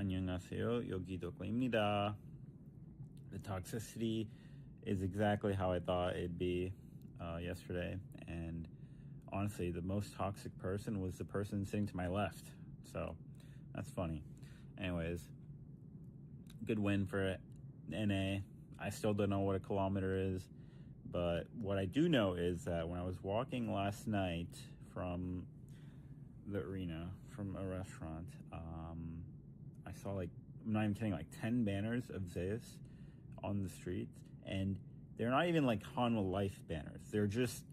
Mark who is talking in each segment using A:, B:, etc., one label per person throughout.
A: 안녕하세요. 여기 도코입니다. The toxicity is exactly how I thought it'd be yesterday, and honestly, the most toxic person was the person sitting to my left. So that's funny. Anyways, good win for NA. I still don't know what a kilometer is, but what I do know is that when I was walking last night from the arena, from a restaurant, I saw, like, I'm not even kidding, like 10 banners of Zeus on the streets, and they're not even like Hanwha Life banners. They're just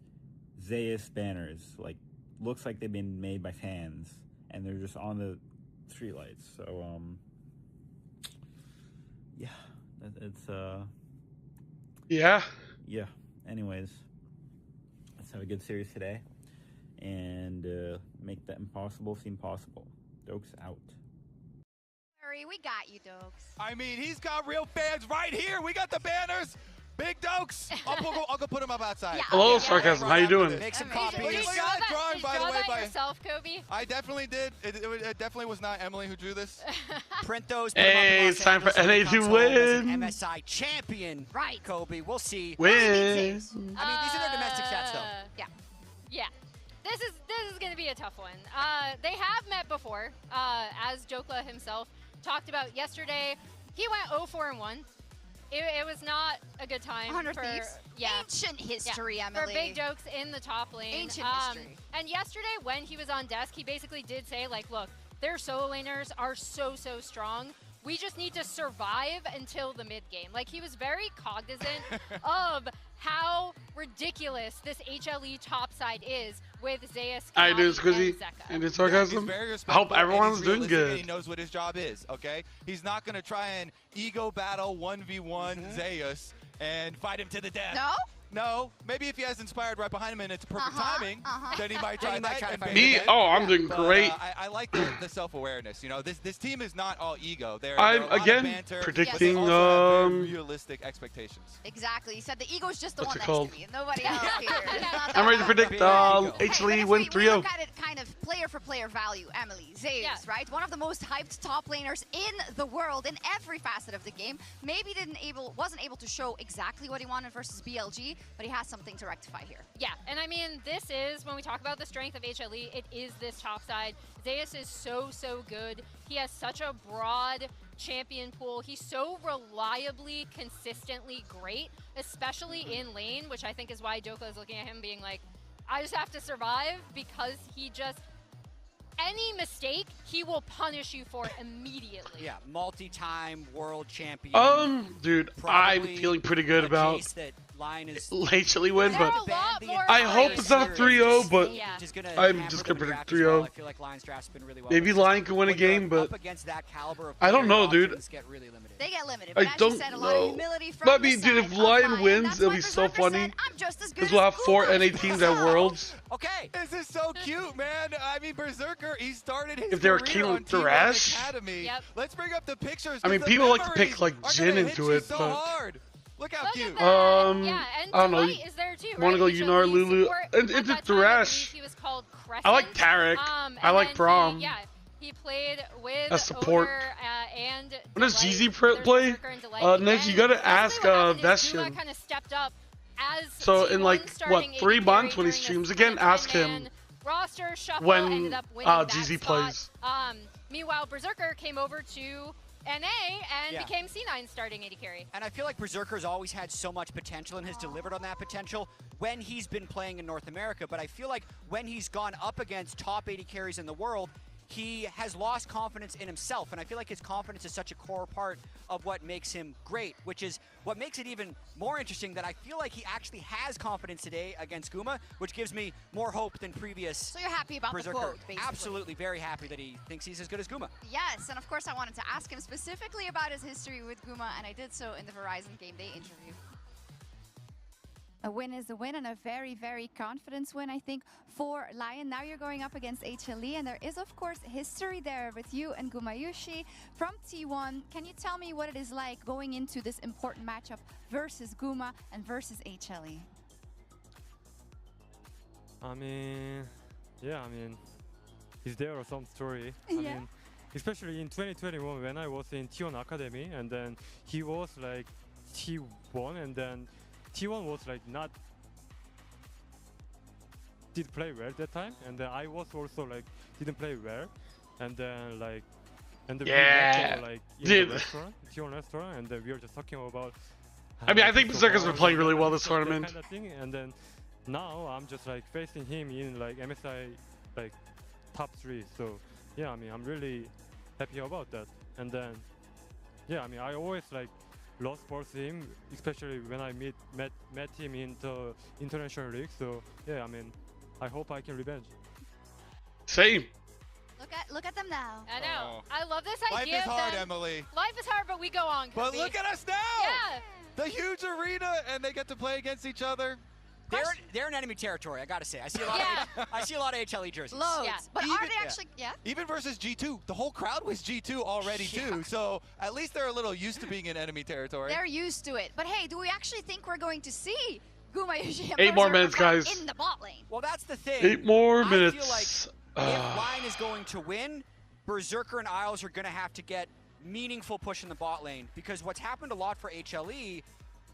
A: Zeus banners. Like, looks like they've been made by fans, and they're just on the streetlights. So yeah, it's yeah. Anyways, let's have a good series today and make that impossible seem possible. Dokes out.
B: We got you, Dokes.
C: I mean, he's got real fans right here. We got the banners. Big Dokes. I'll go put them up outside.
D: Yeah. Hello, Sarcasm. How you doing?
C: Make some
B: copies.
C: copies.
B: Did you
C: Look at that drawing, by the way.
B: by yourself, Kobe?
C: I definitely did. It definitely was not Emily who drew this.
E: Print those.
D: Hey, it's time for NA to win.
E: MSI champion.
B: Right.
E: Kobe. We'll see.
D: Win.
E: I mean, these are their domestic stats, though.
B: Yeah. Yeah. This is going to be a tough one. They have met before, as Jokla himself talked about yesterday. He went 0-4-1. It was not a good time. 100 for Thieves.
E: Yeah.
B: Ancient history,
E: Yeah.
B: Emily. For big jokes in the top lane.
E: Ancient history.
B: And yesterday, when he was on desk, he basically did say, like, look, their solo laners are so strong. We just need to survive until the mid game. Like, he was very cognizant of how ridiculous this HLE topside is with Zeus,
D: I do, Squizzy.
B: Zeka.
D: And it's Sarcasm.
C: Yeah,
D: I hope everyone's doing
C: and
D: good.
C: he knows what his job is, okay? He's not going to try and ego battle 1v1 Zeus and fight him to the death.
B: No?
C: No. Maybe if he has Inspired right behind him and it's perfect timing, then he might try that.
D: Me? Oh, I'm doing great.
C: I like the self-awareness. You know, this team is not all ego.
D: I'm again
C: banter,
D: predicting
C: but they also have very realistic expectations.
B: Exactly. He said the ego's just the
D: What's
B: one
D: it called?
B: next to me. Nobody else here.
D: I'm ready to predict HLE win 3-0.
B: We look at it kind of player for player value, Emily. Zeus, right? One of the most hyped top laners in the world in every facet of the game. Maybe wasn't able to show exactly what he wanted versus BLG, but he has something to rectify here. Yeah, and I mean, this is, when we talk about the strength of HLE, it is this top side. Zeus is so good. He has such a broad champion pool. He's so reliably, consistently great, especially in lane, which I think is why Joko is looking at him being like, I just have to survive, because he just, any mistake, he will punish you for immediately.
E: Yeah, multi-time world champion.
D: Dude, I'm feeling pretty good about HLE win, but I hope it's not 3-0, but I'm just gonna predict 3-0.
E: I feel like Lion's draft's been really well.
D: Maybe Lion can win a game, but I don't know, dude.
B: They get limited.
D: I don't know. I mean, dude, if Lion wins, it'll be so funny, because we'll have 4 NA teams at Worlds.
C: Okay. This is so cute, man. I mean, Berserker, he started his
D: If they were
C: career
D: King
C: on
D: with Thresh.
C: Academy.
B: Yep.
C: Let's bring up the pictures.
D: I mean, people like to pick, like, Jhin into it,
C: so
D: but...
C: hard. Look how cute.
B: Yeah, and
D: I don't know.
B: Dwight is there too,
D: Want to go Yunar, Lulu? It's a Thresh.
B: He was called Crescent.
D: I like Tarek. I like Braum.
B: He played with
D: as support.
B: And
D: when does ZZ play? Next, you gotta ask Vestian.
B: Kind of stepped up as
D: so in like what 3 months when he streams again, ask him
B: roster shuffle,
D: when
B: ended up winning
D: ZZ
B: that
D: plays.
B: Meanwhile, Berserker came over to NA and became C9 starting AD carry.
E: And I feel like Berserker's always had so much potential and has delivered on that potential when he's been playing in North America. But I feel like when he's gone up against top AD carries in the world, he has lost confidence in himself, and I feel like his confidence is such a core part of what makes him great, which is what makes it even more interesting that I feel like he actually has confidence today against Guma, which gives me more hope than previous.
B: So you're happy about
E: Berserker.
B: The quote, basically.
E: Absolutely, very happy that he thinks he's as good as Guma.
B: Yes, and of course I wanted to ask him specifically about his history with Guma, and I did so in the Verizon Game Day interview. A win is a win, and a very confident win, I think, for Lion. Now you're going up against HLE, and there is, of course, history there with you and Gumayushi from T1. Can you tell me what it is like going into this important matchup versus Guma and versus HLE?
F: I mean, yeah, I mean, is there some story? I mean, especially in 2021 when I was in T1 Academy, and then he was like T1, and then T1 was like not did play well that time, and then I was also like didn't play well, and then like we met, like in the restaurant, T1 restaurant, and then we were just talking about.
D: I mean, I think Berserker's been playing really well this tournament.
F: Kind of thing, and then now I'm just like facing him in like MSI like top 3. So yeah, I mean I'm really happy about that. And then yeah, I mean I always like lost versus him, especially when I met him in the international league. So yeah, I mean I hope I can revenge.
D: Same.
B: Look at them now.
G: I know. I love this idea.
C: Life is hard, Emily.
G: Life is hard, but we go on.
C: But look at us now.
G: Yeah.
C: The huge arena, and they get to play against each other.
E: They're in enemy territory, I gotta say. I see a lot of HLE jerseys.
B: Loads.
G: Yeah.
B: But are they actually,
C: Even versus G2, the whole crowd was G2 already too, so at least they're a little used to being in enemy territory.
B: They're used to it. But hey, do we actually think we're going to see Guma Yuji
D: 8 more minutes, guys.
B: in the bot lane?
E: Well, that's the thing.
D: 8 more minutes.
E: I feel like if LYON is going to win, Berserker and Isles are going to have to get meaningful push in the bot lane, because what's happened a lot for HLE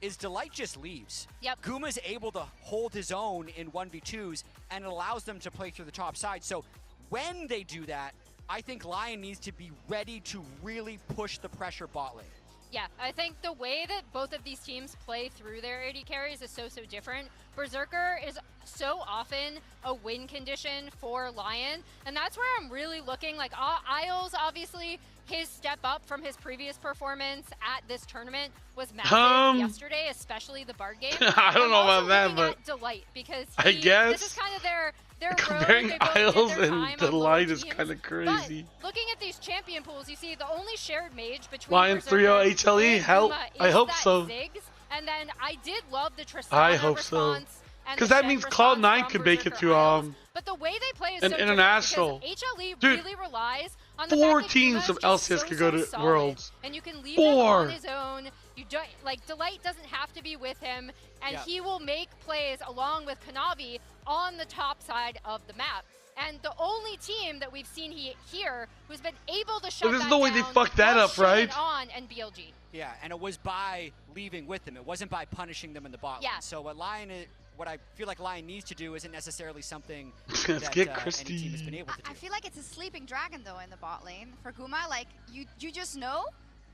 E: is Delight just leaves.
G: Yep.
E: Guma's able to hold his own in 1v2s, and it allows them to play through the top side. So when they do that, I think LYON needs to be ready to really push the pressure bot lane.
G: Yeah, I think the way that both of these teams play through their AD carries is so different. Berserker is so often a win condition for LYON, and that's where I'm really looking. Like Isles, obviously, his step up from his previous performance at this tournament was massive yesterday, especially the Bard game.
D: I don't know about that, but
G: Delight, because
D: I guess
G: this is kind of their
D: comparing Isles and Delight is kind of crazy.
G: But looking at these champion pools, you see the only shared mage between
D: LYON 3-0 HLE, help! I hope so.
G: Ziggs, and then I did love the Tristana
D: I hope so. Because that means Cloud9 could make it to
G: but the way they play is
D: an
G: so
D: international.
G: HLE
D: Dude,
G: really relies on the
D: 4
G: fact that
D: teams
G: Guma's
D: of
G: just
D: LCS could go to
G: solid,
D: Worlds.
G: and you can leave
D: 4.
G: him on his own. You don't like Delight doesn't have to be with him, and he will make plays along with Kanavi on the top side of the map. And the only team that we've seen here who's been able to shut
D: there's
G: that
D: no way
G: down
D: they fucked that
G: was
D: up, right?
G: On and BLG.
E: Yeah, and it was by leaving with them. It wasn't by punishing them in the bot lane. So what I feel like LYON needs to do isn't necessarily something that any team has been able to do.
B: I feel like it's a sleeping dragon though in the bot lane for Guma. Like you just know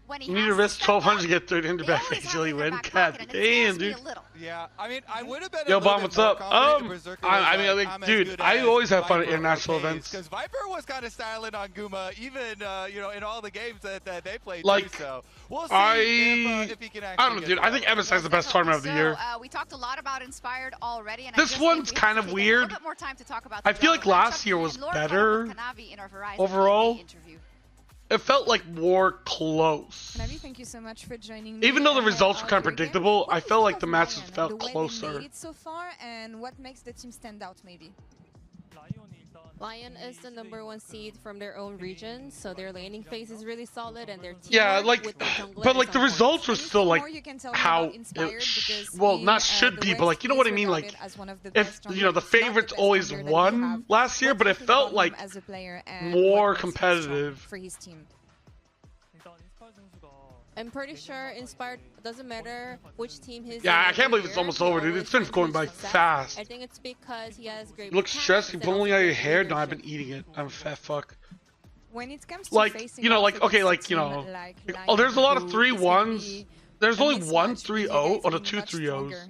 B: when he
D: you need to risk 1200 to get 300 back for HLE win. God damn, dude.
C: Yeah, I mean, I would have been.
D: Yo, Bomb, what's up? I mean, like, dude, I always have fun at international events.
C: Because Viper was kind of styling on Guma, even you know, in all the games that they played.
D: Like,
C: too, so we'll see if he can actually.
D: I don't know, dude. I think MSI is the best tournament of the year.
B: We talked a lot about Inspired already, and
D: this one's kind of weird.
B: A bit more time to talk about
D: I feel like last year was better overall. It felt like more close.
H: Navi, thank you so much for joining me.
D: Even though the results were kind of predictable, I felt like the matches felt
H: the way
D: closer.
H: they made it so far, and what makes the team stand out, maybe?
I: LYON is the #1 seed from their own region, so their laning phase is really solid, and their team
D: but like the results were still like how it not should be, but like you know what I mean, like if you know the favorites always won last year, but it felt like more competitive
H: for his team.
I: I'm pretty sure Inspired doesn't matter which team he's
D: I can't believe it's almost over, dude. It's been going by fast.
I: I think it's because he has great.
D: You look stressed. You pulling out your hair? No, I've been eating it. I'm a fat fuck.
H: When it comes to
D: like you know, like okay, like you know, oh, there's a lot of 3-1s. There's only 1 3-0 or the 2 3-0s.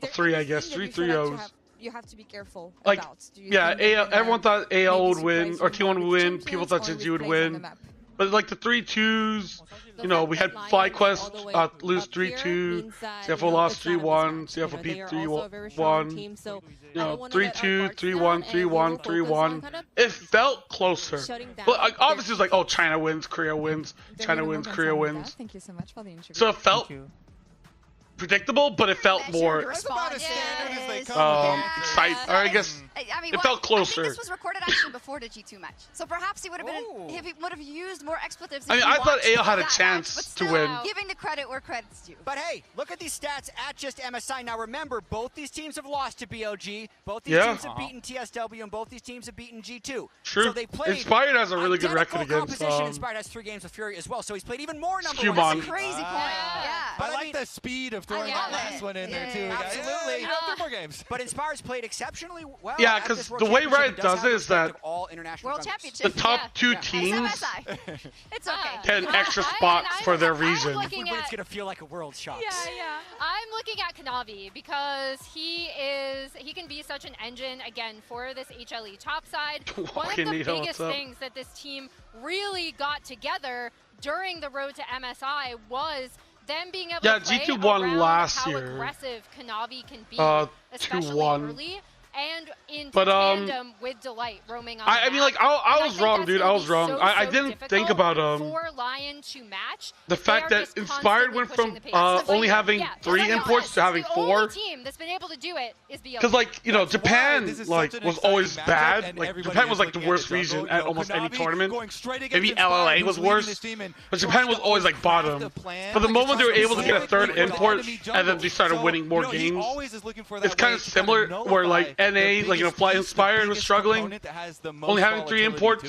D: 3, I guess, 3 3-0s.
H: You have to be careful.
D: Like everyone thought AL would win or T1 would win. People thought Genji would win. But like the 3-2s, you know, we had FlyQuest lose 3-2, CFO lost 3-1, CFO beat 3-1, you know, 3-2, 3-1, 3-1, 3-1. It felt closer. But obviously it's like, oh, China wins, Korea wins, China wins, Korea wins.
H: Thank you so much for the interview.
D: So it felt predictable, but it felt more
C: That's about as standard as they come.
D: exciting. Or I guess
B: I mean,
D: it felt closer.
B: I think this was recorded actually before the G2 match, so perhaps he would have been if he would have used more expletives.
D: I mean, I thought AO had a chance
B: but
D: to
B: still,
D: win.
B: Giving the credit where credit's due.
E: But hey, look at these stats at just MSI. Now remember, both these teams have lost to BLG, both these teams have beaten TSW, and both these teams have beaten G2.
D: True.
E: So they played
D: Inspired has a really good record against.
E: Inspired has 3 games with Fury as well, so he's played even more number
D: Cubon.
E: one.
B: That's a crazy point. Yeah.
C: I like the speed of throwing that last one in there too.
E: Absolutely.
C: 3 more games.
E: But Inspired's played exceptionally well.
D: Yeah, because the way Riot does it is that
B: World Championship.
D: the top 2 teams
B: it's okay.
D: get an extra spot for their region.
E: It's gonna feel like a world shot.
G: Yeah. I'm looking at Kanavi because he can be such an engine again for this HLE top side. One of the biggest things that this team really got together during the road to MSI was them being able to play
D: G2 won
G: around
D: last
G: how
D: year.
G: aggressive Kanavi can be,
D: 2-1.
G: especially early. And in tandem with Delight roaming on
D: I mean, like, I was wrong, dude. I was wrong. I didn't think about
G: for LYON to match
D: the fact that Inspired went from only having 3 imports to having 4.
G: The only team that's been able to do it is BLG.
D: Because, like, you know, Japan like was always bad. Like, Japan was like the worst region at almost any tournament. Maybe LLA was worse, but Japan was always like bottom. But the moment they were able to get a 3rd import and then they started winning more games, it's kind of similar where like NA, like, you know, Fly Inspired was struggling, only having 3 imports.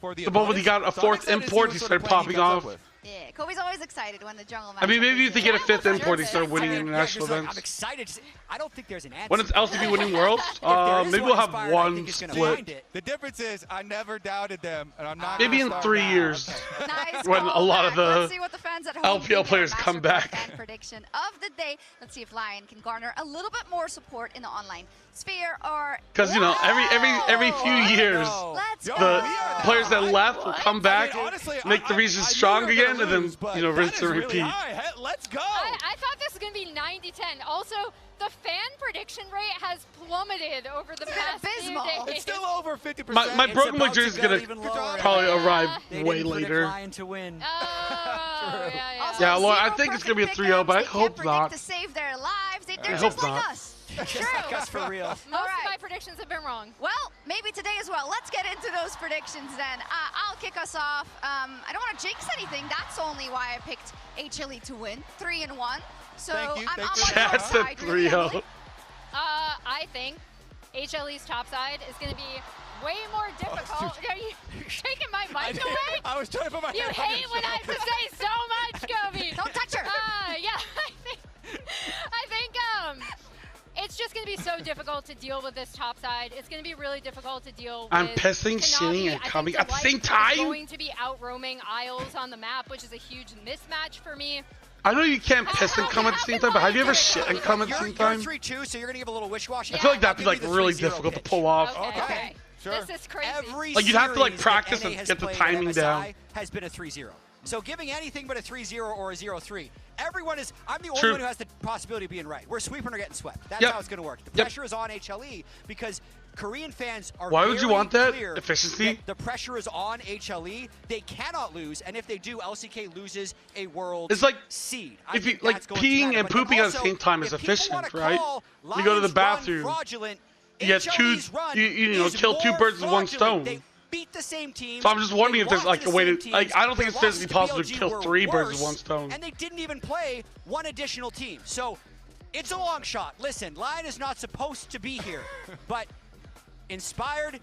D: The moment he got a 4th import, he started popping off.
B: Yeah, Kobe's always excited when the jungle match.
D: I mean, maybe if they get a 5th import, he started winning international events.
E: I'm excited. I don't think there's an answer.
D: When it's LCB winning worlds, maybe we'll have one split.
C: The difference is I never doubted them, and I'm not.
D: Maybe in 3 years,
B: nice
D: when a lot of
B: Let's see what the fans at home
D: LPL players come back.
B: Prediction of the day. Let's see if LYON can garner a little bit more support in the online sphere, or
D: because you know every few years the players that left will come back, make the region strong again, and then you know rinse and repeat.
C: Let's go.
G: I thought this was gonna be 90-10. Also, the fan prediction rate has plummeted over the past few days.
C: It's still over 50%.
D: My broken luxury is gonna probably arrive way later. Yeah, Laura, I think it's gonna be a 3-0, but I hope not.
B: To save their lives, they're
D: I
B: just
D: hope
B: like
D: not.
B: us.
E: Just like us for real.
G: Most of my predictions have been wrong.
B: Well, maybe today as well. Let's get into those predictions then. I'll kick us off. I don't want to jinx anything. That's only why I picked HLE to win, 3-1. So I'm on your side, really, Emily.
G: I think HLE's top side is going to be way more difficult. Are you shaking my mic away?
C: I was trying to put my
G: You hate when I have to say so much, Kobe.
B: Don't touch her.
G: Yeah, I think it's just going to be so difficult to deal with this top side. It's going to be really difficult to deal with.
D: I'm pissing, shitting, and coming at the same time.
G: Going to be out roaming Isles on the map, which is a huge mismatch for me.
D: I know you can't piss and come at the same time, but have you ever shit and come at the same time?
E: You're 3-2, so you're gonna give a little wish-washy.
D: I feel like that'd be like really difficult to pull off.
G: Okay.
C: Sure.
G: This is crazy.
D: Like you'd have to like practice and get the timing down.
E: Has been a 3-0. So giving anything but a 3-0 or a 0-3, everyone is. I'm the only one who has the possibility of being right. We're sweeping or getting swept. That's how it's going to work. The pressure is on HLE because Korean fans are.
D: Why would you want that?
E: Clear
D: efficiency?
E: that the pressure is on HLE. They cannot lose, and if they do, LCK loses a world seed.
D: If you like peeing and pooping at the same time is efficient, right? You go to the bathroom. You get you kill 2 birds with 1 stone.
E: They beat the same team.
D: So I'm just wondering if there's like a way to like I don't think it's physically possible to kill 3 birds with 1 stone.
E: And they didn't even play 1 additional team. So it's a long shot. Listen, LYON is not supposed to be here, but Inspired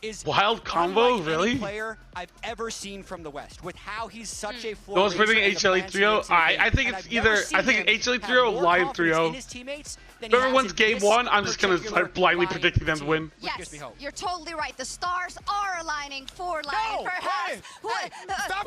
E: is
D: wild combo, really?
E: Any player I've ever seen from the West with how he's such a floor.
D: Those predicting HLE 3-0. I think it's either HLE 3-0 or LYON 3-0. Whoever wins game 1, I'm just gonna start blindly predicting them to win.
B: Yes, you're totally right. The stars are aligning for LYON.
E: Stop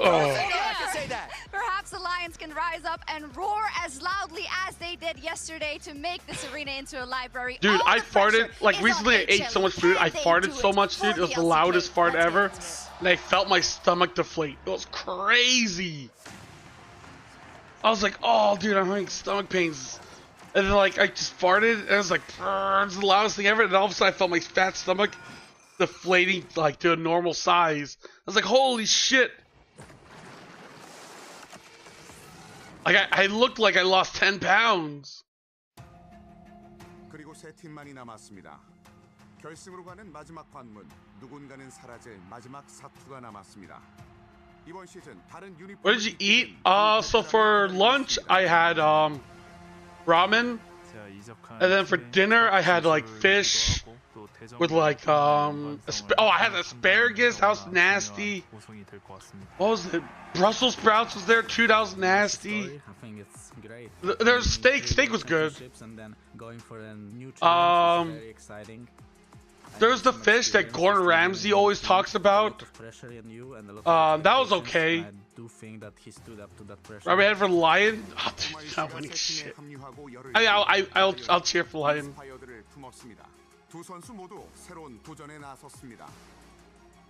E: say that.
B: Perhaps the Lions can rise up and roar as loudly as they did yesterday to make this arena into a library.
D: Dude, I farted like recently. I ate so much food. I farted so much, dude. It was the loudest fart ever, and I felt my stomach deflate. It was crazy. I was like, oh, dude, I'm having stomach pains. And then, like, I just farted, and I was like, it's the loudest thing ever. And all of a sudden, I felt my fat stomach deflating, like, to a normal size. I was like, holy shit. Like I looked like I lost 10 pounds.
J: 그리고 세 팀만이 남았습니다. 결승으로 가는 마지막 관문. 누군가는 사라질 마지막 사투가 남았습니다. 이번 시즌 다른 유니폼.
D: What did you eat? So for lunch I had ramen, and then for dinner I had like fish with like I had asparagus. That was nasty. What was it? Brussels sprouts was there too. That was nasty. There's steak. Steak was good. There's the fish that Gordon Ramsay always talks about. That was okay. Right, we had for LYON. Oh, dude, not winning shit. I'll cheer for LYON.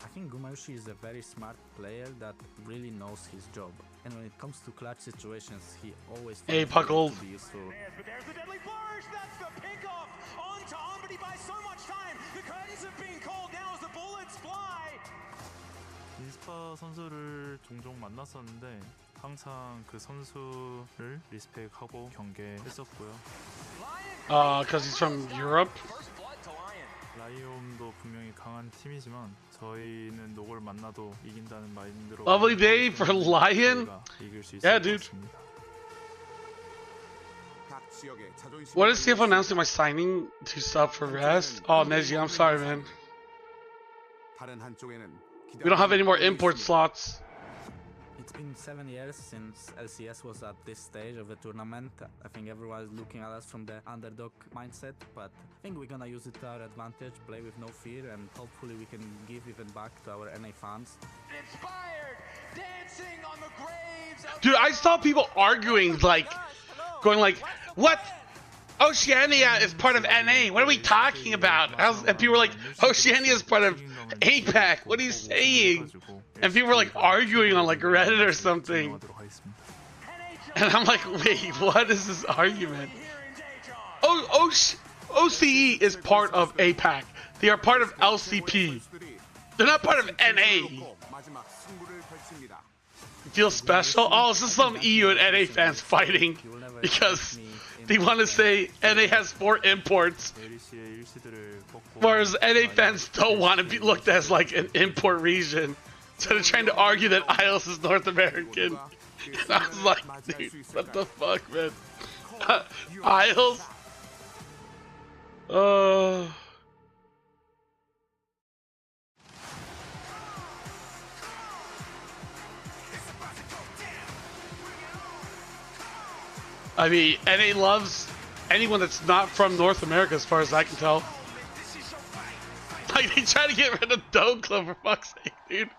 K: I think Gumayushi is a very smart player that really knows his job, and when it comes to clutch situations, he always
D: finds to
K: be useful.
L: There's the deadly flourish. That's the pickoff onto On, but he buys so much time. The curtains are being called now as the bullets fly.
M: 리스파 선수를 종종 만났었는데 항상 그 선수를 리스펙하고 경계했었고요.
D: Because he's from Europe.
M: 라이온도 분명히 강한 팀이지만 저희는 녹을 만나도 이긴다는 마인드로.
D: Lovely day for LYON. Yeah, dude. What is CFO announcing my signing to sub for rest? Oh, Neji, I'm sorry, man. We don't have any more import slots.
K: It's been 7 years since LCS was at this stage of the tournament. I think everyone is looking at us from the underdog mindset, but I think we're gonna use it to our advantage, play with no fear, and hopefully we can give even back to our NA fans.
L: Inspired, dancing on the graves of
D: Dude, I saw people arguing, like, going like, what? Oceania is part of NA. What are we talking about? And people were like, Oceania is part of APAC. What are you saying? And people were like arguing on like Reddit or something. And I'm like, wait, what is this argument? OCE is part of APAC. They are part of LCP. They're not part of NA. Feel special? Oh, this is some EU and NA fans fighting because they want to say NA has 4 imports, whereas NA fans don't want to be looked at as like an import region. So they're trying to argue that IELTS is North American. And I was like, dude, what the fuck, man? IELTS? I mean, NA loves anyone that's not from North America, as far as I can tell. Like, they try to get rid of Dome Club, for fuck's sake, dude.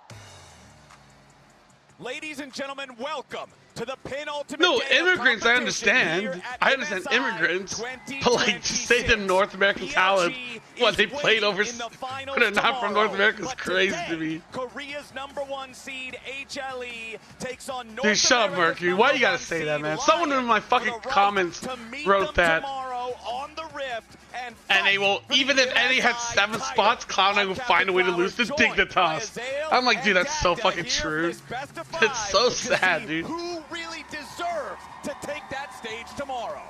L: Ladies and gentlemen, welcome to the penultimate.
D: No,
L: day
D: immigrants,
L: of
D: I understand. I understand immigrants. But, like, to say the North American talent when they played over when they're not from North America is crazy to me.
L: Korea's number 1 seed, HLE, takes on North
D: Dude, shut up, Mercury. Why you gotta say that, man? Someone in my fucking comments wrote that. And they will, even if NA had 7 spots, Cloud9 will find a way to lose to Dignitas. I'm like, dude, that's so fucking true. It's so sad, dude.
L: Who really deserves to take that stage tomorrow?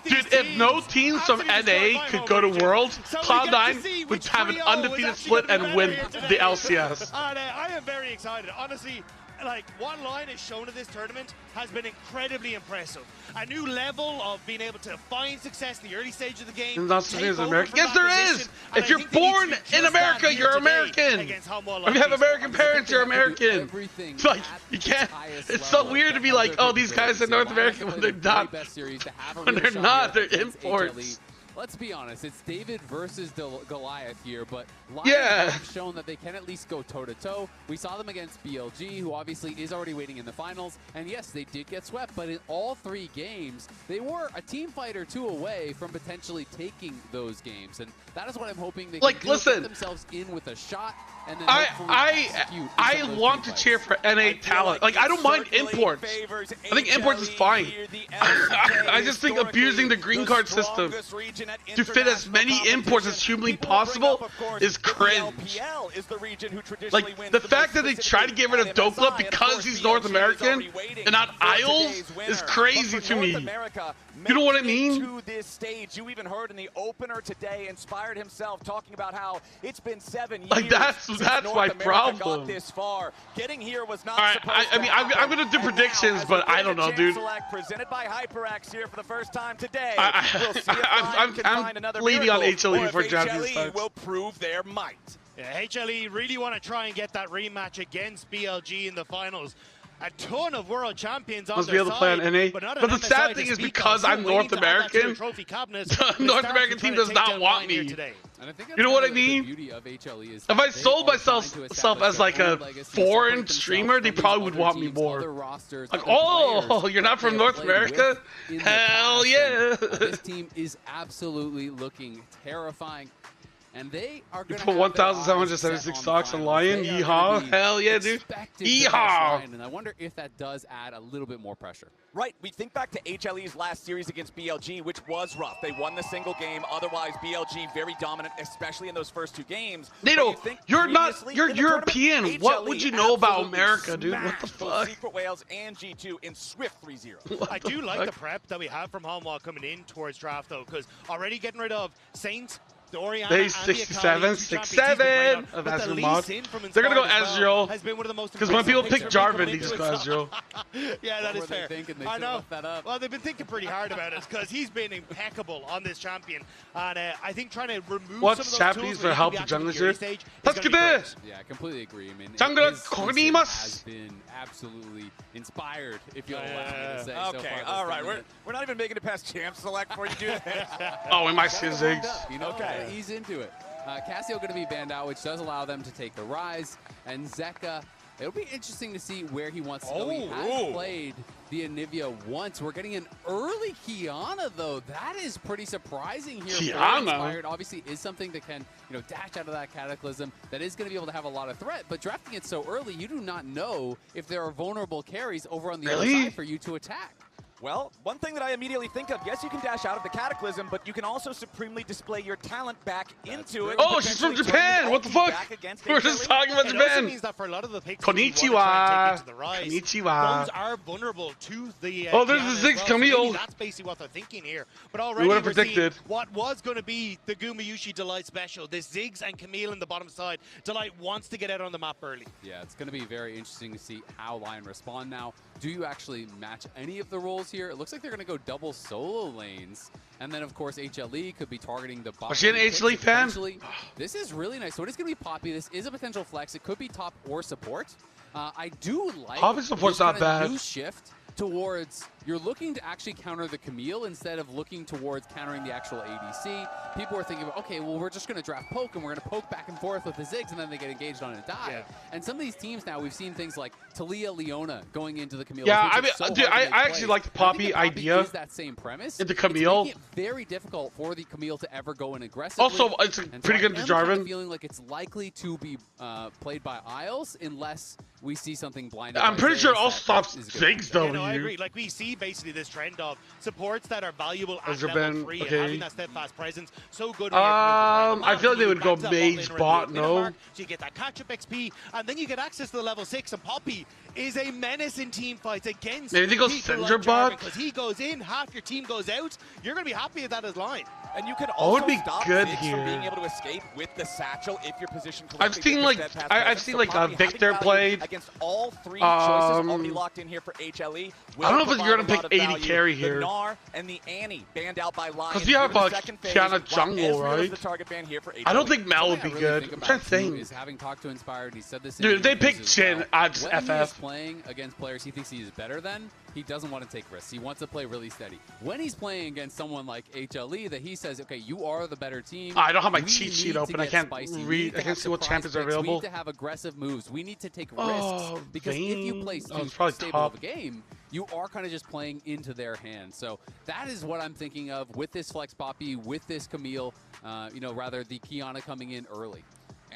D: Dude, if no teams from NA could go to Worlds, Cloud9 would have an undefeated split and win the LCS.
N: I am very excited. Honestly, like, what LYON has shown in this tournament has been incredibly impressive. A new level of being able to find success in the early stage of the game.
D: And not as American. Yes, there is. If you're born in America, you're American. If you have American parents, you're American. It's like, you can't. It's so weird to be like, oh, these guys are North American when they're not. When they're not, they're imports.
O: Let's be honest, it's David versus Goliath here, but LYON have shown that they can at least go toe-to-toe. We saw them against BLG, who obviously is already waiting in the finals, and yes, they did get swept, but in all 3 games, they were a team fight or 2 away from potentially taking those games, and that is what I'm hoping they can do, get themselves in with a shot, and then
D: I want to cheer for NA talent. Like, I don't mind imports. I think imports is fine. I just think abusing the green card system to fit as many imports as humanly possible is cringe. Like, the fact that they try to get rid of Dokla because he's North American and not Isles is crazy to me. You know what I mean?
P: To this stage, you even heard in the opener today, Inspired himself talking about how it's been 7 years.
D: Like, that's my problem.
P: Got this far. Getting here was not.
D: All right, I mean, I'm gonna do predictions, but I don't know, dude.
P: Presented by HyperX here for the first time today.
D: We'll see if I'm leading on HLE for Champions Cup.
P: Will prove their might.
N: Yeah, HLE really want to try and get that rematch against BLG in the finals. A ton of world champions on their side, but
D: the sad thing is because I'm North American, the North American team does not want me. You know what I mean? If I sold myself as like a foreign streamer, they probably would want me more. Like, oh, you're not from North America? Hell yeah!
O: This team is absolutely looking terrifying. And they are going to
D: put 1,776 stocks on LYON. Yeehaw. Hell yeah, dude. Yeehaw.
O: And I wonder if that does add a little bit more pressure.
P: Right. We think back to HLE's last series against BLG, which was rough. They won the single game. Otherwise, BLG very dominant, especially in those first 2 games.
D: Nato, you're European. What would you know about America, dude? What the fuck?
P: Secret Whales and G2 in swift 3-0.
N: I do like the prep that we have from Homewall coming in towards draft, though, because already getting rid of Saints,
D: They 67, 67 of Ezreal mod. They're gonna go Ezreal because when people pick Jarvan, they just go Ezreal.
N: Yeah, that is fair. I know. Well, they've been thinking pretty hard about it because he's been impeccable on this champion, and I think trying to remove
D: what's
N: some of those
D: champions for help the junglers here?
O: Let's get this. Yeah, I completely agree. I mean,
D: has
O: been absolutely inspired, if you'll allow me to say.
P: Okay, all right. We're not even making it past champ select before you do that.
D: Oh, we might see Ziggs.
O: You know, okay. Ease into it. Cassio going to be banned out, which does allow them to take the Rise. And Zeka, it'll be interesting to see where he wants to go. He has played the Anivia once. We're getting an early Kiana, though. That is pretty surprising here. Inspired obviously is something that can, dash out of that Cataclysm. That is going to be able to have a lot of threat. But drafting it so early, you do not know if there are vulnerable carries over on the other side for you to attack.
P: Well, one thing that I immediately think of, yes, you can dash out of the Cataclysm, but you can also supremely display your talent back into it.
D: Oh, she's from Japan! What the fuck? We're just talking about Japan.
N: It also means that for a lot of the picks
D: Konnichiwa.
N: Konnichiwa. Those are vulnerable to the
D: oh, there's the Ziggs Camille.
N: That's basically what they're thinking here. But already we're seeing what was going to be the Gumayushi Delight special. This Ziggs and Camille in the bottom side. Delight wants to get out on the map early.
O: Yeah, it's going to be very interesting to see how LYON respond now. Do you actually match any of the roles here? It looks like they're going to go double solo lanes. And then, of course, HLE could be targeting the bot.
D: Was she an HLE fan?
O: This is really nice. So it is going to be Poppy. This is a potential flex. It could be top or support. I do like
D: Poppy support's not bad.
O: New shift towards you're looking to actually counter the Camille instead of looking towards countering the actual ADC. People are thinking, okay, well, we're just going to draft poke, and we're going to poke back and forth with the Ziggs, and then they get engaged on it and die. Yeah. And some of these teams now, we've seen things like Talia Leona going into the Camille.
D: Yeah, I mean, dude, I actually like the Poppy idea.
O: Is that same premise?
D: In the Camille.
O: It's making it very difficult for the Camille to ever go in aggressively.
D: Also, it's pretty good to Jarvan.
O: Kind of feeling like it's likely to be played by Isles unless we see something blinded.
D: I'm pretty sure it all stops Ziggs, though.
N: Yeah, no, I agree. Like, we see basically this trend of supports that are valuable at level 3 and having that steadfast presence. So good.
D: I feel like they would go mage bot, no?
N: So you get that catch-up XP, and then you get access to the level 6, and Poppy is a menace in team fights against
D: maybe they go Syndra bot?
N: Because he goes in, half your team goes out. You're going to be happy with that as line.
P: And you can also stop Ziggs from being able to escape with the satchel if you're positioned correctly.
D: I've seen like Victor played
P: against all 3 choices already locked in here for HLE.
D: I don't know if you're gonna pick 80 carry here.
P: The Gnar and the Annie banned out by LYON.
D: Because you have Kiana jungle, right? I don't think Mal would be good. I'm trying to think.
O: Having talked to Inspired, he said this.
D: Dude, if they pick Chin, I'd just FF.
O: When he's playing against players he thinks he is better than, he doesn't want to take risks. He wants to play really steady. When he's playing against someone like HLE that he says, okay, you are the better team.
D: I don't have my cheat sheet open. I can't read. I can't see what champions are available.
O: We need to have aggressive moves. We need to take risks. Because if you play stable of a game, you are kind of just playing into their hands. So that is what I'm thinking of with this Flex Poppy, with this Camille, rather the Kiana coming in early.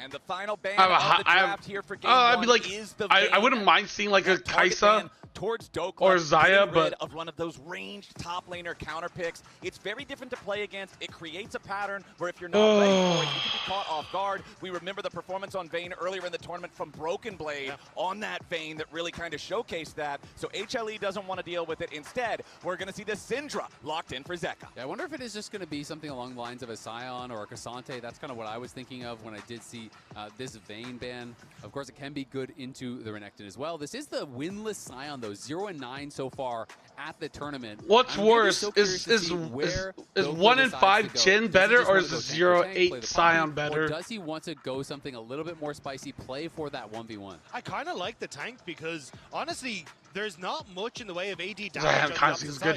P: And the final ban of the draft here for game 1 is the
D: I wouldn't mind seeing like a Kaisa
P: towards Dokla
D: or Xayah,
P: rid
D: but
P: of one of those ranged top laner counter picks. It's very different to play against. It creates a pattern where if you're not ready for it, you can be caught off guard. We remember the performance on Vayne earlier in the tournament from Broken Blade on that Vayne that really kind of showcased that. So HLE doesn't want to deal with it. Instead, we're going to see the Syndra locked in for Zeka.
O: Yeah, I wonder if it is just going to be something along the lines of a Scion or a Cassante. That's kind of what I was thinking of when I did see this Vayne ban. Of course, it can be good into the Renekton as well. This is the winless Scion, though. 0-9 so far at the tournament.
D: What's worse? Is 1 in 5 Jhin better, or is 0-8 Scion better?
O: Or does he want to go something a little bit more spicy, play for that 1v1?
N: I kind of like the tank because, honestly, there's not much in the way of AD damage.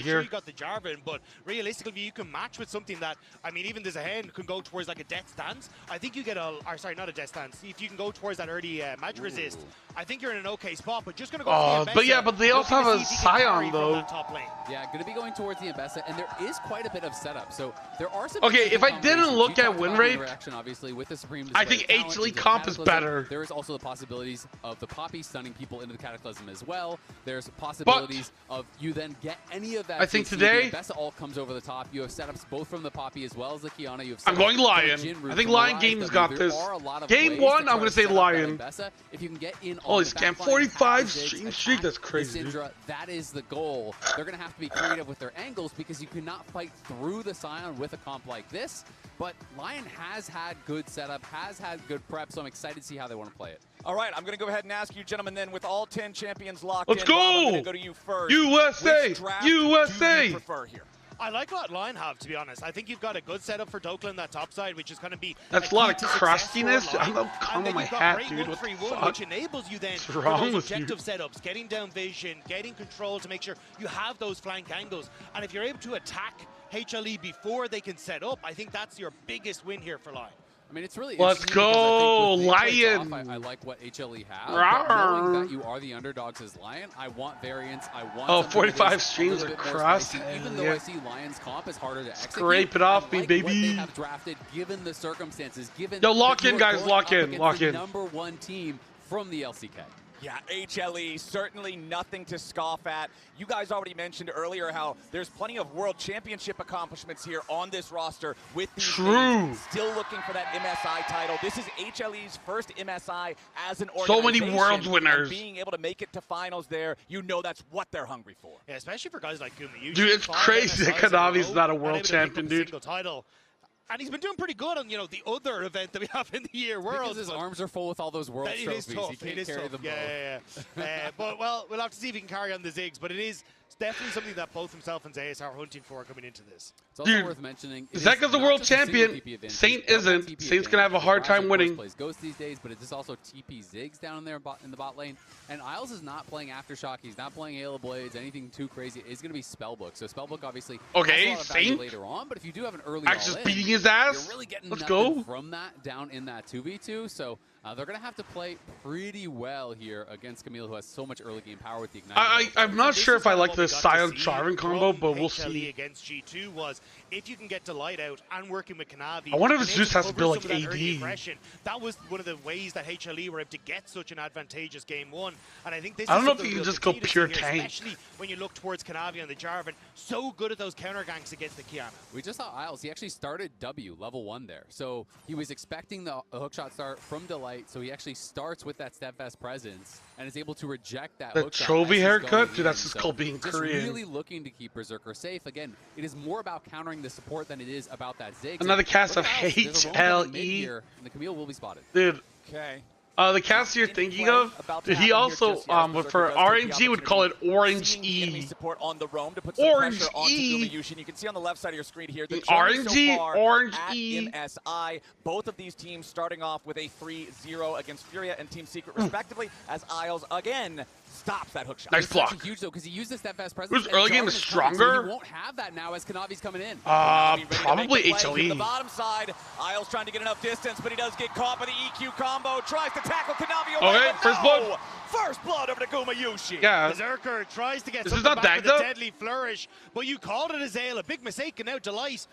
N: Sure, you got the Jarvan, but realistically, you can match with something that, I mean, even there's a hand can go towards like a death stance. I think you get not a death stance. If you can go towards that early magic resist, I think you're in an okay spot. But just gonna go.
D: But they also have a Scion though.
O: Yeah, gonna be going towards the Ambessa, and there is quite a bit of setup. So there are some.
D: Okay, if I didn't look at win rate,
O: obviously with the Supreme,
D: I think HLE comp is better.
O: There is also the possibilities of the Poppy stunning people into the Cataclysm as well. There's possibilities of you then get any of that.
D: I think today
O: the Ambessa all comes over the top. You have setups both from the Poppy as well as the Kiana. You have
D: I'm going LYON. I think LYON Games got this. Game 1, I'm going to say LYON.
O: If you can get in
D: holy scam, 45 streak, that's crazy.
O: Syndra, that is the goal. They're going to have to be creative with their angles because you cannot fight through the Scion with a comp like this. But LYON has had good setup, has had good prep, so I'm excited to see how they want to play it.
P: All right, I'm going to go ahead and ask you, gentlemen, then, with all 10 champions locked
D: Let's
P: in.
D: go!
P: Rob, I'm going to go to you first.
D: USA!
P: Which draft
D: USA!
P: do you prefer here?
N: I like what LYON have, to be honest. I think you've got a good setup for Dokla on that top side, which is going to be
D: a lot of crustiness. I'm not calling my hat, dude. What the fuck?
N: Which enables you then
D: What's wrong with
N: objective setups, getting down vision, getting control to make sure you have those flank angles. And if you're able to attack HLE before they can set up, I think that's your biggest win here for LYON.
O: I mean, it's really
D: Let's go,
O: LYON. I like what HLE have. Knowing that you are the underdogs as LYON, I want variance. I want
D: 45 streams across.
O: Even though I see LYON's comp is harder to execute.
D: Scrape it off me, baby.
O: What they have drafted, given the circumstances, given
D: yo, lock in, guys, lock in.
O: Number 1 team from the LCK.
P: Yeah, HLE, certainly nothing to scoff at. You guys already mentioned earlier how there's plenty of World Championship accomplishments here on this roster with these names. Still looking for that MSI title. This is HLE's first MSI as an organization.
D: So many World winners.
P: And being able to make it to finals there, you know that's what they're hungry for.
N: Yeah, especially for guys like Guma.
D: Dude, it's crazy that Kanavi's not a World Champion, dude.
N: Title. And he's been doing pretty good on, the other event that we have in the year, Worlds.
O: Because his arms are full with all those World trophies.
N: It is tough.
O: He can't carry them both.
N: But, well, we'll have to see if he can carry on the Ziggs. But it is definitely something that both himself and Zayas are hunting for coming into this.
O: It's also worth mentioning.
D: Zeka's the world champion. Saint isn't. Saint's going to have a hard time winning.
O: Plays Ghost these days, but it is also TP Ziggs down in there in the bot lane. And Isles is not playing Aftershock. He's not playing Halo Blades, anything too crazy. It's going to be Spellbook. So Spellbook obviously has a lot of value later on, but if you do have an early
D: just beating his ass.
O: You're really getting
D: Let's
O: nothing
D: go
O: from that down in that 2v2. So they're going to have to play pretty well here against Camille, who has so much early game power with the Ignite.
D: I'm not sure if I like the Scion Jarvan combo, but we'll see.
N: Against G2 was if you can get Delight out and working with Kanavi.
D: I wonder if Zeus has to build like AD.
N: That was one of the ways that HLE were able to get such an advantageous game 1. And I think this
D: I don't
N: is
D: know if you can just go pure
N: here,
D: tank.
N: especially when you look towards Kanavi and the Jarvan. So good at those counter ganks against the Kiana.
O: We just saw Isles. He actually started W, level 1 there. So he was expecting the hookshot start from Delight. So he actually starts with that steadfast presence and is able to reject that hookshot.
D: The trophy haircut? Dude, that's just called being
O: just
D: Korean.
O: Really looking to keep Berserker safe. Again, it is more about countering the support than it is about that Ziggs.
D: Another cast of HLE.
O: And the Camille will be spotted.
D: Dude.
P: Okay.
D: The cast you're thinking of, did he also, for RNG, would call it Orange E.
P: Support on the roam to put some
D: Orange
P: E. You can see on the left side of your screen here the
D: RNG,
P: so
D: Orange
P: at
D: E.
P: MSI. Both of these teams starting off with a 3-0 against Furia and Team Secret, respectively, as Isles again stops that hookshot.
D: Nice block.
O: Huge though, because he used the steadfast presence.
D: Whose early game is stronger?
O: So he won't have that now as Kanavi's coming in.
D: Probably HLE.
P: The bottom side, Isles trying to get enough distance, but he does get caught by the EQ combo. Tries to tackle Kanavi away.
D: Okay, first blood.
P: First blood over to Gumayushi.
D: Yeah.
N: Berserker tries to get
D: This is
N: something
D: not
N: back with
D: Dagda?
N: a deadly flourish, but you called it Azale. A big mistake, and now Delight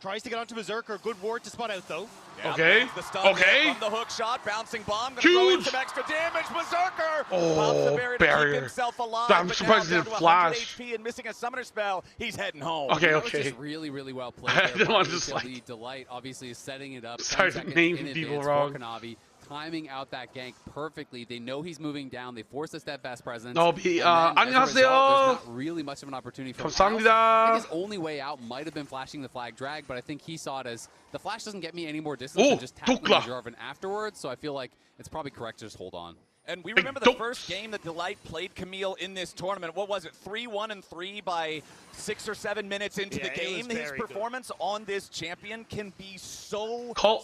N: Tries to get onto Berserker. Good ward to spot out, though.
P: Yeah,
D: Okay.
P: The stun
D: Okay.
P: from the hook shot, bouncing bomb. Gonna
D: Huge.
P: throw in some extra damage. Berserker pops the barrier to keep himself alive.
D: I'm
P: but
D: surprised
P: now
D: he
P: down
D: didn't
P: to 100
D: flash.
P: HP and missing a summoner spell. He's heading home.
D: Okay,
O: That was
D: okay.
O: just really, really well played.
D: I
O: there
D: didn't
O: by
D: want to just
O: HLE.
D: like.
O: Delight obviously is setting it up.
D: Start
O: 10 seconds
D: naming
O: in
D: people
O: advance
D: wrong.
O: for Kanavi, timing out that gank perfectly. They know he's moving down. They force a steadfast presence.
D: No,
O: there's
D: 안녕하세요.
O: not really much of an opportunity for
D: 감사합니다.
O: I think his only way out might have been flashing the flag drag, but I think he saw it as the flash doesn't get me any more distance than just tackling the Jarvan afterwards. So I feel like it's probably correct to just hold on.
P: And we remember the first game that Delight played Camille in this tournament. What was it? 3-1 and 3 by 6 or 7 minutes into the game. His performance on this champion can be so
D: call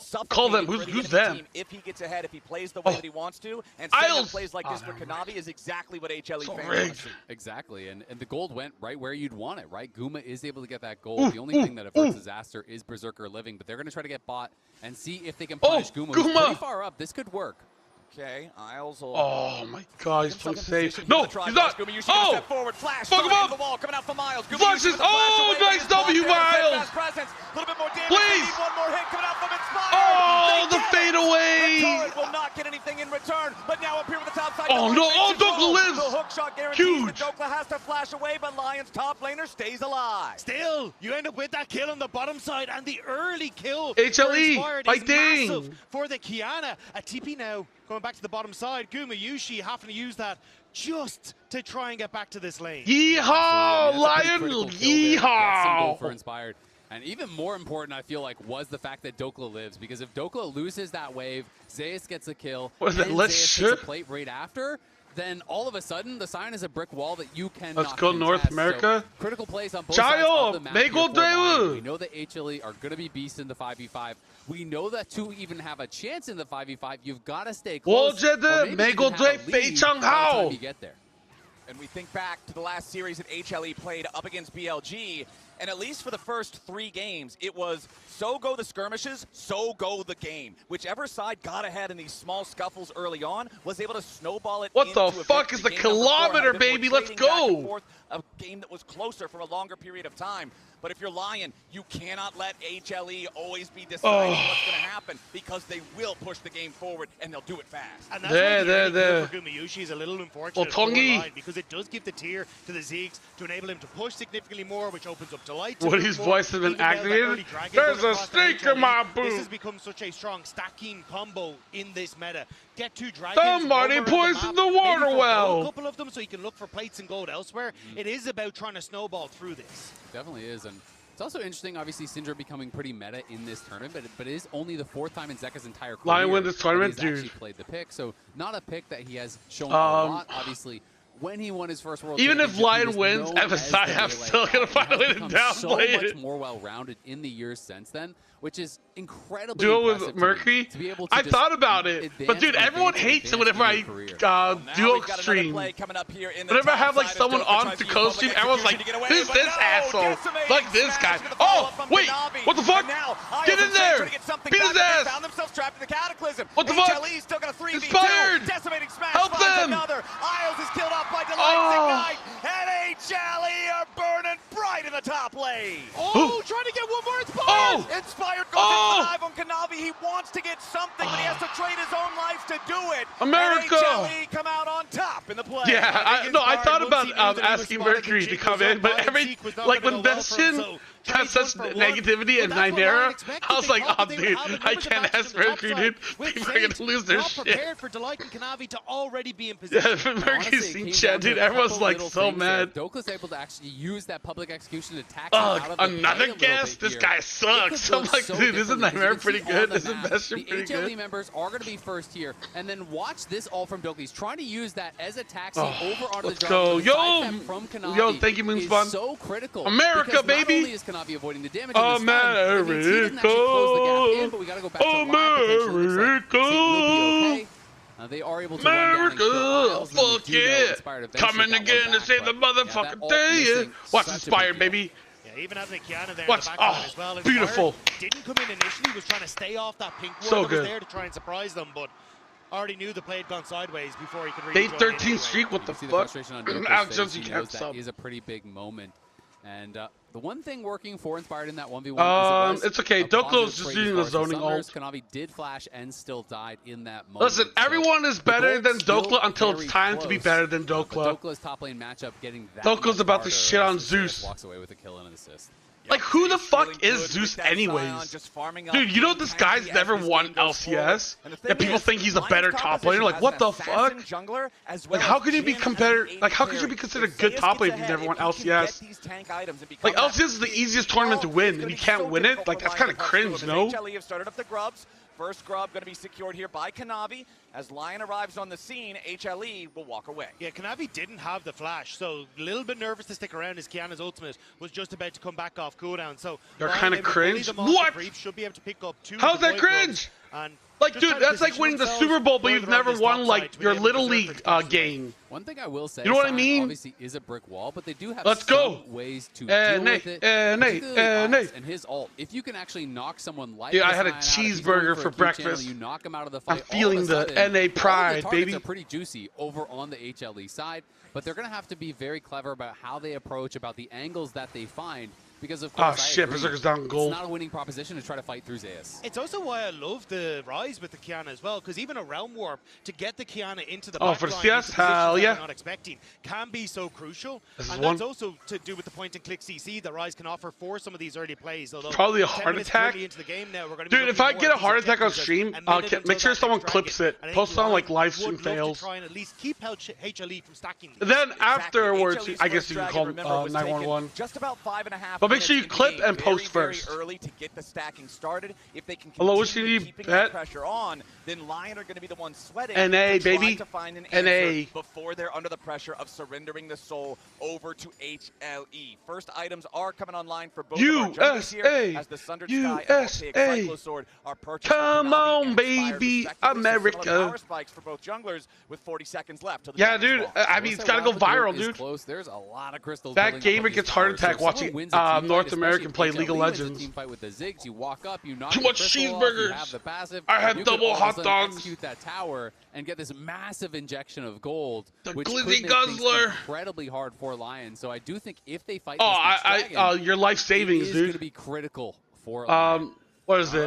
D: them.
P: for the
D: Who's
P: enemy
D: them?
P: team if he gets ahead, if he plays the way that he wants to. And setting up plays like this for Kanavi is exactly what HLE fans want to see.
O: Exactly, and the gold went right where you'd want it, right? Guma is able to get that gold. The only thing that averts disaster is Berserker living, but they're going to try to get bot and see if they can punish Guma. Who's pretty far up. This could work.
P: Okay, Isles will...
D: Oh my god, he's playing safe. No, he's not.
P: Oh! Step forward, flash,
D: fuck him up!
P: The wall, coming out from Miles.
D: Flashes! Oh, nice W, Miles!
P: A little bit more damage.
D: Please!
P: One more hit coming out from Inspired.
D: Oh, the fade away!
P: The turret will not get anything in return, but now up here with the top side.
D: Oh no, oh, Dokla lives!
P: The hook shot guarantees
D: Huge!
P: that Dokla has to flash away, but Lion's top laner stays alive.
N: Still, you end up with that kill on the bottom side, and the early kill
D: HLE,
N: is
D: ding!
N: massive for the Kiana. A TP now going back to the bottom side. Guma Yushi having to use that just to try and get back to this lane.
D: Yeehaw, Lion! Yeehaw!
O: For Inspired. And even more important, I feel like, was the fact that Dokla lives. Because if Dokla loses that wave, Zeus gets a kill, and Zeus gets a plate right after, then all of a sudden, the sign is a brick wall that you cannot
D: Let's go
O: contest.
D: North America.
O: So, critical plays on both sides of the map here for Lion. We know that HLE are going to be beasts in the 5v5. We know that to even have a chance in the 5v5, you've got to stay close. Or maybe even have a lead by the time you get there.
P: And we think back to the last series that HLE played up against BLG, and at least for the first 3 games, it was so go the skirmishes, so go the game. Whichever side got ahead in these small scuffles early on was able to snowball it.
D: What the fuck is the kilometer, baby? Let's go!
P: A game that was closer for a longer period of time. But if you're Lion, you cannot let HLE always be deciding what's going to happen, because they will push the game forward and they'll do it fast.
N: And that's why the for Gumayushi is a little unfortunate for Lion, because it does give the tier to the Zeeks to enable him to push significantly more, which opens up Delight.
D: What his voice has been activated? There's a snake in my boot.
N: This has become such a strong stacking combo in this meta. Get 2 dragons.
D: Somebody poisoned the water well.
N: A couple of them so you can look for plates and gold elsewhere. It is about trying to snowball through this.
O: Definitely is, and it's also interesting, obviously, Syndra becoming pretty meta in this tournament, but it is only the 4th time in Zeka's entire career
D: Lion win this tournament,
O: that he's
D: dude.
O: actually played the pick, so not a pick that he has shown a lot, obviously. When he won his first World
D: Even if
O: Championship,
D: Lion wins, MSI, I'm still going to find a way to downplay
O: so
D: it.
O: much more well-rounded in the years since then, which is incredibly
D: Duo
O: impressive
D: with Mercury?
O: to be able to
D: I thought about it, but dude, everyone hates it whenever I duo stream. Whenever I have like someone on to CoStream, everyone's like, who's this asshole? Like this guy. Oh, wait, what the fuck? Get in there! Beat his ass!
P: Found themselves trapped in the Cataclysm.
D: What the fuck?
P: HLE still got a 3v2.
D: Inspired!
P: Decimating smash.
D: Help them!
P: Another. Isles is killed off by Delight. Ignite. And HLE are burning bright in the top lane.
N: Oh, trying to get one more
P: Inspired. Inspired goes live on Kanavi. He wants to get something, but he has to trade his own life to do it.
D: America!
P: And HLE come out on top in the play.
D: Yeah, I thought about asking Mercury to come in, but like when Bestion has such negativity and Nightmare, I was like, oh dude, I can't ask Mercury, dude. People are gonna lose their shit.
N: Prepared for Delight and Kanavi to already be in position.
D: Yeah, Mercury's seen chat, dude. Everyone's like so mad.
O: Dokla's able to actually use that public execution to tax
D: out of another guess? This guy sucks. I'm like, dude, isn't Nightmare pretty good? Isn't Bestion pretty good?
O: The HLE members are going to be first here, and then watch this all from Dokla. He's trying to use that as a taxi over onto the
D: go.
O: Yo,
D: yo, thank you, Moonspawn.
O: So critical.
D: America, baby.
O: Not only is Kanavi avoiding the damage,
D: America.
O: but we got to go back to America. They are able to
D: America, fuck yeah! Coming again to save the motherfucking day. Watch Inspired, baby.
N: Yeah, even having a Kiana there
D: watch,
N: in the background as well.
D: Beautiful.
N: Didn't come in initially, was trying to stay off that pink ward
D: so
N: that
D: good.
N: was there to try and surprise them, but already knew the play had gone sideways before he could
D: Day
N: really
D: 13 streak, what the fuck?
O: That is a pretty big moment. And the one thing working for Inspired in that 1v1 is
D: it's okay. Doklo's just using the zoning ult.
O: Kanavi did flash and still died in that moment.
D: Listen, everyone is better than Doklo until it's time to be better than Doklo.
O: Doklo's top lane matchup getting that
D: Doklo's about to shit on Zeus.
O: Walks away with a kill and an assist.
D: Like, who the fuck is Zeus anyways? Dude, you know this guy's never won LCS? And people think he's a better top laner? Like, what the fuck? Like, how could you be considered a good top laner if you've never won LCS? Like, LCS is the easiest tournament to win, and you can't win it? Like, that's kind of cringe, no?
P: HLE have started up the grubs. First grub going to be secured here by Kanavi. As LYON arrives on the scene, HLE will walk away.
N: Yeah, Kanavi didn't have the flash, so a little bit nervous to stick around as Kiana's ultimate was just about to come back off cooldown. So
D: they're kind of cringe. What?
N: Should be able to pick up 2.
D: How's that cringe? Like, dude, that's like winning the Super Bowl, but you've never won, like, your Little League game.
O: One thing I will say,
D: you know what I mean?
O: Obviously is a brick wall, but they do have ways to deal with it. And his ult, if you can actually knock someone like
D: I had a cheeseburger for breakfast.
O: You knock him out of the fight.
D: I'm feeling the NA pride, baby.
O: Are pretty juicy over on the HLE side, but they're going to have to be very clever about how they approach, about the angles that they find. Because of course,
D: shit, Berserker's down gold.
O: It's not a winning proposition to try to fight through Zeus.
N: It's also why I love the rise with the Kiana as well, because even a Realm Warp to get the Kiana into the backline,
D: for the CS, hell yeah,
N: not expecting, can be so crucial. And
D: that's
N: also to do with the point-and-click CC that Rise can offer for some of these early plays. Although
D: probably a heart attack.
N: Into the game now, we're going to
D: dude, if I get a heart attack on stream, I'll make sure someone clips it. Post it on like live stream fails.
N: Try and at least keep HLE from stacking.
D: Then afterwards, I guess you can call 911.
P: Just about 5.5.
D: But make sure you clip and post first.
P: Early to get the stacking started. If they can
D: continue
P: keeping the pressure on, then LYON are going to be the ones sweating.
D: NA, baby.
P: To find an answer before they're under the pressure of surrendering the soul over to HLE. First items are coming online for both
D: USA.
P: As the Sundered Sky and Cyclosword are purchased.
D: Come on, baby, America.
P: Power spikes for both junglers with 40 seconds left.
D: Yeah, dude. I mean, it's got to go viral, dude.
O: There's a lot of crystals.
D: That gamer gets heart attack watching North American play League of Legends.
O: Team fight with the Ziggs, you walk up, you knock
D: too much cheeseburgers.
O: Have the passive,
D: I had double hot dogs.
O: Execute that tower and get this massive injection of gold, which
D: Glizzy
O: could make
D: Guzzler.
O: incredibly hard for LYON. So I do think if they fight,
D: your life savings,
O: dude,
D: is
O: going to be critical for LYON.
D: What is it?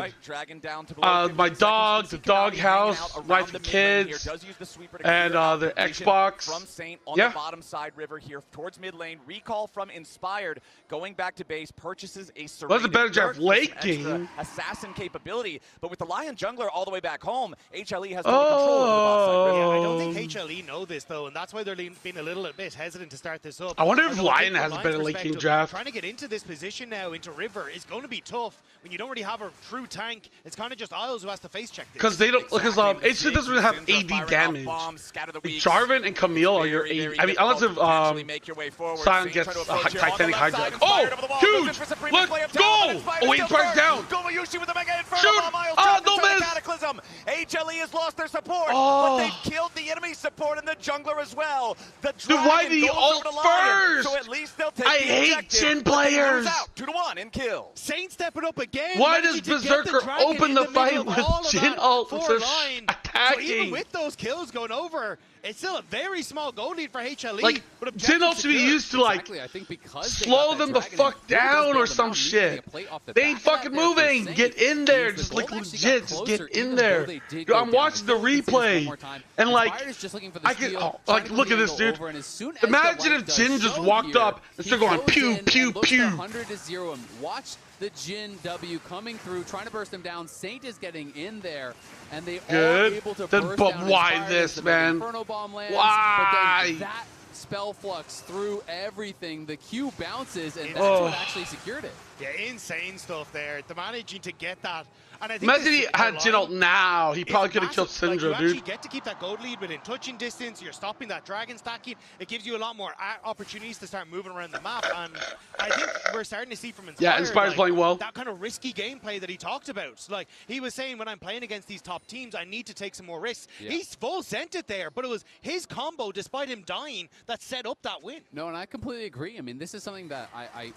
D: My dog, the dog house, wife and kids, and their Xbox.
P: From Saint on the bottom side river here towards mid lane. Recall from Inspired, going back to base, purchases a
D: What's a better draft late game?
P: Assassin capability, but with the LYON jungler all the way back home, HLE has total control of the bot side river.
N: Yeah, I don't think HLE know this though, and that's why they're being a little bit hesitant to start this up.
D: I wonder if LYON has a better late game draft.
N: Trying to get into this position now into river is going to be tough when you don't really have a true tank. It's kind of just Isles who has to face check this.
D: Because they don't, because HLE doesn't really have AD damage. Jarvan and Camille are your AD. I mean, unless if Sion gets a Titanic Hydra. Like, oh, dude, let's go! Oh, wait, Spark's down. Shoot! Oh, don't miss!
P: HLE has lost their support, but they've killed the enemy support and the jungler as well. The
D: dude, why the ult first?
P: So at least they'll take
D: I hate Jhin players.
P: 2-1 in kill.
N: Saint stepping up again.
D: Why does Berserker open the fight with Jhin ult attacking?
N: So even with those kills going over, it's still a very small goal lead for HLE.
D: Like, Jhin ult should be used to, like, slow them the fuck down or some shit. They ain't fucking moving. Get in there. Just, like, legit. Just get in there. Dude, I'm watching the replay. And, like, I can, like, look at this, dude. Imagine if Jhin just walked up and started going pew, pew, pew.
O: 100-0 and watch the Jhin W coming through, trying to burst him down. Saint is getting in there, and they are able to burst down.
D: Why this, man? Why?
O: But then that spell flux through everything. The Q bounces, and that's what actually secured it.
N: Yeah, insane stuff there. They're managing to get that. And I think
D: imagine he had Jhin ult now. He probably could have killed Syndra, dude.
N: You actually get to keep that gold lead within touching distance. You're stopping that dragon stacking. It gives you a lot more opportunities to start moving around the map. And I think we're starting to see from Inspired,
D: yeah, Inspired's playing well.
N: That kind of risky gameplay that he talked about. Like, he was saying, when I'm playing against these top teams, I need to take some more risks. Yeah. He's full sent it there, but it was his combo, despite him dying, that set up that win.
O: No, and I completely agree. I mean, this is something that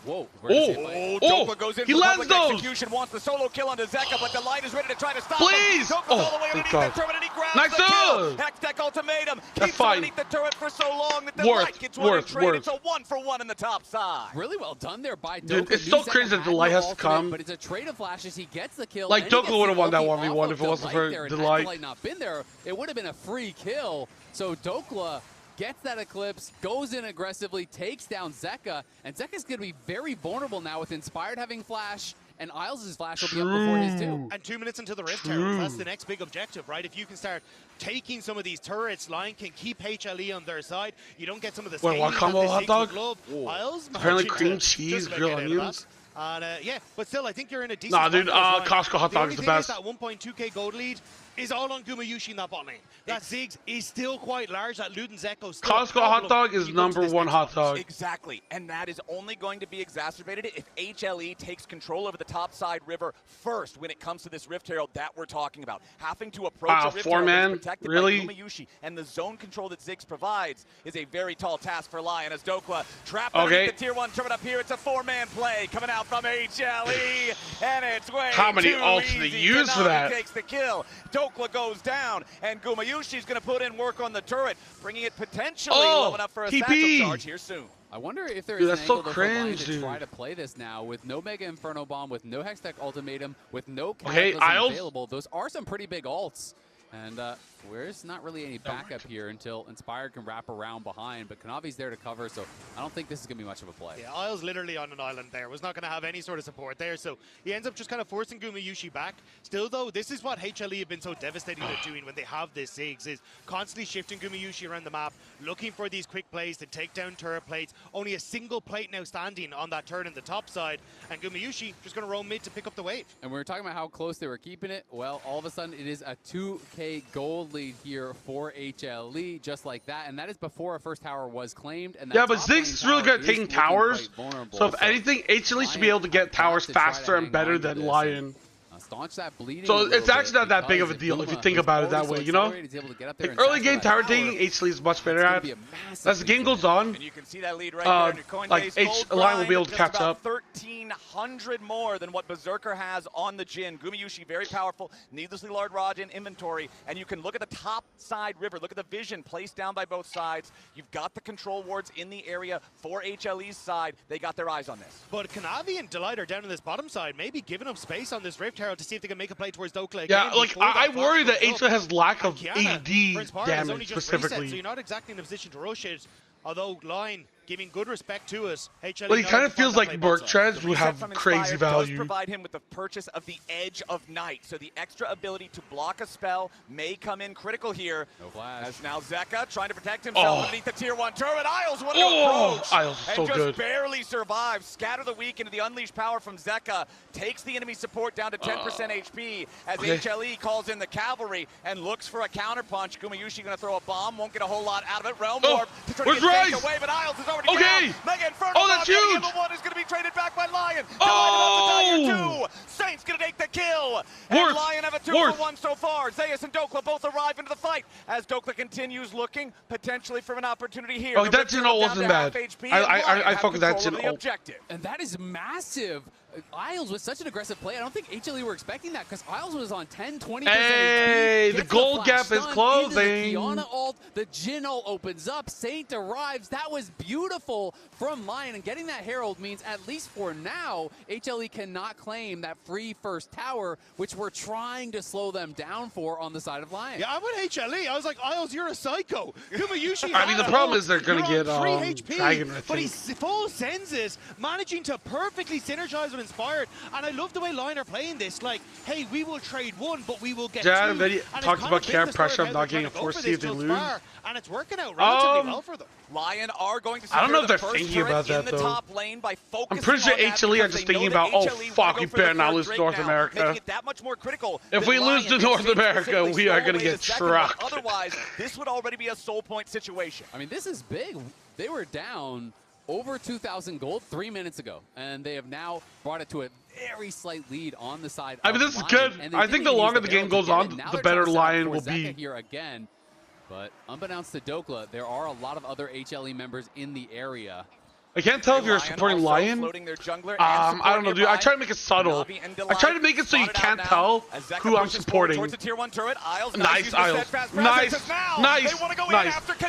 P: Dopa goes in
D: he lands those.
P: Execution wants the solo kill onto Zeka, but The light is ready to try to stop
D: Please!
P: him.
D: Oh,
P: all the way
D: thank
P: underneath
D: God.
P: the turret, and he grabs
D: Nice
P: the kill.
D: job!
P: Hextech ultimatum.
D: That's
P: Keeps
D: fine.
P: underneath the turret for so long that the
D: Worth,
P: light gets one in trade.
D: worth.
P: It's a 1-for-1 in the top side.
O: Really well done there by Dokla.
D: Dude, it's so cringe that the light has to come.
O: But it's a trade of flashes. He gets the kill.
D: Like, Dokla would have won that 1v1 if it wasn't for
O: there.
D: the
O: Had
D: light.
O: the light not been there, it would have been a free kill. So Dokla gets that Eclipse, goes in aggressively, takes down Zeka, and Zeka's going to be very vulnerable now with Inspired having flash, and Iles' flash will be up before his too.
N: And 2 minutes into the Rift Herald, that's the next big objective, right? If you can start taking some of these turrets, LYON can keep HLE on their side. You don't get some of the
D: Wait, what combo hot dog?
N: Iles
D: Apparently cream cheese, grilled onions.
N: And yeah, but still, I think you're in a decent
D: Nah, dude, Costco hot dog is the best.
N: That 1.2k gold lead is all on Gumayusi in that bot lane. That Ziggs is still quite large. That Luden's Echo still
D: Costco hot dog is #1 hot dog.
P: Exactly, and that is only going to be exacerbated if HLE takes control over the topside river first when it comes to this Rift Herald that we're talking about. Having to approach a Rift Herald that's protected by Gumayusi, and the zone control that Ziggs provides is a very tall task for LYON as Dokla trapped underneath the tier 1 turret up here. It's a 4-man play coming out from HLE, and it's way
D: How many
P: too
D: ults
P: easy.
D: did they use for that?
P: Takes the kill. Dokla goes down, and Gumayushi's going to put in work on the turret, bringing it potentially low enough for a satchel charge here soon.
O: I wonder if there
D: Dude,
O: is
D: that's
O: an
D: so
O: angle for LYON
D: cringe,
O: to
D: dude.
O: try to play this now with no Mega Inferno Bomb, with no Hextech Ultimatum, with no
D: Okay,
O: Cataclysm
D: Iles.
O: available. Those are some pretty big ults. And there's not really any backup here until Inspired can wrap around behind, but Kanavi's there to cover, so I don't think this is going to be much of a play.
N: Yeah, Iles literally on an island there. Was not going to have any sort of support there, so he ends up just kind of forcing Gumayusi back. Still, though, this is what HLE have been so devastating at doing when they have this Ziggs, is constantly shifting Gumayusi around the map, looking for these quick plays to take down turret plates. Only a single plate now standing on that turret in the top side, and Gumayusi just going to roam mid to pick up the wave.
O: And we were talking about how close they were keeping it. Well, all of a sudden, it is a 2K gold lead here for HLE, just like that, and that is before a first tower was claimed. And
D: Yeah, but Ziggs is really good at taking towers, so if anything, HLE should be able to get towers faster and better than LYON.
O: Staunch that bleeding.
D: So it's actually not that big of a deal if you think about it that way, you know? Like early game tower taking, HLE is much better at. As the game goes on,
P: and you can see that lead right there in your Coinbase.
D: LYON will be able to catch up.
P: 1,300 more than what Berserker has on the Jhin. Gumayusi very powerful, needlessly large Raj in inventory, and you can look at the top side river, look at the vision placed down by both sides. You've got the control wards in the area for HLE's side. They got their eyes on this.
N: But Kanavi and Delight are down on this bottom side, maybe giving up space on this Rift Herald to see if they can make a play towards Dokla again.
D: Yeah, like I worry that HLE has lack of AD damage specifically.
N: Reset, so you're not exactly in a position to rush it. Although LYON giving good respect to us. HLE
D: Well, he kind of feels like Merc Treads would have crazy value.
P: Does provide him with the purchase of the Edge of Night, so the extra ability to block a spell may come in critical here.
O: No flash.
P: As now Zeka trying to protect himself underneath the tier 1 turret. Iles wanted to approach
D: Iles is so
P: and just
D: good.
P: barely survives. Scatter the weak into the unleashed power from Zeka. Takes the enemy support down to 10% HP as HLE calls in the cavalry and looks for a counterpunch. Gumayusi going to throw a bomb, won't get a whole lot out of it. Realm Warp to try to get taken away, but Iles is already down. Mega Inferno
D: that's huge.
P: Number 1 is going to be traded back by LYON.
D: Oh!
P: Saint's going to take the kill. And LYON have a 2-for-1 so far. Zeus and Dokla both arrive into the fight as Dokla continues looking potentially for an opportunity here.
D: Oh, that Jhin ult wasn't bad. I fuck with that Jhin ult.
O: And that is massive. Iles with such an aggressive play. I don't think HLE were expecting that because Iles was on 10-20%.
D: Hey, the gold gap is closing.
O: The Qiyana ult, the Jhin ult opens up. Saint arrives. That was beautiful from LYON, and getting that Herald means at least for now, HLE cannot claim that free first tower, which we're trying to slow them down for on the side of LYON.
N: Yeah, I went HLE. I was like, Iles, you're a psycho. Gumayusi.
D: I mean, the problem is they're going to get
N: 3 HP,
D: Dragon, I think.
N: but he full sends it, managing to perfectly synergize with Inspired. And I love the way LYON are playing this. Like, hey, we will trade 1, but we will get 2.
D: Yeah, Betty talked about care pressure of not getting a 4C if they lose.
N: And it's working out relatively well for them.
P: LYON are going to
D: I don't know if they're
P: the first
D: thinking about that,
P: in the
D: though.
P: top lane by focusing
D: I'm pretty sure
P: on that
D: HLE are
P: because
D: just
P: they
D: thinking
P: know
D: about,
P: that
D: oh,
P: HLE
D: fuck,
P: will
D: we
P: go for
D: better
P: the
D: not
P: third
D: lose
P: Drake
D: North
P: now,
D: America.
P: making it that much more critical
D: If
P: that
D: we lose
P: LYON
D: to
P: can
D: North
P: save
D: America,
P: specifically
D: we are
P: slow
D: going to
P: away
D: get
P: the second one.
D: trucked.
P: Otherwise, this would already be a soul point situation.
O: I mean, this is big. They were down over 2,000 gold 3 minutes ago, and they have now brought it to a very slight lead on the side.
D: I mean, this is good. I think the longer the game goes on, the better LYON will be.
O: Here again, but unbeknownst to Dokla, there are a lot of other HLE members in the area.
D: I can't tell if you're supporting LYON. I don't know, dude. I try to make it subtle. I try to make it so you can't tell who I'm supporting. Nice, Isles. Nice, nice, nice.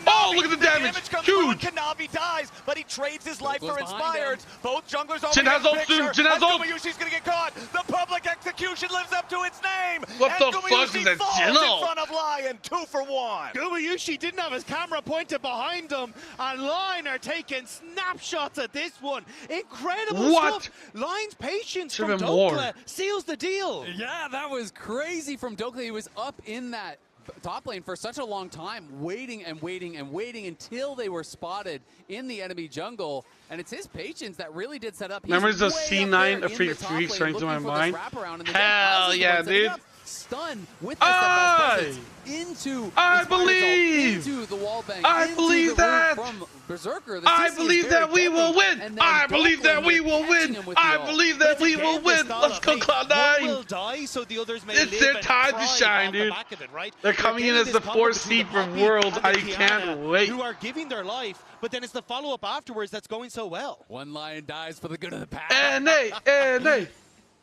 D: Oh, look at the damage. Huge.
P: Kanavi dies, but he trades his life for Inspired. Both junglers already
D: Jin has ult soon. Jin has ult.
P: Gummayushi's gonna get caught. The public execution lives up to its name.
D: What the fuck is that Jin
P: in front of LYON, 2 for 1.
N: Gummayushi didn't have his camera pointed behind him, and LYON are taking snapshots at this one. Incredible stuff. LYON's patience from Dokla seals the deal.
O: Yeah, that was crazy from Dokla. He was up in that top lane for such a long time, waiting and waiting and waiting until they were spotted in the enemy jungle. And it's his patience that really did set up.
D: Memories of C9 a few weeks running through my mind. Hell yeah, dude.
O: Stun with the into the wall bang.
D: I believe that.
O: From Berserker.
D: I believe that we will win. I believe that we will win. I believe that we will win. Let's go, Cloud9.
N: One will die, so the others may
D: it's their time to shine, dude. They're coming in as the 4th seed from Worlds. I can't wait.
N: Who are giving their life, but then it's the follow-up afterwards that's going so well.
O: One LYON dies for the good of the pack.
D: And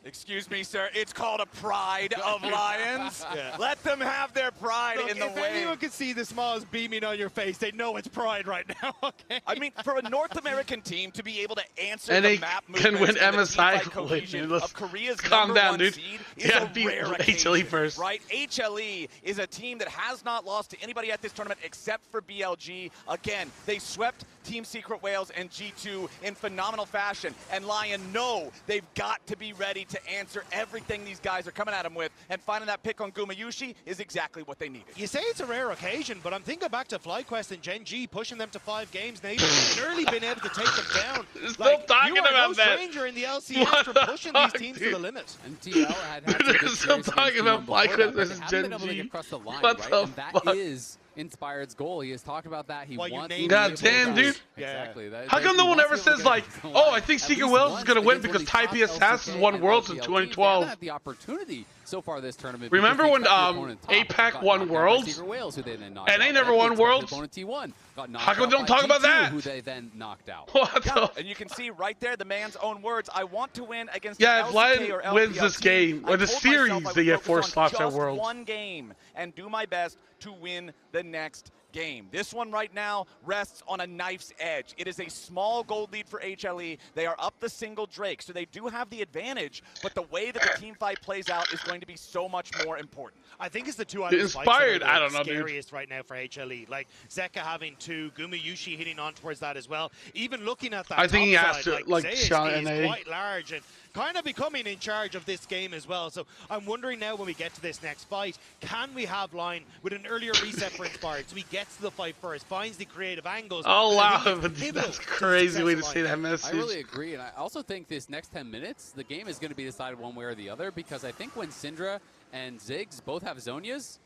P: Excuse me, sir. It's called a pride of lions. Let them have their pride in the way.
N: If anyone can see the smiles beaming on your face, they know it's pride right now. Okay.
P: I mean, for a North American team to be able to answer
D: and
P: the map
D: can win MSI
P: of Korea's
D: calm down, dude.
P: Seed is a rare
D: HLE first.
P: Right? HLE is a team that has not lost to anybody at this tournament except for BLG. Again, they swept Team Secret Whales and G2 in phenomenal fashion. And LYON know they've got to be ready to answer everything these guys are coming at them with, and finding that pick on Gummayushi is exactly what they needed.
N: You say it's a rare occasion, but I'm thinking back to FlyQuest and Gen G pushing them to 5 games, and early been able to take them down.
D: Still talking about
N: no stranger in the LCS for pushing these teams to the limit.
O: And TL had
D: still talking about FlyQuest versus Gen G. What the fuck?
O: That is Inspired's goal. He has talked about that. He wants.
D: God damn, dude.
O: Exactly.
D: How come no one ever says like, oh, I think Secret Whales is gonna win because TypeS has won Worlds in 2012.
O: Had the opportunity so far this tournament.
D: Remember when APAC won Worlds? And they never won Worlds. How come we don't talk about that?
O: Who they then knocked out.
P: And you can see right there the man's own words. I want to win against
D: if LYON wins this game or the series, they get 4 slots at Worlds.
P: One game and do my best to win the next game. This one right now rests on a knife's edge. It is a small gold lead for HLE. They are up the single Drake, so they do have the advantage, but the way that the team fight plays out is going to be so much more important.
N: I think it's the 2 items
D: Inspired, I don't know,
N: scariest right now for HLE. Like Zeka having 2, Gummayushi hitting on towards that as well. Even looking at that
D: I think he has to, like
N: Zeus is quite large and kind of becoming in charge of this game as well. So I'm wondering now when we get to this next fight, can we have LYON with an earlier reset for Inspired so he gets to the fight first, finds the creative angles.
D: Oh wow, that's a crazy way to say that message.
O: I really agree, and I also think this next 10 minutes, the game is going to be decided one way or the other, because I think when Syndra and Ziggs both have Zhonya's,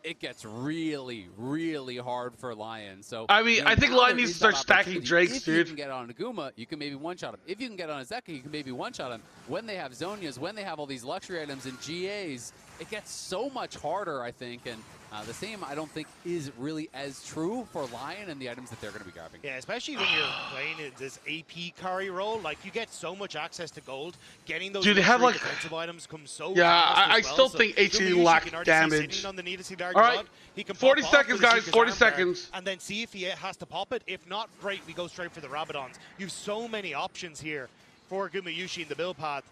O: it gets really, really hard for LYON. So
D: I mean, I think LYON needs to start stacking Drakes, dude.
O: If you can get on a Guma, you can maybe one-shot him. If you can get on a Zeka, you can maybe one-shot him. When they have Zhonya's, when they have all these luxury items and GAs, it gets so much harder, I think. And the same, I don't think, is really as true for LYON and the items that they're going to be grabbing.
N: Yeah, especially when you're playing in this AP carry role, like you get so much access to gold. Getting those defensive items comes so fast
D: I still think HLE lacked damage.
N: On the
D: all right, he can 40 seconds, guys, 40 seconds.
N: And then see if he has to pop it. If not, great, we go straight for the Rabadons. You have so many options here for Gummayushi in the build path.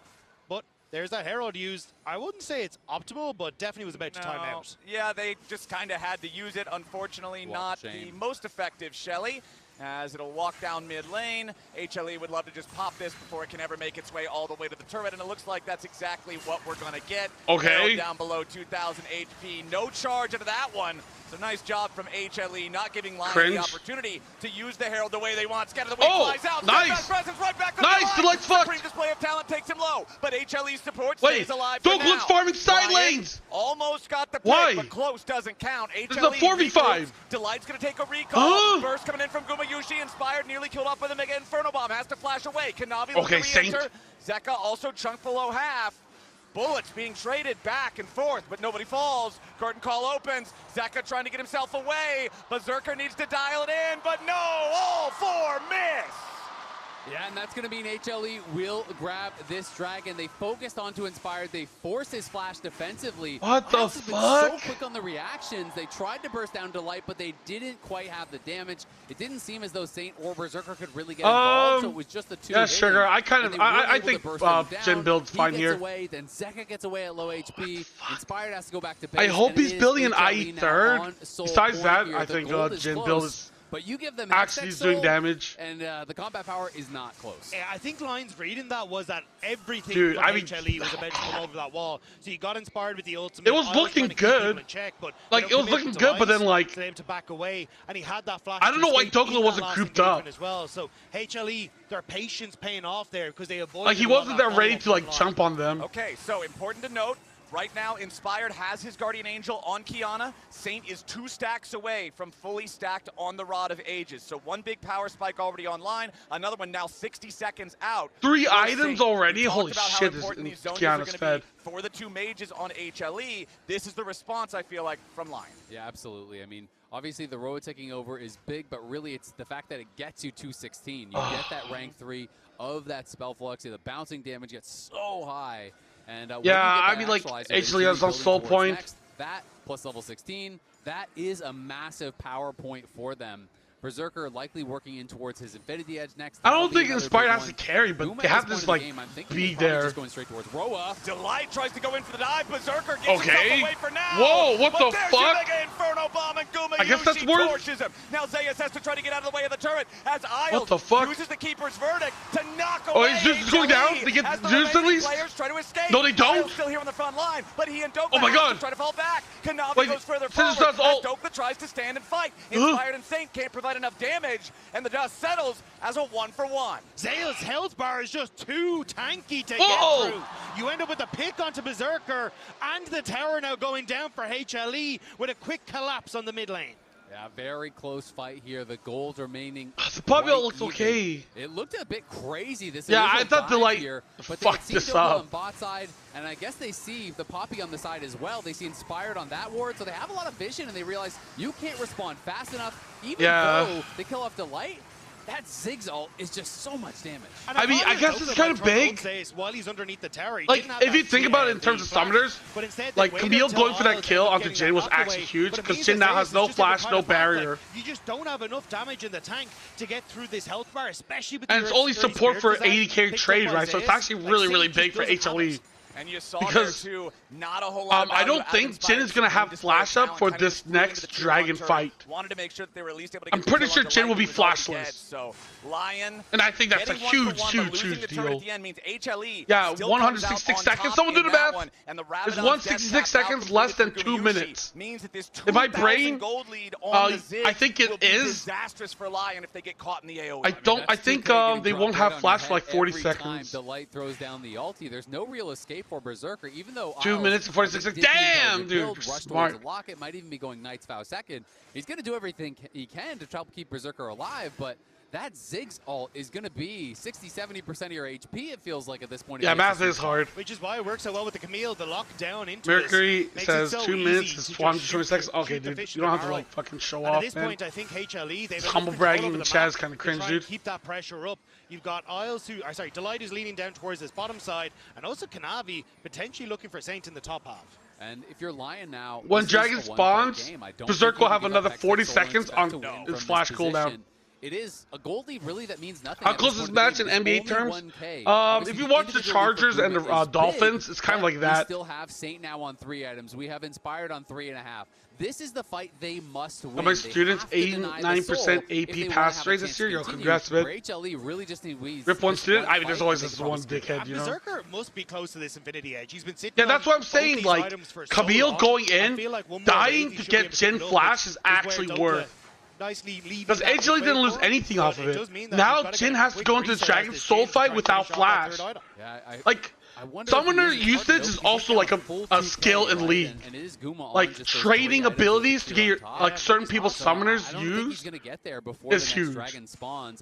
N: But there's that Herald used. I wouldn't say it's optimal, but definitely was about to time out.
P: Yeah, they just kind of had to use it. Unfortunately, not the most effective Shelly, as it'll walk down mid lane. HLE would love to just pop this before it can ever make its way all the way to the turret, and it looks like that's exactly what we're going to get.
D: Okay.
P: Down below 2,000 HP. No charge into that one. So nice job from HLE, not giving LYON the opportunity to use the Herald the way they want. Scatter the way flies out.
D: Nice.
P: Right back
D: nice. Delight's fucked.
P: Supreme display of talent takes him low, but HLE's support stays alive.
D: Douglas farming side lanes.
P: Almost got the pick, but close doesn't count. HLE
D: this is a 4v5.
P: Delight's going to take a recall. Burst coming in from Gummayushi. Inspired, nearly killed off with a mega Inferno Bomb. Has to flash away. Kanavi looking to re-enter. Zeka also chunked below half. Bullets being traded back and forth, but nobody falls. Curtain call opens. Zeka trying to get himself away. Berserker needs to dial it in, but no, all 4 miss.
O: Yeah, and that's going to mean HLE will grab this dragon. They focused onto Inspired. They forced his flash defensively.
D: What the
O: Ice has been
D: fuck?
O: so quick on the reactions. They tried to burst down Delight, but they didn't quite have the damage. It didn't seem as though Saint or Berserker could really get involved, so it was just the two.
D: Yeah, Sugar. I think Jin build's fine
O: he
D: here.
O: gets away, then Zeka gets away at low HP. Inspired has to go back to base.
D: I hope he's building an
O: HLE
D: IE
O: now
D: third.
O: on Soul
D: Besides
O: Point
D: that,
O: here.
D: I
O: The
D: think
O: gold is
D: Jin
O: close,
D: build is
O: but you give them
D: actually doing damage.
O: and the combat power is not close.
N: Yeah, I think Lion's reading that was that everything
D: Dude,
N: from
D: I mean,
N: HLE was about to come over that wall. So you got inspired with the ultimate.
D: It was looking good. Like, it was looking good, but then, like,
N: to them to back away, and he had that flash.
D: I don't know why Dokula wasn't cooped up.
N: As well. So HLE, their patience paying off there because they avoided.
D: Like, he wasn't that ready to, like, jump on them.
P: Okay, so important to note. Right now, Inspired has his Guardian Angel on Kiana. Saint is 2 stacks away from fully stacked on the Rod of Ages. So one big power spike already online, another one now 60 seconds out.
D: 3 items already? Holy shit,
P: these zones
D: Kiana's fed.
P: For the 2 mages on HLE, this is the response, I feel like, from Lion.
O: Yeah, absolutely. I mean, obviously the road taking over is big, but really it's the fact that it gets you to 16. You get that rank 3 of that spell flux. The bouncing damage gets so high. And
D: yeah, I mean, like, HLE has on Soul Point.
O: That plus level 16, that is a massive power point for them. Berserker likely working in towards his Infinity Edge next.
D: I don't think Inspired has to carry, but they have this, like, be there.
O: Just going straight towards Roa.
P: Delight tries to go in for the dive. Berserker gets himself away for now.
D: Whoa, what the fuck?
P: Mega Inferno Bomb and Guma
D: I guess that's worth.
P: Torches him. Now Zeus has to try to get out of the way of the turret as Isles uses the Keeper's Verdict to knock away.
D: Oh, is Zeus going down? They get Zeus at least?
P: Players try to escape.
D: No, they don't.
P: Isles still here on the front line, but he and Dokla
D: oh my God.
P: try to fall back. Kanavi
D: Wait,
P: goes further forward as Dokla tries to stand and fight. Inspired and Saint can't provide enough damage. And the dust settles as a 1-for-1.
N: Zale's health bar is just too tanky to get through. You end up with a pick onto Berserker and the tower now going down for HLE with a quick collapse on the mid lane.
O: Yeah, very close fight here. The gold remaining.
D: The Poppy looks okay.
O: It looked a bit crazy. This
D: I thought Delight
O: here, but
D: fucked this up.
O: On bot side, and I guess they see the Poppy on the side as well. They see Inspired on that ward, so they have a lot of vision, and they realize you can't respond fast enough. Even though they kill off Delight, that Ziggs ult is just so much damage.
D: I mean, I guess it's kind of big.
N: While he's underneath the tower,
D: like, if you think about it in terms of summoners, like, Camille going for that kill onto Jin was actually huge, because Jin now has no flash, no barrier.
N: You just don't have enough damage in the tank to get through this health bar, especially with
D: and it's only support for 80k trade, right? So it's actually really, really big for HLE.
P: And you saw there too, not a whole lot of
D: I don't think Jin is going to have flash up for this next dragon fight.
P: Wanted to make sure that they were at least able to
D: I'm pretty sure Jin will be flashless.
P: So Lion,
D: and I think that's a huge deal.
P: At the end means HLE.
D: Yeah, 166 seconds. Someone do the math. It's 166 seconds less than 2 minutes. In my brain, I think it is.
P: Disastrous for Lion if they get caught in the AoE.
D: I think they won't have flash for like 40 seconds.
O: The light throws down the ulti. There's no real escape for Berserker, even though
D: 2 minutes and 46 seconds. Damn, dude, smart.
O: Locket might even be going Knight's Vow second. He's going to do everything he can to try to keep Berserker alive, but that Ziggs ult is going to be 60-70% of your HP, it feels like, at this point.
D: Yeah, math is hard.
N: Which is why it works so well with the Camille, the lockdown into
D: Mercury
N: this.
D: says
N: so
D: 2 minutes is 120 seconds. Okay, dude, you don't have to, like, fucking show off,
N: at this
D: man.
N: point, I think HLE, they've
D: humble bragging in the chat is kind of cringe, dude.
N: Keep that pressure up. You've got Isles who, sorry, Delight is leaning down towards this bottom side, and also Kanavi potentially looking for Saint in the top half.
O: And if you're Lion now,
D: when Dragon spawns, Berserk will have another 40 seconds on his flash cooldown.
O: It is a gold lead, really, that means nothing.
D: How close is this match in NBA terms? If you watch the Chargers and the Dolphins, it's kind of like that.
O: We still have Saint now on 3 items. We have Inspired on 3.5. This is the fight they must win.
D: My students, 89% AP pass rate this year. Yo, congrats, man.
O: HLE really just need
D: Rip one student. I mean, there's always this one dickhead, you know.
N: Berserker must be close to this Infinity Edge. He's been sitting.
D: Yeah, that's what I'm saying. Like, Camille going in, dying to get Jin flash is actually worth. Because HLE didn't lose anything off of it. Now Jin has to go into the Dragon Soul fight without flash. Like, summoner usage is also like a skill in League. Like, trading abilities to get your, like, certain people's summoners used is huge.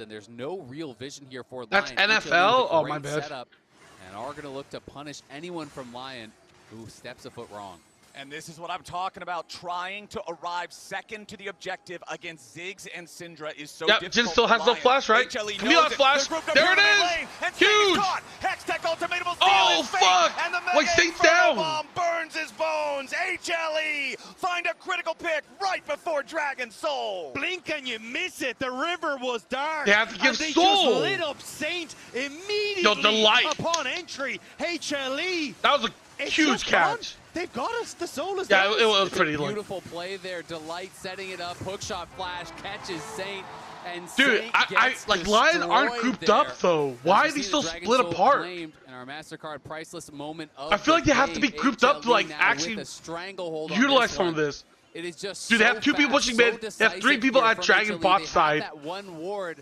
O: There's no real vision here for Lion.
D: That's NFL? Oh, my bad.
O: And are going to look to punish anyone from Lion who steps a foot wrong.
P: And this is what I'm talking about. Trying to arrive second to the objective against Ziggs and Syndra is so difficult.
D: Jin still has no flash, right? Camille has flash. There it is! Huge!
P: Hextech ultimatum will steal
D: oh, fuck!
P: And the
D: like, Saint's down!
P: Bomb burns his bones. HLE find a critical pick right before Dragon Soul.
N: Blink and you miss it. The river was dark.
D: They have to give
N: they
D: Soul.
N: Just lit up Saint immediately upon entry. HLE.
D: That was a huge catch.
N: They've got us. The Soul is
D: yeah, it was pretty
O: beautiful play there. Delight setting it up. Hookshot flash catches Saint. And
D: dude,
O: Saint
D: I like Lion aren't grouped up though. Why are they still split apart?
O: In our MasterCard priceless moment of
D: I feel like they have to be grouped up to like actually utilize some of this.
O: It is just
D: dude, they have 2 people pushing mid. They have 3 people at Dragon bot side.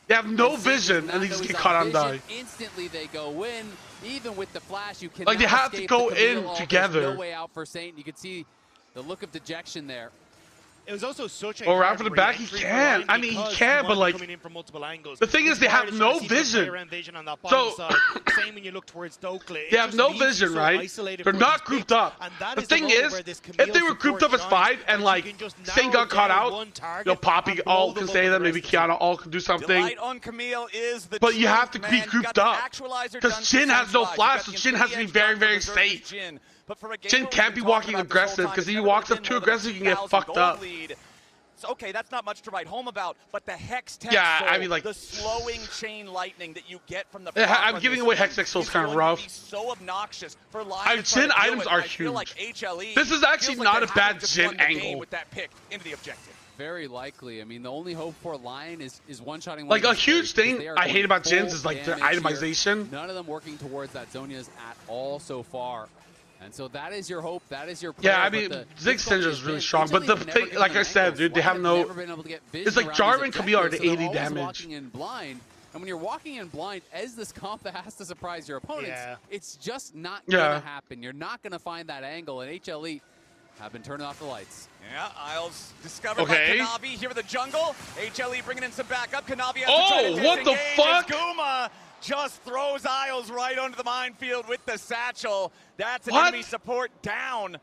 D: They have no vision, and they just get caught on die.
O: Instantly, they go in. Even with the flash, you can
D: like they have to go in together.
O: No way out for Saint. You can see the look of dejection there.
N: It was also such a
D: around from the back, he can. I mean, he can, but like the thing is, they have no vision. So
N: same when you look towards Dokla.
D: They have no vision, right? They're not grouped up. The thing is, if they were grouped up as 5 and like Saint got caught out, you know, Poppy all can say that, maybe Kiana all can do something. But you have to be grouped up because Jin has no flash, so Jin has to be very, very safe. Jin can't be walking aggressive because if he walks up too aggressive, you can get fucked up.
P: So, okay, that's not much to write home about, but the Hextech
D: Soul, I mean, like
P: the slowing chain lightning that you get from the
D: I'm giving away Hextech Soul is kind of rough.
P: So obnoxious for Lion.
D: Jin items are huge.
P: Like HLE
D: this is actually not a bad Jin angle.
P: With that pick into the objective.
O: Very likely. I mean, the only hope for Lion is one-shotting.
D: Like a huge thing I hate about Jins is like their itemization.
O: None of them working towards that Zhonya's at all so far. And so that is your hope. That is your
D: prayer. Yeah, I mean, Ziggs Syndra is really strong, but the thing, like I said, dude, they have no. It's like Jarvan Camille are the 80 damage.
O: Walking in blind, and when you're walking in blind as this comp that has to surprise your opponents, it's just not gonna happen. You're not gonna find that angle, and HLE have been turning off the lights.
P: Yeah, Isles discovered by Kanavi here in the jungle. HLE bringing in some backup. Kanavi has to try to disengage.
D: What the fuck?
P: Guma just throws Isles right onto the minefield with the satchel. That's an enemy support down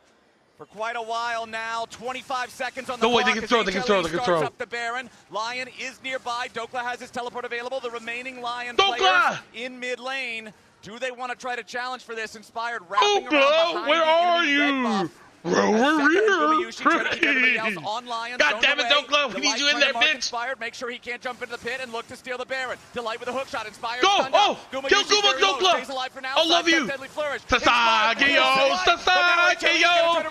P: for quite a while now. 25 seconds on the clock.
D: They can throw, they can throw, they can throw.
P: Up the Baron. Lion is nearby. Dokla has his teleport available. The remaining Lion players in mid lane. Do they want to try to challenge for this? Inspired wrapping around behind
D: where are you? Over here! God damn it, Dokla! We need you in there, bitch!
P: Inspired, make sure he can't jump into the pit and look to steal the Baron. Delight with a hookshot. Inspired.
D: Go! Oh! Kill Guma, Dokla! I love you! Sasageyo! Sasageyo!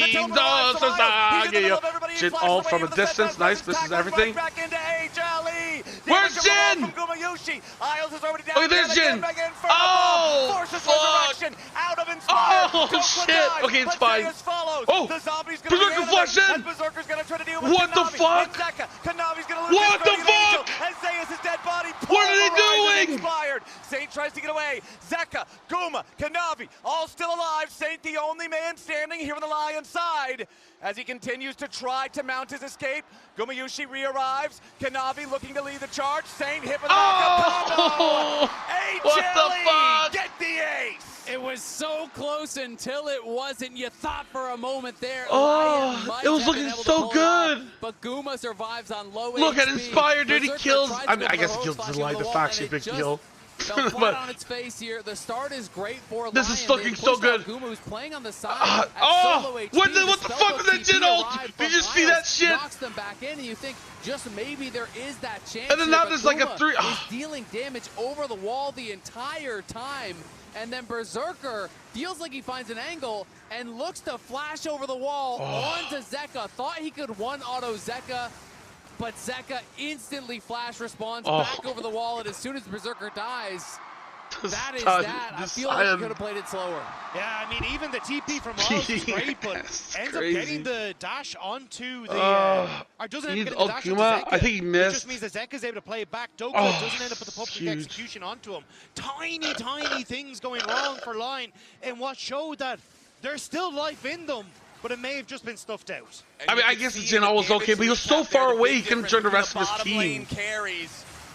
D: Shinzo Sasageyo! Jin all from a distance. Nice, misses everything. Where's Jin? Okay, there's Jin! Oh! Fuck! Oh, shit! Okay, it's fine. Oh! Berserker flash in! What the fuck? What the fuck? What are they doing?
P: Saint tries to get away. Zeka, Guma, Kanavi, all still alive. Saint the only man standing here on the Lion side as he continues to try to mount his escape. Gumayushi re-arrives. Kanavi looking to lead the charge. Saint hit with a backup combo.
D: What the fuck?
P: Get the ace.
O: It was so close until it wasn't. You thought for a moment there.
D: Oh, it was looking so good.
O: But Guma survives on low
D: Look
O: HP.
D: at Inspired, dude. He kills. I mean, I guess he kills Delight. That's actually a big deal.
O: But on its face here. The start is great for
D: this
O: Lion.
D: Is looking so good.
O: Guma, who's playing on the side.
D: What the fuck was that Jin ult? Did you just see that shit?
O: Knocks them back in, and you think just maybe there is that chance.
D: And then now there's like a 3.
O: Is dealing damage over the wall the entire time. And then Berserker feels like he finds an angle and looks to flash over the wall onto Zeka. Thought he could one-auto Zeka, but Zeka instantly flash responds back over the wall, and as soon as Berserker dies, that is that. I feel like he could have played it slower.
N: Yeah, I mean, even the TP from Isles is great, but ends up getting the dash onto the... or doesn't end up getting the dash onto Zeka.
D: I think he missed.
N: It just means that Zeka's able to play it back. Dokla doesn't end up with the public execution onto him. Tiny things going wrong for Lion, and what showed that there's still life in them, but it may have just been stuffed out.
D: I mean, I guess the Jin was okay, but he was so far away he couldn't join the rest of his team.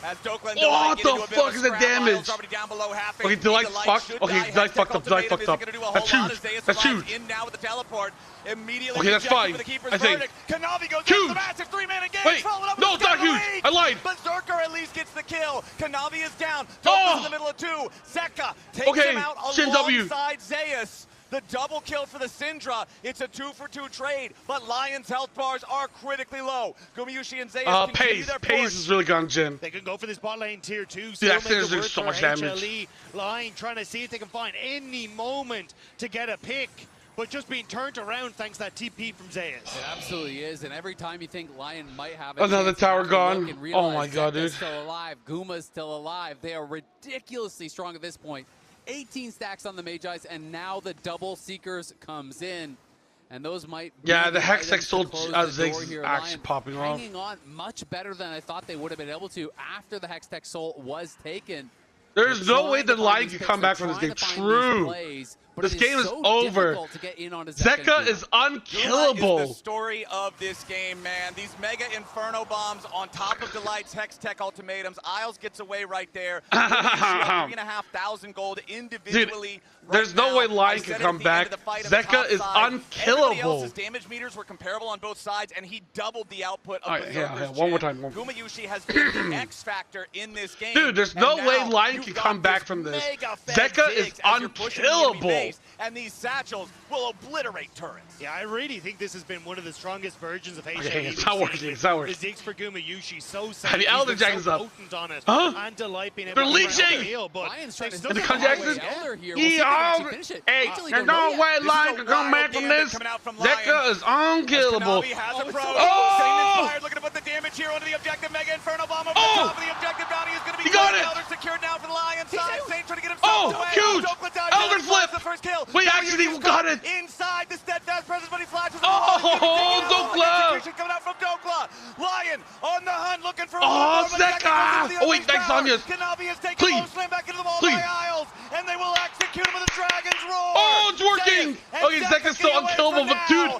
P: As Dokla and
D: Oh, what
P: Delight get into
D: the
P: a bit of
D: fuck
P: a
D: is the
P: scrap.
D: damage?
P: Lyon's already down below half
D: Okay,
P: HP.
D: Delight
P: Delight
D: fucked.
P: should
D: Okay,
P: die.
D: Delight
P: Hextech
D: fucked up. Delight
P: ultimatum
D: fucked up.
P: isn't gonna do a
D: That's
P: whole lot
D: huge.
P: as Zeus
D: That's
P: survives
D: huge.
P: in now with the teleport. Immediately
D: Okay, that's
P: rejected
D: fine.
P: for the keeper's
D: I think.
P: verdict. Kanavi goes
D: Huge.
P: into the massive 3-man engage.
D: Wait,
P: followed up
D: no,
P: with
D: it's not
P: the
D: huge.
P: lead.
D: I lied.
P: Berserker at least gets the kill. Kanavi is down.
D: Oh.
P: Doka's in the middle of two. Zeka takes him out
D: Shin W.
P: alongside Zeus. The double kill for the Syndra. It's a 2-for-2 trade, but Lion's health bars are critically low. Gumayushi and Zeus continue their push.
D: Pace is really gone, Jin.
N: They can go for this bot lane tier 2.
D: Dude,
N: Still
D: that
N: make
D: Syndra's
N: it
D: doing
N: work
D: so
N: for
D: much damage.
N: HLE. Lion trying to see if they can find any moment to get a pick, but just being turned around thanks to that TP from Zeus.
O: It absolutely is, and every time you think Lion might have
D: Another
O: chance,
D: tower
O: you have to
D: gone.
O: look and
D: Oh
O: realize
D: my god,
O: Zeka's
D: dude.
O: still alive. Guma's still alive. They are ridiculously strong at this point. 18 stacks on the Magi's, and now the double Seekers comes in. And those might be
D: Yeah, the Hextech
O: items to
D: sold
O: close the door
D: Ziggs
O: here.
D: actually
O: Lion
D: popping off.
O: hanging on much better than I thought they would have been able to after the Hextech Soul was taken.
D: There's no way that Lion can come back from this game. True. This game is over. Zeka is unkillable.
P: Is the story of this game, man. These mega inferno bombs on top of Delight's Hextech ultimatums. Isles gets away right there. 3,500 gold individually.
D: Dude, there's no way Lion can come back. Zeka is unkillable.
P: Everybody else's damage meters were comparable on both sides, and he doubled the output of Berserker's
D: one more
P: Jin.
D: time.
P: Gumayushi has been the X factor in this game.
D: Dude, there's no way Lion can come back from this. Zeka is unkillable.
P: And these satchels will obliterate turrets.
N: Yeah, I really think this has been one of the strongest versions of HLE.
D: Okay, it's not working. It's not working.
N: The Ziggs for Gumayushi, so
D: And the Elder Dragon's up.
N: potent on it.
D: Huh?
N: And Delight being able
D: They're
N: to
D: leeching!
N: heal, but
O: Lion's trying to
D: And the Conjaxes? Hey, there's no way Lion can come back from this. Zeka is unkillable.
P: Has a pro.
D: Oh!
P: Looking to put the damage here onto the objective. Mega Inferno Bomb over
D: Oh!
P: the top of the objective. Bounty is going to be
D: He got it!
P: Elder secured now for the Lion side. Saint trying to get himself away.
D: Huge! Elder flip!
P: The first kill.
D: Wait, actually, we got it!
P: Inside the steadfast presence, but he flashes.
D: Oh, Dokla!
P: Coming out from Dokla. Lion on the hunt, looking for.
D: Oh, Zeka! Oh wait, thanks, Anya.
P: Kanavi is taking
D: Please.
P: slam back into the wall
D: Please.
P: by Isles, and they will execute him with a Dragon's Roar.
D: Oh, it's working! Okay, Zeka's still unkillable, but dude,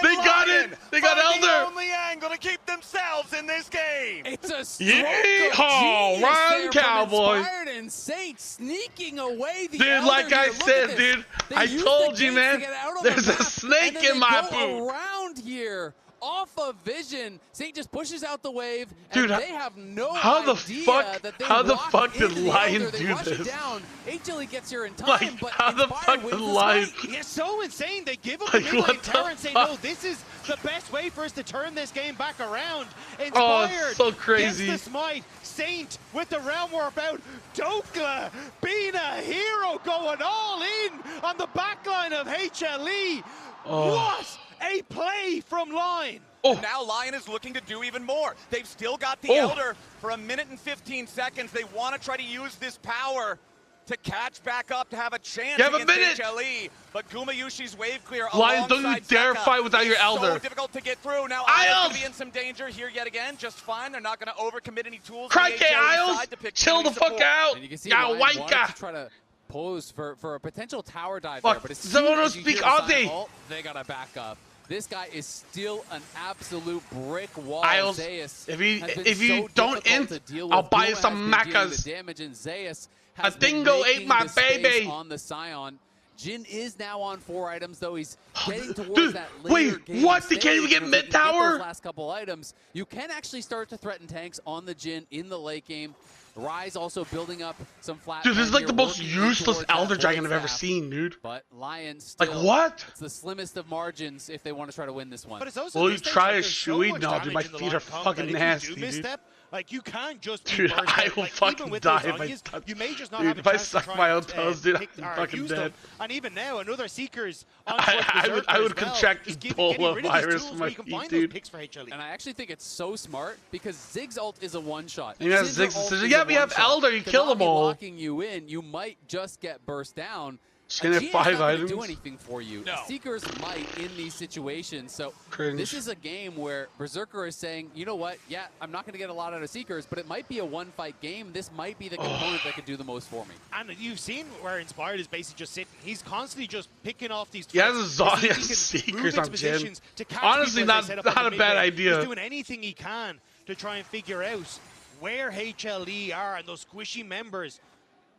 D: they got it! They got
P: The
D: Elder!
P: only angle to keep themselves in this game.
O: It's a stroke
D: Yeehaw!
O: of genius
D: Run,
O: there from
D: Cowboys!
O: Inspired and Saint sneaking away the
D: Dude,
O: Elder
D: like I
O: here. Look
D: said,
O: at this.
D: dude,
O: They
D: I
O: use
D: told
O: the
D: you,
O: gates
D: man,
O: to get out on
D: there's
O: the
D: a
O: map,
D: snake
O: and then
D: in my
O: they
D: boot.
O: go around here. Off of vision, Saint just pushes out the wave,
D: Dude,
O: and they have no
D: how the
O: idea
D: fuck-
O: that they
D: how the
O: walk
D: fuck did
O: into the
D: Lion
O: Elder. They
D: do
O: rush it
D: this?
O: down. HLE gets here in time,
D: Like,
O: but
D: how the
O: Inspired
D: fuck
O: wins
D: did
O: this
D: Lion-
O: fight.
N: Yeah, so insane. They give up
D: Like,
N: the mid
D: what
N: lane
D: the
N: tower and say,
D: fuck?
N: no, this is the best way for us to turn this game back around.
D: Oh,
N: Inspired
D: it's so crazy.
N: gets the smite. Saint with the realm warp out. Dokla being a hero, going all in on the backline of HLE.
D: Oh.
N: What a play from Line.
P: And now Lion is looking to do even more. They've still got the Elder for a minute and 15 seconds. They want to try to use this power to catch back up, to have a chance
D: You have a
P: against
D: minute.
P: HLE. But Gumayushi's wave clear
D: Lion, don't you
P: alongside
D: dare
P: Zeka
D: fight without your
P: is
D: Elder.
P: so difficult to get through. Now
D: Isles!
P: Isles going to be in some danger here yet again. Just fine. They're not going to overcommit any tools. on the
D: Crikey,
P: HLE
D: Isles!
P: side to pick
D: Chill the
P: support.
D: fuck out!
O: And you can see
D: Yeah,
O: Lion wanted
D: wanka.
O: to try to pose for a potential tower dive
D: Fuck,
O: there, but as
D: someone
O: soon
D: don't
O: as you
D: speak
O: hear the
D: all
O: silent
D: day.
O: ult, they gotta back up. This guy is still an absolute brick wall.
D: Isles,
O: Zeus
D: if you-
O: has been
D: if you
O: so
D: don't
O: difficult
D: int,
O: to deal
D: I'll
O: with.
D: buy you
O: Guma
D: some
O: has been dealing
D: Macas.
O: with the damage, and Zeus has
D: A
O: been
D: dingo ate
O: making
D: my
O: the space
D: baby.
O: on the Scion. Jin is now on 4 items, though he's getting towards
D: Dude,
O: that later
D: wait,
O: game
D: what? They can't even
O: stage
D: get
O: where
D: mid
O: they can get
D: tower?
O: those last couple items. You can actually start to threaten tanks on the Jin in the late game. Rise also building up some flat.
D: Dude, this is like
O: here,
D: the most
O: working
D: useless
O: towards that
D: Elder Dragon I've
O: bullet
D: ever
O: staff.
D: seen, dude.
O: But Lion still,
D: Like, what?
O: It's the slimmest of margins if they want to try to win this one.
N: But it's also
D: Well,
N: this
D: you
N: stage,
D: try
N: like,
D: a
N: there's so
D: shoey
N: much
D: now, dude. My
N: damage in the
D: feet
N: line
D: are
N: comp
D: fucking
N: that if
D: nasty,
N: you do
D: dude.
N: misstep, like, you can't just be
D: Dude,
N: burst
D: I
N: out.
D: will
N: Like,
D: fucking
N: even with
D: die
N: those
D: if I
N: onions,
D: touch.
N: you may just not
D: Dude,
N: have a
D: if I
N: chance to
D: suck
N: try
D: my own
N: and,
D: toes, dude,
N: pick-
D: I'm
N: or
D: fucking
N: use
D: dead.
N: them. And even now, another Seeker's on
D: I
N: towards
D: would
N: Berserker as well.
D: contract
N: Just
D: Ebola
N: getting rid of these
D: virus
N: tools
D: from
N: where
D: my
N: you can
D: feet,
N: find
D: dude.
N: those picks for HLE.
O: And I actually think it's so smart because Ziggs ult is a one-shot.
D: And you have
O: Syndra
D: Ziggs
O: ult
D: says,
O: is
D: yeah,
O: a
D: we have
O: one-shot.
D: Elder, you kill them
O: Kanavi
D: all.
O: locking you in, you might just get burst down.
D: She's gonna have
O: Gian's
D: 5
O: not gonna
D: items.
O: do anything for you.
P: No.
O: Seekers might in these situations. So
D: Cringe.
O: this is a game where Berserker is saying, you know what? Yeah, I'm not going to get a lot out of Seekers, but it might be a one-fight game. This might be the component that could do the most for me.
N: And you've seen where Inspired is basically just sitting. He's constantly just picking off these
D: He has
N: threats.
D: a Zon-
N: He
D: he
N: can
D: has
N: move
D: Seekers
N: into
D: on Jin.
N: positions to catch
D: Honestly,
N: people as
D: not
N: they set up
D: not
N: on
D: a
N: the
D: bad
N: mid lane.
D: idea.
N: He's doing anything he can to try and figure out where HLE are and those squishy members,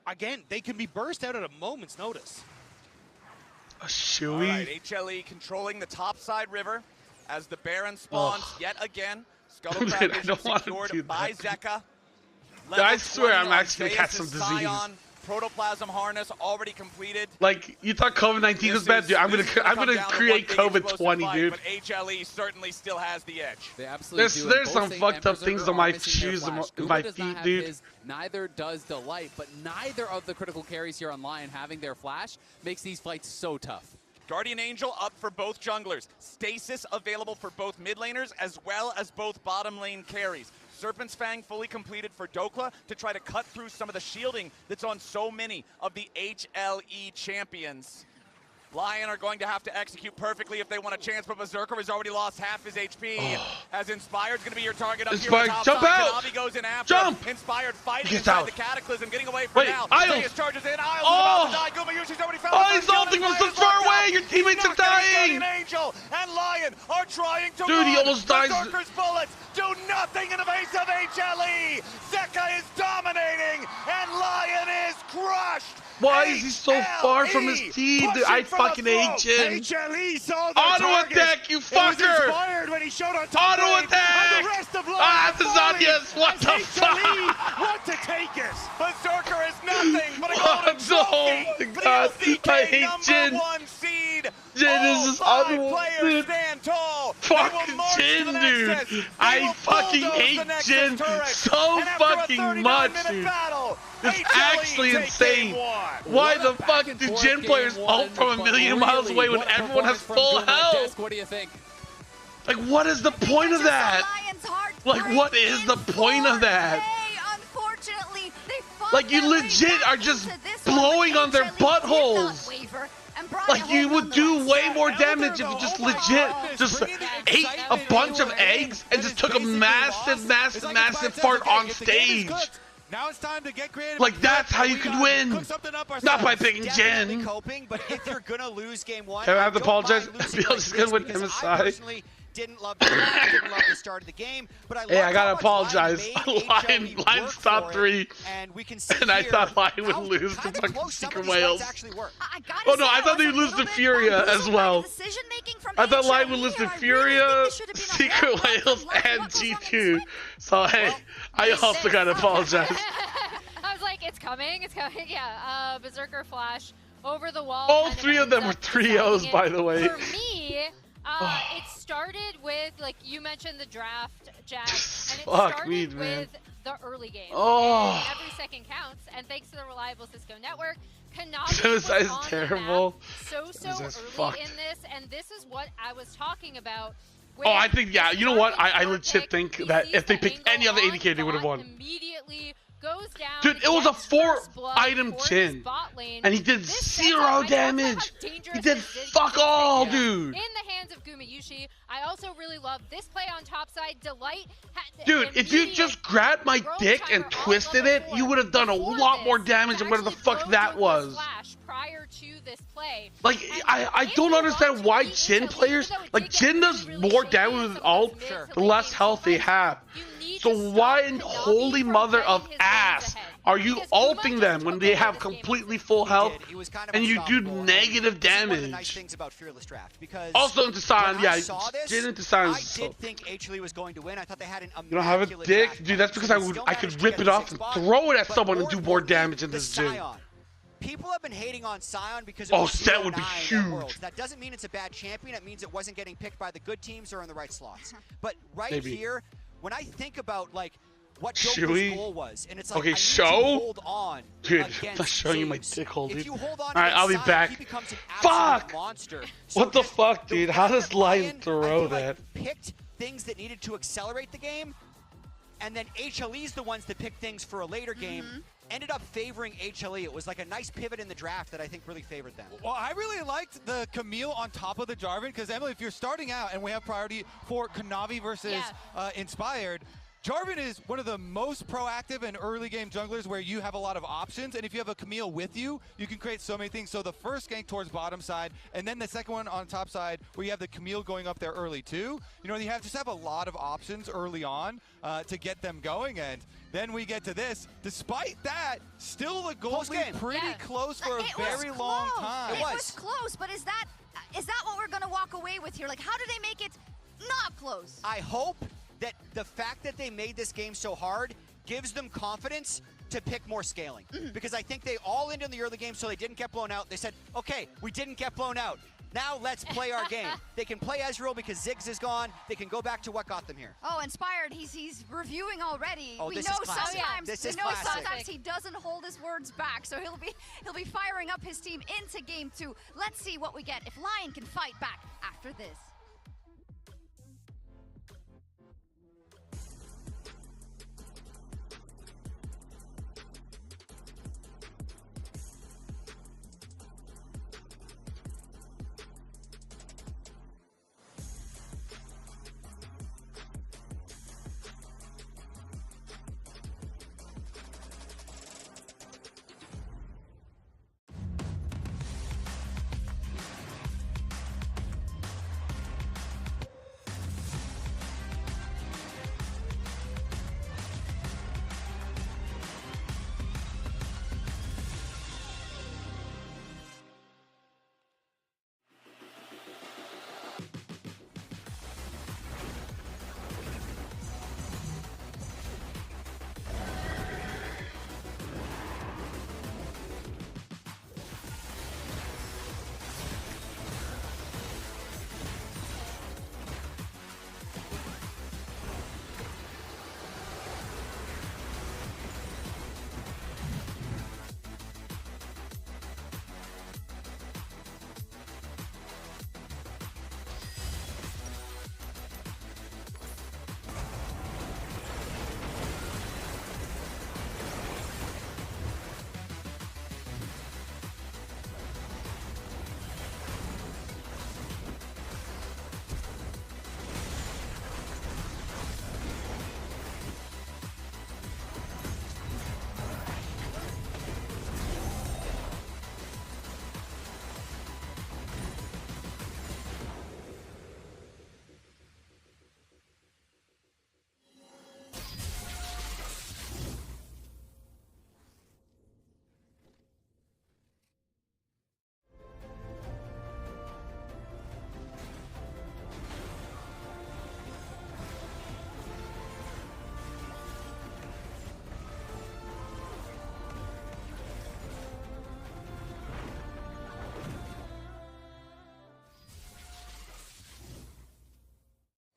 N: again, they can be burst out at a moment's notice.
D: A shoey.
P: All right, HLE controlling the top side river as the Baron spawns yet again. Scuttlecraft is secured by Zeka.
D: I swear I'm actually gonna catch some disease.
P: Scion, Protoplasm harness already completed.
D: Like, you thought COVID-19 was bad, dude. I'm gonna create COVID-20, dude.
P: But HLE certainly still has the edge.
O: They absolutely do.
D: There's some fucked up things on my shoes and my feet, dude.
O: Neither does Delight, but neither of the critical carries here on LYON having their flash makes these fights so tough.
P: Guardian Angel up for both junglers. Stasis available for both mid laners as well as both bottom lane carries. Serpent's Fang fully completed for Dokla to try to cut through some of the shielding that's on so many of the HLE champions. LYON are going to have to execute perfectly if they want a chance, but Berserker has already lost half his HP. As Inspired's going to be your target up
D: Inspired,
P: here.
D: jump out!
P: Kanavi goes in after.
D: Jump!
P: Inspired fighting
D: Get
P: inside
D: out.
P: the Cataclysm, getting away from now.
D: Isles!
P: Charges in. Isles is about to die. Gumayushi's already found
D: he's ulting from so far away! Your teammates are dying!
P: Angel and LYON are trying to
D: Dude, he almost dies.
P: Berserker's bullets do nothing in the face of HLE. Zeka is dominating, and LYON is crushed.
D: Why is he so far from his team? Dude, I fucking hate Jin.
N: HLE saw the
D: Auto attack, you fucker!
N: It was inspired when he showed on top
D: Auto attack!
N: And the rest of LYON
D: the Zodiacs, what the fuck?
N: Want to take it.
P: Berserker is nothing but a golden trophy.
D: Oh my god, I hate Jin.
P: #1 seed.
D: Jin is just
P: players stand tall.
D: Fuck Jin, dude. I fucking hate Jin so fucking much, dude. It's actually insane. Why the fuck do Jin players ult from a million miles away when everyone has full health?
O: What do you think?
D: Like, what is the point of that? Like, what is the point of that? Like, you legit are just blowing on their buttholes. Like, you would do way more damage if you just legit just ate a bunch of eggs and just took a massive fart on stage.
C: Now it's time to get creative.
D: Like, that's how you could win. Not by picking Jin.
E: Coping, but if you're gonna lose game one,
D: I have to apologize. BLG's gonna win MSI.
E: Didn't love the start of the game, but
D: I gotta apologize. LYON's top 3, and I thought LYON would lose to fucking Secret Whales. Oh no, I thought they would lose to Furia as well. I thought LYON would lose to Furia, Secret Whales, and G2. So hey, I also gotta apologize.
G: I was like, it's coming. Yeah, Berserker Flash over the wall.
D: All 3 of them were 3-0s, by the way.
G: For me, it started with, like you mentioned, the draft, Jack, and it started with the early game. And every second counts, and thanks to the reliable Cisco network, Kanavi was on
D: terrible.
G: The map so early in this, and this is what I was talking about.
D: I think, yeah, you know what? I legit think that if they picked any other AD, they would have won.
G: Immediately goes down.
D: Dude, it was a 4-item Jin, and he did 0 damage. He did fuck all, dude.
G: In the hands of Gumayushi, I also really love this play on top side. Delight.
D: Dude, if you just grabbed my dick and twisted it, you would have done a lot more damage than whatever the fuck that was.
G: Prior to this play.
D: Like, I don't understand why Jin players, like, Jin does more damage with ult the less health they have. So why in holy mother of ass are you ulting them when they have completely full health and you do negative damage? Also into Scion, yeah, Jin into Scion is so...
E: I did think HLE was going to win. I thought they had an
D: You don't have a dick? Dude, that's because I could rip it off and throw it at someone and do more damage in this Jin.
E: People have been hating on Scion because it
D: Set would be huge.
E: That doesn't mean it's a bad champion. It means it wasn't getting picked by the good teams or in the right slots. But here, when I think about like what Joker's goal was, and it's like,
D: okay,
E: I need to hold on.
D: Dude, I'm not showing you my dick hole, dude.
E: All
D: right, I'll be back. Fuck! What the fuck, dude? How does LYON throw that?
E: Picked things that needed to accelerate the game, and then HLE's the ones that picked things for a later game. Ended up favoring HLE. It was like a nice pivot in the draft that I think really favored them.
C: Well, I really liked the Camille on top of the Jarvan because, Emily, if you're starting out and we have priority for Kanavi versus Inspired, Jarvan is one of the most proactive and early game junglers where you have a lot of options, and if you have a Camille with you, you can create so many things. So the first gank towards bottom side, and then the second one on top side where you have the Camille going up there early too. You know, you just have a lot of options early on to get them going, and then we get to this. Despite that, still the goal lead pretty close for a very long time.
B: It was close, but is that what we're gonna walk away with here? Like, how do they make it not close?
E: I hope that the fact that they made this game so hard gives them confidence to pick more scaling. Because I think they all ended in the early game so they didn't get blown out. They said, okay, we didn't get blown out. Now let's play our game. They can play Ezreal because Ziggs is gone. They can go back to what got them here.
B: Oh, Inspired, he's reviewing already.
E: Oh,
B: we
E: this
B: know
E: is classic.
B: sometimes he doesn't hold his words back, so he'll be firing up his team into game 2. Let's see what we get if LYON can fight back after this.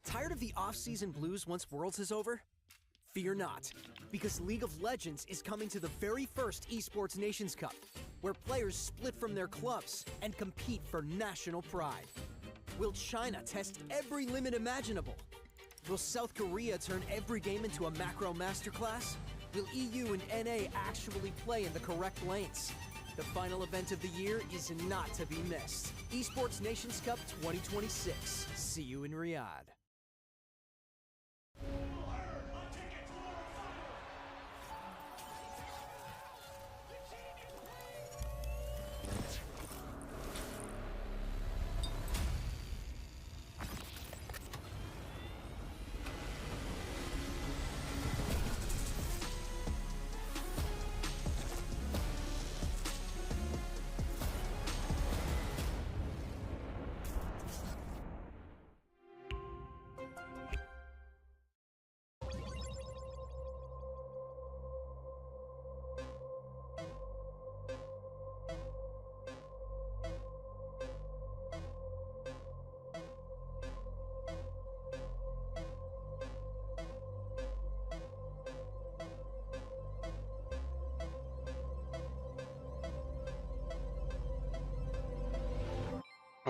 Q: Tired of the off-season blues once Worlds is over? Fear not, because League of Legends is coming to the very first Esports Nations Cup, where players split from their clubs and compete for national pride. Will China test every limit imaginable? Will South Korea turn every game into a macro masterclass? Will EU and NA actually play in the correct lanes? The final event of the year is not to be missed. Esports Nations Cup 2026. See you in Riyadh.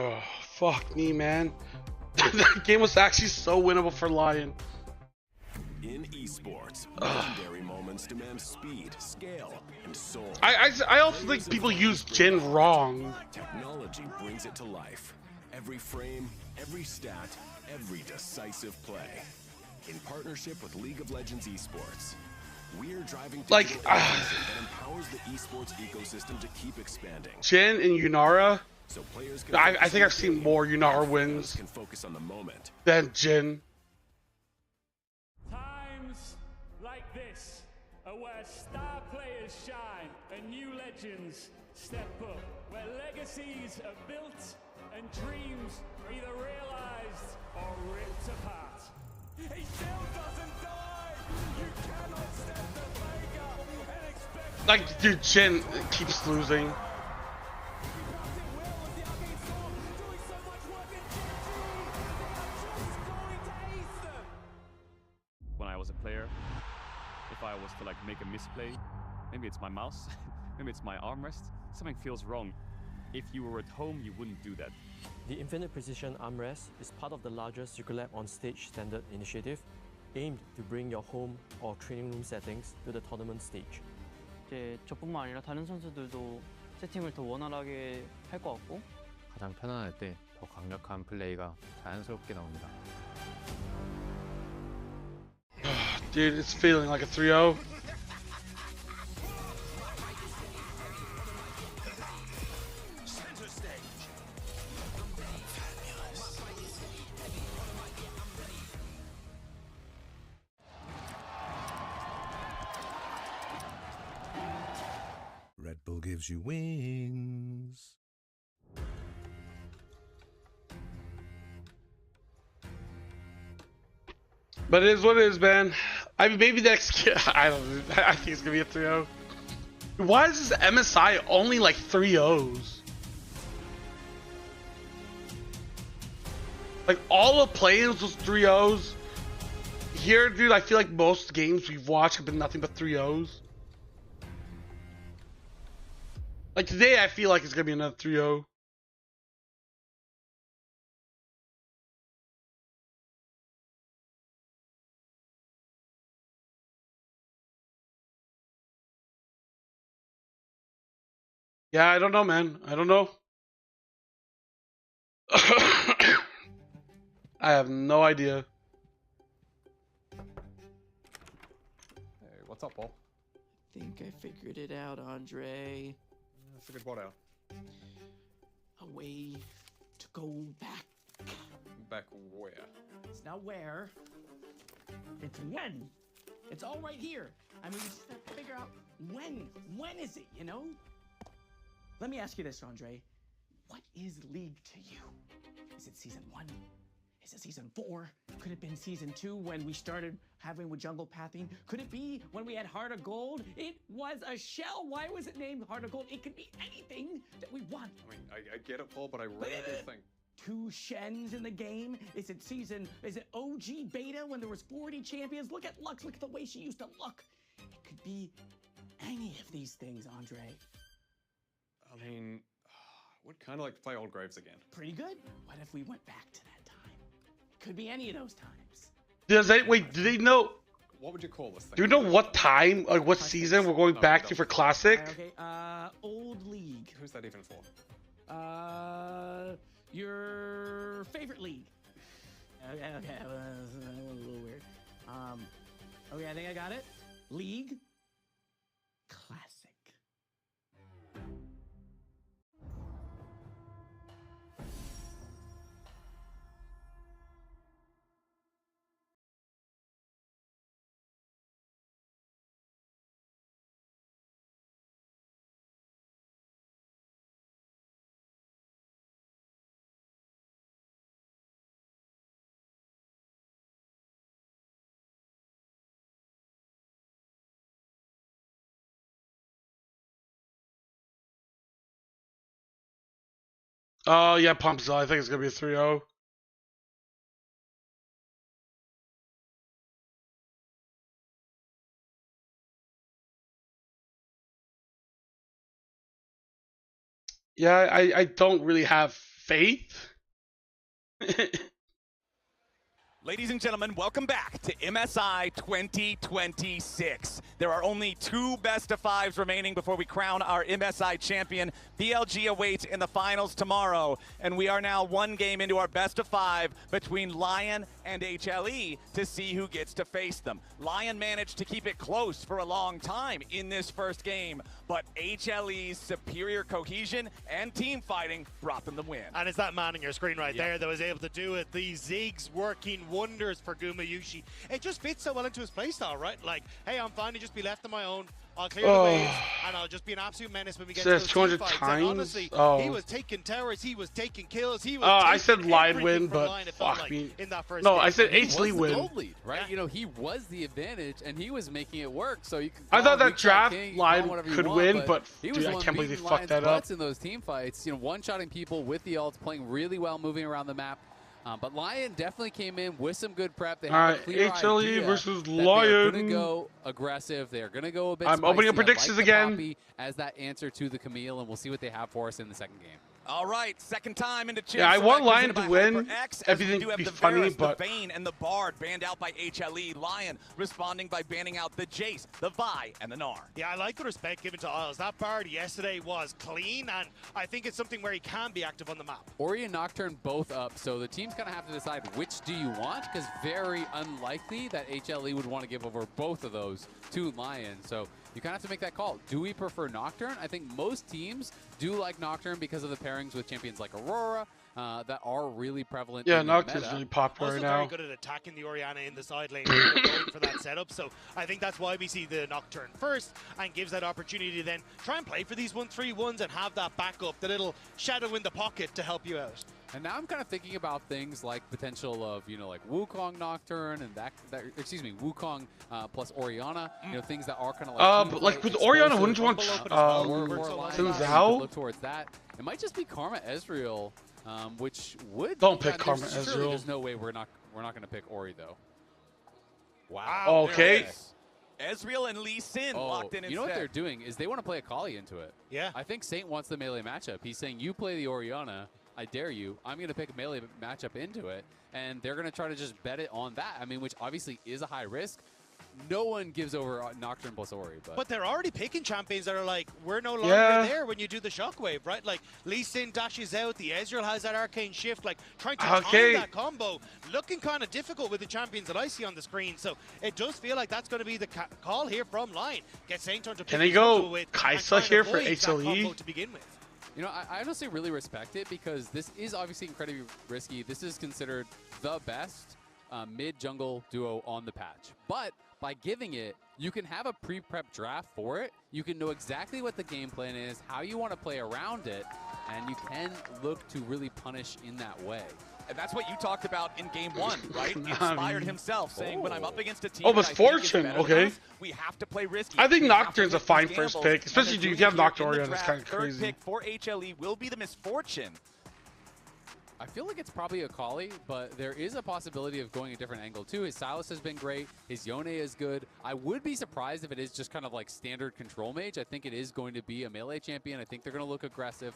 D: Oh, fuck me, man. That game was actually so winnable for LYON.
R: In esports, legendary moments demand speed, scale, and soul.
D: I also think people use Jhin wrong.
R: Technology brings it to life. Every frame, every stat, every decisive play. in partnership with League of Legends Esports. We're driving
D: like
R: that empowers the esports ecosystem to keep expanding.
D: Jhin and Yunara.
R: So players can
D: I think I've seen more Yunara wins
R: can focus on the moment
D: than Jhin.
S: Times like this are where star players shine and new legends step up, where legacies are built and dreams are either realized or ripped apart. He still doesn't die! You cannot step the Vega and expect...
D: Like, dude, Jhin keeps losing.
T: When I was a player, if I was to like make a misplay, maybe it's my mouse, maybe it's my armrest, something feels wrong. If you were at home, you wouldn't do that.
U: The Infinite Precision Armrest is part of the larger Circulab on Stage standard initiative, aimed to bring your home or training room settings to the tournament stage.
V: 이제 저뿐만 아니라 다른 선수들도 세팅을 더 원활하게 할 것 같고
W: 가장 편안할 때 더 강력한 플레이가 자연스럽게 나옵니다.
D: Dude, it's feeling like a 3-0.
X: Red Bull gives you wings.
D: But it is what it is, man. I mean, maybe next I don't know. I think it's gonna be a 3-0. Why is this MSI only like 3-0s? Like all the play-ins was 3-0s. Here, dude, I feel like most games we've watched have been nothing but 3-0s. Like today, I feel like it's gonna be another 3-0. Yeah, I don't know, man. I don't know. I have no idea.
Y: Hey, what's up, Paul?
Z: I think I figured it out, Andre.
Y: Figured what out?
Z: A way to go back.
Y: Back where?
Z: It's not where. It's when. It's all right here. I mean, we just have to figure out when. When is it, you know? Let me ask you this, Andre. What is League to you? Is it season 1? Is it season 4? Could it have been season 2 when we started having with jungle pathing? Could it be when we had Heart of Gold? It was a shell. Why was it named Heart of Gold? It could be anything that we want.
Y: I mean, I get it, Paul, but I really do think.
Z: 2 Shens in the game? Is it OG beta when there was 40 champions? Look at Lux, look at the way she used to look. It could be any of these things, Andre.
Y: I mean, would kind of like to play Old Graves again.
Z: Pretty good. What if we went back to that time? Could be any of those times.
D: Does they wait? Do they know?
Y: What would you call this thing?
D: Do you know what time, like what season we're going back to for Classic?
Z: Okay, Old League.
Y: Who's that even for?
Z: Your favorite league. Okay, that was a little weird. Okay, I think I got it. League. Classic.
D: Oh yeah, Pumpzilla. I think it's gonna be a 3-0. Yeah, I don't really have faith.
P: Ladies and gentlemen, welcome back to MSI 2026. There are only 2 best-of-5s remaining before we crown our MSI champion. BLG awaits in the finals tomorrow, and we are now 1 game into our best-of-5 between LYON and HLE to see who gets to face them. LYON managed to keep it close for a long time in this first game, but HLE's superior cohesion and team fighting brought them the win.
N: And it's that man on your screen right there that was able to do it. These zigs working wonders for Gumayusi. It just fits so well into his playstyle, right? Like, hey, I'm fine to just be left on my own. I'll clear the waves, and I'll just be an absolute menace when we get to those
D: 200
N: team fights.
D: times.
N: And honestly, he was taking towers, he was taking kills, he was
D: I said LYON win, but
N: LYON,
D: fuck
N: like,
D: me.
N: in that first
D: No,
N: game.
D: I said
O: He
D: HLE
O: was
D: win.
O: the gold lead, right? You know, he was the advantage, and he was making it work. So you can.
D: I thought that
O: Weak Shot
D: draft
O: King,
D: LYON
O: whatever you
D: could
O: want,
D: win, but
O: he
D: dude,
O: was the
D: I
O: one
D: can't believe they
O: beating
D: fucked
O: LYON's
D: that up.
O: butts in those team fights. You know, one-shotting people with the ults, playing really well, moving around the map. But LYON definitely came in with some good prep. They had a clear
D: HLE
O: idea
D: versus
O: that they are going to
D: LYON.
O: go aggressive. They're going to go a bit
D: I'm opening up
O: spicy. I
D: predictions
O: like the
D: again.
O: Poppy as that answer to the Camille, and we'll see what they have for us in the second game.
P: All right, second time into Chip.
D: Yeah, I want
P: Select
D: LYON
P: presented
D: to
P: by
D: win.
P: HyperX, as
D: Everything
P: we do have
D: be
P: the
D: funny,
P: Varus,
D: but
P: the Vayne, and the Bard banned out by HLE. LYON responding by banning out the Jace, the Vi, and the Gnar.
N: Yeah, I like the respect given to Isles. That Bard yesterday was clean, and I think it's something where he can be active on the map.
O: Ori and Nocturne both up, so the team's going to have to decide which do you want, because very unlikely that HLE would want to give over both of those to LYON. So you kind of have to make that call. Do we prefer Nocturne? I think most teams do like Nocturne because of the pairings with champions like Aurora that are really prevalent.
D: Yeah,
O: in the
D: Nocturne's
O: meta.
D: really popular
N: Also
D: right now.
N: very good at attacking the Orianna in the side lane, going for that setup. So I think that's why we see the Nocturne first, and gives that opportunity to then try and play for these 1-3-1s and have that backup, the little shadow in the pocket to help you out.
O: And now I'm kind of thinking about things like potential of, you know, like Wukong Nocturne and excuse me, Wukong plus Orianna, you know, things that are kind of like...
D: but like with Orianna, wouldn't you want Xin Zhao?
O: Look towards that. It might just be Karma Ezreal, which would...
D: Don't pick Karma
O: surely
D: Ezreal.
O: There's no way we're not going to pick Ori, though.
P: Wow.
D: Okay.
P: Ezreal and Lee Sin locked in
O: you know what
P: instead.
O: they're doing is they want to play a Kali into it.
N: Yeah.
O: I think Saint wants the melee matchup. He's saying, you play the Orianna, I dare you. I'm going to pick a melee matchup into it, and they're going to try to just bet it on that. I mean, which obviously is a high risk. No one gives over Nocturne plus Ori.
N: But they're already picking champions that are like, we're no longer there when you do the shockwave, right? Like, Lee Sin dashes out, the Ezreal has that arcane shift, like, trying to time that combo. Looking kind of difficult with the champions that I see on the screen, so it does feel like that's going to be the call here from LYON. Get Saint on to pick
D: Can they go Kaisa here for HLE?
N: To begin with.
O: You know, I honestly really respect it because this is obviously incredibly risky. This is considered the best mid-jungle duo on the patch. But by giving it, you can have a pre-prep draft for it. You can know exactly what the game plan is, how you want to play around it, and you can look to really punish in that way.
P: And that's what you talked about in game 1, right? Inspired himself, saying when I'm up against a team
D: Oh,
P: that I think is
D: Misfortune,
P: better
D: okay.
P: than us, we have to play risky.
D: I think
P: We have to
D: Nocturne's a
P: make
D: fine
P: these
D: first
P: gambles,
D: pick,
P: and
D: especially
P: they're
D: if you have
P: doing it
D: Nocturne
P: here in
D: Orianna,
P: the
D: it's
P: draft.
D: kind of crazy.
P: Third pick for HLE will be the Misfortune.
O: I feel like it's probably a Kali, but there is a possibility of going a different angle too. His Sylas has been great. His Yone is good. I would be surprised if it is just kind of like standard control mage. I think it is going to be a melee champion. I think they're going to look aggressive.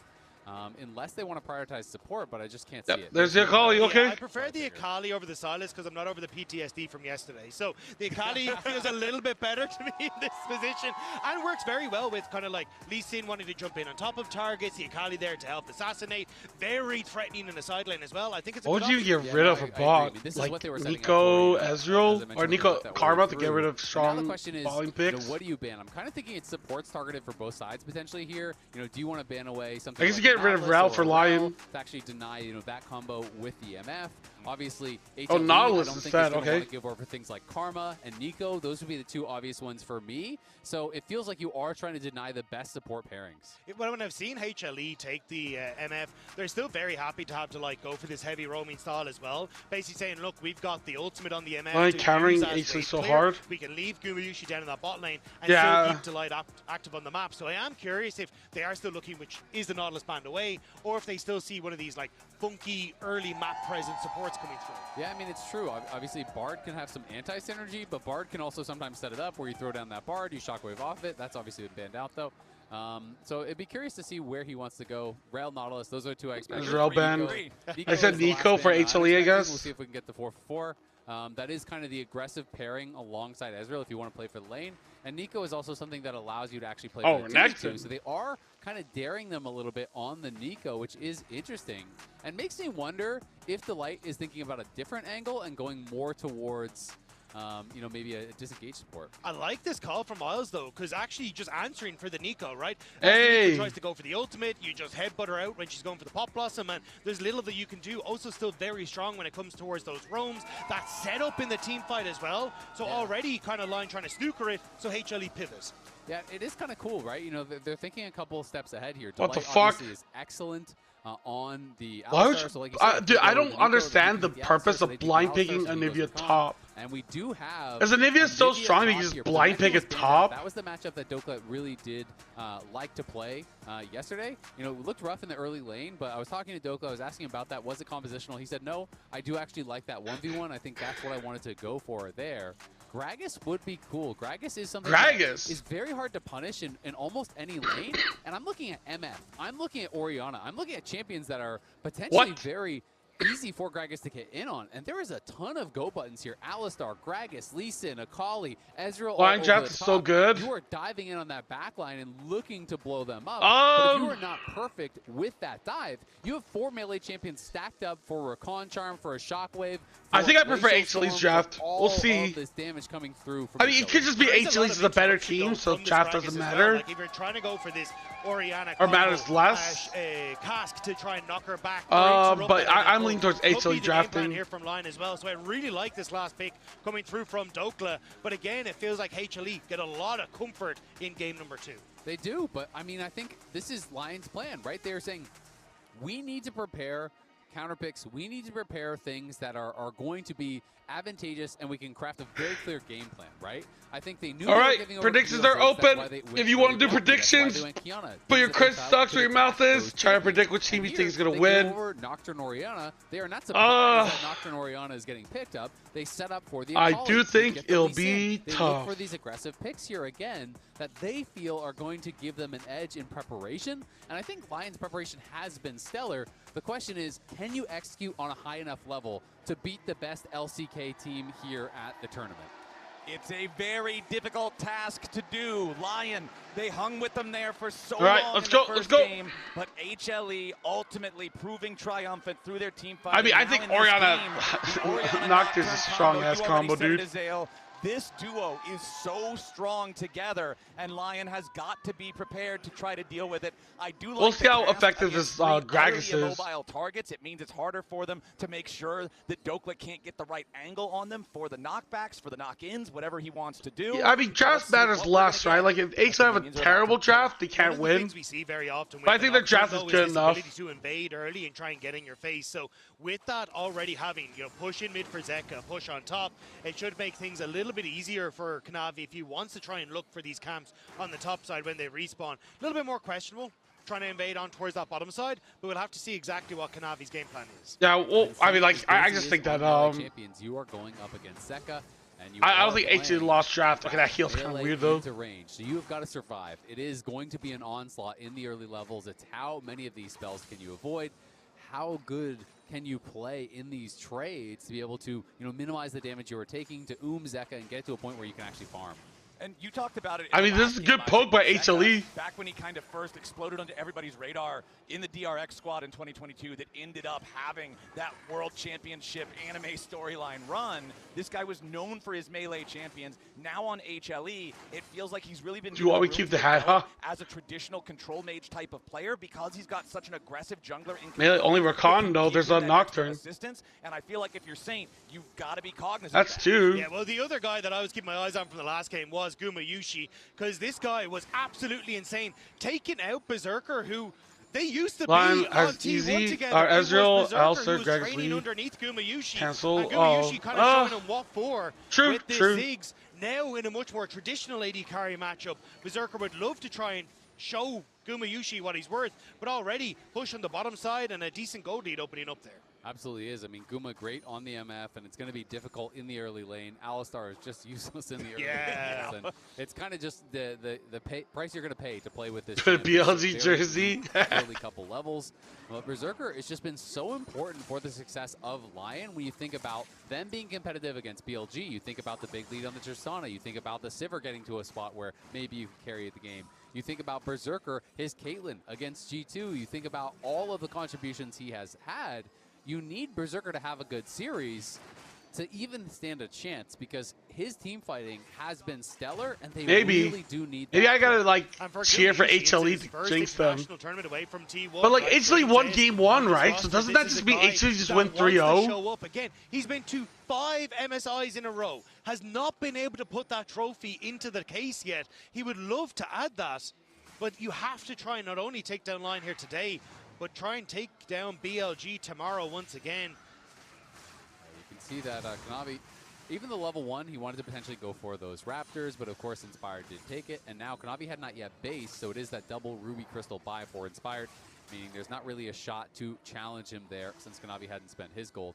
O: Unless they want to prioritize support, but I just can't see it.
D: There's the Akali, okay.
N: Yeah, I prefer the Akali over the Sylas because I'm not over the PTSD from yesterday. So the Akali feels a little bit better to me in this position and works very well with kind of like Lee Sin wanting to jump in on top of targets, the Akali there to help assassinate. Very threatening in the side lane as well. I think it's a
D: What
N: good
D: would you
N: option.
D: get rid of a bot? Like Nico, Ezreal, or Nico Karma to get rid of strong
O: now the question is,
D: volume
O: you know,
D: picks?
O: what do you ban? I'm kind of thinking it's supports targeted for both sides potentially here. You know, do you want to ban away something?
D: I guess
O: like
D: you get rid of
O: Nautilus
D: Rel
O: or
D: for
O: Rel
D: LYON.
O: to actually deny, you know, that combo with the MF. Obviously,
D: Oh,
O: HLE,
D: Nautilus
O: I don't think
D: instead,
O: is gonna
D: okay.
O: want to give over things like Karma and Nico. Those would be the two obvious ones for me. So it feels like you are trying to deny the best support pairings.
N: When I've seen HLE take the MF, they're still very happy to have to like go for this heavy roaming style as well. Basically saying, look, we've got the ultimate on the MF.
D: Why
N: to
D: countering
N: use as
D: HLE
N: wave
D: so
N: clear.
D: hard?
N: We can leave Gumayusi down in that bot lane and
D: Yeah.
N: still keep Delight active on the map. So I am curious if they are still looking, which is the Nautilus band away, or if they still see one of these like funky early map present supports coming through.
O: Yeah, I mean, it's true. Obviously, Bard can have some anti-synergy, but Bard can also sometimes set it up where you throw down that Bard, you shockwave off it. That's obviously been banned out, though. So it'd be curious to see where he wants to go. Rel, Nautilus, those are two I expect.
D: Rel ban.
O: Nico
D: I said
O: is the
D: Nico
O: last
D: for
O: ban I'm
D: HLE, I
O: expecting.
D: guess.
O: We'll see if we can get the 4-4. that is kind of the aggressive pairing alongside Ezreal if you want to play for the lane. And Nico is also something that allows you to actually play for the 2v2. So they are kind of daring them a little bit on the Nico, which is interesting. And makes me wonder if the Light is thinking about a different angle and going more towards you know, maybe a disengaged support.
N: I like this call from Miles, though, because actually just answering for the Nico, right?
D: Hey!
N: Nico tries to go for the ultimate, you just headbutt her out when she's going for the Pop Blossom, and there's little that you can do. Also still very strong when it comes towards those roams. That's set up in the team fight as well. So already kind of LYON trying to snooker it, so HLE pivots.
O: Yeah, it is kind of cool, right? You know, they're thinking a couple steps ahead here.
D: What the
O: Delight
D: fuck?
O: obviously is excellent on the
D: Why would
O: Alistar,
D: you,
O: so like you said,
D: dude, I don't
O: Nico,
D: understand the
O: the
D: purpose
O: Alistar, so
D: of
O: they do
D: blind
O: Alistar,
D: picking
O: so he goes
D: Anivia
O: for comp.
D: top.
O: And we do have...
D: Because Anivia is so strong that you
O: top
D: just
O: here,
D: blind
O: but
D: pick
O: Nico's
D: at
O: standout.
D: top.
O: That was the matchup that Dokla really did like to play yesterday. You know, it looked rough in the early lane, but I was talking to Dokla, I was asking about that. Was it compositional? He said, no, I do actually like that 1v1. I think that's what I wanted to go for there. Gragas would be cool. Gragas is something that is very hard to punish in almost any lane. And I'm looking at MF. I'm looking at Orianna. I'm looking at champions that are potentially very easy for Gragas to get in on. And there is a ton of go buttons here. Alistar, Gragas, Lee Sin, Akali, Ezreal.
D: Line draft is so good.
O: You are diving in on that back line and looking to blow them up. But if you are not perfect with that dive, you have 4 melee champions stacked up for Recon Charm, for a Shockwave.
D: I think I prefer HLE's draft. We'll see.
O: This damage coming through from
D: I mean, it could just be HLE's is a better team, so draft doesn't matter.
N: Like if you're trying to go for this Orianna
D: or matters less.
N: Cask to try and knock her back.
D: But I'm leaning towards HLE drafting
N: here from LYON as well. So I really like this last pick coming through from Dokla. But again, it feels like HLE get a lot of comfort in game number 2.
O: They do, but I mean, I think this is LYON's plan, right? They're saying we need to prepare counter picks. We need to prepare things that are going to be advantageous, and we can craft a very clear game plan, right? I think they knew.
D: All right, predictions are open. If you want to do predictions, put your credit stocks where your mouth is. Try to predict which team you think is going to win.
O: Over Nocturne Orianna, they are not surprised that Nocturne Orianna is getting picked up. They set up for the.
D: I do think it'll be
O: tough. They look for these aggressive picks here again that they feel are going to give them an edge in preparation, and I think LYON's preparation has been stellar. The question is, can you execute on a high enough level to beat the best LCK team here at the tournament?
P: It's a very difficult task to do. LYON, they hung with them there for so
D: long
P: in the first game, but HLE ultimately proving triumphant through their team fight.
D: I mean, I think Orianna Nocturne is a strong-ass combo, dude.
P: This duo is so strong together, and LYON has got to be prepared to try to deal with it. I do like
D: we'll see how effective this Gragas is.
P: Mobile targets. It means it's harder for them to make sure that Dokla can't get the right angle on them for the knockbacks, for the knock-ins, whatever he wants to do.
D: Yeah, I mean, draft matters less, right? Like, if HLE have a terrible draft, they can't win.
N: We see very often
D: but I think their draft is good enough.
N: To invade early and try and get in your face. So with that already having, you know, push in mid for Zeka, push on top, it should make things a little bit easier for Kanavi if he wants to try and look for these camps on the top side when they respawn. A little bit more questionable trying to invade on towards that bottom side, but we'll have to see exactly what Kanavi's game plan is.
D: Yeah, well, I mean, like, I just think that
O: champions, you are going up against Zeka, and
D: I don't think HLE lost draft. Okay, that heal's kind of weird though.
O: Range, so you have got to survive. It is going to be an onslaught in the early levels. It's how many of these spells can you avoid? How good can you play in these trades to be able to, you know, minimize the damage you are taking to Zeka and get to a point where you can actually farm?
P: And you talked about it.
D: I mean, this is a good poke by HLE.
P: Back when he kind of first exploded onto everybody's radar in the DRX squad in 2022 that ended up having that World Championship anime storyline run. This guy was known for his melee champions. Now on HLE, it feels like he's really been...
D: Do you want me to keep the hat, huh?
P: As a traditional control mage type of player because he's got such an aggressive jungler.
D: Melee only Recon, though. There's a Nocturne.
P: Assistance, and I feel like if you're Saint, you've got to be cognizant
D: That's two.
N: Yeah, well, the other guy that I was keeping my eyes on from the last game was Gumayushi, because this guy was absolutely insane. Taking out Berserker, who they used to be on T1 together.
D: Ezreal, Alistar,
N: Gragas,
D: Lee.
N: Underneath Gumayushi.
D: Cancel.
N: And Gumayushi kind of showing him what for with this Ziggs. Now in a much more traditional AD carry matchup, Berserker would love to try and show Gumayushi what he's worth, but already push on the bottom side and a decent gold lead opening up there.
O: Absolutely is. I mean, Guma great on the MF, and it's going to be difficult in the early lane. Alistar is just useless in the early lanes. And it's kind of just the price you're going to pay to play with this.
D: BLG jersey.
O: Early couple levels. But Berserker has just been so important for the success of LYON. When you think about them being competitive against BLG, you think about the big lead on the Tristana, you think about the Sivir getting to a spot where maybe you can carry the game. You think about Berserker, his Caitlyn against G2. You think about all of the contributions he has had. You need Berserker to have a good series to even stand a chance, because his team fighting has been stellar, and they really do need that.
D: Maybe I gotta like cheer for HLE to jinx them. But like HLE won game 1, right? So doesn't that just mean HLE just went 3-0?
N: Again, he's been to 5 MSIs in a row, has not been able to put that trophy into the case yet. He would love to add that, but you have to try and not only take down LYON here today, but try and take down BLG tomorrow once again.
O: See that Kanavi, even the level 1, he wanted to potentially go for those Raptors, but of course Inspired did take it, and now Kanavi had not yet based, so it is that double Ruby Crystal buy for Inspired, meaning there's not really a shot to challenge him there since Kanavi hadn't spent his gold.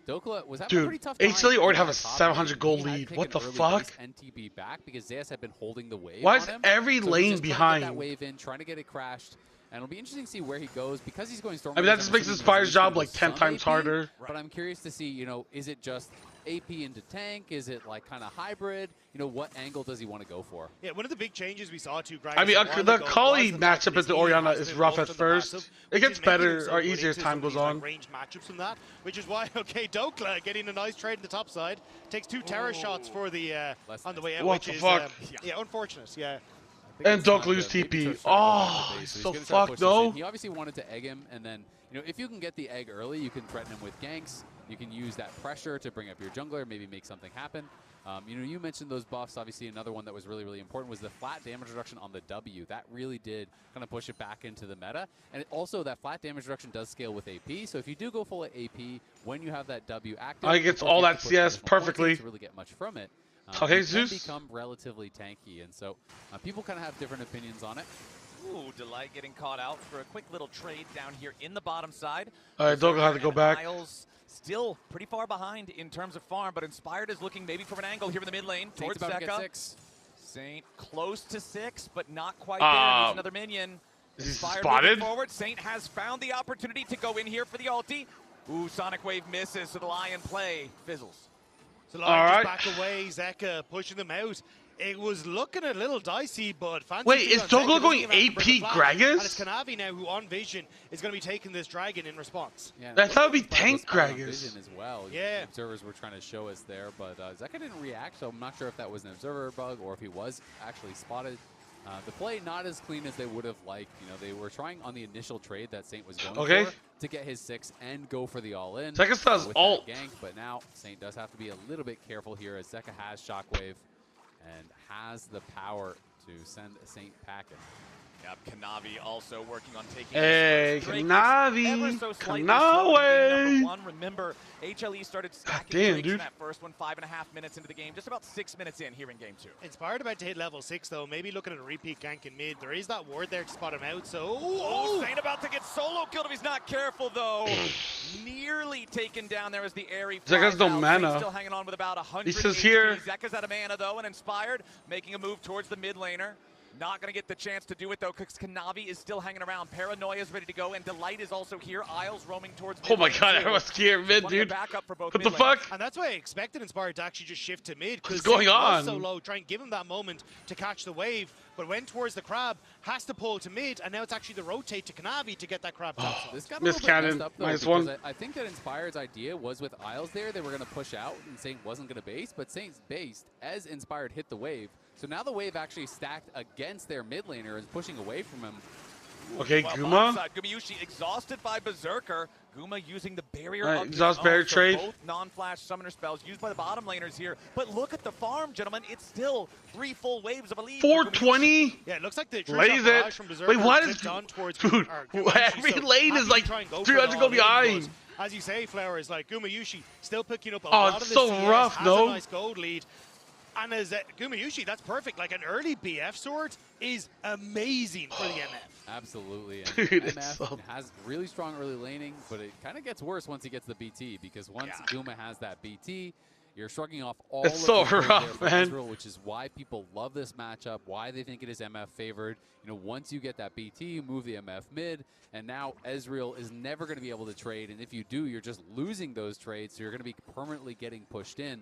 O: Dokla was having a pretty tough time.
D: HLE already have a 700 gold lead. What the fuck?
O: NTB back because Zeus had been holding the wave.
D: Why is
O: on him,
D: every
O: so
D: lane
O: he's just
D: behind?
O: trying to get that wave in, trying to get it crashed. And it'll be interesting to see where he goes because he's going Storm.
D: I mean, that just makes Inspired's job like 10 times harder.
O: But I'm curious to see, you know, is it just AP into tank? Is it like kind of hybrid? You know, what angle does he want to go for?
N: Yeah, one of the big changes we saw too, Greg.
D: I mean, the Kali matchup into Orianna is rough at first. It gets better or easier as time goes on.
N: Range matchups from that, which is why, okay, Dokla getting a nice trade in the top side. Takes 2 Terra shots for the on the way out,
D: what
N: which
D: the
N: is
D: fuck?
N: Yeah, unfortunate. Yeah.
D: And Dokla lose TP. Oh, he's so fucked though.
O: He obviously wanted to egg him, and then, you know, if you can get the egg early, you can threaten him with ganks. You can use that pressure to bring up your jungler, maybe make something happen. You know, you mentioned those buffs. Obviously, another one that was really, really important was the flat damage reduction on the W. That really did kind of push it back into the meta. And also, that flat damage reduction does scale with AP. So if you do go full AP when you have that W active,
D: I get all that CS perfectly.
O: To really get much from it.
D: Okay,
O: it can
D: Zeus.
O: become relatively tanky, and so people kind of have different opinions on it.
P: Ooh, Delight getting caught out for a quick little trade down here in the bottom side.
D: All right, Dokla had to go back.
P: Isles still pretty far behind in terms of farm, but Inspired is looking maybe from an angle here in the mid lane towards Zeka. Saint close to 6, but not quite there. There's another minion.
D: Is he
P: Inspired
D: spotted?
P: Forward. Saint has found the opportunity to go in here for the ulti. Ooh, Sonic Wave misses, so the LYON play fizzles.
N: So LYON just back away, Zeka pushing them out. It was looking a little dicey, but fancy.
D: Wait, is Dokla going AP Gragas?
N: And it's Kanavi now who on Vision is going to be taking this dragon in response.
O: Yeah,
D: I thought it would be tank
O: Gragas
D: Gragas.
O: as well.
N: Yeah.
O: Observers were trying to show us there, but Zeka didn't react, so I'm not sure if that was an observer bug or if he was actually spotted. The play not as clean as they would have liked. You know, they were trying on the initial trade that Saint was going for to get his 6 and go for the all-in.
D: Zeka still has ult.
O: Gank, but now Saint does have to be a little bit careful here as Zeka has Shockwave and has the power to send Saint packing.
P: Yep, Kanavi also working on taking.
D: Hey, Kanavi, Kanavi.
P: Remember, HLE started stacking Drakes in that first one 5.5 minutes into the game, just about 6 minutes in here in game 2.
N: Inspired about to hit level 6 though, maybe looking at a repeat gank in mid. There is that ward there to spot him out, so...
P: Saint about to get solo killed if he's not careful though. Nearly taken down there as the Airy
D: Zeka's no mana.
P: Still hanging on with about 100
D: He says
P: HP.
D: here.
P: Zeka's out of mana though, and Inspired making a move towards the mid laner. Not going to get the chance to do it, though, because Kanavi is still hanging around. Paranoia is ready to go, and Delight is also here. Isles roaming towards mid.
D: Oh my god, I was scared mid, dude. What the fuck?
N: And that's why I expected Inspired to actually just shift to mid.
D: What's going on?
N: So low, try and give him that moment to catch the wave, but went towards the crab, has to pull to mid, and now it's actually the rotate to Kanavi to get that crab top.
O: This got
D: Miss Cannon, -1.
O: I think that Inspired's idea was with Isles there, they were going to push out, and Saint wasn't going to base, but Saint's based as Inspired hit the wave. So now the wave actually stacked against their mid laner is pushing away from him.
D: Okay, Guma.
P: Gumayushi exhausted by Berserker. Guma using the barrier.
D: Exhaust barrier trade.
P: Both non-flash summoner spells used by the bottom laners here. But look at the farm, gentlemen. It's still 3 full waves of a lead.
D: 420?
N: Yeah, it looks like the
D: lays it.
N: From Berserker
D: Wait, what is... Dude, every lane is like 300 go behind.
N: As you say, Flower, is like Gumayushi still picking up a
D: lot
N: of
D: it's
N: the
D: so
N: CS,
D: rough,
N: has
D: no?
N: a nice gold lead. And as Gumayushi, that's perfect. Like an early BF sword is amazing for the MF.
O: Absolutely. And
D: Dude,
O: MF has really strong early laning, but it kind of gets worse once he gets the BT, because once Guma has that BT, You're shrugging off all
D: It's
O: of
D: so
O: the
D: rough, man.
O: Israel, which is why people love this matchup, why they think it is MF favored. You know, once you get that BT, you move the MF mid, and now Ezreal is never going to be able to trade, and if you do, you're just losing those trades, so you're going to be permanently getting pushed in,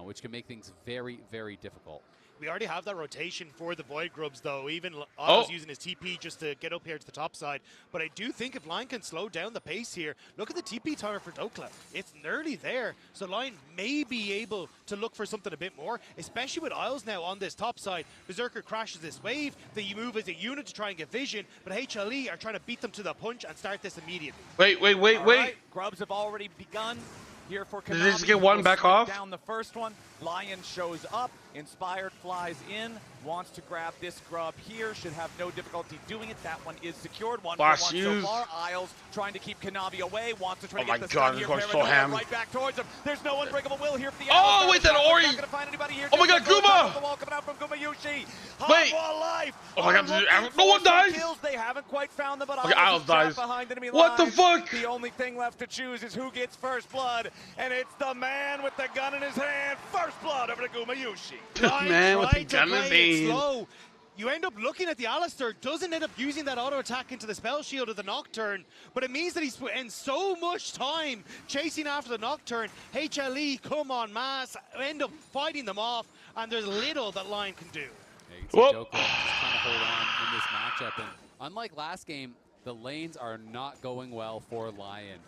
O: which can make things very, very difficult.
N: We already have that rotation for the Void Grubs, though. Even Otto's using his TP just to get up here to the top side. But I do think if LYON can slow down the pace here, look at the TP timer for Dokla. It's nearly there. So LYON may be able to look for something a bit more, especially with Isles now on this top side. Berserker crashes this wave. They move as a unit to try and get vision, but HLE are trying to beat them to the punch and start this immediately.
D: Wait.
P: Right. Grubs have already begun. Here for
D: Did they just get one back off?
P: Down the first one. LYON shows up. Inspired flies in. Wants to grab this grub here. Should have no difficulty doing it. That one is secured. One for one so far. Isles trying to keep Kanavi away. Wants to try to get the stun here.
D: Going so ham.
P: Right back towards him. There's no unbreakable will here for the
D: Oh, wait, that Ori!
P: Not gonna find anybody here.
D: Oh my god, Guma!
P: The wall coming out from Gumayushi.
D: Wait!
P: Life.
D: Oh my god, no one dies!
P: Kills. They haven't quite found them, but
D: okay, Isles dies.
P: Behind enemy
D: what
P: lines.
D: the fuck?
P: The only thing left to choose is who gets first blood, and it's the man with the gun in his hand. First blood over to Gumayushi.
D: The man with the gun in his hand.
N: You end up looking at the Alistar, doesn't end up using that auto attack into the spell shield of the Nocturne, but it means that he's put in so much time chasing after the Nocturne. HLE come on mass, end up fighting them off, and there's little that LYON can do.
O: Yeah, you can see Dokla just trying to hold on in this matchup, and unlike last game, the lanes are not going well for LYON.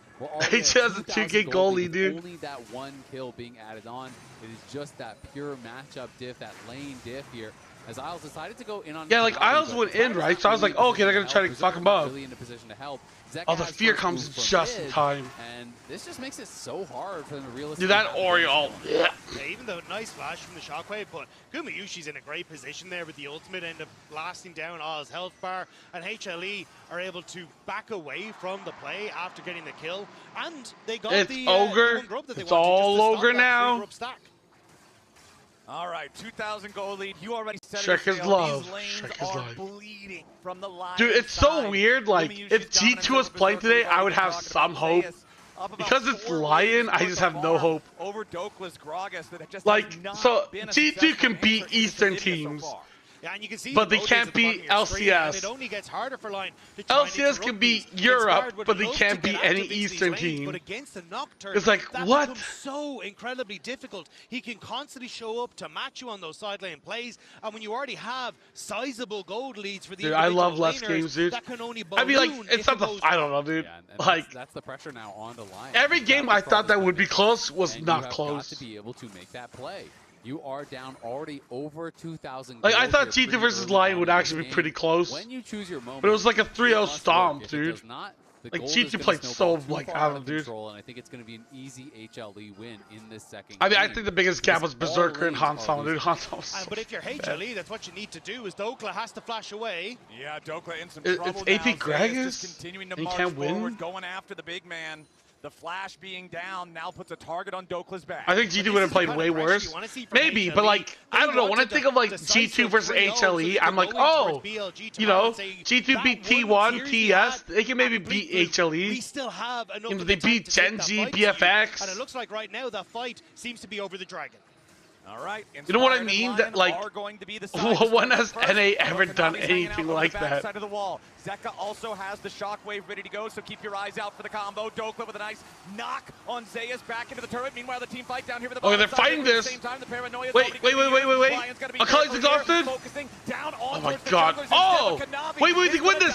D: He just has a 2K goal lead, dude.
O: Only that one kill being added on. It is just that pure matchup diff, that lane diff here. As Isles decided to go in on.
D: Yeah, like Isles went in, right? So I was like, oh, okay, they're gonna try to fuck him up.
O: Really in a position to help.
D: Oh, the fear comes just in time.
O: And this just makes it so hard for them to realistically.
D: Dude, that Oriole.
N: Yeah, even though nice flash from the Shockwave, but Gumayushi's in a great position there with the ultimate, end up blasting down Isles' health bar, and HLE are able to back away from the play after getting the kill, and they got the
D: Ogre.
N: one grub that they
D: It's
N: wanted
D: all
N: just to
D: Ogre
N: stop that
D: now.
N: 3-grub stack.
P: All right, 2,000 goal lead. You already said
D: Check
P: it.
D: his love.
P: These lanes
D: Check his
P: are
D: love.
P: bleeding from the line.
D: Dude, it's so weird. Like, if G2 was playing today, I would have some hope. Because it's LYON, I just have no hope.
P: Over Dokla's Gragas that just
D: like, so G2 can beat Eastern teams.
N: Yeah, and you can see
D: but they can't beat LCS.
N: It only gets harder for LYON to
D: LCS can beat Europe, but they can't beat any Eastern team.
N: But against the Nocturne,
D: it's like,
N: that
D: what?
N: becomes so incredibly difficult. He can constantly show up to match you on those side lane plays, and when you already have sizable gold leads for the
D: dude, I love less
N: laners,
D: games, dude.
N: that can only
D: I mean, like, it's not the, I don't know, dude.
O: Yeah,
D: like,
O: that's the pressure now on the LYON.
D: Every game I thought that would be close was not close.
O: You have got to be able to make that play. You are down already over 2,000.
D: Like, I thought G2 versus LYON would actually be pretty close.
O: When you choose your moment,
D: but it was like a 3-0 stomp, dude.
O: Like
D: G2 played so, like, I don't know, dude.
O: And I think it's going to be an easy HLE win in this second
D: I mean,
O: game.
D: I think the biggest gap was Berserker and Hanzo, dude. Hanzo was so
N: but if you're HLE, that's what you need to do, is Dokla has to flash away.
P: Yeah, Dokla in some trouble
D: it's AP
P: now.
D: Gragas,
P: continuing to
D: and he
P: march
D: can't
P: forward,
D: win?
P: going after the big man. The flash being down now puts a target on Dokla's back.
D: I think G2 would have played way worse. Maybe, but like, I don't know. When I think of like G2 versus HLE, I'm like, oh, you know, G2 beat T1, TS. They can maybe beat HLE.
N: We still have enough.
D: You know, they beat Gen Z, BFX.
N: And it looks like right now that fight seems to be over the dragon.
P: All right.
D: You know what I mean? That like, when has NA ever done anything like that?
P: Side of the wall. Zeka also has the shockwave ready to go, so keep your eyes out for the combo. Dokla with a nice knock on Zeus back into the turret. Meanwhile, the team fight down here with the.
D: Oh, they're fighting this.
P: Wait.
D: Akali's exhausted. Oh my god. Oh! Wait, they win this.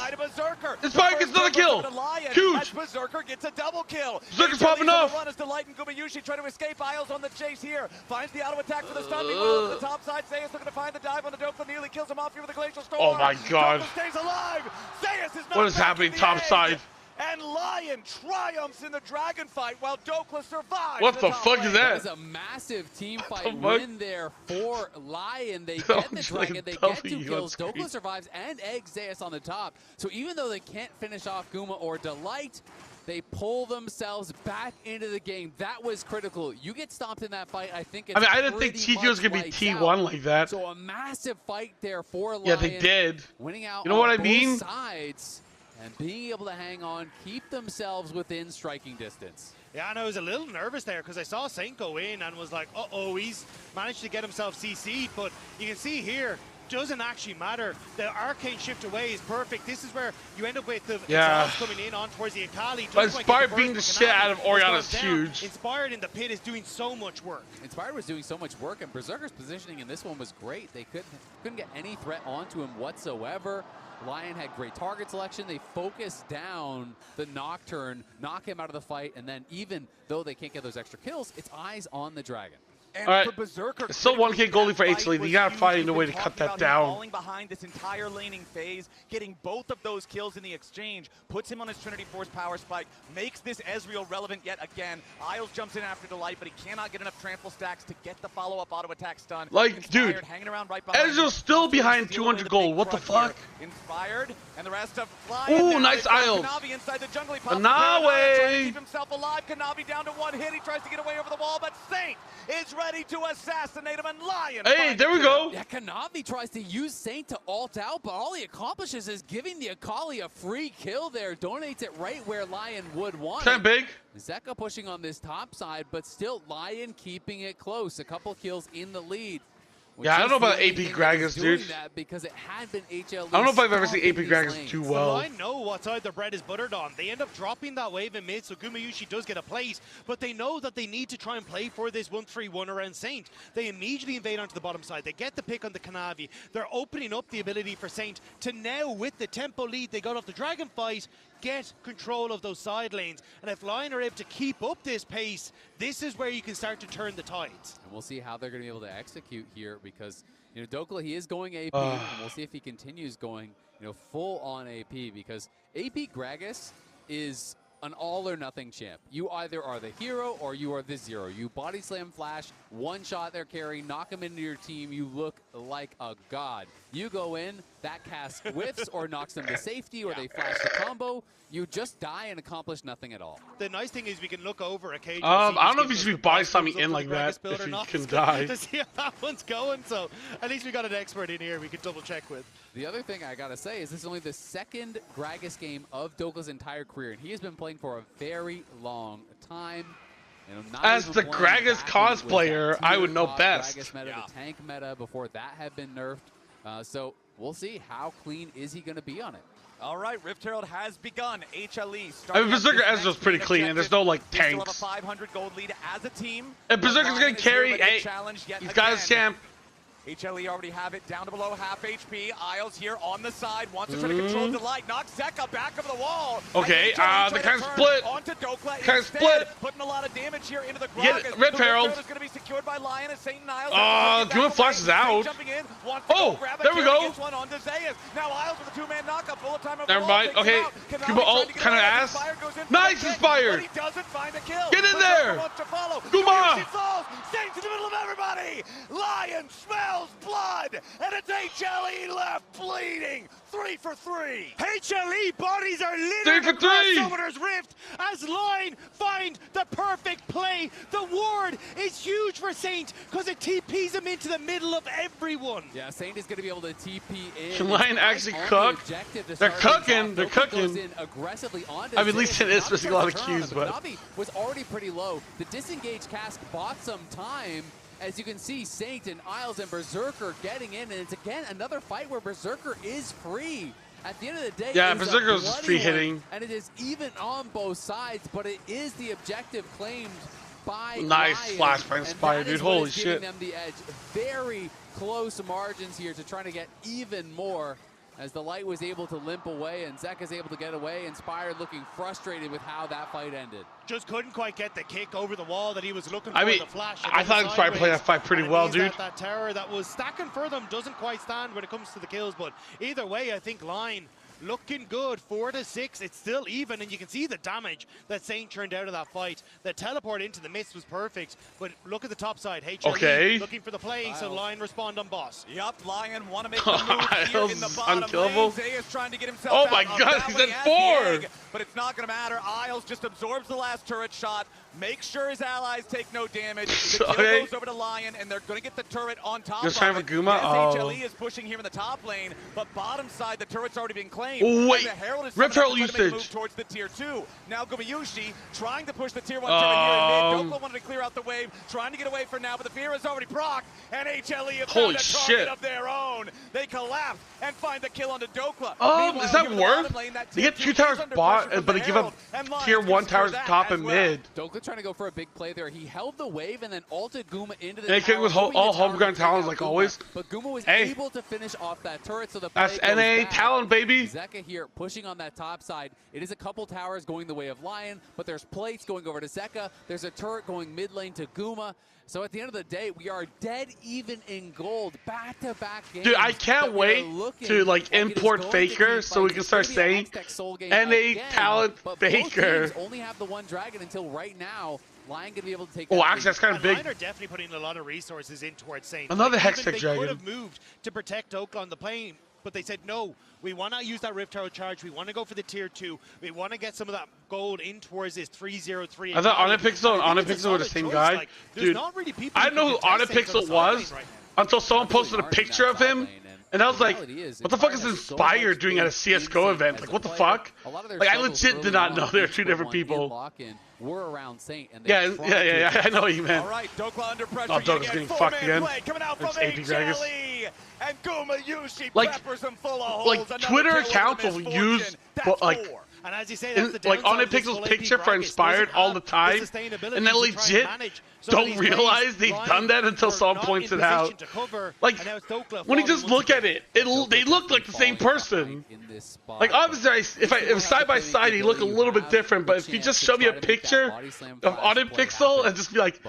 D: Inspire gets another kill. Huge.
P: Berserker gets a double kill.
D: Berserker's popping off.
P: Run as Delight and Gumayushi trying to escape. Isles on the chase here. Finds the auto attack for the stun. Meanwhile, to the top side, Zeus looking to find the dive on the Dokla. Nearly kills him off here with the glacial storm.
D: Oh my god.
P: Dokla stays alive. Zeus is not
D: what is happening top side?
P: And LYON triumphs in the dragon fight while Dokla survives.
D: What the fuck is that?
O: That is a massive team fight win there for LYON. They get the dragon, they get 2 kills. Dokla survives and eggs Zeus on the top. So even though they can't finish off Guma or Delight, they pull themselves back into the game. That was critical. You get stomped in that fight, I think it's
D: I didn't think T2 was going to be T1 like that.
O: So a massive fight there for LYON.
D: Yeah, they did.
O: Winning out
D: you know what I
O: both
D: mean?
O: sides. and being able to hang on, keep themselves within striking distance.
N: Yeah, and I was a little nervous there because I saw Saint go in and was like, uh-oh, he's managed to get himself CC'd. But you can see here, doesn't actually matter. The arcane shift away is perfect. This is where you end up with the exhaust coming in on towards the Akali.
D: But Inspired beating the shit out of Orianna is huge.
N: Inspired in the pit is doing so much work.
O: Inspired was doing so much work, and Berserker's positioning in this one was great. They couldn't get any threat onto him whatsoever. LYON had great target selection. They focused down the Nocturne, knock him out of the fight, and then even though they can't get those extra kills, it's eyes on the Dragon.
P: And
D: Alright,
P: for Berserker,
D: it's still 1K goalie for HLE. You gotta find a way to cut that down.
P: Falling behind this entire laning phase, getting both of those kills in the exchange, puts him on his Trinity Force power spike, makes this Ezreal relevant yet again. Isles jumps in after Delight, but he cannot get enough trample stacks to get the follow-up auto attack stun.
D: Like,
P: Inspired,
D: dude,
P: hanging around right behind
D: Ezreal's still behind 200 gold. What the fuck?
P: Inspired, and the rest of LYON.
D: Ooh, nice Isles.
P: Kanavi inside the jungle. He pops
D: Kanavi!
P: trying to keep himself alive. Kanavi down to one hit. He tries to get away over the wall, but Saint is ready to assassinate him, and LYON.
D: Hey, there we go.
O: Yeah, Kanavi tries to use Saint to ult out, but all he accomplishes is giving the Akali a free kill there. Donates it right where LYON would want it.
D: Big.
O: Zeka pushing on this top side, but still LYON keeping it close. A couple kills in the lead.
D: Yeah, I don't know about AP Gragas, dude.
O: Because it had been HLE.
D: I don't know if I've ever seen AP Gragas too well.
N: I know what side their bread is buttered on. They end up dropping that wave in mid, so Gumayushi does get a place, but they know that they need to try and play for this 1-3-1 around Saint. They immediately invade onto the bottom side. They get the pick on the Kanavi. They're opening up the ability for Saint to now, with the tempo lead they got off the Dragon fight, get control of those side lanes. And if LYON are able to keep up this pace, this is where you can start to turn the tides.
O: And we'll see how they're going to be able to execute here, because Dokla, he is going AP, and we'll see if he continues going full on AP, because AP Gragas is an all or nothing champ. You either are the hero or you are the zero. You body slam flash, one shot their carry, knock them into your team, you look like a god. You go in, that cast whiffs or knocks them to safety, or they flash the combo. You just die and accomplish nothing at all.
N: The nice thing is we can look over occasionally.
D: I don't know if you should be body slamming in like that if you can die.
N: To see how that one's going, so at least we got an expert in here we can double check with.
O: The other thing I gotta say is this is only the second Gragas game of Dokla's entire career, and he has been playing for a very long time.
D: As the Gragas cosplayer, I would know best.
O: Gragas meta, the tank meta before that had been nerfed. So we'll see how clean is he gonna be on it.
P: All right, Rift Herald has begun. HLE.
D: I mean, Berserker Ezreal's pretty clean, and there's no tanks.
P: Have a 500 gold lead as a team.
D: And Berserker's gonna carry. Hey, he's got his champ.
P: HLE already have it down to below half HP. Isles here on the side wants to try to control Delight. Knocks Zeka back of the wall.
D: Okay, the kind of split.
P: Onto Dokla
D: kind of split.
P: Putting a lot of damage here into the
D: Gragas. Yeah, Rift Herald.
P: is going to be secured by LYON as Saint and Isles.
D: Doing flashes out. There we go.
P: One on now Isles with a two-man knockup. Bullet time over
D: Never mind. Okay, Cuba ult kind of ass. Nice Inspired.
P: He doesn't find a kill.
D: Get in there.
P: Guma. Saints in the middle of everybody. LYON smells blood, and it's HLE left bleeding. 3 for 3.
N: HLE bodies are littered across Summoner's Rift as LYON find the perfect play. The ward is huge for Saint because it TPs him into the middle of everyone.
O: Yeah, Saint is going to be able to TP in.
D: Can LYON actually cook? They're cooking. They're cooking.
O: Aggressively onto
D: I mean, at least it is missing a lot of Qs, but
O: Navi was already pretty low. The disengage cask bought some time. As you can see, Saint and Isles and Berserker getting in, and it's again another fight where Berserker is free. At the end of the day,
D: yeah, Berserker was free hitting,
O: and it is even on both sides, but it is the objective claimed by
D: nice
O: LYON,
D: flash by Inspire, dude. Holy shit!
O: Giving them the edge. Very close margins here to trying to get even more. As the light was able to limp away and Zeka's able to get away, Inspired looking frustrated with how that fight ended.
N: Just couldn't quite get the kick over the wall that he was looking for.
D: I mean,
N: the flash.
D: I thought Inspired played that fight pretty well, dude.
N: That tower that was stacking for them doesn't quite stand when it comes to the kills, but either way, I think LYON looking good. 4 to 6. It's still even, and you can see the damage that Saint turned out of that fight. The teleport into the mist was perfect, but look at the top side. HLE looking for the play, so LYON respond on boss.
P: Yup, LYON want to make the move here in the bottom
D: unkillable.
P: lane. Zay is trying to get himself
D: my god, he's at 4!
P: but it's not going to matter. Isles just absorbs the last turret shot, makes sure his allies take no damage. The kill goes over to LYON, and they're going to get the turret on top
D: Just
P: of
D: trying
P: it.
D: for Guma?
P: Yes,
D: Oh.
P: HLE is pushing here in the top lane, but bottom side, the turret's already been claimed.
D: Oh, wait.
P: And the Herald is
D: Rift
P: coming
D: Herald
P: up to try to make a
D: usage.
P: move towards the tier 2. Now Gumayushi trying to push the tier 1 turret here in mid. Dokla wanted to clear out the wave, trying to get away for now, but the fear is already procced, and HLE have found a target of their own. They collapse and find the kill onto Dokla.
D: Is that worth? You get 2 towers bot, but they give up tier 1 towers top and mid.
O: Dokla trying to go for a big play there. He held the wave and then ulted Guma into the
D: And he came with all homegrown talents like always.
O: But Guma was able to finish off that turret, so the play
D: That's
O: goes
D: NA
O: back.
D: talent, baby.
O: Zeka here pushing on that top side. It is a couple towers going the way of LYON, but there's plates going over to Zeka. There's a turret going mid lane to Guma. So at the end of the day, we are dead even in gold, back-to-back games.
D: Dude, I can't wait to like import Faker so we can start saying NA talent Faker.
O: Only have the one dragon until right now. LYON gonna be able to take.
D: Oh, actually, that's kind of big.
N: LYON are definitely putting a lot of resources in towards Saint.
D: Another
N: Like,
D: Hextech
N: they
D: Dragon.
N: could have moved to protect Oak on the plane, but they said no. We want to use that Rift Tower charge. We want to go for the tier 2. We want to get some of that gold in towards this 303.
D: I thought Onipixel and Onipixel were the same guy.
N: Like,
D: dude,
N: not really people
D: I didn't know who Onipixel was until someone posted a picture of him. And I was like, what the fuck is Inspired doing at a CSGO event? Like, what the fuck? Like, I legit did not know they were 2 different people.
O: We're around Saint, and
D: yeah, I know what you meant.
P: All right, Dokla under pressure.
D: Oh, Dokla's getting fucked again.
P: Coming out from
D: It's
P: HLE, and Gumayushi
D: like,
P: peppers him full of holes.
D: like Twitter accounts will use, like,
N: and as you say,
D: like Onipixel's picture for Inspired all the time, and they legit don't realize they've done that until someone points it out. Like, when you just look at it, they look like the same person. Like, obviously, if side by side, they look a little bit different, but if you just show me a picture of Onipixel and just be like,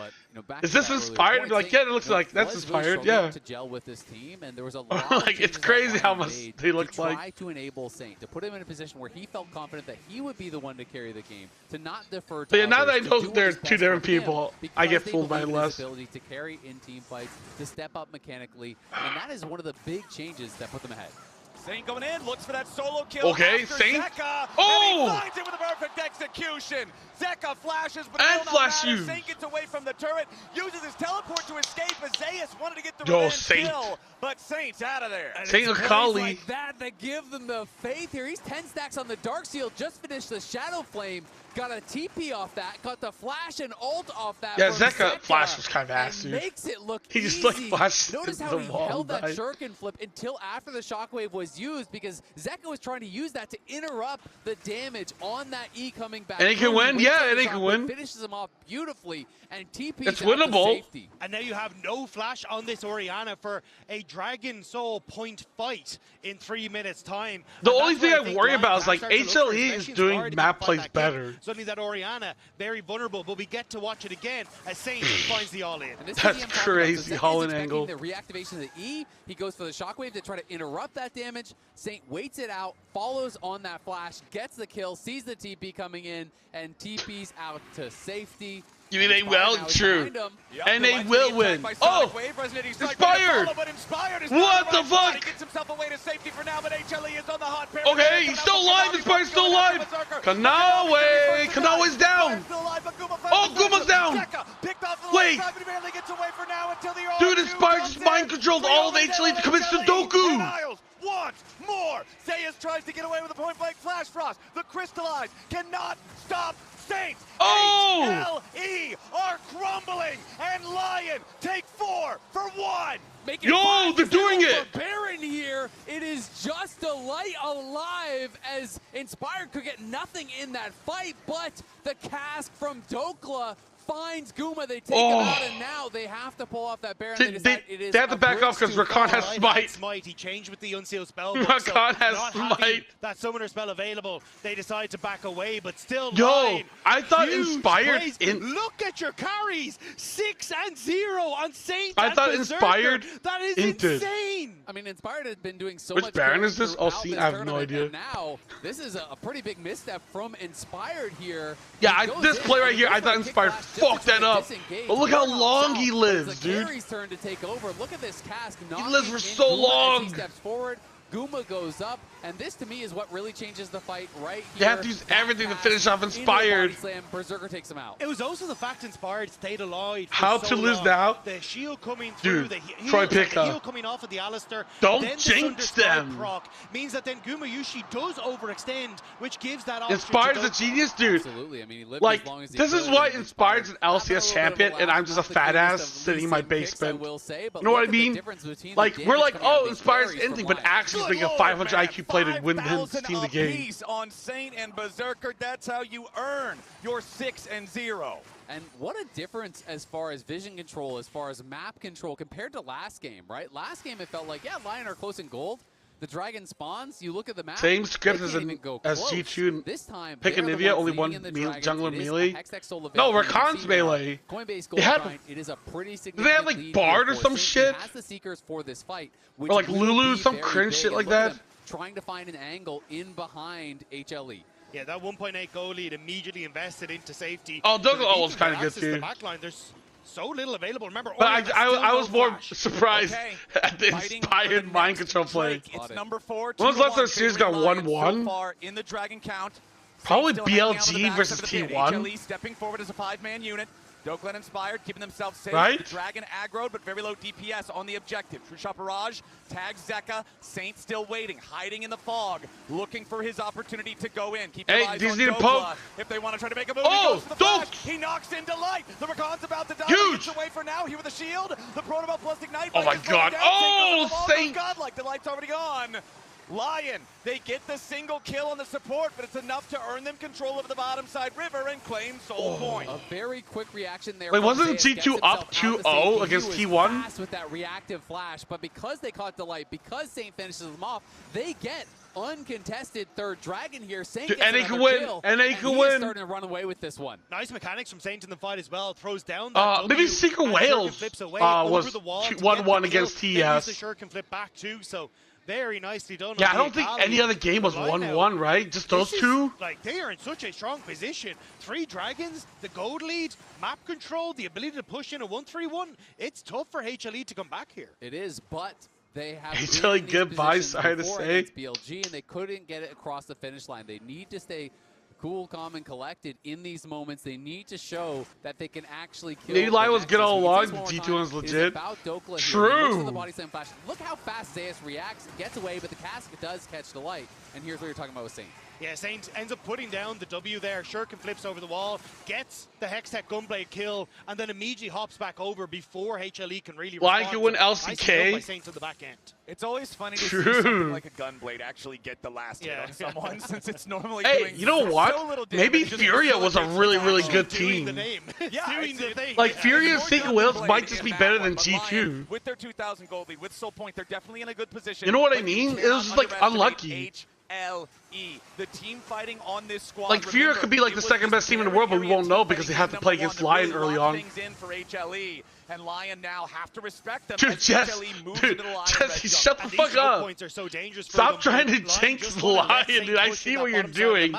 D: is this Inspired? I'd be like, yeah, it looks like that's Inspired, yeah.
O: To gel with this team, and there was a lot
D: like, it's crazy how much they look like.
O: Try to enable Saint, to put him in a position where he felt confident that he would be the one to carry the game, to not defer to
D: But yeah, now that I
O: others,
D: know
O: to do
D: they're
O: what's
D: 2
O: best
D: different
O: for him,
D: people,
O: because
D: I get
O: they
D: fooled by
O: believe in his
D: less.
O: ability to carry in team fights, to step up mechanically, and that is one of the big changes that put them ahead.
P: Saint going in, looks for that solo kill.
D: Okay,
P: after
D: Saint.
P: Zeka,
D: Oh!
P: and he finds it with a perfect execution. Zeka flashes, but
D: and
P: still
D: flash
P: not matter.
D: you.
P: Saint gets away from the turret, uses his teleport to escape as Zayas wanted to get the
D: Yo,
P: revenge
D: Saint.
P: kill, but Saint's out of there.
D: Saint Akali.
O: Like that give them the faith here. He's 10 stacks on the Dark Seal, just finished the Shadow Flame, got a TP off that, got the flash and ult off that.
D: Yeah, Zeka flash was kind of ass, dude.
O: Makes it look
D: he just
O: easy.
D: like flashed
O: Notice
D: into
O: how
D: the
O: he
D: wall.
O: held that shuriken flip until after the shockwave was used, because Zeka was trying to use that to interrupt the damage on that E coming back.
D: And he can win, yeah, and he can win.
O: Finishes him off beautifully, and TP.
D: It's winnable.
N: And now you have no flash on this Orianna for a Dragon Soul point fight in 3 minutes time.
D: The only thing I worry about is like HLE is doing map plays better.
N: Suddenly that Orianna very vulnerable, but we get to watch it again as Saint finds the all in.
D: That's crazy, Holland angle.
O: The reactivation of the E, he goes for the shockwave to try to interrupt that damage. Saint waits it out, follows on that flash, gets the kill, sees the TP coming in, and TP's out to safety.
D: You mean they will? True. And they will win. Oh! Inspired! What the fuck? Okay, he's still alive. Inspired's still alive. Kanawe! Kanawe's down. Oh, Guma's down. Wait. Dude, Inspired just mind controlled all of HLE to commit Sudoku.
P: Once more, Zayas tries to get away with a point-blank flash frost. The Crystallize cannot stop Saint.
D: Oh!
P: HLE are crumbling, and LYON take 4 for 1.
D: Yo, they're doing it.
O: Baron here, it is just a light alive as Inspired could get nothing in that fight, but the cast from Dokla finds Guma, they take him out, and now they have to pull off that Baron.
D: They have to back off because Rakan has Smite.
N: He changed with the unsealed spell.
D: Rakan has Smite.
N: That summoner spell available. They decide to back away, but still.
D: Yo, I thought Inspired.
N: Look at your carries, 6 and 0 on Saint.
D: I thought Inspired.
N: That is insane.
O: I mean, Inspired has been doing so
D: much.
O: Which
D: Baron is this? Oh, see, I have no idea.
O: And now this is a pretty big misstep from Inspired here.
D: Yeah, this play right here, I thought Inspired fucked that up. But look how long he lives, dude.
O: Carry's turn to take over. Look at this cask.
D: He lives for so long.
O: He steps forward. Guma goes up, And this, to me, is what really changes the fight right here.
D: You have to use everything to finish off Inspired.
O: Slam, Berserker takes him out.
N: It was also the fact Inspired stayed alive.
D: How to lose now?
N: The shield coming through,
D: Dude,
N: the
D: Troy
N: heal
D: Pickup.
N: coming off of the Alistair.
D: Don't
N: then
D: jinx
N: the
D: them.
N: Proc means that then Gumayushi does overextend, which gives that option.
D: Inspired's a genius, dude.
O: Absolutely. I mean, he lived
D: like,
O: as long as he
D: this
O: could,
D: is why Inspired's an LCS champion, and I'm just a fat ass sitting in my basement. You know what I mean? Like, we're like, oh, Inspired's ending, but actually being a 500 IQ play to win his team the game.
P: On Saint and Berserker, that's how you earn your 6-0.
O: And what a difference as far as vision control, as far as map control compared to last game, right? Last game it felt like, yeah, LYON are close in gold. The dragon spawns, you look at the map.
D: Same script as G2 and
O: this time,
D: pick Anivia, only one jungler melee. No, Rakan's melee.
O: Coinbase
D: They had,
O: grind, it is a pretty significant
D: they have like Bard or some shit?
O: Has the Seekers for this fight,
D: or like Lulu, some cringe shit like that.
O: Trying to find an angle in behind HLE.
N: Yeah, that 1.8 goal lead immediately invested into safety.
D: Oh, Douglas was kind of good too.
N: The backline, there's so little available. Remember,
D: but I was more surprised at the Inspired mind control play.
P: It's number 4.
D: When was the last time the series got 1-1?
P: So far in the Dragon count.
D: Probably BLG versus T1.
P: HLE stepping forward as a 5-man unit. Dokkan Inspired, keeping themselves safe.
D: Right?
P: The Dragon aggroed, but very low DPS on the objective. True Shot Barrage, tags Zeka. Saint still waiting, hiding in the fog, looking for his opportunity to go in. Keep your eyes on Dokkan if they want to try to make a move.
D: Oh,
P: he goes to the flash. He knocks into light. The Rakan's about to die.
D: Huge!
P: He gets away for now. Here with the shield. The Protobelt plus Ignite.
D: Oh my god. Oh, Saint!
P: Godlike. The light's already gone. LYON, they get the single kill on the support, but it's enough to earn them control over the bottom side river and claim soul point.
O: A very quick reaction there.
D: Wait, wasn't G2 up 2-0 against T1?
O: Fast with that reactive flash, but because they caught Delight, because Saint finishes them off, they get uncontested third dragon here. Saint gets
D: NA can win. NA can win.
O: Starting to run away with this one.
N: Nice mechanics from Saint in the fight as well. Throws down that
D: maybe Secret Wales was 1-1 against TS.
N: The Shuriken flip back too, so very nicely done.
D: Yeah, I don't think any other game was 1-1, right? Just those two?
N: Like, they are in such a strong position. 3 dragons, the gold lead, map control, the ability to push in a 1-3-1. It's tough for HLE to come back here.
O: It is, but they have
D: HLE goodbye, sorry to say.
O: BLG, and they couldn't get it across the finish line. They need to stay cool, calm, and collected in these moments. They need to show that they can actually kill.
D: Maybe LYON was good all along. G2 was legit. True.
O: The body slam flash. Look how fast Zayas reacts, gets away, but the casket does catch the light. And here's what you're talking about with Saint.
N: Yeah, Saint ends up putting down the W there. Shuriken flips over the wall, gets the Hextech Gunblade kill, and then immediately hops back over before HLE can really respond.
D: Like it when LCK.
N: By Saint to the back end.
P: It's always funny to see something like a Gunblade actually get the last hit on someone, since it's normally doing
D: you know what?
P: so
D: Maybe Furia was a really, really good team.
N: The name.
P: Yeah,
N: doing the thing.
D: Like, Furia and Secret Wales might just be better than G2.
P: With their 2,000 gold lead, with Soul Point, they're definitely in a good position.
D: You know what I mean? It was just, like, unlucky.
P: HLE, the team fighting on this squad.
D: Like, Furia could be like the second best team in the world, but we won't know because they have to play against LYON early on.
P: Things in for HLE, and LYON now have to respect them.
D: Dude, Jesse, shut the fuck up. Stop trying to jinx LYON, dude. I see what you're doing.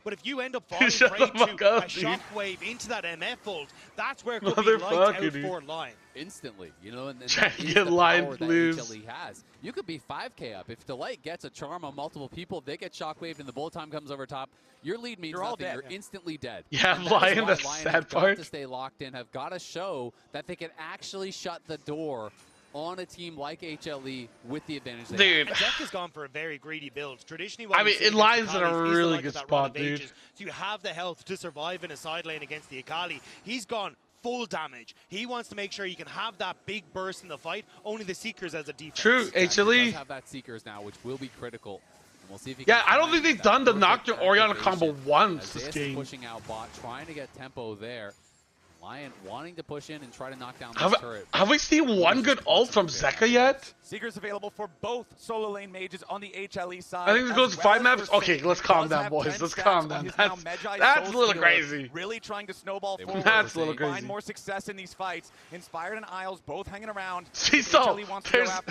N: But if you end up falling prey to a shockwave into that MF ult, that's where it could be lights out for LYON.
O: Instantly, you know, and
D: trying
O: that
D: to
O: is
D: get
O: the
D: LYON
O: power
D: blues.
O: that HLE has. You could be 5K up. If Delight gets a charm on multiple people, they get shockwaved and the bullet time comes over top, your lead means nothing. You're instantly dead.
D: Yeah, LYON, that's the sad part.
O: Have got to stay locked in, have got to show that they can actually shut the door on a team like HLE with the advantage they
N: have. Zek has gone for a very greedy build. Traditionally,
D: I mean, it lies in a really good spot, dude.
N: So you have the health to survive in a side lane against the Akali. He's gone full damage. He wants to make sure he can have that big burst in the fight. Only the Seekers as a defense.
D: True, HLE
O: does have that Seekers now, which will be critical. And we'll see if he
D: I don't think they've done the Nocturne Orianna combo once this game.
O: Pushing out bot, trying to get tempo there. LYON wanting to push in and try to knock down this turret.
D: Have we seen one good ult from Zeka yet?
P: Seekers available for both solo lane mages on the HLE side.
D: I think this goes 5 maps. Okay, let's calm down, boys. Let's calm down. That's a little crazy.
P: Really trying to snowball forward.
D: That's a little crazy.
P: Find more success in these fights. Inspired and Isles both hanging around.
D: Cecil,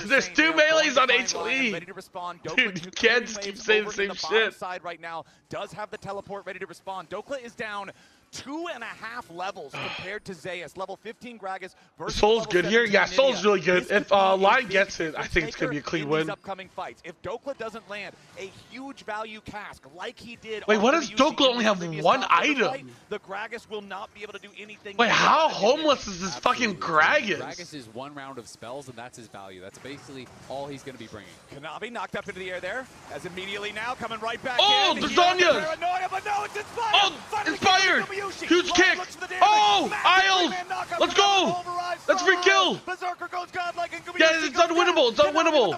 D: there's 2 melees on HLE.
P: Ready to respond.
D: Dude, you can't keep saying the same shit.
P: Side right now does have the teleport ready to respond. Dokla is down 2.5 levels compared to Zayas. Level 15 Gragas versus
D: Soul's
P: level
D: good here.
P: 17
D: Yeah, Soul's
P: Nvidia.
D: really good.
P: This
D: If
P: could be a
D: Lion
P: big
D: gets it, I think it's going to be a clean
P: in
D: win.
P: these upcoming fights. If Dokla doesn't land a huge value cask like he did.
D: Wait,
P: on
D: what does
P: Gumayusi
D: Dokla only have
P: in the
D: one
P: previous top
D: item?
P: fight, the Gragas will not be able to do anything.
D: Wait, how homeless is this fucking Gragas?
O: Gragas is 1 round of spells, and that's his value. That's basically all he's going to be bringing.
P: Kanavi knocked up into the air there, as immediately now coming right back
D: Oh,
P: in.
D: the Zanya!
P: Paranoia, but no, it's Inspired!
D: Oh, Inspired! Huge kick! Oh, Isles! Let's go! Let's free kill!
P: Berserker goes godlike and Gumayusi
D: Yeah, it's unwinnable! It's unwinnable!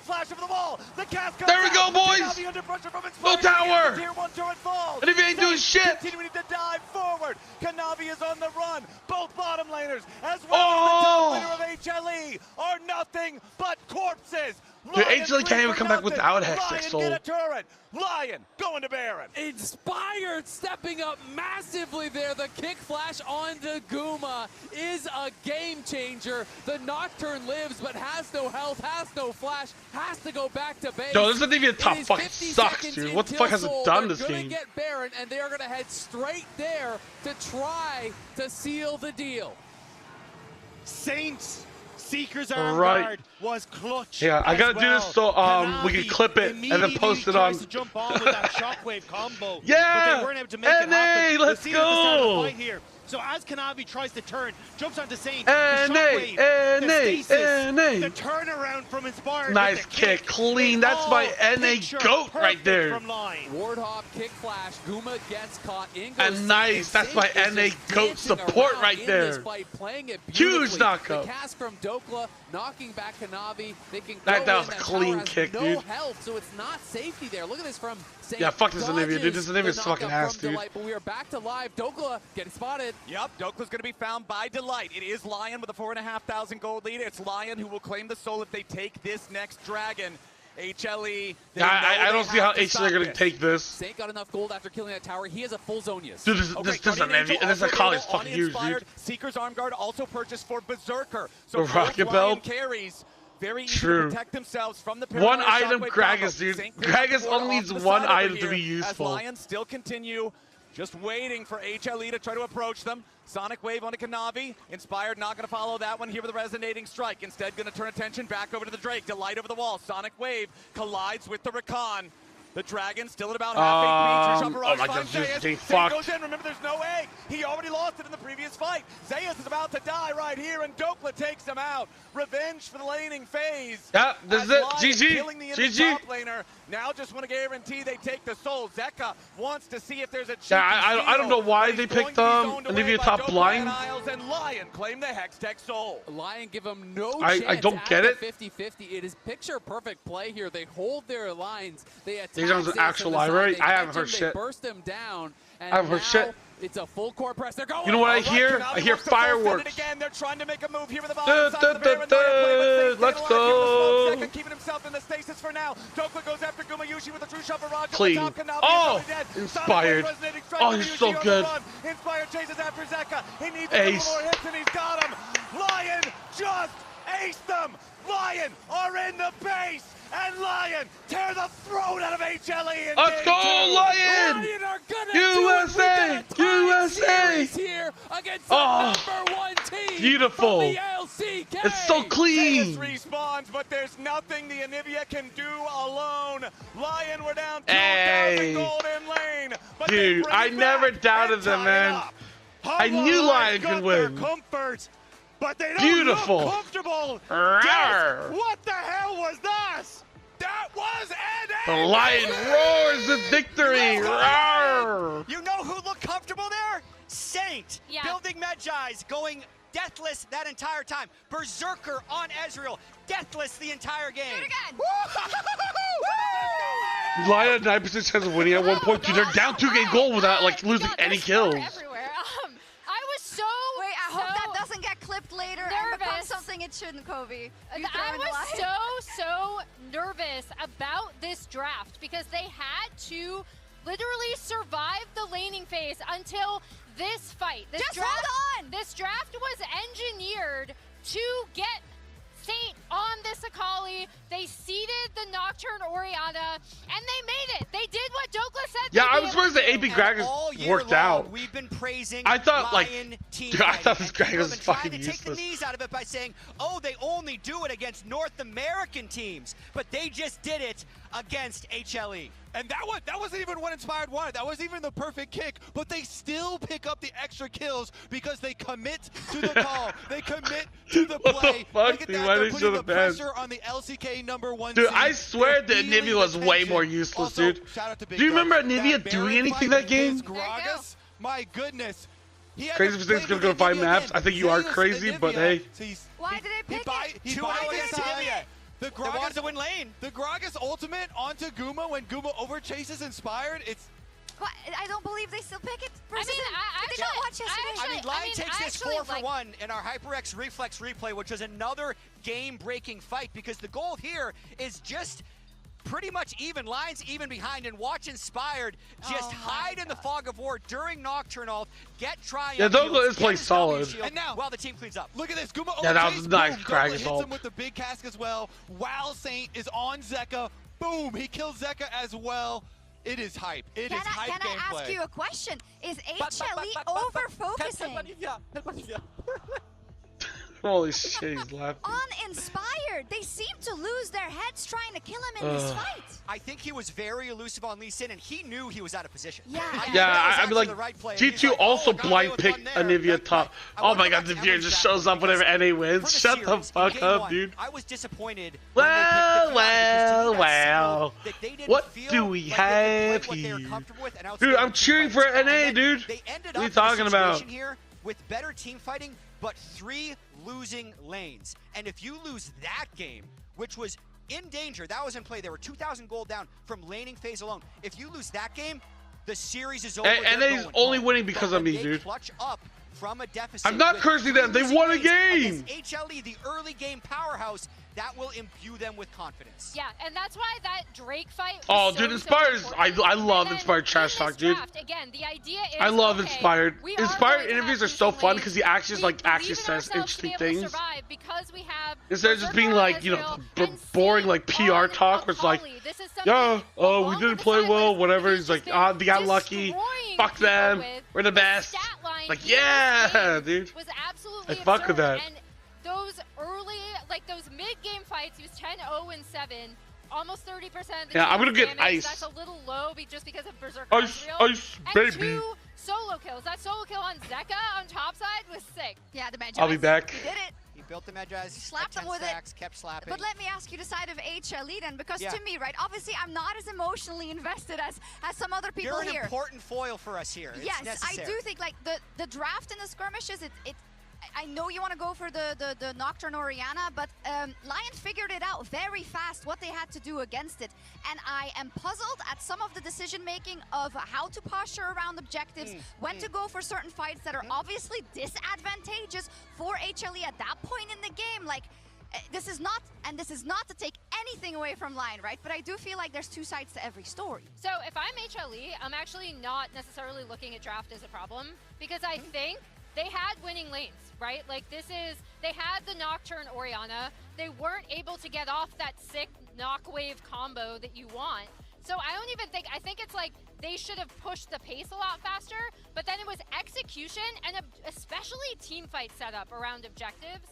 D: There we go, boys! No tower! And if he ain't doing shit!
P: Continuing to dive forward. Kanavi is on the run. Both bottom laners, as well as the top laner of HLE, are nothing but corpses.
D: Dude, HLE can't even come back without Hextech Soul.
P: Lion get a turret. Lion going to Baron.
O: Inspired stepping up massively there. The kick flash onto Guma is a game changer. The Nocturne lives but has no health, has no flash, has to go back to base.
D: Yo, this Nvidia top fucking sucks, dude. What the fuck has it done this game?
O: They're gonna get Baron, and they are gonna head straight there to try to seal the deal.
N: Saints Seeker's arm guard was clutch.
D: Yeah, I gotta do this so we can clip it and then post it on.
N: To jump on with that shockwave combo.
D: Yeah,
N: but they weren't able to make it happen.
D: let's
N: go. The fight here. So as Kanavi tries to turn, jumps onto Saint, the shockwave, the stasis, the turnaround from Inspired.
D: Nice kick, clean. That's my NA GOAT right there.
O: Wardhop, kick flash, Guma gets caught.
D: And nice, that's my NA GOAT support right there. Huge knockup.
O: The cast from Dokla knocking back Kanavi. They can
D: that was a clean kick, dude.
O: No health, so it's not safety there. Look at this from Saint.
D: Yeah, fuck this Nvidia, dude. This Nvidia's fucking ass, dude.
O: Delight, but we are back to live. Dokla getting spotted.
P: Yep, Dokla's going to be found by Delight. It is Lion with a 4,500 gold lead. It's Lion who will claim the soul if they take this next dragon. HLE.
D: I don't see how HLE are going to take this.
O: Saint got enough gold after killing that tower. He has a full Zonias.
D: Dude, this is an Nvidia. This is a college fucking huge, dude.
P: Seeker's arm guard also purchased for Berserker.
D: So the rocket belt
P: carries. Very easy to protect themselves from the
D: one item Gragas, dude. Gragas only needs one item to be useful.
P: As Lions still continue, just waiting for HLE to try to approach them. Sonic Wave onto Kanavi. Inspired not going to follow that one here with a resonating strike. Instead going to turn attention back over to the Drake. Delight over the wall. Sonic Wave collides with the Rakan. The Dragon still at about half HP.
D: Oh my god, Zayas
P: goes in. Remember, there's no egg. He already lost it in the previous fight. Zayas is about to die right here, and Dokla takes him out. Revenge for the laning phase.
D: Yeah, this is it. GG. GG.
P: Top laner. Now just want to guarantee they take the soul. Zeka wants to see if there's a
D: Yeah, I don't know why they picked Nvidia top blind.
P: And Lion claim the Hextech soul.
O: Lion give him no
D: chance. I don't get it.
O: 50-50. It is picture perfect play here. They hold their lines. They attack.
D: These are an actual library. I haven't heard shit.
O: They burst them down.
D: I haven't heard shit.
O: It's a full core press. They're going.
D: You know what I hear? I hear fireworks.
P: Again. They're trying to make a move here with the bottom side of the Baron.
D: Let's go.
P: Keeping himself in the stasis for now. Dokla goes after Gumayusi with a true shot barrage.
D: Clean. Oh, Inspired. Oh, he's so good.
P: Inspired chases after Zeka. He needs a couple more hits and he's got him. Lion just aced them. Lion are in the base. And Lion tear the throat out of HLE.
D: Let's go, Lion! USA! USA!
O: Here against the #1 team.
D: Beautiful.
O: From the LCK.
D: It's so clean.
P: Respawns, but there's nothing the Anivia can do alone. Lion were down 2,000 gold in lane.
D: Dude, I never doubted them, man. I knew Lion could win.
N: Comfort, but they don't look comfortable. What the hell was that?
P: That was
D: the Lion roars the victory.
E: You know who looked comfortable there? Saint.
G: Yeah.
E: Building Medjai's, going deathless that entire time. Berserker on Ezreal, deathless the entire game.
B: Do it again.
D: Lion 9% chance of winning at 1.2. They're down 2-game goal without like losing any kills.
G: Everywhere. I was so
B: I hope that doesn't get clipped later and become something it shouldn't, Kobe.
G: I was so nervous about this draft because they had to literally survive the laning phase until this fight. This draft was engineered to get Saint on this Akali. They seeded the Nocturne Orianna, and they made it. They did what Douglas said.
D: Yeah, I was surprised the AP Gragas worked out.
E: We've been praising
D: I thought
E: Lion
D: dude,
E: team
D: I thought this
E: fighting,
D: Gragas was fucking
E: trying to take the
D: useless.
E: knees out of it by saying, oh, they only do it against North American teams, but they just did it against HLE.
C: And that wasn't even what Inspired wanted. That wasn't even the perfect kick, but they still pick up the extra kills because they commit to the call. They commit to the play.
D: What the fuck,
C: Look at
D: dude?
C: that.
D: Why
C: They're
D: did
C: putting
D: you
C: the
D: the band?
C: pressure on the LCK #1
D: Dude,
C: seed.
D: I swear
C: They're
D: that
C: feeling
D: Anivia was
C: the
D: way
C: tension.
D: more useless,
C: Also,
D: dude.
C: shout out to Big
D: Do you
C: Doug.
D: remember Anivia
C: That
D: doing
C: Baron
D: anything
C: fight
D: that game?
C: against Gragas? My goodness. He had
D: Crazy
C: to
D: Things
C: play
D: gonna go
C: with
D: find
C: Anivia
D: maps.
C: again.
D: I think you are
C: Zeus,
D: crazy, but
C: Anivia.
D: hey.
B: Why did they pick it?
C: He
E: 2-0
C: buys
E: against
C: time.
E: Anivia.
C: The
E: They wanted to win lane.
C: The Gragas ultimate onto Guma when Guma overchases Inspired. It's
B: What? I don't believe they still pick it.
G: I mean,
B: I did not watch yesterday.
E: Lion takes this 4-for-1 in our HyperX Reflex replay, which is another game-breaking fight because the goal here is just pretty much even. Lion's even behind, and watch Inspired just hide in the fog of war during Nocturne ult, get Triumph.
D: Yeah, Douglas
E: shields,
D: is playing
E: get his W
D: solid.
E: shield
C: And now-
E: while the team cleans up.
C: Look at this. Guma
D: Yeah, that was
C: overchase,
D: nice
C: boom,
D: Gragas
C: Douglas hits
D: ult.
C: him with the big cask as well. While Saint is on Zeka. Boom, he kills Zeka as well. It is hype. It is hype
B: Can
C: gameplay.
B: I ask you a question? Is HLE over-focusing
D: Holy shit, he's laughing.
B: on Inspired? They seem to lose their heads trying to kill him in this fight.
E: I think he was very elusive on Lee Sin, and he knew he was out of position.
B: Yeah.
D: I mean, like, G2 also blind picked Anivia top. Oh my god, the viewer just shows up whenever NA wins. Shut the fuck up, dude.
E: I was disappointed.
D: Well. What do we have here? Dude, I'm cheering for NA, dude.
E: They ended
D: What are you
E: up
D: talking
E: in a
D: about?
E: situation here with better team fighting, but 3 losing lanes. And if you lose that game, which was in danger, that was in play. They were 2,000 gold down from laning phase alone. If you lose that game, the series is over.
D: And NA's only winning because of me, dude.
E: Clutch up from a deficit.
D: I'm not cursing them. They won a game.
E: HLE, the early game powerhouse, that will imbue them with confidence.
G: Yeah, and that's why that Drake fight was
D: Oh,
G: so,
D: dude,
G: so
D: Inspired is.
G: important.
D: I love
G: And then
D: Inspired trash
G: in
D: talk,
G: this
D: dude.
G: draft, again, the idea is,
D: I love
G: okay,
D: Inspired.
G: we are
D: Inspired
G: going to
D: interviews
G: have
D: are so
G: decent
D: fun
G: lanes.
D: because he actually
G: We
D: actually
G: believe in
D: says
G: ourselves to be
D: interesting
G: able to
D: things.
G: survive because we have
D: Instead of just being
G: Berserker
D: like, you know,
G: Ezreal and
D: boring like PR talk where it's like,
G: This is
D: yeah, oh, we didn't play well, whatever. He's like, ah, they got lucky. Fuck them. We're the best. Like, yeah, dude.
G: was absolutely
D: I fuck with
G: absurd.
D: that.
G: And those early, like those mid-game fights, he was 10-0 and 7, almost 30% of the
D: Yeah, I'm
G: team's
D: gonna get
G: damage.
D: ice.
G: That's a little low just because of Berserker
D: Ice,
G: Ezreal.
D: ice,
G: And
D: baby.
G: 2 solo kills. That solo kill on Zeka on top side was sick.
B: Yeah, the Magi.
D: I'll be back.
B: He did it.
E: He built the Magi's,
B: Slapped
E: at 10
B: them with
E: stacks,
B: it.
E: kept slapping.
B: But let me ask you the side of HLE then, because
E: Yeah.
B: to me, right, obviously I'm not as emotionally invested as some other people
E: You're an
B: here.
E: important foil for us here. It's
B: Yes,
E: necessary.
B: I do think like the draft and the skirmishes, I know you want to go for the Nocturne Orianna, but Lion figured it out very fast what they had to do against it. And I am puzzled at some of the decision making of how to posture around objectives, when to go for certain fights that are obviously disadvantageous for HLE at that point in the game. Like, this is not to take anything away from Lion, right? But I do feel like there's 2 sides to every story.
G: So if I'm HLE, I'm actually not necessarily looking at draft as a problem because I think they had winning lanes, right? Like they had the Nocturne Orianna. They weren't able to get off that sick knockwave combo that you want. So I don't even think, I think it's like they should have pushed the pace a lot faster, but then it was execution and especially team fight setup around objectives.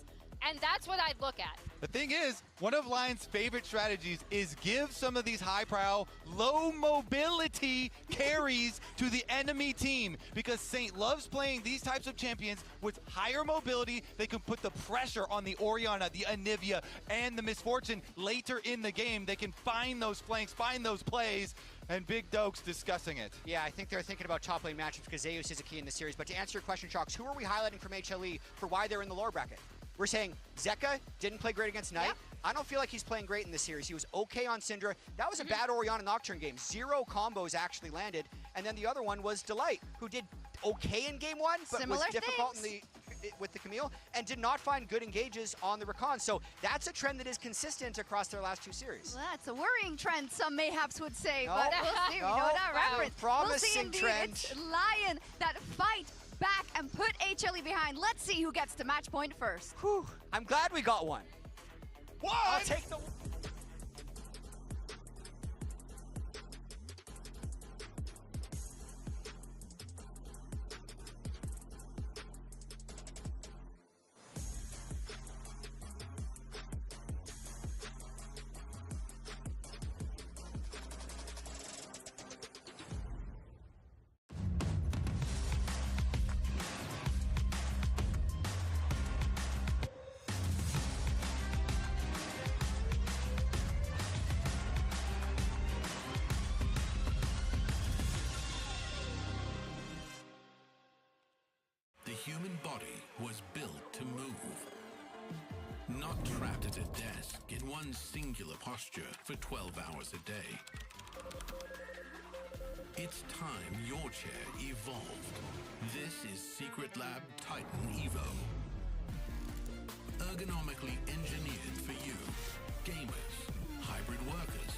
G: And that's what I'd look at.
C: The thing is, one of Lion's favorite strategies is give some of these high-prow, low-mobility carries to the enemy team because Saint loves playing these types of champions with higher mobility. They can put the pressure on the Orianna, the Anivia, and the Misfortune later in the game. They can find those flanks, find those plays, and Big Doke's discussing it.
E: Yeah, I think they're thinking about top lane matchups because Zeus is a key in the series. But to answer your question, Chalks, who are we highlighting from HLE for why they're in the lower bracket? We're saying Zeka didn't play great against Knight. Yep. I don't feel like he's playing great in this series. He was okay on Syndra. That was a bad Orianna Nocturne game. 0 combos actually landed. And then the other one was Delight, who did okay in game 1, but was difficult with the Camille and did not find good engages on the Rakan. So that's a trend that is consistent across their last 2 series.
B: Well, that's a worrying trend, some mayhaps would say,
E: No,
B: but we'll see. We know that reference.
E: Promising
B: we'll see indeed.
E: trend.
B: It's Lion that fight back and put HLE behind. Let's see who gets to match point first.
E: Whew. I'm glad we got one. What? I'll take the...
R: The human body was built to move. Not trapped at a desk in one singular posture for 12 hours a day. It's time your chair evolved. This is Secret Lab Titan Evo. Ergonomically engineered for you, gamers, hybrid workers,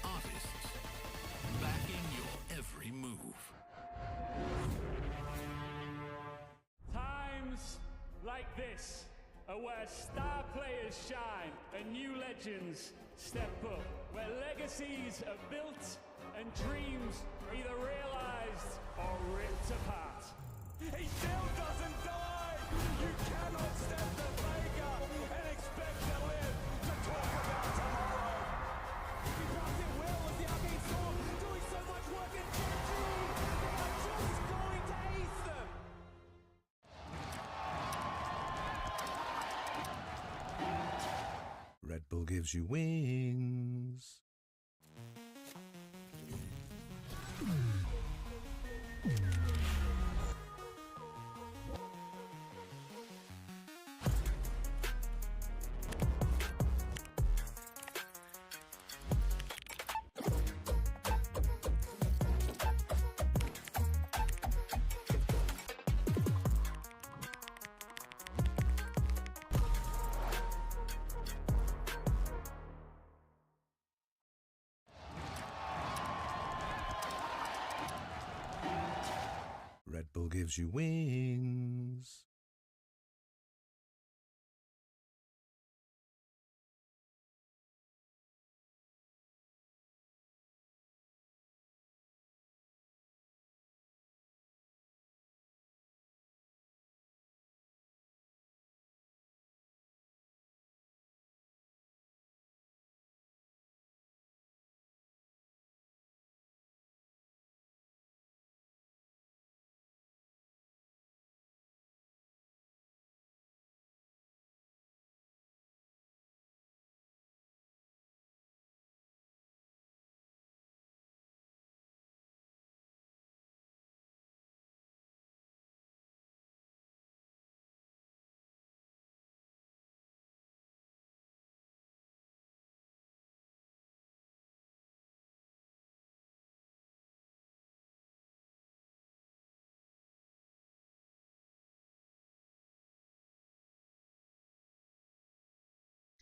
R: artists, backing your every move.
S: Times like this are where star players shine and new legends step up, where legacies are built and dreams are either realized or ripped apart.
L: He still doesn't die! You cannot step the Vega and expect to live to talk about tomorrow! He dropped it well with the Arcane Storm, doing so much work in Gen 2! They are just going to ace them!
X: Red Bull gives you wings. Red Bull gives you wings.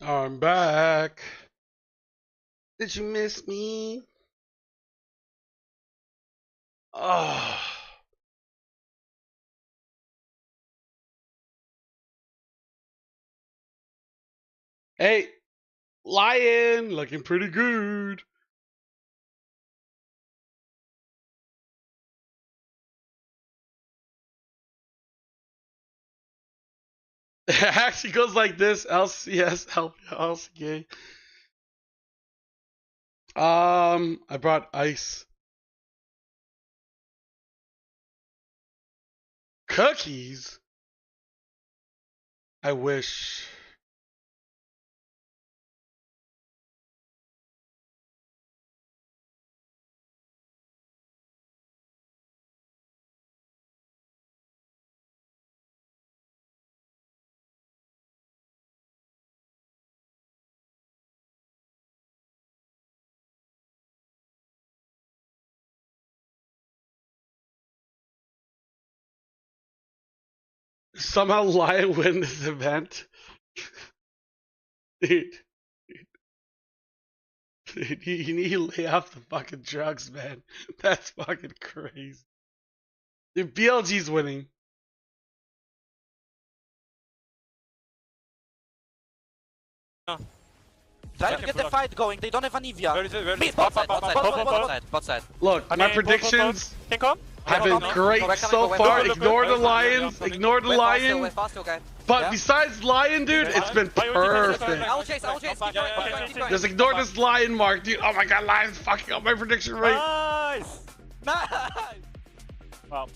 D: I'm back. Did you miss me? Oh. Hey, Lion, looking pretty good. It actually goes like this: LCS, LCK. I brought ice. Cookies? I wish. Somehow Lion win this event. Dude, you need to lay off the fucking drugs, man. That's fucking crazy. Dude, BLG's winning.
A: Try to get the fight going. They don't have an Eevee. Mid, bot side.
D: Look, my predictions have been great so far. Ignore the Lions. Ignore the Lion. But besides Lion, dude, it's been perfect.
A: I'll chase. Keep going.
D: Just ignore this Lion mark, dude. Oh my god, Lion's fucking up my prediction rate.
P: Nice! Well,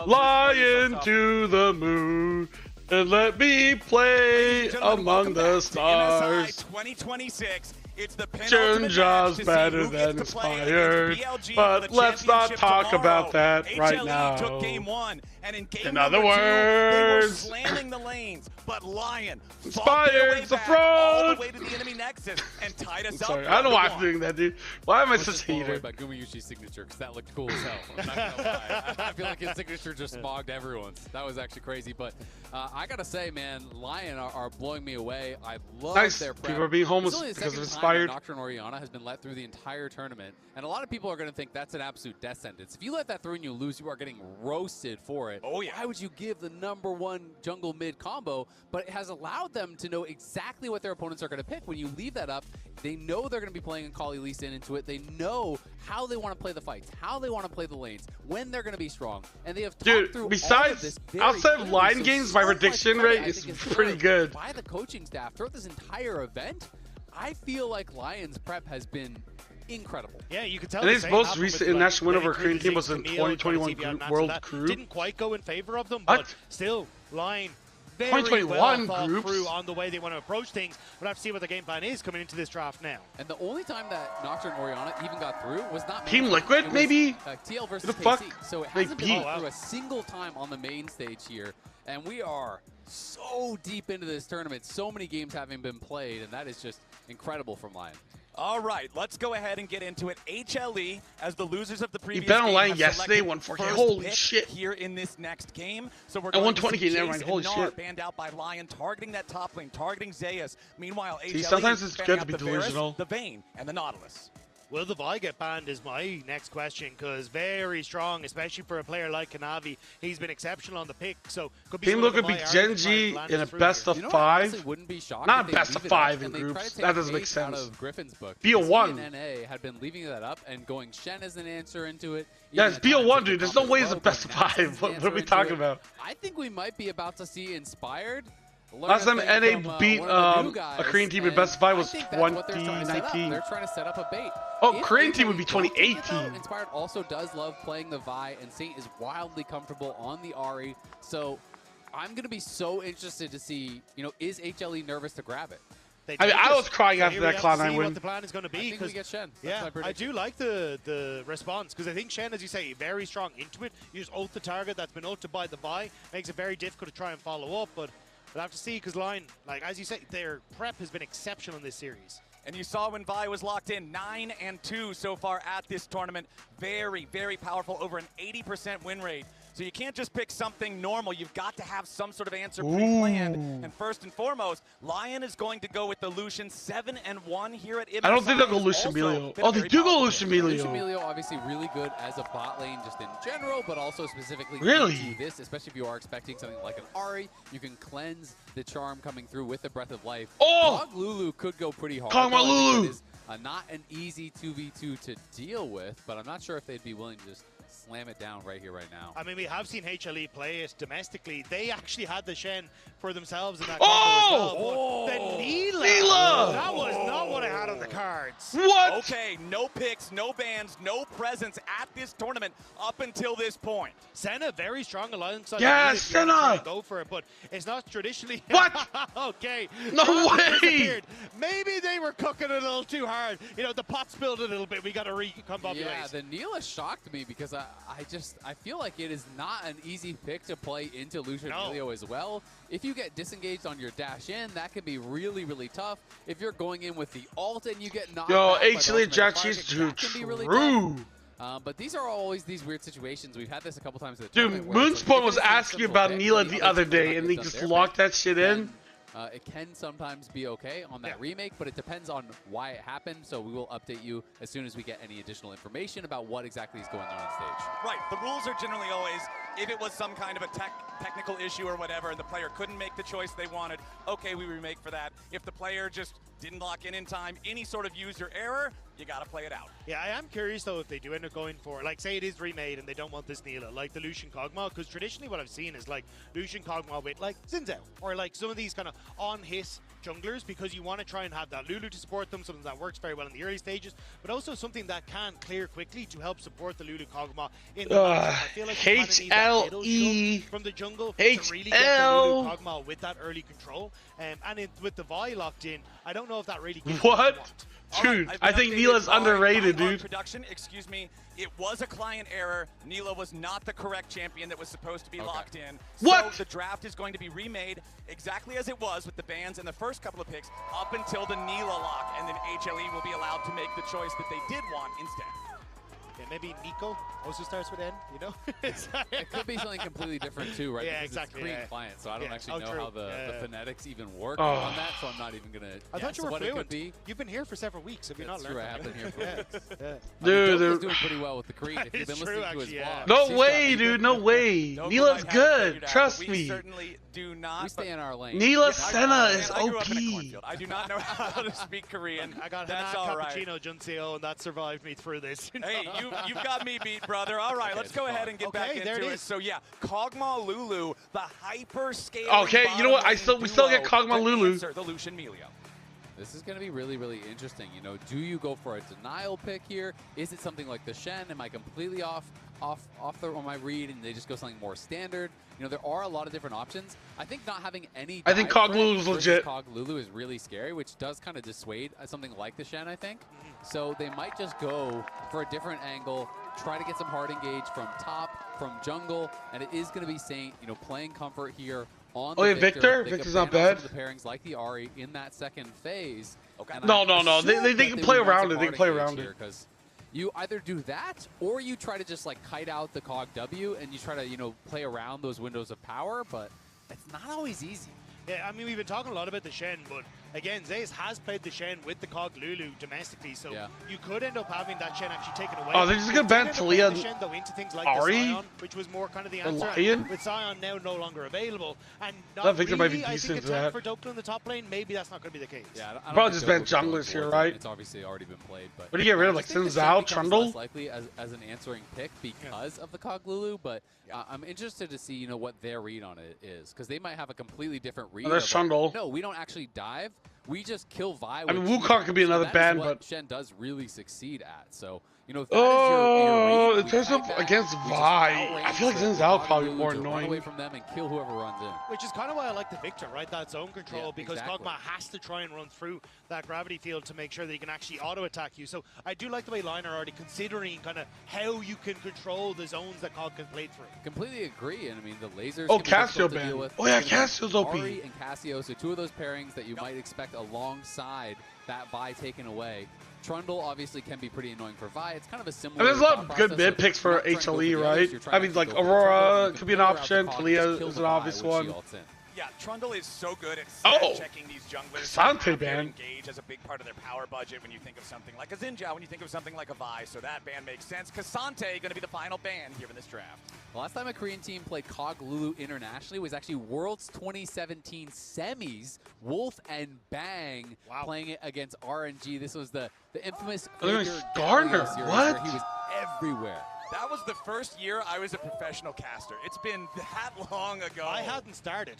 D: Lion to the moon. And let me play among the stars.
P: MSI 2026. It's the
D: Junja's better than inspired, but let's not talk about that right now.
P: Took game 1, and in game
D: In other
P: number 2, they were
D: words,
P: slamming the lanes, but Lion
D: Inspired's the
P: all the
D: front.
P: way to the enemy nexus and tied us
D: Sorry,
P: up.
D: I don't know why I'm doing that, dude. Why am I such a
O: Blown away
D: hater?
O: by Gumayusi's signature, because that looked cool as hell. I'm not gonna lie. I feel like his signature just smogged everyone's. That was actually crazy. But I gotta say, man, Lion are blowing me away. I love their prep.
D: People are being homeless
O: It's only the
D: because of
O: second time that
D: Inspired.
O: Nocturne Oriana has been let through the entire tournament, and a lot of people are going to think that's an absolute death sentence. If you let that through and you lose, you are getting roasted for it.
P: Oh yeah.
O: Why would you give the #1 jungle mid combo? But it has allowed them to know exactly what their opponents are going to pick. When you leave that up, they know they're going to be playing and Kali Lee Sin into it. They know how they want to play the fights, how they want to play the lanes, when they're going to be strong, and they have talked through all of this
D: besides
O: very
D: outside of
O: clearly.
D: line
O: So
D: games, my
O: much
D: prediction
O: credit,
D: rate
O: I
D: is
O: think,
D: pretty
O: deserved
D: good.
O: by the coaching staff throughout this entire event. I feel like Lion's prep has been incredible.
N: Yeah, you can tell.
D: And his most recent international win over Korean team was in 2021 World Crew.
N: Didn't quite go in favor of them, but still, Lion very
D: 2021
N: well thought
D: groups.
N: through on the way they want to approach things. We'll have to see what the game plan is coming into this draft now.
O: And the only time that Nocturne Oriana even got through was not
D: Team
O: main
D: Liquid,
O: it was,
D: maybe?
O: TL versus
D: The fuck?
O: KC. So it
D: They
O: hasn't
D: beat.
O: been through a single time on the main stage here. And we are so deep into this tournament, so many games having been played, and that is just incredible from Lion.
P: All right, let's go ahead and get into it. HLE, as the losers of the previous
D: bet on
P: game,
D: Lion
P: have
D: yesterday,
P: selected
D: won 4K.
P: first
D: Holy
P: pick
D: shit.
P: Here in this next game. So we're
D: I
P: going
D: won
P: to
D: 20K,
P: see
D: never
P: Jace
D: mind. Holy
P: and Gnar
D: shit.
P: banned out by Lion, targeting that top lane, targeting Zeus. Meanwhile,
D: See,
P: HLE
D: sometimes it's
P: banning
D: good to
P: out
D: be
P: the Varus,
D: delusional.
P: the Vayne, and the Nautilus.
N: Will the Vi get banned is my next question, because very strong, especially for a player like Kanavi. He's been exceptional on the pick, so could be
D: Team
N: someone
D: Liquid
N: the
D: beat
N: Vi
D: Genji
N: are
D: in a
N: through
D: best
N: here.
D: of
O: You know, I
D: 5.
O: honestly wouldn't be shocked
D: Not
O: if they
D: best
O: leave
D: of
O: it
D: 5
O: up
D: in
O: and they try to
D: groups.
O: take
D: That
O: a
D: doesn't make
O: page out
D: sense.
O: of Griffin's book.
D: BO1.
O: NA had been leaving that up and going Shen as an answer into it.
D: Yeah,
O: even
D: it's
O: at times
D: BO1,
O: at the
D: dude. There's
O: top
D: no
O: as
D: way it's
O: well,
D: a best of
O: going Naxx
D: 5.
O: as an
D: What are
O: answer
D: we
O: into
D: talking
O: it.
D: about?
O: I think we might be about to see Inspired.
D: Last time NA beat a Korean team in best of 5 was
O: 2019. They're trying to set up a bait.
D: Oh,
O: If
D: Korean
O: HLE
D: team would be
O: don't take it,
D: 2018.
O: though, Inspired also does love playing the Vi, and Saint is wildly comfortable on the Ahri. So I'm going to be so interested to see, is HLE nervous to grab it?
D: I was crying after that Cloud9
N: see
D: win.
N: what the plan is going to be.
O: I think we get Shen. That's
N: Yeah,
O: my
N: I
O: prediction.
N: do like the response, because I think Shen, as you say, very strong into it. You just ult the target that's been ulted by the Vi. Makes it very difficult to try and follow up, but we'll have to see, because Lion, like as you say, their prep has been exceptional in this series.
P: And you saw when Vi was locked in, 9-2 so far at this tournament. Very, very powerful, over an 80% win rate. So you can't just pick something normal. You've got to have some sort of answer pre-planned. And first and foremost, Lion is going to go with the Lucian 7-1 here at MSI.
D: I don't think they'll go Lucian Melio. Oh, they do go Lucian
O: Lucian
D: Melio.
O: Melio obviously really good as a bot lane just in general, but also specifically
D: Really?
O: into this, especially if you are expecting something like an Ahri. You can cleanse the charm coming through with the Breath of Life.
D: Oh!
O: Dog Lulu could go pretty hard.
D: Talking about
O: though. I think
D: Lulu.
O: that is not an easy 2v2 to deal with, but I'm not sure if they'd be willing to just slam it down right here, right now.
N: I mean, we have seen HLE play it domestically. They actually had the Shen for themselves in that
D: Oh!
N: combo as well. But the Neela!
D: Neela!
N: That was not what I had on the cards.
D: What?
P: Okay, no picks, no bans, no presence at this tournament up until this point.
N: Senna, very strong alongside.
D: Yeah,
N: Neela if you want to try
D: Senna!
N: and go for it, but it's not traditionally.
D: What?
N: Okay.
D: No
N: Rob
D: way!
N: disappeared. Maybe they were cooking it a little too hard. The pot spilled a little bit. We got to recombobulate.
O: Yeah, the Neela shocked me because I feel like it is not an easy pick to play into Lucian Melio as well. If you get disengaged on your dash in, that can be really, really tough. If you're going in with the ult and you get knocked out by the
D: HLE
O: ultimate
D: Jack
O: fire
D: Cheese
O: kick,
D: too
O: that can be really
D: true.
O: tough. But these are always these weird situations. We've had this a couple times in the
D: Dude,
O: tournament where it's
D: Moonspawn
O: like, if
D: was
O: it is a
D: asking
O: simple
D: about
O: pick,
D: Neela
O: the
D: the
O: other
D: other
O: team
D: day,
O: does
D: and
O: not
D: they
O: get
D: just
O: done their
D: locked
O: pick,
D: that shit in.
O: then, it can sometimes be okay on that remake, but it depends on why it happened. So we will update you as soon as we get any additional information about what exactly is going on stage.
P: Right, the rules are generally always, if it was some kind of a technical issue or whatever, and the player couldn't make the choice they wanted, okay, we remake for that. If the player just didn't lock in time, any sort of user error, you got to play it out.
N: Yeah, I am curious though if they do end up going for, like, say it is remade and they don't want this Nila, like the Lucian Kog'Maw, because traditionally what I've seen is like Lucian Kog'Maw with like Xin Zhao or like some of these kind of on-hit junglers, because you want to try and have that Lulu to support them, something that works very well in the early stages, but also something that can clear quickly to help support the Lulu Kog'Maw in the matchup. I feel like you kind of need that middle shove from the jungle to really get the Lulu Kog'Maw with that early control. And with the Vi locked in, I don't know if that really gives
D: what? Dude, I think Nila's underrated, dude.
P: Production, excuse me, it was a client error. Nila was not the correct champion that was supposed to be locked in.
D: What?
P: So the draft is going to be remade exactly as it was with the bans in the first couple of picks up until the Nila lock, and then HLE will be allowed to make the choice that they did want instead.
N: Yeah, maybe Nico also starts with N, you know?
O: It could be something completely different too, right?
N: Yeah,
O: because
N: exactly.
O: It's Korean client, so I don't actually know
N: true.
O: how the phonetics even work
N: Oh.
O: on that, so I'm not even going to
N: I thought you were
O: what it
N: fluent.
O: could be.
N: You've been here for several weeks. Have you
O: That's
N: not
O: true,
N: learned?
O: I have been here for weeks.
N: Yeah.
D: Dude,
O: He's doing pretty well with the Korean. If you've been
N: It's true,
O: listening to his
N: actually,
O: vlog.
D: No way, dude. No way. Nila's good. Trust
P: We
D: me.
P: certainly do not.
O: We stay in our lane.
D: Nila Senna is
P: I grew up in a
D: OP.
P: cornfield. I do not know how to speak Korean.
N: I got
P: That's
N: Hana
P: all right.
N: Cappuccino Junseo, and that survived me through this. You know?
P: Hey, you've got me beat, brother. All right, let's go ahead and get back
N: there
P: into
N: it
P: it.
N: is.
P: So yeah, Kog'Maw Lulu, the hyper scaling.
D: Okay, you know what? We still get Kog'Maw Lulu.
P: The Lucian Melio.
O: This is going to be really, really interesting. You know, do you go for a denial pick here? Is it something like the Shen? Am I completely off on my read and they just go something more standard? You know, there are a lot of different options. I think not having any
D: I think
O: dive
D: Kog Lulu
O: threat
D: is
O: versus
D: legit.
O: Kog Lulu is really scary, which does kind of dissuade something like the Shen, I think. So they might just go for a different angle, try to get some hard engage from top, from jungle, and it is going to be Saint, you know, playing comfort here on the
D: Victor?
O: They
D: Victor's
O: could
D: not
O: ban off
D: bad.
O: some of the pairings like the Ahri in that second phase. And
D: No,
O: I
D: no, no.
O: assume
D: They
O: that
D: can play
O: would want
D: around
O: some
D: it. They
O: hard
D: can play
O: engage
D: around
O: here,
D: it.
O: 'cause you either do that or you try to just like kite out the Cog W and you try to, you know, play around those windows of power, but it's not always easy.
N: Yeah, I mean, we've been talking a lot about the Shen, but again, Zayas has played the Shen with the Cog Lulu domestically, so you could end up having that Shen actually taken away.
D: Oh, they're just gonna ban Talia
N: the Shen, though, into things like
D: Ahri?
N: the Sion, which was more kind of the answer.
D: Lion?
N: With Sion now no longer available, and not
D: That Victor might be
N: really, I
D: decent
N: think,
D: for
N: a
D: that.
N: for Doku in the top lane, maybe that's not going to be the case.
O: Yeah, I don't
D: Probably
O: think
D: just ban
O: Doku will go
D: junglers here,
O: towards
D: right?
O: it. It's obviously already been played, but
D: What do you get rid of,
O: I
D: like
O: just think
D: Xin
O: the Shen
D: Zhao,
O: becomes
D: Trundle?
O: less likely as an answering pick because of the Cog Lulu, but I'm interested to see, you know, what their read on it is, because they might have a completely different read.
D: there's
O: of,
D: Trundle.
O: like, no, we don't actually dive. We just kill Vi.
D: I mean,
O: with
D: Wukong
O: Q.
D: could be
O: So
D: another
O: that is
D: ban,
O: what
D: but-
O: Shen does really succeed at. So, you know, if that is your read,
D: in terms of against Vi, I feel like Xin Zhao probably more
O: run away
D: annoying.
O: from them and kill whoever runs in.
N: Which is kind of why I like the Victor, right? That zone control,
O: Yeah,
N: because
O: exactly.
N: Kog'Maw has to try and run through that gravity field to make sure that he can actually auto-attack you. So I do like the way LYON are already considering kind of how you can control the zones that Kog can play through.
O: Completely agree, and I mean the lasers.
D: Oh,
O: can be difficult
D: Cassio
O: to
D: ban.
O: deal with.
D: Oh, yeah,
O: It's gonna be
D: Cassio's OP.
O: Ahri and Cassio, so two of those pairings that you might expect alongside that Vi taken away. Trundle obviously can be pretty annoying for Vi. It's kind of a similar.
D: I mean, there's a lot
O: thought
D: of good
O: process
D: mid
O: of
D: picks
O: you're
D: for
O: not trying to go
D: HLE,
O: the
D: right?
O: others, you're trying
D: I
O: to
D: mean, like
O: go for the Trundle,
D: Aurora
O: you
D: could
O: can
D: be an
O: play around the
D: option.
O: Cog,
D: Talia
O: just kill
D: is
O: the
D: an
O: Vi
D: obvious
O: when she
D: one.
O: ults in.
P: Yeah, Trundle is so good at checking these junglers.
D: Sante
P: Have their
D: ban.
P: engage as a big part of their power budget when you think of something like a Xin Zhao, when you think of something like a Vi, so that ban makes sense. Kasante going to be the final ban here in this draft.
O: The last time a Korean team played Cog Lulu internationally was actually Worlds 2017 semis. Wolf and Bang playing it against RNG. This was the infamous
D: Look at
O: Faker
D: Garner,
O: Galio series
D: what?
O: where he was everywhere.
P: That was the first year I was a professional caster. It's been that long ago.
N: I hadn't started.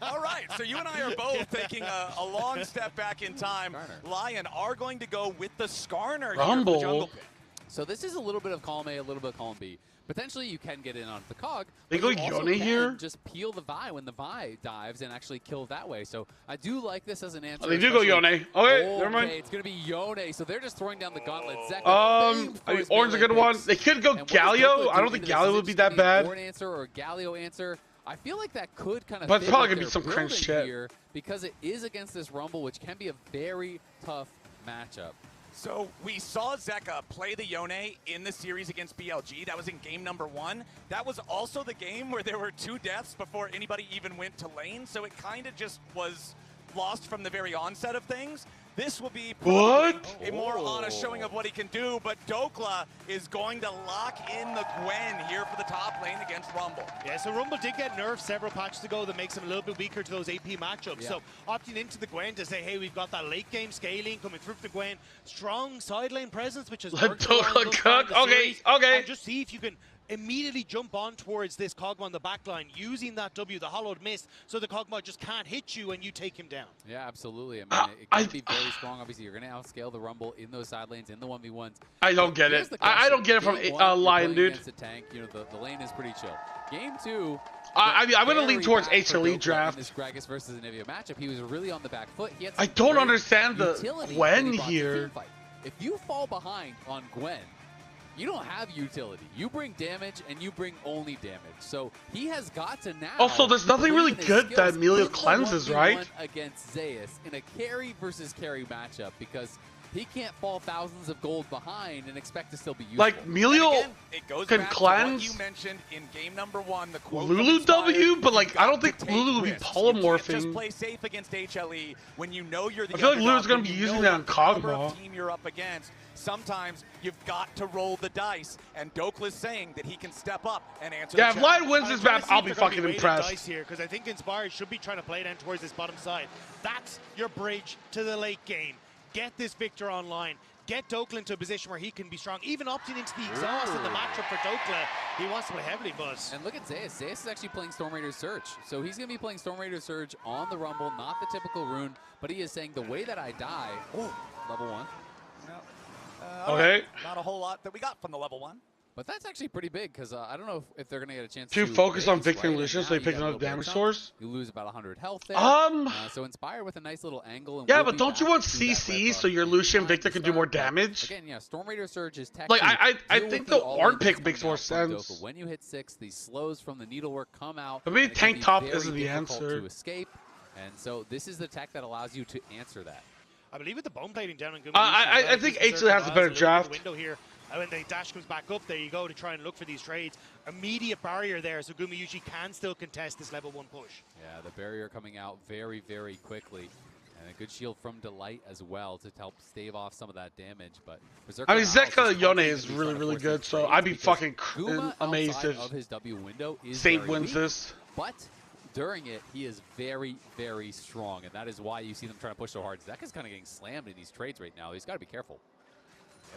P: All right, so you and I are both taking a long step back in time. LYON are going to go with the Skarner here for the jungle pick.
O: So this is a little bit of column A, a little bit of column B. Potentially you can get in on the Cog.
D: They
O: but
D: go
O: you also
D: Yone
O: can
D: here?
O: Just peel the Vi when the Vi dives and actually kill that way. So I do like this as an answer.
D: Oh, they do go Yone. Okay, never mind.
O: It's going to be Yone. So they're just throwing down the gauntlet. Zeka
D: I
O: famed for
D: mean,
O: his
D: Orange a
O: melee
D: good one.
O: picks.
D: They could go
O: And what does
D: Galio.
O: Doku
D: I don't
O: do
D: think
O: into this?
D: Galio
O: Is
D: would
O: it
D: be
O: just
D: that
O: gonna
D: bad.
O: Ornn answer or Galio answer? I feel like that could kind of
D: But it's
O: fit
D: probably
O: what
D: gonna be
O: they're
D: some cringe
O: building
D: shit.
O: here because it is against this Rumble, which can be a very tough matchup.
P: So we saw Zeka play the Yone in the series against BLG. That was in game number 1. That was also the game where there were 2 deaths before anybody even went to lane. So it kind of just was lost from the very onset of things. This will be
D: what?
P: a more honest showing of what he can do, but Dokla is going to lock in the Gwen here for the top lane against Rumble.
N: Yeah, so Rumble did get nerfed several patches ago that makes him a little bit weaker to those AP matchups.
P: Yeah.
N: So opting into the Gwen to say, hey, we've got that late game scaling coming through from the Gwen, strong side lane presence, which has
D: Let
N: worked for
D: Dokla
N: thus far in
D: cook.
N: the
D: Okay,
N: series.
D: okay.
N: And just see if you can immediately jump on towards this Kog'Maw on the backline using that W, the hollowed mist, so the Kog'Maw just can't hit you and you take him down.
O: Yeah, absolutely. I mean, it can be very strong. Obviously, you're going to outscale the Rumble in those side lanes, in the 1v1s.
D: I don't get it. I don't get it from Lion, dude.
O: Against a tank, you know, the lane is pretty chill. Game 2.
D: I mean, I'm going to lean towards HLE draft.
O: In this Gragas versus Anivia matchup, he was really on the back foot. He had
D: I don't understand the Gwen here.
O: If you fall behind on Gwen, you don't have utility. You bring damage, and you bring only damage. So he has got to now.
D: Also, there's nothing really good that Emilio cleanses, right?
O: Against Zeus in a carry versus carry matchup, because he can't fall thousands of gold behind and expect to still be useful.
D: Like, Emilio can cleanse.
P: You mentioned in game number 1, the quote
D: Lulu W, but like, I don't think Lulu will be polymorphing.
P: Just play safe against HLE when you know you're the
D: I feel like
P: underdog,
D: Lulu's going to be using that on Kog'Maw.
P: Team you're up against. Sometimes you've got to roll the dice, and Dokla's saying that he can step up and answer.
D: Yeah,
P: the
D: if Lion wins this map, I'll be fucking impressed.
N: Here, because I think Inspired should be trying to play down towards this bottom side. That's your bridge to the late game. Get this Victor online. Get Dokla into a position where he can be strong. Even opting into the exhaust in the matchup for Dokla. He wants to play heavily, but...
O: And look at Zeus. Zeus is actually playing Storm Raider Surge. So he's going to be playing Storm Raider Surge on the Rumble, not the typical rune, but he is saying the way that I die... Oh, level 1.
D: Okay.
P: Right. Not a whole lot that we got from the level 1.
O: But that's actually pretty big, because I don't know if they're going to get a chance
D: to
O: to
D: focus on
O: base,
D: Victor and
O: right?
D: Lucian,
O: And
D: so
O: now
D: they pick
O: you got a
D: another
O: little
D: damage
O: bit of
D: source.
O: You lose about 100 health there. So Inspire with a nice little angle. And
D: yeah,
O: we'll
D: but don't you
O: back
D: want
O: to that
D: CC
O: red
D: so
O: buff.
D: your Lucian Victor can do more damage?
O: Again, yeah, Storm Raider Surge is technically...
D: Like, I think the Ornn pick makes more sense.
O: When you hit 6, the slows from the needlework come out.
D: But maybe
O: and it can
D: tank
O: be
D: top
O: very
D: isn't the
O: difficult
D: answer.
O: to escape. And so this is the tech that allows you to answer that.
N: I believe with the bone plating down and
D: I think HLE has a better draft.
N: Window here. When the dash comes back up, there you go to try and look for these trades. Immediate barrier there, so Gumayusi can still contest this level 1 push.
O: Yeah, the barrier coming out very, very quickly. And a good shield from Delight as well to help stave off some of that damage. But
D: I mean, Zeka Yone is really, really good, so I'd be fucking amazed if
O: of his W window is
D: Saint wins this.
O: But during it, he is very, very strong, and that is why you see them trying to push so hard. Zeka's kind of getting slammed in these trades right now. He's got to be careful.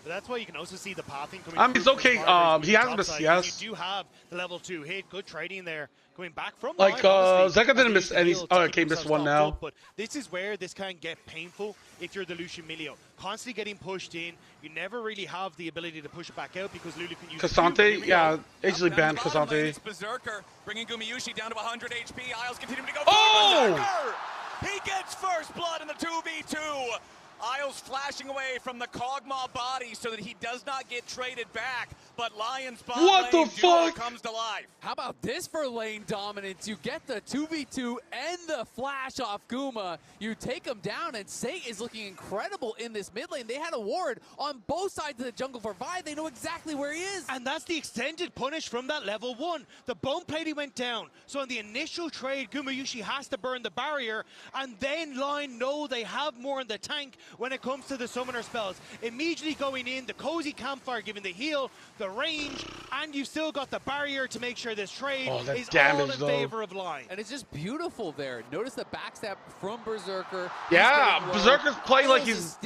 N: But that's why you can also see the pathing coming.
D: I mean, it's okay. He has missed CS.
N: You do have the level 2 hit. Good trading there. Going back from
D: like Zeka didn't miss any. Oh, okay, missed one now.
N: But this is where this can get painful if you're the Lucian Milio. Constantly getting pushed in. You never really have the ability to push it back out because Lulu can use.
D: Cassante, yeah, easily banned Cassante.
P: Berserker bringing Gumayusi down to 100 HP. Isles continuing to go.
D: Oh!
P: He gets first blood in the 2v2. Isles flashing away from the Kog'Maw body so that he does not get traded back, but Lion's bot
D: what
P: lane
D: the fuck
P: comes to life.
O: How about this for lane dominance? You get the 2v2 and the flash off Guma. You take him down, and Saint is looking incredible in this mid lane. They had a ward on both sides of the jungle for Vi. They know exactly where he is.
N: And that's the extended punish from that level 1. The bone plating went down. So in the initial trade, Gumayusi has to burn the barrier, and then Lion know they have more in the tank when it comes to the summoner spells. Immediately going in, the cozy campfire giving the heal, the range, and you've still got the barrier to make sure this trade is all in favor of Lion.
O: And it's just beautiful there. Notice the backstab from Berserker.
D: Yeah, Berserker's playing like he's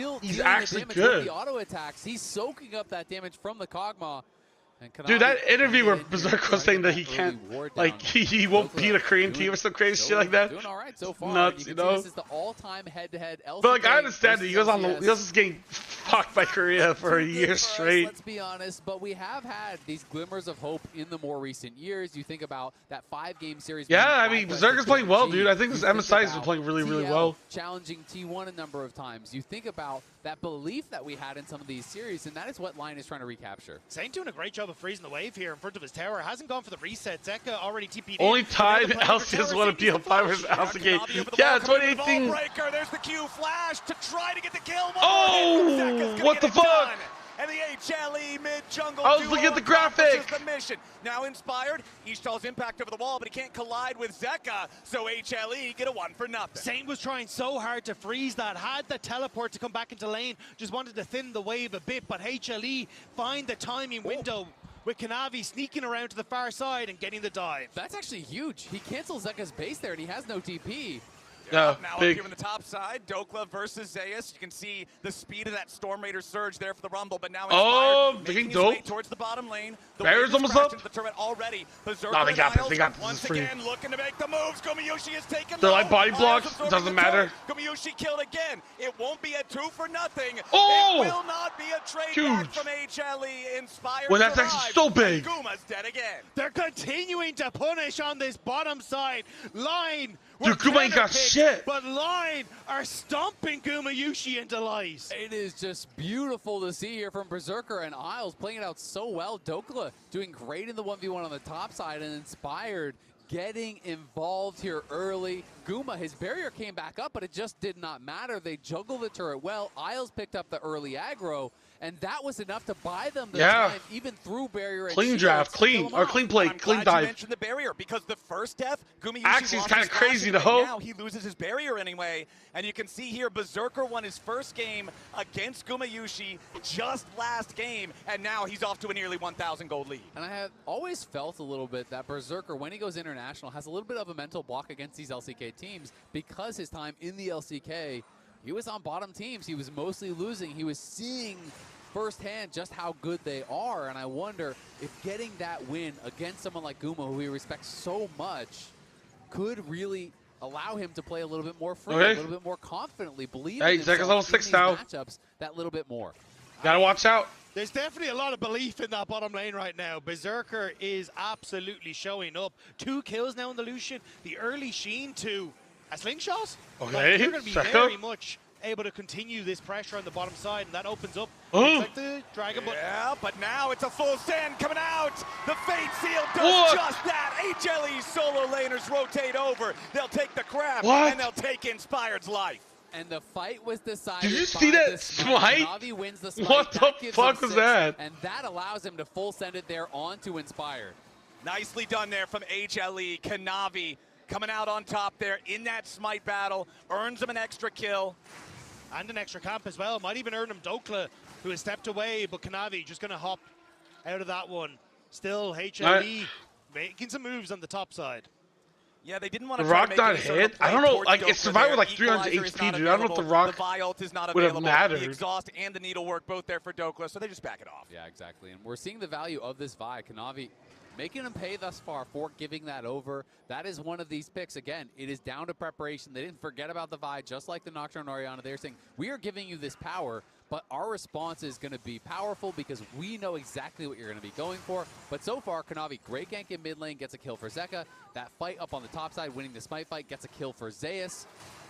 D: actually good.
O: The auto attacks, he's soaking up that damage from the Kog'Maw.
D: Dude, that interview where Berserker was saying that he can't, like, he won't beat a Korean team or some crazy shit like that.
O: Doing all right so far.
D: Nuts, you know?
O: This is the all-time head-to-head.
D: But, like, I understand that he goes on the, he was just getting fucked by Korea for a year straight.
O: Let's be honest, but we have had these glimmers of hope in the more recent years. You think about that 5-game series.
D: Yeah, I mean, Berserker's playing well, dude. I think this MSI has been playing really, really well.
O: Challenging T1 a number of times. You think about that belief that we had in some of these series, and that is what Lion is trying to recapture.
N: Saint doing a great job of freezing the wave here in front of his tower. Hasn't gone for the reset. Zeka already TP'd
D: Only time Alcius won a BL5 versus Alcigate. Yeah, 2018.
P: There's the Q flash to try to get the kill.
D: Oh, what the fuck?
P: and the HLE mid-jungle
D: I was looking at the graphic.
P: The mission. Now Inspired, Ishtal's impact over the wall, but he can't collide with Zeka, so HLE get a 1-0.
N: Saint was trying so hard to freeze that, had the teleport to come back into lane, just wanted to thin the wave a bit, but HLE find the timing window with Kanavi sneaking around to the far side and getting the dive.
O: That's actually huge. He cancels Zeka's base there, and he has no TP.
P: Now up here on the top side, Dokla versus Zeus. You can see the speed of that Storm Raider surge there for the Rumble, but now Inspired making his way towards the bottom lane. The
D: Barrier's almost up.
P: Into the turret already. Berserker
D: No, they got this.
P: Isles
D: They got this.
P: once again looking to make the moves. Gumayushi is taken.
D: They're like body blocks. Doesn't matter.
P: Gumayushi killed again. It won't be a 2-0.
D: Oh!
P: It will not be a trade back from HLE. Inspired.
D: Well, that's actually so big.
P: Guma's dead again.
N: They're continuing to punish on this bottom side. Line.
D: Dude, Guma ain't got shit.
N: But Line are stomping Gumayushi into lies.
O: It is just beautiful to see here from Berserker and Isles playing it out so well. Dokla doing great in the 1v1 on the top side, and Inspired getting involved here early. Guma, his barrier came back up, but it just did not matter. They juggled the turret well. Isles picked up the early aggro, and that was enough to buy them the time, even through barrier.
D: Clean draft, clean play, clean dive.
P: You mentioned the barrier because the first death, Gumayushi
D: Axie's kind of crazy to hope.
P: Now he loses his barrier anyway, and you can see here Berserker won his first game against Gumayushi just last game, and now he's off to a nearly 1,000 gold lead.
O: And I have always felt a little bit that Berserker, when he goes international, has a little bit of a mental block against these LCK teams because his time in the LCK, he was on bottom teams. He was mostly losing. He was seeing firsthand just how good they are, and I wonder if getting that win against someone like Guma, who he respects so much, could really allow him to play a little bit more free, a little bit more confidently, believe in himself
D: level
O: in
D: 6
O: these
D: now.
O: matchups that little bit more.
D: Gotta watch out.
N: There's definitely a lot of belief in that bottom lane right now. Berserker is absolutely showing up. 2 kills now in the Lucian. The early Sheen to a slingshot.
D: Okay,
N: Like, they're going to be
D: second.
N: very much able to continue this pressure on the bottom side, and that opens up like the Dragon.
P: Yeah, but now it's a full send coming out. The Fate Seal does just that. HLE solo laners rotate over. They'll take the crab, and they'll take Inspired's life.
O: And the fight was decided.
D: Did you see that smite?
O: Navi wins the smite.
D: What the fuck was that?
O: And that allows him to full send it there onto Inspired.
P: Nicely done there from HLE. Kanavi coming out on top there in that smite battle. Earns him an extra kill.
N: And an extra camp as well. Might even earn him Dokla, who has stepped away, but Kanavi just going to hop out of that one. Still, HLE making some moves on the top side.
P: Yeah, they didn't want to
D: The rock not hit. I don't know. Like, it survived with like 300 HP, dude. I don't know if the rock would have mattered.
P: The exhaust and the needle work both there for Dokla, so they just back it off.
O: Yeah, exactly. And we're seeing the value of this Vi. Kanavi making him pay thus far for giving that over. That is one of these picks. Again, it is down to preparation. They didn't forget about the Vi, just like the Nocturne Orianna. They're saying, we are giving you this power, but our response is going to be powerful because we know exactly what you're going to be going for. But so far, Kanavi, great gank in mid lane, gets a kill for Zeka. That fight up on the top side, winning the smite fight, gets a kill for Zeus.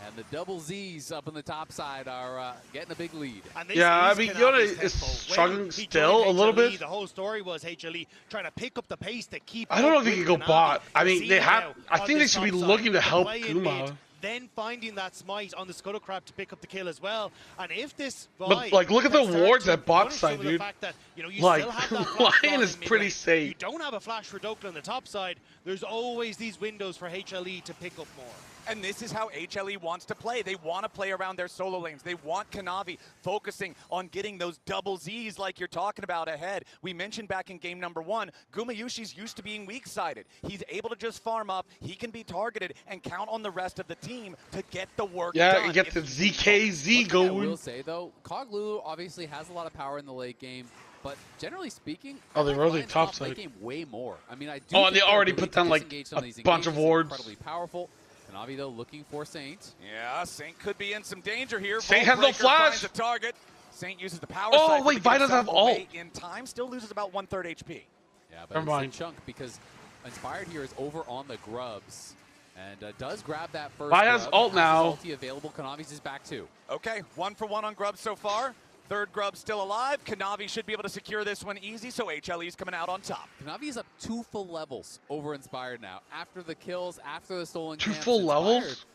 O: And the double Z's up on the top side are getting a big lead.
D: Yeah, I mean, Yona is struggling still a little bit.
N: The whole story was HLE trying to pick up the pace to keep.
D: I don't know if he can go bot. I mean, they have. I think they should be looking to help Guma.
N: Then finding that smite on the Scuttle Crab to pick up the kill as well. And if this
D: but like, look at the wards at bot side, dude.
N: That, you know, you
D: like,
N: still have that
D: Lion is pretty safe.
N: You don't have a flash for Dokla on the top side. There's always these windows for HLE to pick up more.
P: And this is how HLE wants to play. They want to play around their solo lanes. They want Kanavi focusing on getting those double Z's like you're talking about ahead. We mentioned back in game number 1, Gumayushi's used to being weak-sided. He's able to just farm up. He can be targeted and count on the rest of the team to get the work done.
D: Yeah, get the ZKZ going.
O: I will say, though, Cog Lulu obviously has a lot of power in the late game. But generally speaking,
D: they're really top side.
O: Late game way more. I mean, I do.
D: Oh, and they already put down like a bunch of wards.
O: Incredibly powerful. Kanavi, though, looking for Saint.
P: Yeah, Saint could be in some danger here.
D: Saint has no flash.
P: Finds a target. Saint uses the power.
D: Oh, wait, Vi doesn't have ult.
P: In time, still loses about 1/3 HP.
O: Yeah, but it's a chunk because Inspired here is over on the grubs. And does grab that first.
D: Vi has ult now.
O: Ulti available. Kanavi's is back too.
P: Okay, 1 for 1 on grubs so far. Third grub still alive. Kanavi should be able to secure this one easy, so HLE's coming out on top.
O: Kanavi is up 2 full levels over Inspired now. After the kills, after the stolen
D: 2
O: camps,
D: full
O: Inspired
D: levels?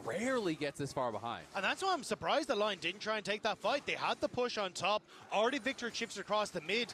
O: rarely gets this far behind.
N: And that's why I'm surprised the line didn't try and take that fight. They had the push on top. Already Victor shifts across the mid.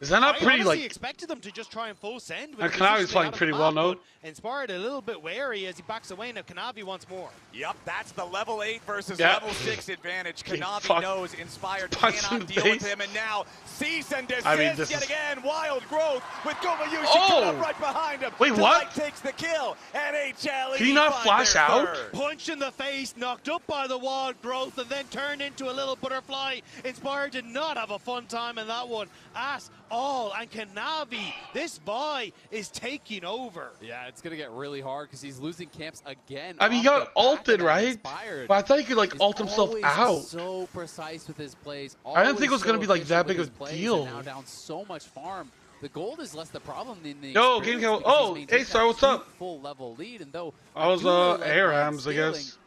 D: Is that not pretty,
N: I
D: like...
N: expected them to just try and full send.
D: And Kanavi's playing pretty well, no?
N: Inspired a little bit wary as he backs away. Now Kanavi wants more.
P: Yep, that's the level 8 versus level 6 advantage. Kanavi knows Inspired cannot deal with him, and now cease and desist yet again. Wild growth with Gomayushi coming up right behind him.
D: Wait, what?
P: Takes the kill, and HLE.
D: Can he not flash out?
N: Punched in the face, knocked up by the wild growth, and then turned into a little butterfly. Inspired did not have a fun time in that one at all. And Kanavi, this Vi is taking over.
O: Yeah, it's gonna get really hard because he's losing camps again.
D: I mean, he got ulted, right? But I thought he could, like, ult himself out.
O: So precise with his plays.
D: I didn't think it was gonna be, like, that big of a deal.
O: Now down so much farm. The gold is less the problem than the
D: Yo, game kill. Oh, hey, Star, what's up?
O: Full level lead, and though
D: I was ARAMs, I guess.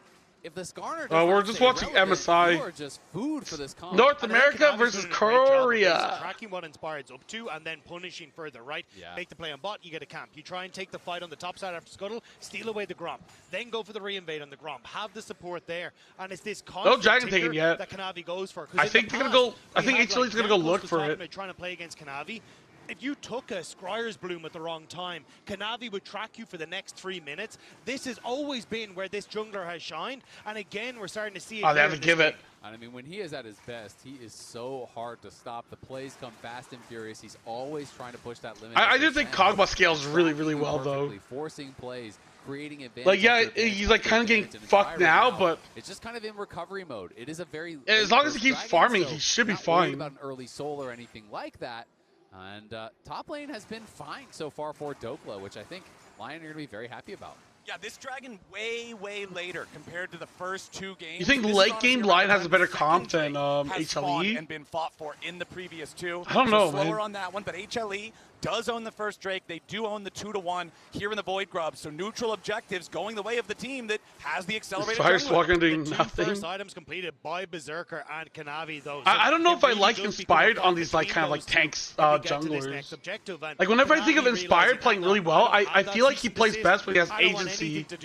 O: If the Skarner
D: we're just watching MSI.
O: you are just food for this comp.
D: North America versus Korea.
N: Tracking what Inspired's up to and then punishing further, right?
O: Yeah.
N: Make the play on bot, you get a camp. You try and take the fight on the top side after Scuttle, steal away the Gromp. Then go for the reinvade on the Gromp. Have the support there. And it's this constant
D: Dragon taken yet.
N: that Kanavi goes for.
D: I think they're gonna go. I think HLE's gonna go look for it.
N: Trying to play against Kanavi. If you took a Scryer's Bloom at the wrong time, Kanavi would track you for the next 3 minutes. This has always been where this jungler has shined, and again, we're starting to see it.
D: Oh, they have to give it.
O: And I mean, when he is at his best, he is so hard to stop. The plays come fast and furious. He's always trying to push that limit.
D: I do think Kog'Maw scales really, really well, though.
O: Forcing plays, creating advantage.
D: Like, yeah, he's like kind of getting fucked now, but
O: it's just kind of in recovery mode. It is a very
D: as long as he keeps farming, he should be fine.
O: About an early soul or anything like that. And top lane has been fine so far for Dokla, which I think LYON are going to be very happy about.
P: Yeah, this Dragon way later compared to the first 2 games.
D: You think late game LYON has a better comp than HLE?
P: And been fought for in the previous 2.
D: I don't know,
P: slower
D: man.
P: on that one, but HLE does own the first Drake. They do own the 2-1 here in the Void Grub. So neutral objectives going the way of the team that has the accelerated.
D: Firestalker doing
N: the
D: nothing.
N: First items completed by Berserker and Kanavi, though.
D: So I don't know if I like Inspired on these like kind of like tanks junglers. Like whenever I think of Inspired playing really well, I feel like he plays best when he has agency. That's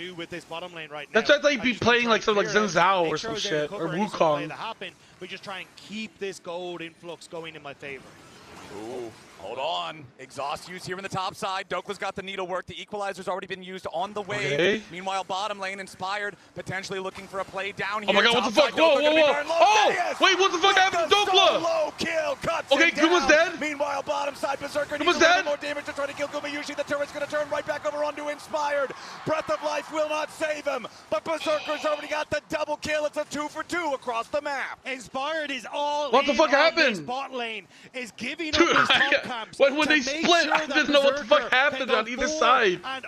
D: why I thought he'd be playing like something like Zen Zhao or some shit, or Wukong.
N: We just try and keep this gold influx going in my favor.
P: Ooh. Hold on. Exhaust use here in the top side. Dokla's got the needlework. The equalizer's already been used on the wave.
D: Okay.
P: Meanwhile, bottom lane Inspired, potentially looking for a play down here.
D: Oh my god, what the fuck? Whoa! Oh! Wait, what the fuck happened to Dokla?
P: Low kill, cuts
D: okay, Guma's dead.
P: Meanwhile, bottom side Berserker
D: Guma's
P: needs a little
D: dead.
P: more damage to try to kill Gumayushi. The turret's going to turn right back over onto Inspired. Breath of Life will not save him, but Berserker's already got the double kill. It's a 2 for 2 across the map.
N: Inspired is all
D: what the fuck happened?
N: This bot lane is giving up his top camps.
D: When they split, I didn't know what the fuck happened on either side.
N: And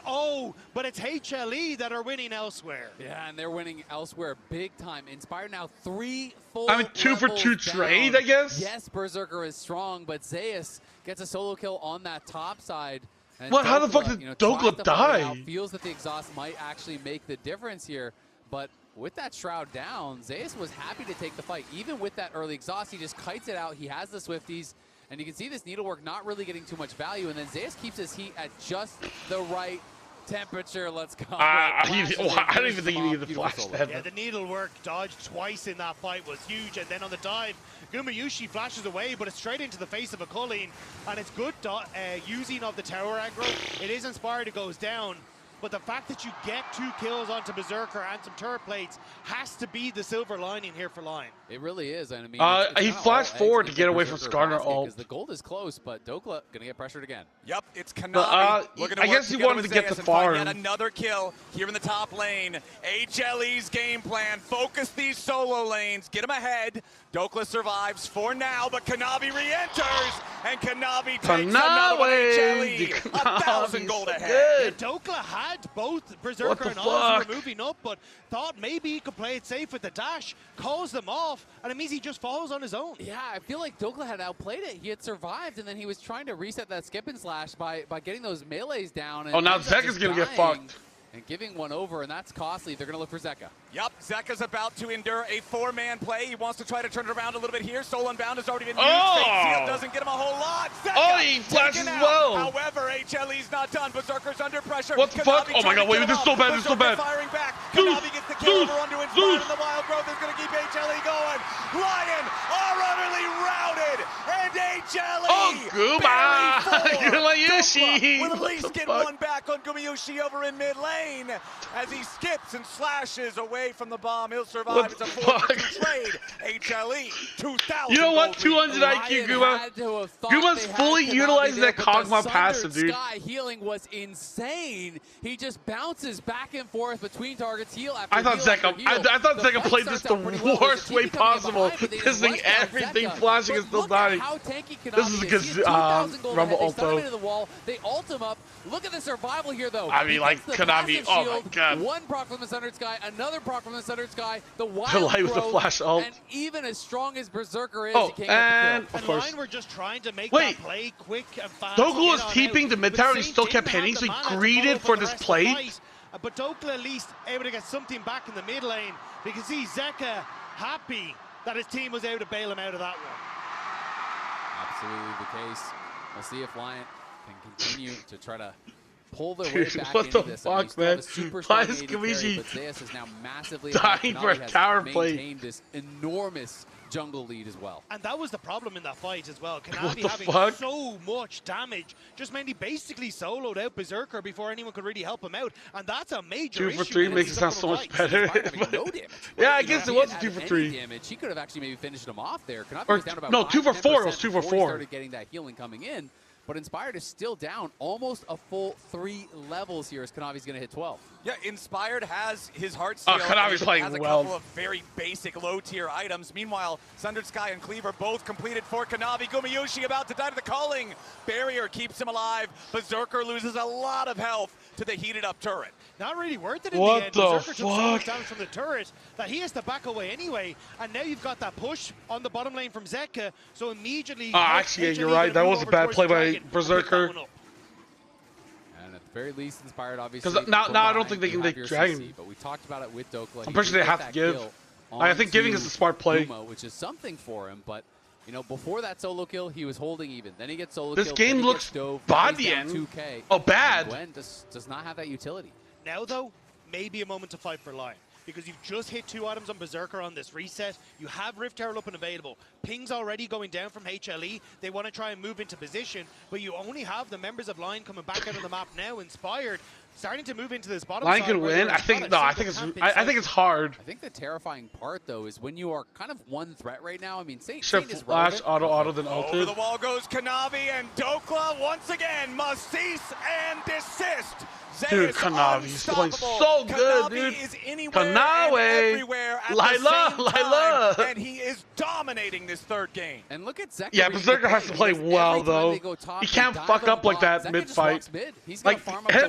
N: but it's HLE that are winning elsewhere.
O: Yeah, and they're winning elsewhere big time. Inspired now 3 full.
D: I mean, 2 for 2 trade, I guess.
O: Yes, Berserker is strong, but Zeus gets a solo kill on that top side. And
D: what? How the fuck did Dokla die?
O: Feels that the exhaust might actually make the difference here, but with that shroud down, Zeus was happy to take the fight. Even with that early exhaust, he just kites it out. He has the Swifties. And you can see this needlework not really getting too much value, and then Zeus keeps his heat at just the right temperature. Let's go.
D: I don't even think he needed the flash then.
N: Yeah, the needlework dodged twice in that fight was huge, and then on the dive, Gumayushi flashes away, but it's straight into the face of a Culling, and it's good using of the tower aggro. It is Inspired, it goes down. But the fact that you get 2 kills onto Berserker and some turret plates has to be the silver lining here for LYON.
O: It really is. I mean,
D: he flashed forward to get away from Skarner ult.
O: Because the gold is close, but Dokla gonna get pressured again.
P: Yep, it's Kanavi.
D: I guess he wanted to get the farm.
P: Yet another kill here in the top lane. HLE's game plan: focus these solo lanes, get him ahead. Dokla survives for now, but Kanavi re-enters, and Kanavi takes another one. HLE, 1,000 gold ahead.
N: Yeah, Dokla had both Berserker and Ozzy were moving up, but thought maybe he could play it safe with the dash, calls them off, and it means he just falls on his own.
O: Yeah, I feel like Dokla had outplayed it. He had survived, and then he was trying to reset that skip and slash by getting those melees down. And
D: now Zeka's going to get fucked.
O: And giving one over, and that's costly. They're going to look for Zeka.
P: Yep, Zeka's about to endure a 4-man play. He wants to try to turn it around a little bit here. Soul Unbound has already been used. Seal doesn't get him a whole lot. Zeka
D: he flashes
P: taken out.
D: well.
P: However, HLE's not done. Berserker's under pressure.
D: What the fuck? Oh my god, wait, this is so bad, this is so bad.
P: Firing back. Kanavi gets the kill over onto Inspired, and the Wild Growth is going to keep HLE going. Lion are utterly routed, and HLE
D: Gumayushi
P: will at least get one back on Gumayushi over in mid lane as he skips and slashes away from the bomb. He'll survive. It's a 4-2 trade. HLE 2,000.
D: You know what? 200 IQ Guma. Guma's fully utilizing that Kog'Maw passive, dude.
O: Sky healing was insane. He just bounces back and forth between targets. Heal after
D: I thought Zeka played this the worst way possible. This thing, everything flashing is still dying. This is a good Rumble ulto.
O: They ult him up. Look at the survival here, though.
D: I mean, like, Kanavi, oh my god.
O: One proc from the Sundered Sky, another proc from the Sundered Sky, the Wild
D: Light with the flash ult.
O: And even as strong as Berserker is,
D: he
O: can't
D: and
O: get the kill.
D: of course.
N: Lion were just trying to make that play quick and fast.
D: Dokla was TPing the mid tower and he still kept hitting, so he greeted for this play.
N: But Dokla at least able to get something back in the mid lane. You can see Zeka happy that his team was able to bail him out of that one.
O: Absolutely the case. We'll see if Lion can continue to try to pull their way back
D: what
O: into
D: the
O: this.
D: fuck, man? Why is Kamishi dying for a tower play?
O: This enormous jungle lead as well.
N: And that was the problem in that fight as well. Kanavi having so much damage just meant he basically soloed out Berserker before anyone could really help him out. And that's a major
D: 2 for 3 makes it sound so much better.
O: No damage.
D: Yeah, I guess it was 2 for 3.
O: Damage. He could have actually maybe finished him off there. Kanavi
D: Or,
O: was down about
D: no, 2 for 4. It was 2 for 4.
O: He started getting that healing coming in. But Inspired is still down almost a full 3 levels here as Kanavi's going to hit 12.
P: Yeah, Inspired has his heart steal.
D: Kanavi's playing
P: has a
D: well.
P: couple of very basic low-tier items. Meanwhile, Sundered Sky and Cleaver both completed for Kanavi. Gumayushi about to die to the culling. Barrier keeps him alive. Berserker loses a lot of health to the heated-up turret.
N: Not really worth it in the end. Berserker took so much damage from the turret that he has to back away anyway. And now you've got that push on the bottom lane from Zeka. So immediately...
D: actually, you're right. That was a bad play by Berserker.
O: And at the very least, Inspired obviously...
D: Because now I don't think they can take Dragon.
O: But we talked about it with Dokla.
D: I'm pretty sure they have to give. I think giving is a smart play.
O: Which is something for him, but... You know, before that solo kill, he was holding even. Then he gets solo
D: this
O: kill.
D: This game looks body end.
O: 2K.
D: Oh, bad.
O: Gwen does not have that utility.
N: Now, though, maybe a moment to fight for Lion. Because you've just hit 2 items on Berserker on this reset. You have Rift Herald up and available. Ping's already going down from HLE. They want to try and move into position, but you only have the members of Lion coming back out of the map now. Inspired, starting to move into this bottom
D: Lion
N: side.
D: could win. I think it's hard.
O: I think the terrifying part though is when you are kind of one threat right now. I mean, Saint is
D: flash auto then ulted.
P: Over the wall goes Kanavi, and Dokla once again must cease and desist.
D: Dude, Kanavi's playing so good, dude. Kanavi, Lila,
P: and he is dominating this third game.
O: And look at Zeka.
D: Yeah, Berserker has to play well though. He can't fuck up like that mid fight. Like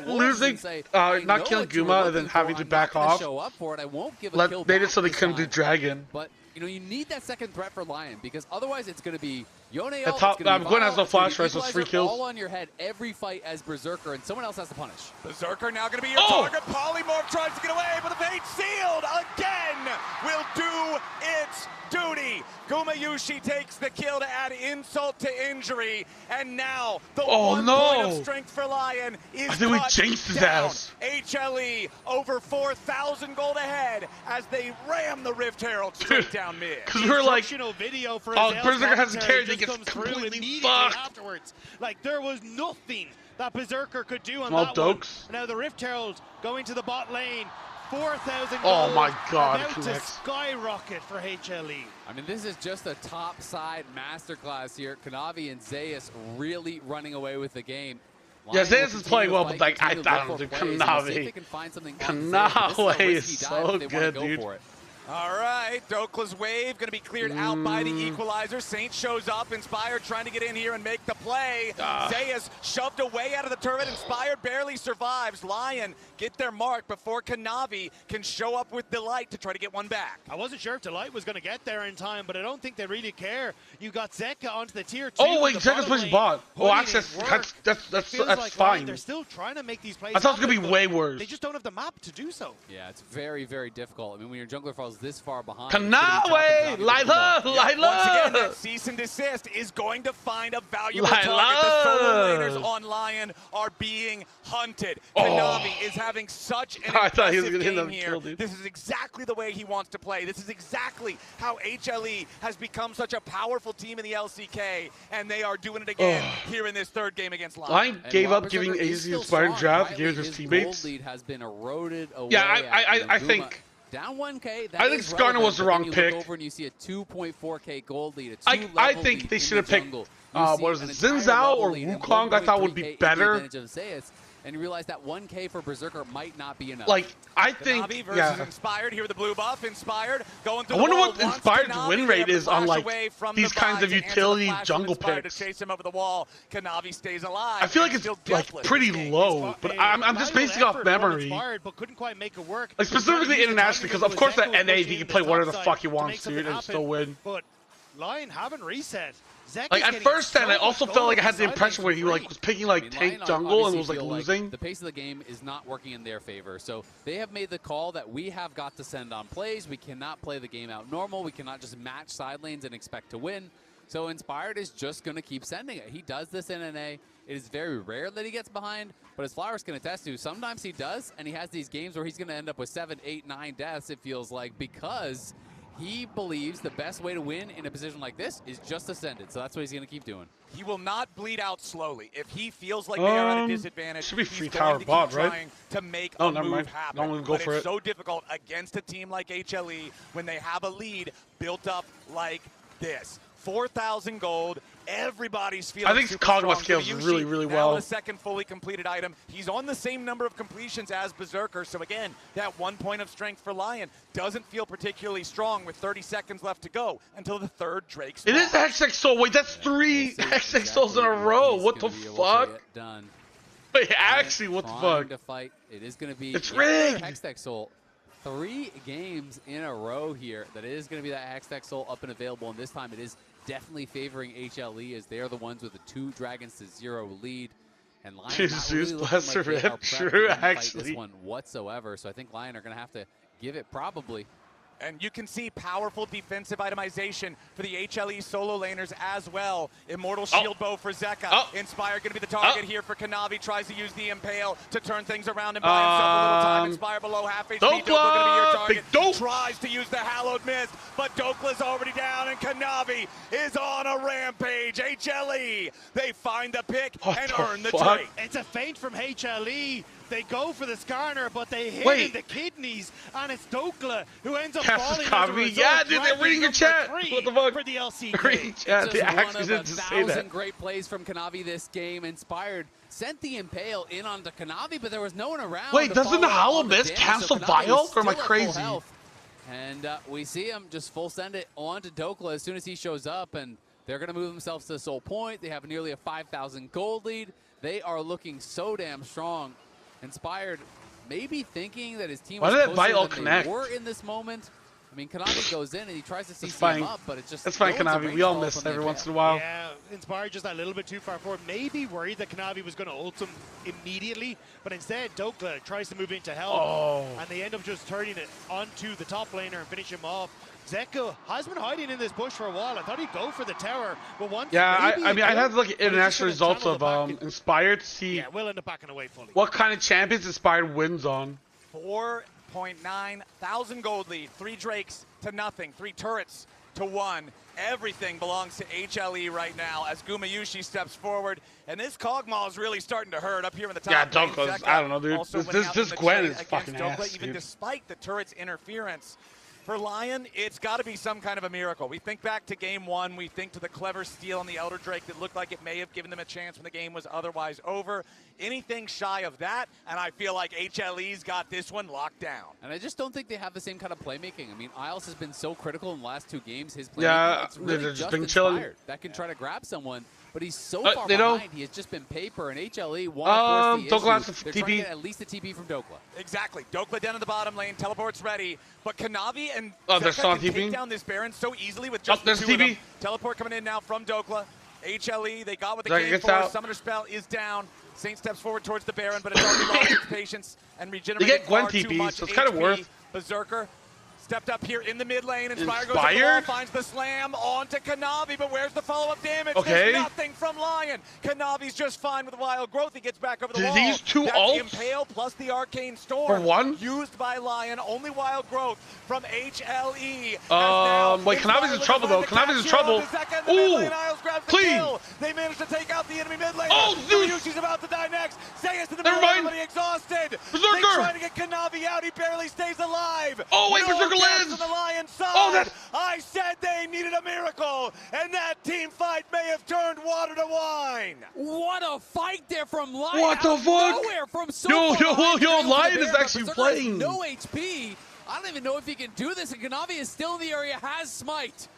D: losing, not killing Guma and then having to back off. Made it so they couldn't do Dragon.
O: But you know, you need that second threat for Lion because otherwise it's going to be Yone.
D: Gwen has no flash, right? So it's 3 kills.
O: All on your head every fight as Berserker, and someone else has to punish.
P: Berserker now going to be your target. Polymorph tries to get away, but the fate sealed again will do its duty. Gumayushi takes the kill to add insult to injury, and now the 1 point of strength for Lion is
D: I think we jinxed his ass.
P: HLE over 4,000 gold ahead as they ram the Rift Herald straight down mid.
D: Because we're like,
N: video for
D: Berserker has a carry that gets
N: completely
D: fucked.
N: Afterwards. Like, there was nothing that Berserker could do on
D: Small
N: that
D: dokes.
N: one. Now the Rift Herald going to the bot lane. 4,000
D: Oh my god,
N: about to skyrocket for HLE.
O: I mean, this is just a top side masterclass here. Kanavi and Zeus really running away with the game.
D: Yeah, Zeus is playing well, but like I don't do Kanavi. Kanavi is so good, dude.
P: All right, Dokla's wave going to be cleared out by the equalizer. Saint shows up, Inspired trying to get in here and make the play. Zayas shoved away out of the turret. Inspired barely survives. Lion get their mark before Kanavi can show up with Delight to try to get one back.
N: I wasn't sure if Delight was going to get there in time, but I don't think they really care. You got Zeka onto the tier 2.
D: Oh wait, Zeka's pushing bot. Oh, access. That's fine.
N: They're still trying to make these plays.
D: I thought it was gonna be way worse.
N: They just don't have the map to do so.
O: Yeah, it's very, very difficult. I mean, when your jungler falls this far behind.
D: Kanawi! Lila!
P: Once again, that cease and desist is going to find a valuable target. The solo laners on Lion are being hunted. Kanavi is having such an impressive game here. This is exactly the way he wants to play. This is exactly how HLE has become such a powerful team in the LCK, and they are doing it again here in this third game against Lion.
D: Lion gave up giving AZ Inspired draft, gave his teammates.
O: Gold lead has been eroded away.
D: Yeah, I think.
O: Down 1K.
D: I think Skarner was the wrong pick.
O: Over and you see a 2.4K gold lead.
D: I think they should have picked. What is it, Xin or Wukong? I thought would be better. And you realize that 1K for Berserker might not be enough. Like, I think,
P: Kanavi versus Inspired here with the blue buff. Inspired going through
D: I wonder
P: the wall.
D: what Inspired's win rate is on like these kinds of utility jungle picks.
P: To chase him over the wall. Kanavi stays alive.
D: I feel like it's like pretty low, but I'm just basing off memory.
N: But couldn't quite make it work.
D: Like specifically internationally, because of course that NA he can play whatever the fuck he wants, dude, and still win.
N: But Lion haven't reset.
D: Like at first, and I also felt like I had the impression where he like was picking like tank jungle and was like losing.
O: The pace of the game is not working in their favor, so they have made the call that we have got to send on plays. We cannot play the game out normal. We cannot just match side lanes and expect to win. So Inspired is just going to keep sending it. He does this in NA. It is very rare that he gets behind, but as Flowers can attest to, sometimes he does, and he has these games where he's going to end up with 7, 8, 9 deaths, it feels like, because he believes the best way to win in a position like this is just to send it. So that's what he's going to keep doing.
P: He will not bleed out slowly. If he feels like they are at a disadvantage,
D: should be free
P: he's
D: tower
P: going to
D: bot,
P: keep
D: right?
P: trying to make
D: Oh,
P: a
D: never
P: move
D: mind.
P: happen.
D: Don't even go
P: but
D: for
P: it's
D: it.
P: so difficult against a team like HLE when they have a lead built up like this. 4,000 gold. Everybody's feeling
D: I think
P: super
D: Kog'Maw
P: strong.
D: scales really, really
P: now
D: well.
P: The second fully completed item. He's on the same number of completions as Berserker. So again, that 1 point of strength for Lion doesn't feel particularly strong with 30 seconds left to go until the third Drake
D: It is the Hextech Soul. Wait, that's 3 Hextech Souls in a row. What the fuck? Wait, actually, what the fuck?
O: To fight. It is going to be
D: it's rigged.
O: Hextech Soul. 3 games in a row here. That is going to be that Hextech Soul up and available, and this time it is definitely favoring HLE as they are the ones with the 2 dragons to 0 lead. And Lion
D: Jesus,
O: not really
D: bless
O: looking like they
D: her,
O: are prepped
D: true,
O: to fight
D: actually.
O: this one whatsoever. So I think Lion are going to have to give it probably.
P: And you can see powerful defensive itemization for the HLE solo laners as well. Immortal Shield Bow for Zeka. Inspire going to be the target here for Kanavi. Tries to use the Impale to turn things around and buy himself a little time. Inspire below half HP. Dokla going to be your target. Tries to use the Hallowed Mist, but Dokla's already down, and Kanavi is on a rampage. HLE, they find the pick and earn the trade.
N: It's a feint from HLE. They go for the Skarner, but they hit in the kidneys, and it's Dokla who ends up falling as a result.
D: Yeah, dude, they're reading your chat. What the fuck?
N: For the LCK.
D: Reading chat. They actually didn't say that.
O: 1,000 great plays from Kanavi this game. Inspired sent the Impale in onto Kanavi, but there was no one around.
D: Wait, doesn't the Hollow Mist cancel Vile? Or am I crazy?
O: And we see him just full send it onto Dokla as soon as he shows up, and they're going to move themselves to Soul Point. They have nearly a 5,000 gold lead. They are looking so damn strong. Inspired, maybe thinking that his team was closer than they were in this moment. I mean, Kanavi goes in and he tries to CC him up, but it's just...
D: That's fine, Kanavi. We all miss every once in a while.
N: Yeah, Inspired just a little bit too far forward. Maybe worried that Kanavi was going to ult him immediately, but instead Dokla tries to move into help, and they end up just turning it onto the top laner and finish him off. Zeko has been hiding in this bush for a while. I thought he'd go for the tower, but once
D: I mean, I'd have to look at international results of Inspired to see
N: yeah, we'll end up backing away fully.
D: What kind of champions Inspired wins on.
P: 4.9 thousand gold lead, 3 Drakes to nothing, 3 turrets to 1. Everything belongs to HLE right now as Gumayushi steps forward, and this Kog'Maw is really starting to hurt up here in the top.
D: Yeah, Dokla's, I don't know, dude. This Gwen is fucking
P: Dokla,
D: ass,
P: even
D: dude.
P: despite the turret's interference. For Lion, it's got to be some kind of a miracle. We think back to game 1. We think to the clever steal on the Elder Drake that looked like it may have given them a chance when the game was otherwise over. anything shy of that, and I feel like HLE's got this one locked down.
O: And I just don't think they have the same kind of playmaking. I mean, Isles has been so critical in the last 2 games. His playmaking, it's really
D: they've
O: just
D: been
O: inspired.
D: chilling.
O: That can try to grab someone, but he's so far
D: they don't.
O: behind. He has just been paper, and HLE want to force the
D: Dokla has
O: issue.
D: the
O: They're trying to
D: TP.
O: get at least a TP from Dokla.
P: Exactly. Dokla down in the bottom lane, teleport's ready, but Kanavi and
D: they're
P: Zeka can
D: TP.
P: take down this Baron so easily with just the
D: there's
P: 2 of them.
D: TP.
P: Teleport coming in now from Dokla. HLE, they got what they
D: Zeka
P: came
D: gets
P: for.
D: out.
P: Summoner spell is down. Saint steps forward towards the Baron, but it's already lost its patience and
D: They
P: regenerated
D: get Gwen
P: far too
D: TP,
P: much
D: so it's kind of
P: HP.
D: worth.
P: Berserker stepped up here in the mid lane. Inspire goes up the wall,
D: Inspired?
P: finds the slam onto Kanavi, but where's the follow-up damage?
D: Okay.
P: There's nothing from Lion. Kanavi's just fine with Wild Growth. He gets back over the
D: Did
P: wall.
D: these 2
P: That's
D: ults?
P: Impale plus the Arcane Storm.
D: For 1?
P: Used by Lion. Only Wild Growth from HLE.
D: Wait, Kanavi's in trouble though. Kanavi's in trouble. Ooh, clean.
P: They managed to take out the enemy mid lane.
D: Oh, Zeus!
P: Yushi's about to die next. Zeus in the
D: Never
P: middle,
D: mind.
P: everybody exhausted.
D: Berserker!
P: They try to get Kanavi out. He barely stays alive.
D: Oh, wait,
P: No
D: Berserker
P: deaths
D: lands.
P: on the Lion side.
D: Oh, that-
P: I said they needed a miracle, and that team fight may have turned water to wine.
O: What a fight there from Lion.
D: What the
O: out of
D: fuck?
O: Nowhere from so
D: Yo,
O: far
D: yo,
O: behind.
D: yo,
O: They're able to
D: Lion
O: bear,
D: is
O: but
D: actually
O: Berserker has
D: playing.
O: no HP. I don't even know if he can do this, and Kanavi is still in the area, has Smite.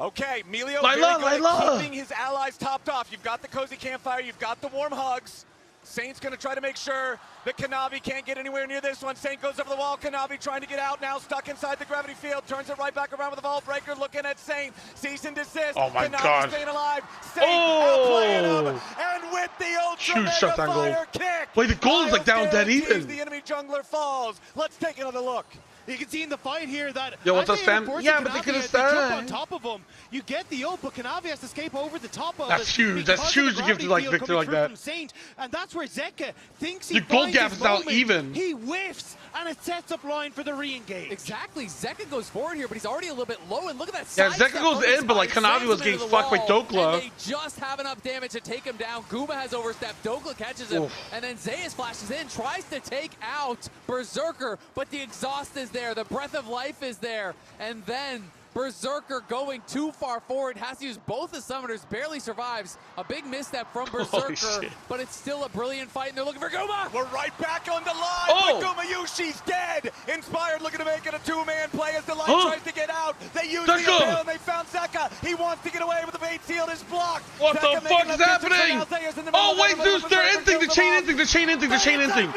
P: Okay, Melio
D: Lila,
P: very good
D: Lila.
P: at keeping his allies topped off. You've got the cozy campfire, you've got the warm hugs. Saint's gonna try to make sure that Kanavi can't get anywhere near this one. Saint goes over the wall, Kanavi trying to get out now, stuck inside the gravity field, turns it right back around with the Vault Breaker, looking at Saint, cease and desist.
D: Oh my
P: Kanavi
D: God.
P: staying alive, Saint outplaying him, and with the Ultra
D: Huge
P: Mega
D: shutdown goal.
P: Fire kick.
D: Wait, the goal is like down dead
P: guarantees
D: even.
P: The enemy jungler falls. Let's take another look.
N: You can see in the fight here that
D: Yo, what's
N: I
D: up,
N: think
D: Sam?
N: unfortunately
D: Yeah, but they
N: Kanavi,
D: could've
N: they jump
D: stayed.
N: on top of him. You get the ult, but Kanavi has to escape over the top of
D: That's
N: it.
D: huge. That's
N: because
D: huge
N: of the
D: to give to,
N: gravity
D: like,
N: field
D: Victor
N: coming
D: like
N: through
D: that.
N: from Saint, and that's where Zeka thinks he
D: The goal
N: finds
D: gap
N: his
D: is now
N: moment.
D: even.
N: He whiffs, and it sets up Line for the re-engage.
O: Exactly. Zeka goes forward here, but he's already a little bit low, and look at that
D: Yeah,
O: sidestep
D: Zeka goes
O: from
D: in, but, like,
O: Inspired.
D: Kanavi was
O: Sends him
D: getting
O: into the
D: fucked by
O: wall,
D: Dokla.
O: And they just have enough damage to take him down. Guma has overstepped. Dokla catches him,
D: Oof.
O: and then Zeus flashes in, tries to take out Berserker, but the exhaust is there. The breath of life is there, and then Berserker going too far forward, has to use both the summoners, barely survives. A big misstep from Berserker,
D: shit.
O: but it's still a brilliant fight, and they're looking for Guma!
P: We're right back on the line,
D: Oh!
P: but Gumayushi's dead! Inspired looking to make it a 2-man play as the line
D: Huh?
P: tries to get out. They use
D: Zeka!
P: the impale and they found Zeka. He wants to get away, but the bait shield is blocked.
D: What
P: Zeka
D: the
P: making
D: fuck is
P: enough distance,
D: happening?
P: so now Zeus in the middle
D: Oh,
P: of the
D: wait,
P: middle
D: Zeus,
P: of
D: they're
P: Berserker
D: ending the
P: kills
D: chain
P: them
D: ending, the chain ending, the chain ending.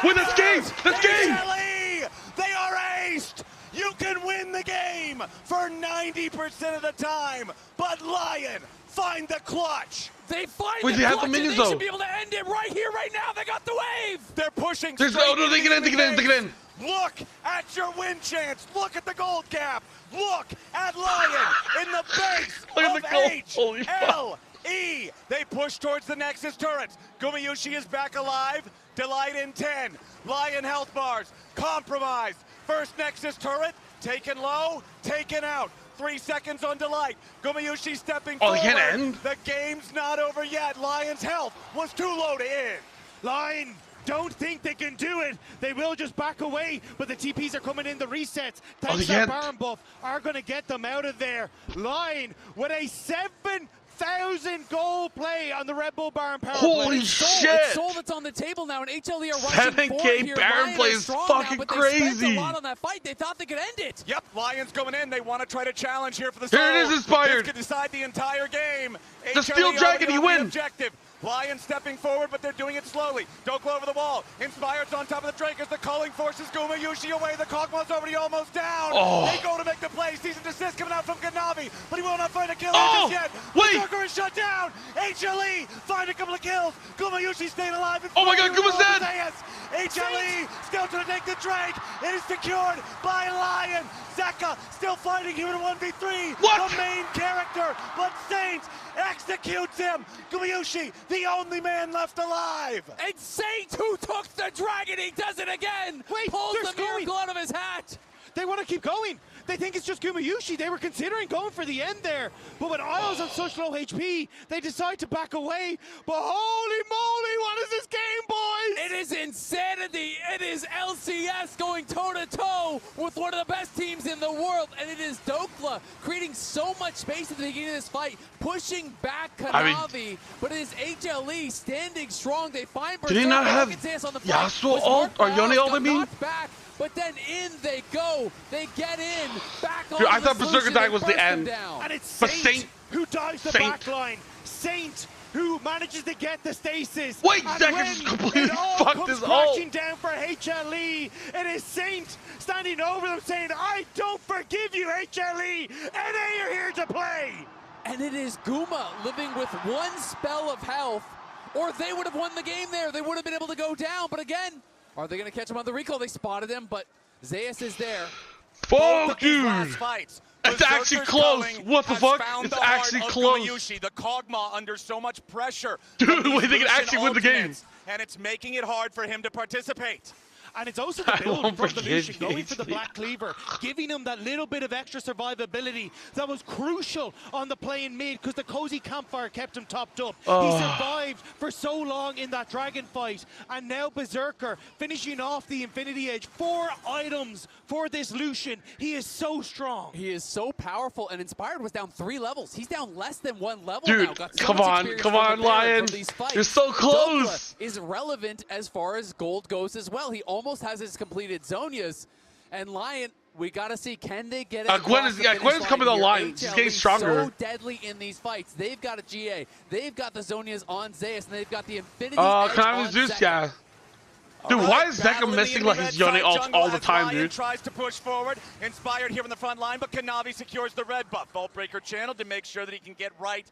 D: Win this game! This game!
P: HLE, they are aced! You can win the game for 90% of the time, but Lion, find the clutch!
O: They find
D: Wait,
O: the
D: they have the
O: clutch, and
D: minions,
O: they
D: though.
O: should be able to end it right here, right now. They got the wave.
P: They're pushing
D: There's
P: straight
D: no, they
P: into
D: get in,
P: the
D: they get in, they get in.
P: Look at your win chance. Look at the gold cap. Look at Lion in the base
D: Look at
P: of
D: the gold. Holy fuck.
P: HLE. They push towards the Nexus turrets. Gumayushi is back alive. Delight in 10. Lion health bars. Compromised. First Nexus turret. Taken low. Taken out. 3 seconds on Delight. Gumayushi stepping
D: Oh, they
P: forward.
D: can't end?
P: The game's not over yet. Lion's health was too low to end.
N: Line don't think they can do it. They will just back away, but the TPs are coming in, the resets.
D: Oh,
N: Thanks
D: they
N: to
D: can't.
N: Baron buff are going to get them out of there. Line with a 7,000 goal play on the Red Bull Baron power
D: Holy
N: play.
D: shit!
O: It's soul that's on the table now, and HLE are rushing
D: 7K
O: forward here.
D: Baron
O: Lion
D: play
O: is
D: is
O: strong
D: fucking
O: now, but they spent
D: crazy.
O: a lot on that fight. They thought they could end it.
P: Yep, Lions going in. They want to try to challenge here for the
D: Here
P: soul.
D: it is, Inspired.
P: This could decide the entire game.
D: The Steel
P: HLE
D: Dragon,
P: already
D: you
P: on the
D: win.
P: Objective. Lions stepping forward, but they're doing it slowly. Dokla over the wall. Inspired's on top of the Drake as the calling forces Gumayushi away. The Kog'Maw's already almost down.
D: Oh.
P: They go to make the play. Cease and desist coming out from Kanavi, but he will not find a kill
D: Oh,
P: just yet.
D: wait.
P: Berserker is shut down. HLE find a couple of kills. Gumayushi staying alive.
D: Oh my God, Guma's dead.
P: HLE still trying to take the Drake. It is secured by Lion. Zeka still fighting here in 1v3.
D: What?
P: The main character, but Saint executes him. Gumayushi, the only man left alive.
O: And Saint, who took the dragon, he does it again.
N: Wait,
O: pulls
N: they're
O: the
N: scoring.
O: miracle out of his hat.
N: they want to keep going. They think it's just Gumayushi. They were considering going for the end there. But with Isles on such low HP, they decide to back away. But holy moly, what is this game, boys?
O: It is insanity. It is LCS going toe-to-toe with one of the best teams in the world. And it is Dokla creating so much space at the beginning of this fight, pushing back Kanavi. But it is HLE standing strong. They find Berserker.
D: Did he not have
O: on the
D: Yasuo ult or Yone ult, I mean?
O: Back, but then in they go. They get in. Back on.
D: Dude, I thought Berserker dive was the end.
N: And it's
D: But
N: Saint who dives the back line. Saint who manages to get the stasis.
D: Wait,
N: and
D: Zach
N: when
D: just completely
N: it all
D: fucked
N: comes
D: his
N: crashing
D: ult.
N: down for HLE. It is Saint standing over them saying, I don't forgive you, HLE. NA are here to play.
O: And it is Guma living with one spell of health, or they would have won the game there. They would have been able to go down. But again, are they going to catch him on the recall? They spotted him, but Zeus is there.
D: Fuck, dude. It's actually close. What the fuck? It's actually close.
P: Gumayushi, the Kog'Maw under so much pressure.
D: Dude, wait, they can actually win the game.
P: And it's making it hard for him to participate.
N: And it's also the build from the Lucian, going for the Black Cleaver, giving him that little bit of extra survivability that was crucial on the play in mid because the cozy campfire kept him topped up. He survived for so long in that dragon fight, and now Berserker finishing off the Infinity Edge. 4 items for this Lucian. He is so strong.
O: He is so powerful, and Inspired was down 3 levels. He's down less than 1 level
D: Dude,
O: now. Got so
D: come
O: much
D: on,
O: experience
D: come
O: from
D: on,
O: the Baron
D: Lion.
O: from these fights.
D: You're so close.
O: Dokla is relevant as far as gold goes as well. He almost has his completed Zonias, and Lion, we gotta see, can they get it?
D: Gwen is coming to the line. She's getting stronger.
O: So deadly in these fights. They've got a GA. They've got the Zonias on Zeus, and they've got the Infinity Edge on
D: Zeus,
O: Zeka.
D: yeah. Dude, why is Zeka missing like his Yone ult all the time, dude?
P: Tries to push forward, Inspired here on the front line, but Kanavi secures the red buff. Vault Breaker channel to make sure that he can get right.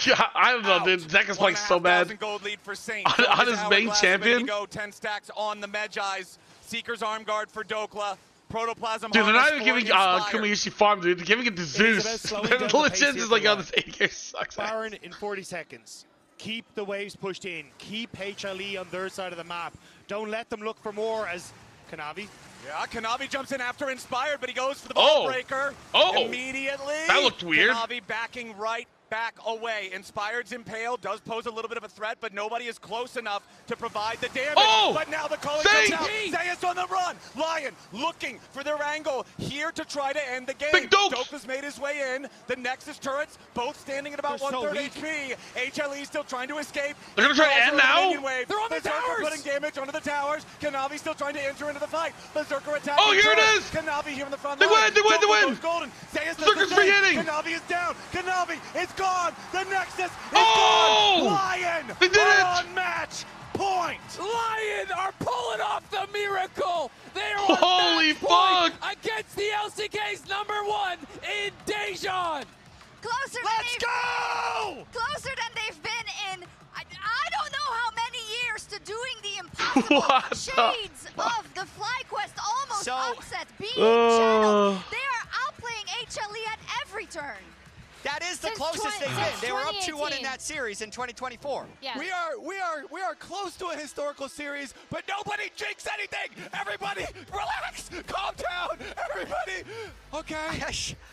D: Yeah, I don't know, dude. Zeka's playing so bad.
P: Gold lead for Saint.
D: On his main champion.
P: Go 10 stacks on the Medjai's. Seeker's arm guard for Dokla. Protoplasm.
D: Dude, they're not even giving Gumayushi farm, dude. They're giving it to Zeus. The legend is like, oh, this AD sucks.
N: Baron in 40 seconds. Keep the waves pushed in. Keep HLE on their side of the map. Don't let them look for more as Kanavi.
P: Yeah, Kanavi jumps in after Inspired, but he goes for the ball breaker. Immediately.
D: That looked weird.
P: Kanavi backing right back away. Inspired's impaled, does pose a little bit of a threat, but nobody is close enough to provide the damage. But now the calling comes out. Zeus on the run. Lion looking for their angle here to try to end the game. Doke has made his way in. The Nexus turrets, both standing at about 1/3 HP. HLE still trying to escape.
D: They're going to try to end now?
O: They're on the towers!
P: Putting damage onto the towers. Kanavi still trying to enter into the fight. Berserker attacking.
D: Oh, here it is!
P: Kanavi here in the front
D: They
P: line.
D: win!
P: Golden.
D: Berserker's free hitting!
P: Kanavi is down. Kanavi is gone. The Nexus is
D: gone.
P: Lion
D: They did it!
P: on match point.
O: Lion are pulling off the miracle. They are
D: Holy
O: on match
D: fuck!
O: point against the LCK's #1 in Dejan.
B: Let's
P: go!
B: Closer than they've been in, I don't know how many years to doing the impossible.
D: What
B: Shades of the FlyQuest almost upset being
D: Oh.
B: channeled. They are outplaying HLE at every turn.
E: That is the
B: Since
E: closest they've been. They were up 2-1 in
B: 2018.
E: that series in 2024.
G: Yeah.
C: We are close to a historical series, but nobody jinx anything. Everybody, relax, calm down. Everybody, okay.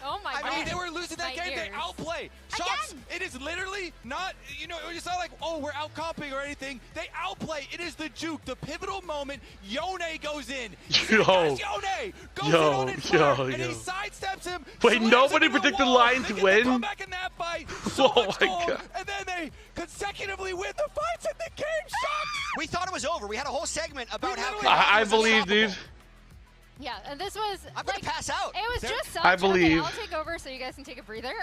G: Oh my god.
C: I mean, they were losing that game. They outplay. Shots. It is literally not. It's not like we're out comping or anything. They outplay. It is the juke, the pivotal moment. Yone goes in.
D: Yo.
C: Yone goes in on his turn, and he sidesteps him.
D: Wait,
C: slams
D: nobody
C: him into the
D: predicted
C: wall.
D: Lion
C: They
D: to
C: get
D: win?
C: come back in that fight. So
D: Oh
C: much
D: my
C: gold,
D: God.
C: and then they consecutively win the fights, and the game sucks.
E: We thought it was over. We had a whole segment about how
D: I believe, dude.
G: Yeah, and this was.
E: I'm gonna pass out.
G: It was just such.
D: I believe.
G: Okay, I'll take over so you guys can take a breather.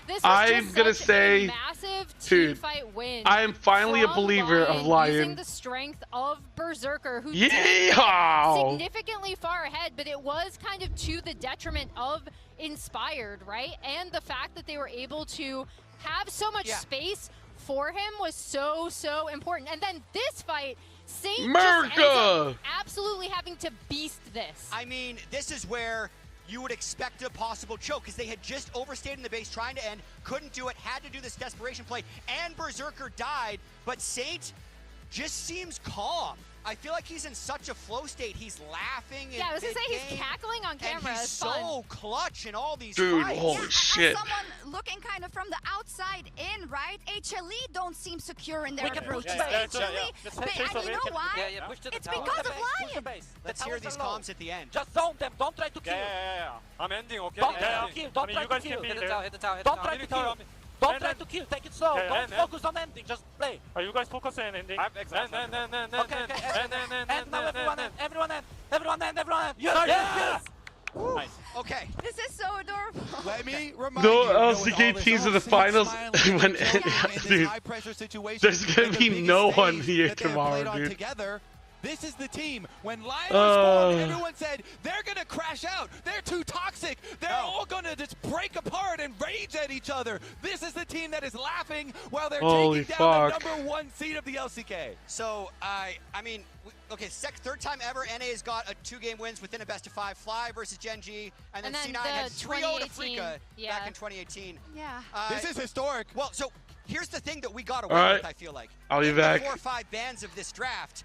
G: This was
D: I'm
G: just
D: gonna
G: such
D: say,
G: a massive
D: dude,
G: teamfight win.
D: I am finally a
G: from
D: believer of
G: Using
D: Lion.
G: the strength of Berserker, who
D: Yeehaw!
G: significantly far ahead, but it was kind of to the detriment of Inspired, right? And the fact that they were able to have so much space for him was so important. And then this fight, Saint just ends up absolutely having to beast this.
E: I mean, this is where you would expect a possible choke because they had just overstayed in the base trying to end, couldn't do it, had to do this desperation play, and Berserker died, but Saint just seems calm. I feel like he's in such a flow state. He's laughing.
G: Yeah, I was gonna say he's cackling on camera.
E: And he's
G: it's fun.
E: so clutch in all these
D: Dude,
E: fights.
D: holy shit.
B: As someone looking kind of from the outside in, right? HLE don't seem secure in their approach. HLE, and you know why? It's because of Lion.
E: Let's hear these comms at the end.
A: Just zone them. Don't try to kill.
F: I'm ending, okay?
A: Don't try to kill. Don't try to kill. Hit the tower. Hit the tower. Don't try to kill. Don't try to kill. Take it slow. Don't focus on ending. Just play.
F: Are you guys focusing on ending? Exactly.
A: Okay. And now everyone end. Everyone end. Everyone end. Everyone end. Yes.
E: Nice. Okay.
B: This is so adorable.
C: Let me remind
D: No
C: you,
D: LCK teams in the finals. When, dude, there's gonna be no one here tomorrow, dude.
C: Together. This is the team. When Lion was formed, everyone said, they're going to crash out. They're too toxic. They're all going to just break apart and rage at each other. This is the team that is laughing while they're taking down the #1 seed of the LCK.
E: So, I mean, okay, third time ever, NA has got a 2-game wins within a best-of-5. Fly versus Gen.G, and then C9 had 3-0 to Freaka back in 2018.
B: Yeah.
C: This is historic.
E: Well, so here's the thing that we got away with, I feel like.
D: I'll be back.
E: The 4 or 5 bans of this draft,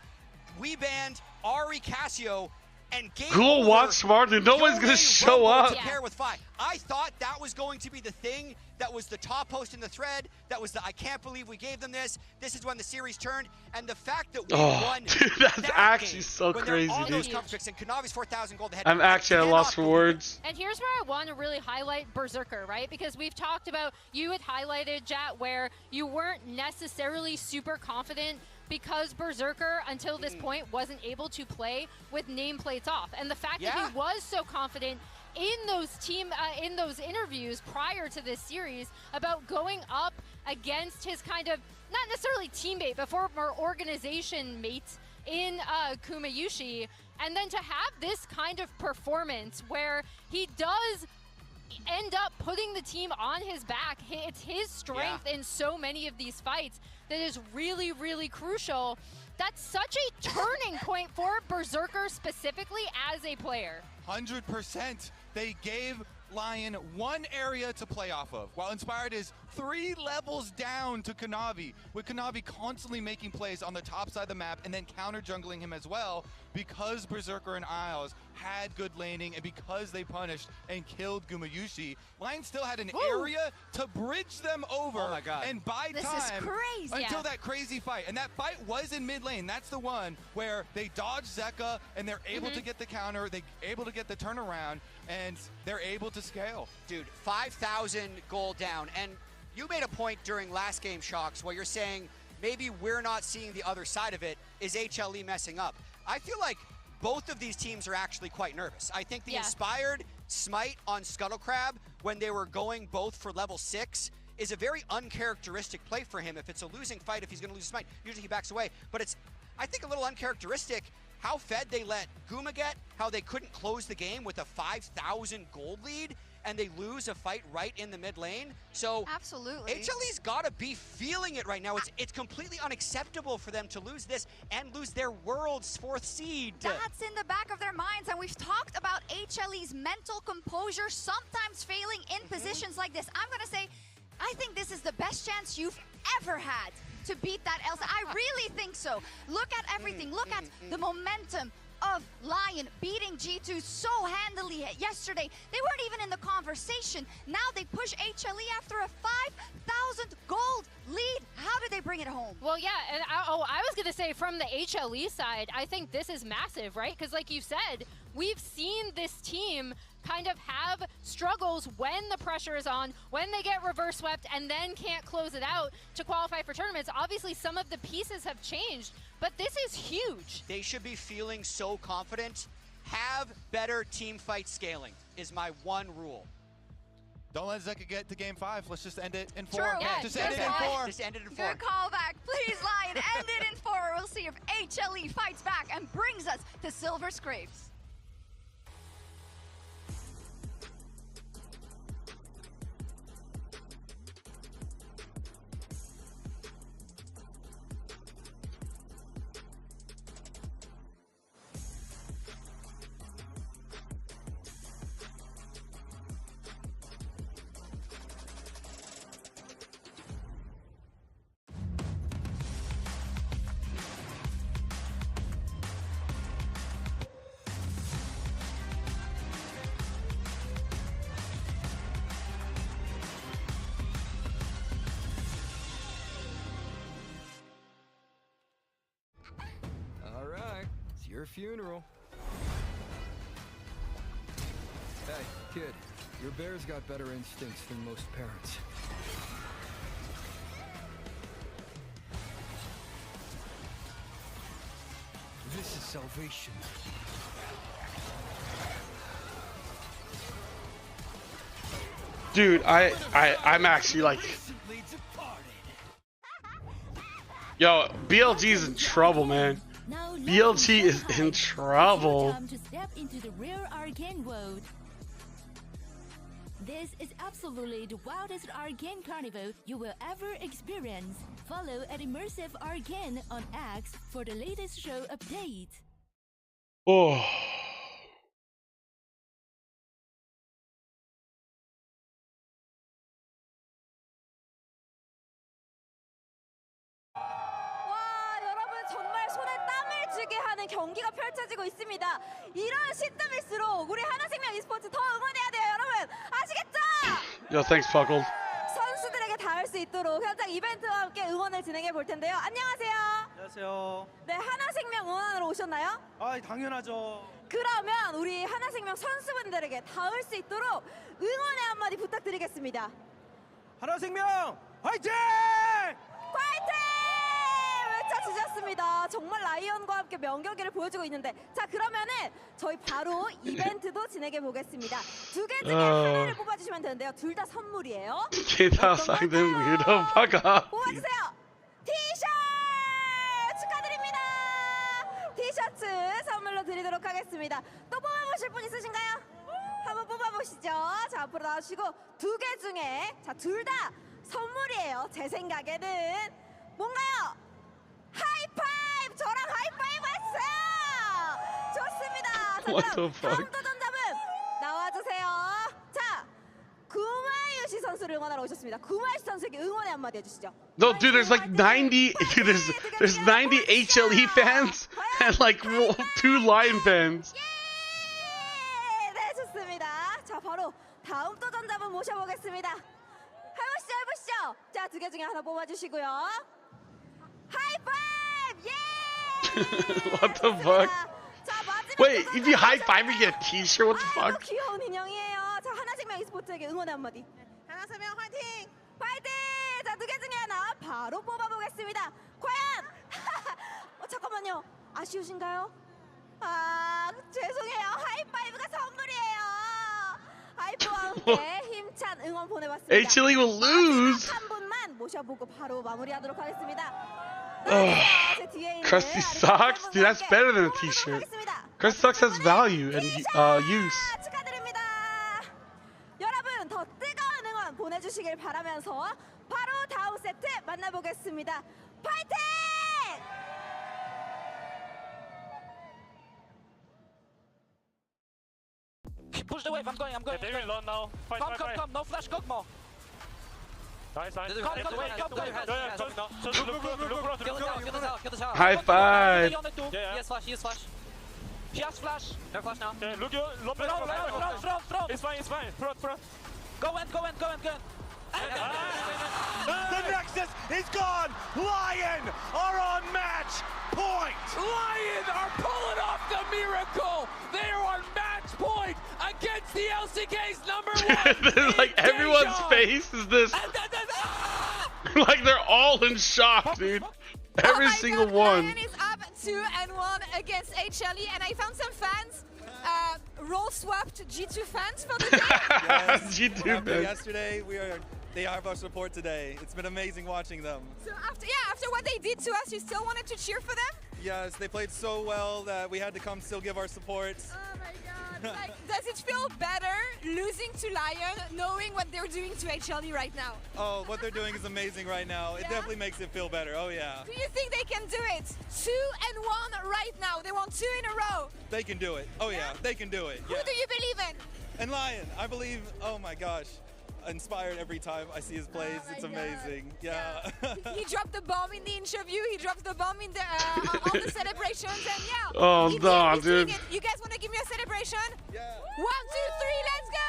E: we banned Ari Casio and Game
D: Cool, watch smart, dude. No one's gonna show up.
E: To pair with Fi. I thought that was going to be the thing that was the top post in the thread. That was the I can't believe we gave them this. This is when the series turned, and the fact that we won.
D: Dude, that's actually so crazy, dude.
E: And 4,000 gold ahead.
D: I'm actually at a loss for words.
G: And here's where I want to really highlight Berserker, right? Because we've talked about, you had highlighted, Jat, where you weren't necessarily super confident because Berserker, until this point, wasn't able to play with nameplates off. And the fact that he was so confident in those interviews prior to this series about going up against his kind of, not necessarily teammate, but former organization mates in Kumayushi, and then to have this kind of performance where he does end up putting the team on his back. It's his strength in so many of these fights that is really, really crucial. That's such a turning point for Berserker specifically as a player.
C: 100%. They gave Lion one area to play off of, while Inspired is 3 levels down to Kanavi, with Kanavi constantly making plays on the top side of the map and then counter jungling him as well, because Berserker and Isles had good laning and because they punished and killed Gumayushi. Lion still had an area to bridge them over and buy time until that crazy fight. And that fight was in mid lane. That's the one where they dodge Zeka and they're able to get the counter, they're able to get the turnaround, and they're able to scale.
E: Dude, 5,000 gold down. And you made a point during last game, Shocks, where you're saying maybe we're not seeing the other side of it. Is HLE messing up? I feel like both of these teams are actually quite nervous. I think the Inspired smite on Scuttlecrab when they were going both for level 6 is a very uncharacteristic play for him. If it's a losing fight, if he's going to lose smite, usually he backs away. But it's, I think, a little uncharacteristic how fed they let Guma get, how they couldn't close the game with a 5,000 gold lead, and they lose a fight right in the mid lane. So
B: absolutely,
E: HLE's got to be feeling it right now. It's completely unacceptable for them to lose this and lose their world's 4th seed.
B: That's in the back of their minds, and we've talked about HLE's mental composure sometimes failing in positions like this. I'm gonna say, I think this is the best chance you've ever had to beat that Elsa. I really think so. Look at everything. Look at the momentum of Lion beating G2 so handily yesterday. They weren't even in the conversation. Now they push HLE after a 5,000 gold lead. How did they bring it home?
G: Well, yeah, and I was going to say from the HLE side, I think this is massive, right? Because like you said, we've seen this team kind of have struggles when the pressure is on, when they get reverse swept and then can't close it out to qualify for tournaments. Obviously, some of the pieces have changed, but this is huge.
E: They should be feeling so confident. Have better team fight scaling is my one rule.
C: Don't let Zeka get to game 5. Let's just end it in 4.
B: True. Yeah,
C: just end it in 4.
E: Just end it in 4.
B: Good callback. Please, Lion, end it in 4. We'll see if HLE fights back and brings us to Silver Scrapes.
H: your funeral. Hey, kid, your bear's got better instincts than most parents. This is salvation.
D: Dude, I'm actually like, yo, BLG's in trouble, man. BLG is in trouble.
I: To step into the rare Arcane world. This is absolutely the wildest Arcane carnival you will ever experience. Follow at Immersive Arcane on X for the latest show update.
D: Oh.
J: 정말 손에 땀을 쥐게 하는 경기가 펼쳐지고 있습니다. 이런 시점일수록 우리 하나생명 e스포츠 더 응원해야 돼요, 여러분. 아시겠죠?
D: Yo, thanks, Puckle.
J: 선수들에게 닿을 수 있도록 현장 이벤트와 함께 응원을 진행해 볼 텐데요. 안녕하세요.
K: 안녕하세요.
J: 네, 하나생명 응원하러 오셨나요?
K: 아, 당연하죠.
J: 그러면 우리 하나생명 선수분들에게 닿을 수 있도록 응원의 한마디 부탁드리겠습니다.
K: 하나생명 화이팅!
J: 화이팅! 외쳐주셨습니다. 정말 라이언과 함께 명경기를 보여주고 있는데, 자, 그러면은 저희 바로 이벤트도 진행해 보겠습니다. 두 개 중에 하나를 뽑아주시면 되는데요. 둘 다 선물이에요.
D: 기타 상등 위로 박아.
J: 뽑아주세요. 티셔츠 축하드립니다. 티셔츠 선물로 드리도록 하겠습니다. 또 뽑아보실 분 있으신가요? 한번 뽑아보시죠. 자, 앞으로 나와주시고 두 개 중에 자, 둘 다 선물이에요. 제 생각에는 뭔가요? 하이파이브! 저랑 하이파이브 했어요! 좋습니다. 자, 그럼 다음 도전자분 나와주세요. 자, 구마유시 선수를 응원하러 오셨습니다. 구마유시 선수에게 응원의 한마디 해주시죠.
D: No, dude, there's like 90, dude, there's 90 HLE fans and like 2 Lion fans.
J: 네, 좋습니다. 자, 바로 다음 도전자분 모셔보겠습니다. 해보시죠. 자, 두 개 중에 하나 뽑아주시고요. 하이파이브! 예!
D: What the fuck? Wait, if you high five, you get a T-shirt. What the fuck?
J: 귀여운 인형이에요. 자, 하나생명 e스포츠에게 응원의 한마디. 하나생명 화이팅! 화이팅! 자, 두 개 중에 하나 바로 뽑아보겠습니다. 과연! 잠깐만요. 아쉬우신가요? 아, 죄송해요. 하이파이브가 선물이에요. 하이프와 함께 힘찬 응원 보내봤습니다.
D: HLE will lose.
J: 한 분만 모셔보고 바로 마무리하도록 하겠습니다.
D: Crusty Socks? Dude, that's better than a T-shirt. Crusty Socks has value and use.
J: 축하드립니다. 여러분, 더 뜨거운 응원 보내주시길 바라면서 바로 다음 세트 만나보겠습니다. 파이팅!
A: Push the wave, I'm going.
F: Yeah, they will learn now. Fight.
A: Come, no flash, go more.
F: Nice.
A: Come. Get the tower.
D: High five.
A: He has flash. He has flash. No flash now.
F: Yeah, look, front. It's fine. Front.
A: Go in.
L: The Nexus is gone! Lion are on match point!
M: Lion are pulling off the miracle! They are on match point against the LCK's #1!
D: Like everyone's face is this. Like they're all in shock, dude. Every single one.
J: Lion is up 2-1 against HLE, and I found some fans. Role swapped G2 fans for the game.
D: G2 fans.
Q: Yesterday, they have our support today. It's been amazing watching them.
J: So after what they did to us, you still wanted to cheer for them?
Q: Yes, they played so well that we had to come still give our support.
J: Oh my god. Like, does it feel better losing to Lion, knowing what they're doing to HLE right now?
Q: Oh, what they're doing is amazing right now. It definitely makes it feel better. Oh yeah.
J: Do you think they can do it? 2-1 right now. They won 2 in a row.
Q: They can do it. Oh yeah, they can do it.
J: Who do you believe in?
Q: And Lion, I believe, oh my gosh. Inspired every time I see his plays. It's amazing. Yeah.
J: He dropped the bomb in the interview. He dropped the bomb in the on the celebrations, and yeah.
D: Oh no, dude.
J: You guys want to give me a celebration?
Q: Yeah.
J: 1, 2, 3, let's go!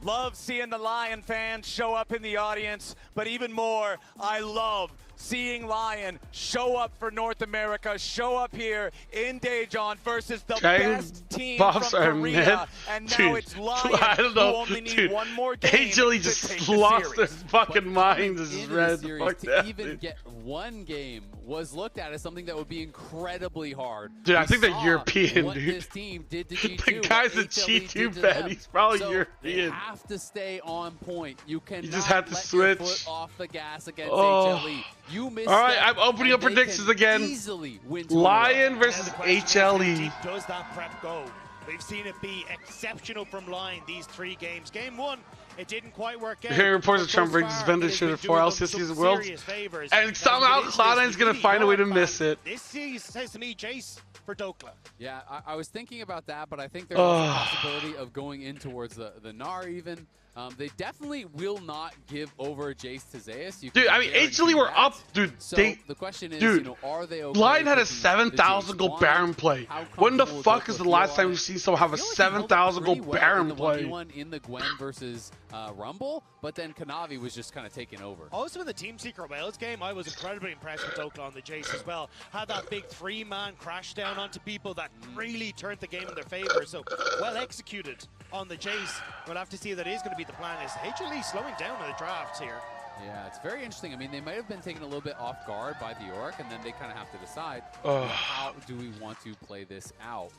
P: Love seeing the Lion fans show up in the audience, but even more, I love seeing LYON show up for North America, show up here in Daejeon versus the best team from Korea, and now it's LYON
D: I don't know,
P: who only need
D: dude.
P: one more game
D: HLE
P: to
D: just
P: take
D: lost
P: the
D: their
P: series.
D: fucking minds. This is
O: Into
D: red.
O: the series
D: Fuck
O: to
D: that,
O: even
D: dude.
O: get one game was looked at as something that would be incredibly hard.
D: Dude, I
O: We
D: think they're
O: saw
D: European,
O: what
D: dude.
O: this team did to
D: The
O: G2.
D: guy's a
O: what HLE
D: G2
O: did to
D: fan.
O: them.
D: He's probably
O: So
D: European.
O: They have to stay on point. You cannot
D: just have to
O: let
D: switch.
O: your foot off the gas against
D: Oh.
O: HLE. You missed.
D: All right, I'm opening up predictions again.
O: Easily win
D: LYON versus
N: How deep
D: HLE.
N: does that prep go? We've seen it be exceptional from LYON these 3 games. Game 1, it didn't quite work out.
D: Hearing reports of
N: but
D: Trump
N: thus
D: brings
N: far,
D: vendor
N: it has
D: shit
N: been
D: at 4
N: doing
D: LCSs
N: them some
D: and Worlds.
N: serious favors.
D: And
N: As
D: somehow
N: we get into
D: Cloud9's
N: this,
D: gonna
N: really
D: find a way to
N: hard
D: miss
N: back.
D: it.
N: This series says to me, Jace for Dokla.
O: Yeah, I was thinking about that, but I think there's a possibility of going in towards the Gnar even. They definitely will not give over Jace to Zeus.
D: Dude, I mean, HLE were up, dude.
O: So
D: they,
O: the question is,
D: dude,
O: you know, are they okay
D: LYON had a
O: taking
D: 7,000
O: the
D: goal
O: Jace
D: Baron play.
O: How
D: When the
O: comfortable
D: fuck
O: does
D: is the
O: Dokla
D: last
O: feel
D: time
O: on
D: we've
O: it?
D: seen someone have a
O: I feel like he held up
D: 7,000 goal
O: pretty well
D: Baron
O: in the
D: play?
O: 1v1 in the Gwen versus Rumble, but then Kanavi was just kind of taking over.
N: Also in the Team Secret Wales game, I was incredibly impressed with Dokla on the Jace as well. Had that big 3-man crash down onto people that really turned the game in their favor. So well executed on the Jace. We'll have to see if that is going to be the plan. Is HLE slowing down in the drafts here?
O: Yeah, it's very interesting. I mean, they might have been taken a little bit off guard by the York, and then they kind of have to decide, you know, how do we want to play this out?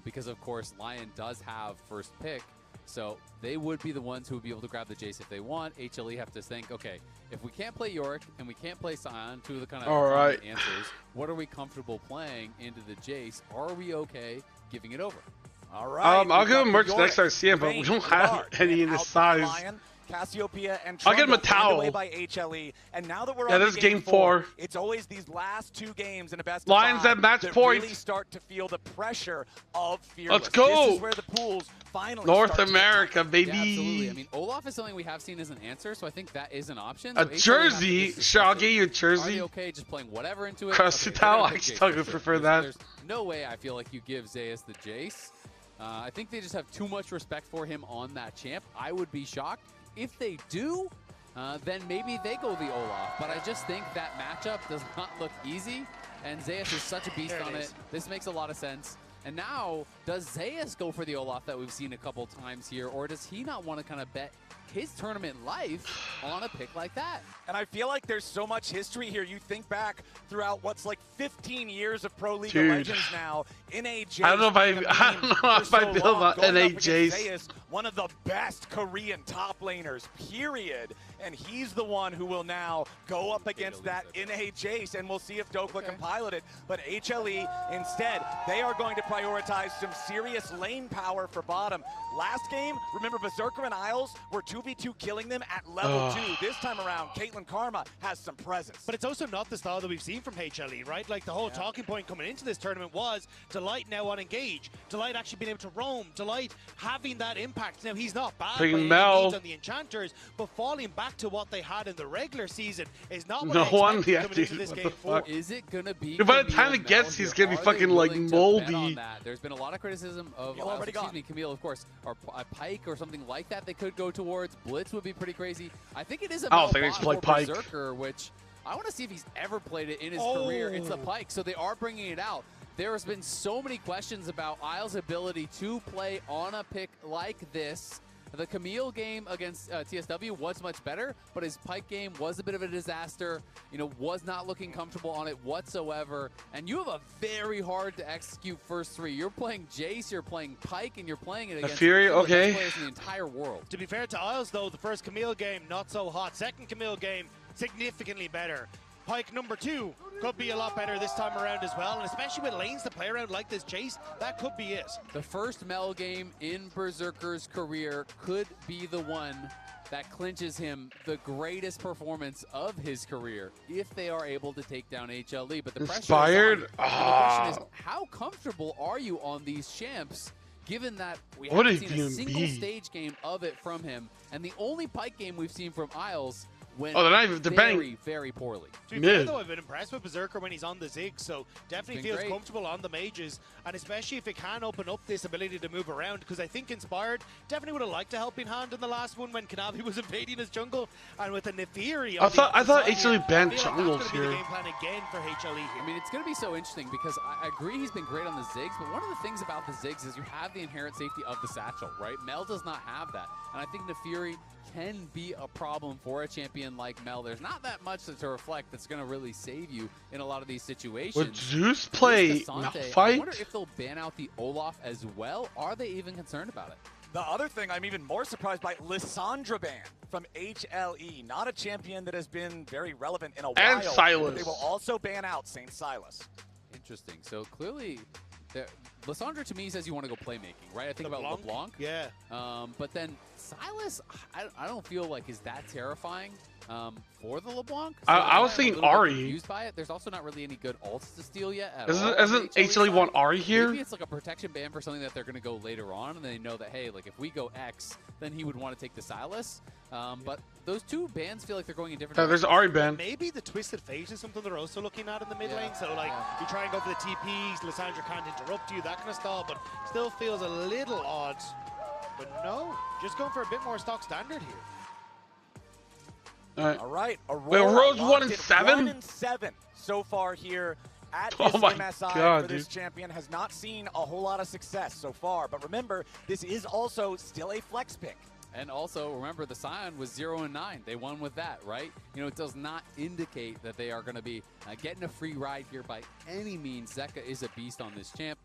O: Because, of course, LYON does have first pick, so they would be the ones who would be able to grab the Jace if they want. HLE have to think, okay, if we can't play York and we can't play Sion, two of the kind of common answers, what are we comfortable playing into the Jace? Are we okay giving it over?
P: All right.
D: I'll give him merch next time I see him, but we don't have any in this size.
P: Cassiopeia and
D: I'll get him a towel.
P: away by HLE, and now that we're
D: Yeah,
P: on
D: this
P: to
D: is game 4.
P: it's always these last 2 games in a best
D: LYON's
P: of 5
D: at match
P: that
D: point.
P: really start to feel the pressure of Fearless.
D: Let's go.
P: This is where the pools finally
D: North
P: start to
D: America, baby.
O: Yeah, absolutely. I mean, Olaf is something we have seen as an answer, so I think that is an option.
D: A
O: So HLE
D: jersey?
O: have to
D: Sure, I'll get you a
O: Are
D: jersey.
O: you okay just playing whatever into it?
D: Crusty
O: Okay,
D: towel?
O: we're
D: I
O: gonna pick
D: still
O: Jace
D: would
O: for
D: prefer
O: sure.
D: that.
O: There's no way I feel like you give Zeus the Jace. I think they just have too much respect for him on that champ. I would be shocked. If they do, then maybe they go the Olaf. But I just think that matchup does not look easy, and Zeus is such a beast on it. This makes a lot of sense. And now, does Zeus go for the Olaf that we've seen a couple times here, or does he not want to kind of bet his tournament life on a pick like that?
P: And I feel like there's so much history here. You think back throughout what's like 15 years of Pro League of
D: Dude.
P: Legends now. NA Jace.
D: I don't know if I feel about NA Jace.
P: Zeus, one of the best Korean top laners, period. And he's the one who will now go up against that NA Jace, and we'll see if Dokla can pilot it. But HLE, instead, they are going to prioritize some serious lane power for bottom. Last game, remember Berserker and Isles were 2v2 killing them at level 2. This time around, Caitlyn Karma has some presence.
N: But it's also not the style that we've seen from HLE, right? Like the whole talking point coming into this tournament was Delight now on Engage. Delight actually being able to roam. Delight having that impact. Now he's not bad by any means on the Enchanters, but falling back to what they had in the regular season is not what I expected coming into this game 4.
O: Is it going to be?
D: Dude, by the time it gets, he's going to be fucking like moldy.
O: There's been a lot of criticism of, Camille, of course, or Pike or something like that they could go towards. Blitz would be pretty crazy. I think it is a
D: I don't think he's played Pike.
O: Berserker, which I want to see if he's ever played it in his career. It's the Pike, so they are bringing it out. There has been so many questions about Isles' ability to play on a pick like this. The Camille game against TSW was much better, but his Pike game was a bit of a disaster. You know, was not looking comfortable on it whatsoever. And you have a very hard to execute first 3. You're playing Jace, you're playing Pike, and you're playing it against
D: Fury,
O: some of the
D: okay.
O: best players in the entire world.
N: To be fair to Isles, though, the first Camille game, not so hot. Second Camille game, significantly better. Pike number 2 could be a lot better this time around as well, and especially with lanes to play around like this Jace, that could be it.
O: The first Mel game in Berserker's career could be the one that clinches him the greatest performance of his career if they are able to take down HLE. But the pressure is on. The question is, how comfortable are you on these champs, given that we haven't seen a single stage game of it from him, and the only Pike game we've seen from Isles
G: went
D: they're
G: very, very poorly.
N: To be fair, though, I've been impressed with Berserker when he's on the Zig, so definitely feels comfortable on the mages, and especially if it can open up this ability to move around, because I think Inspired definitely would have liked a helping hand in the last one when Kanavi was invading his jungle, and with the Nefiri.
D: I thought HLE banned jungles here.
N: Game plan again for HLE here.
O: I mean, it's going to be so interesting because I agree he's been great on the Zigs, but one of the things about the Zigs is you have the inherent safety of the satchel, right? Mel does not have that, and I think Nefiri can be a problem for a champion like Mel. There's not that much to reflect that's going to really save you in a lot of these situations.
D: Would Zeus play Malphite?
O: I wonder if they'll ban out the Olaf as well. Are they even concerned about it?
P: The other thing I'm even more surprised by, Lissandra ban from HLE. Not a champion that has been very relevant in a while.
D: And Silas.
P: But they will also ban out St. Silas.
O: Interesting. So clearly, Lissandra to me says you want to go playmaking, right? I think about LeBlanc.
N: Yeah.
O: But then Silas, I don't feel like is that terrifying for the LeBlanc. So
D: I was thinking Ari.
O: Used by it. There's also not really any good ults to steal yet at
D: Isn't
O: all.
D: HLE want Ari here?
O: Maybe it's like a protection ban for something that they're going to go later on, and they know that, hey, like if we go X, then he would want to take the Silas. But those two bans feel like they're going in different
D: There's Ari ban.
N: Maybe the Twisted Fate is something they're also looking at in the mid lane. So, like, you try and go for the TPs, Lissandra can't interrupt you, that kind of stuff, but still feels a little odd. But no, just going for a bit more stock standard here.
P: All right.
D: Aurora's 1-7?
P: 1-7 so far here at this MSI
D: God,
P: for this champion. Has not seen a whole lot of success so far. But remember, this is also still a flex pick.
O: And also, remember, the Scion was 0-9. They won with that, right? You know, it does not indicate that they are going to be getting a free ride here by any means. Zeka is a beast on this champ.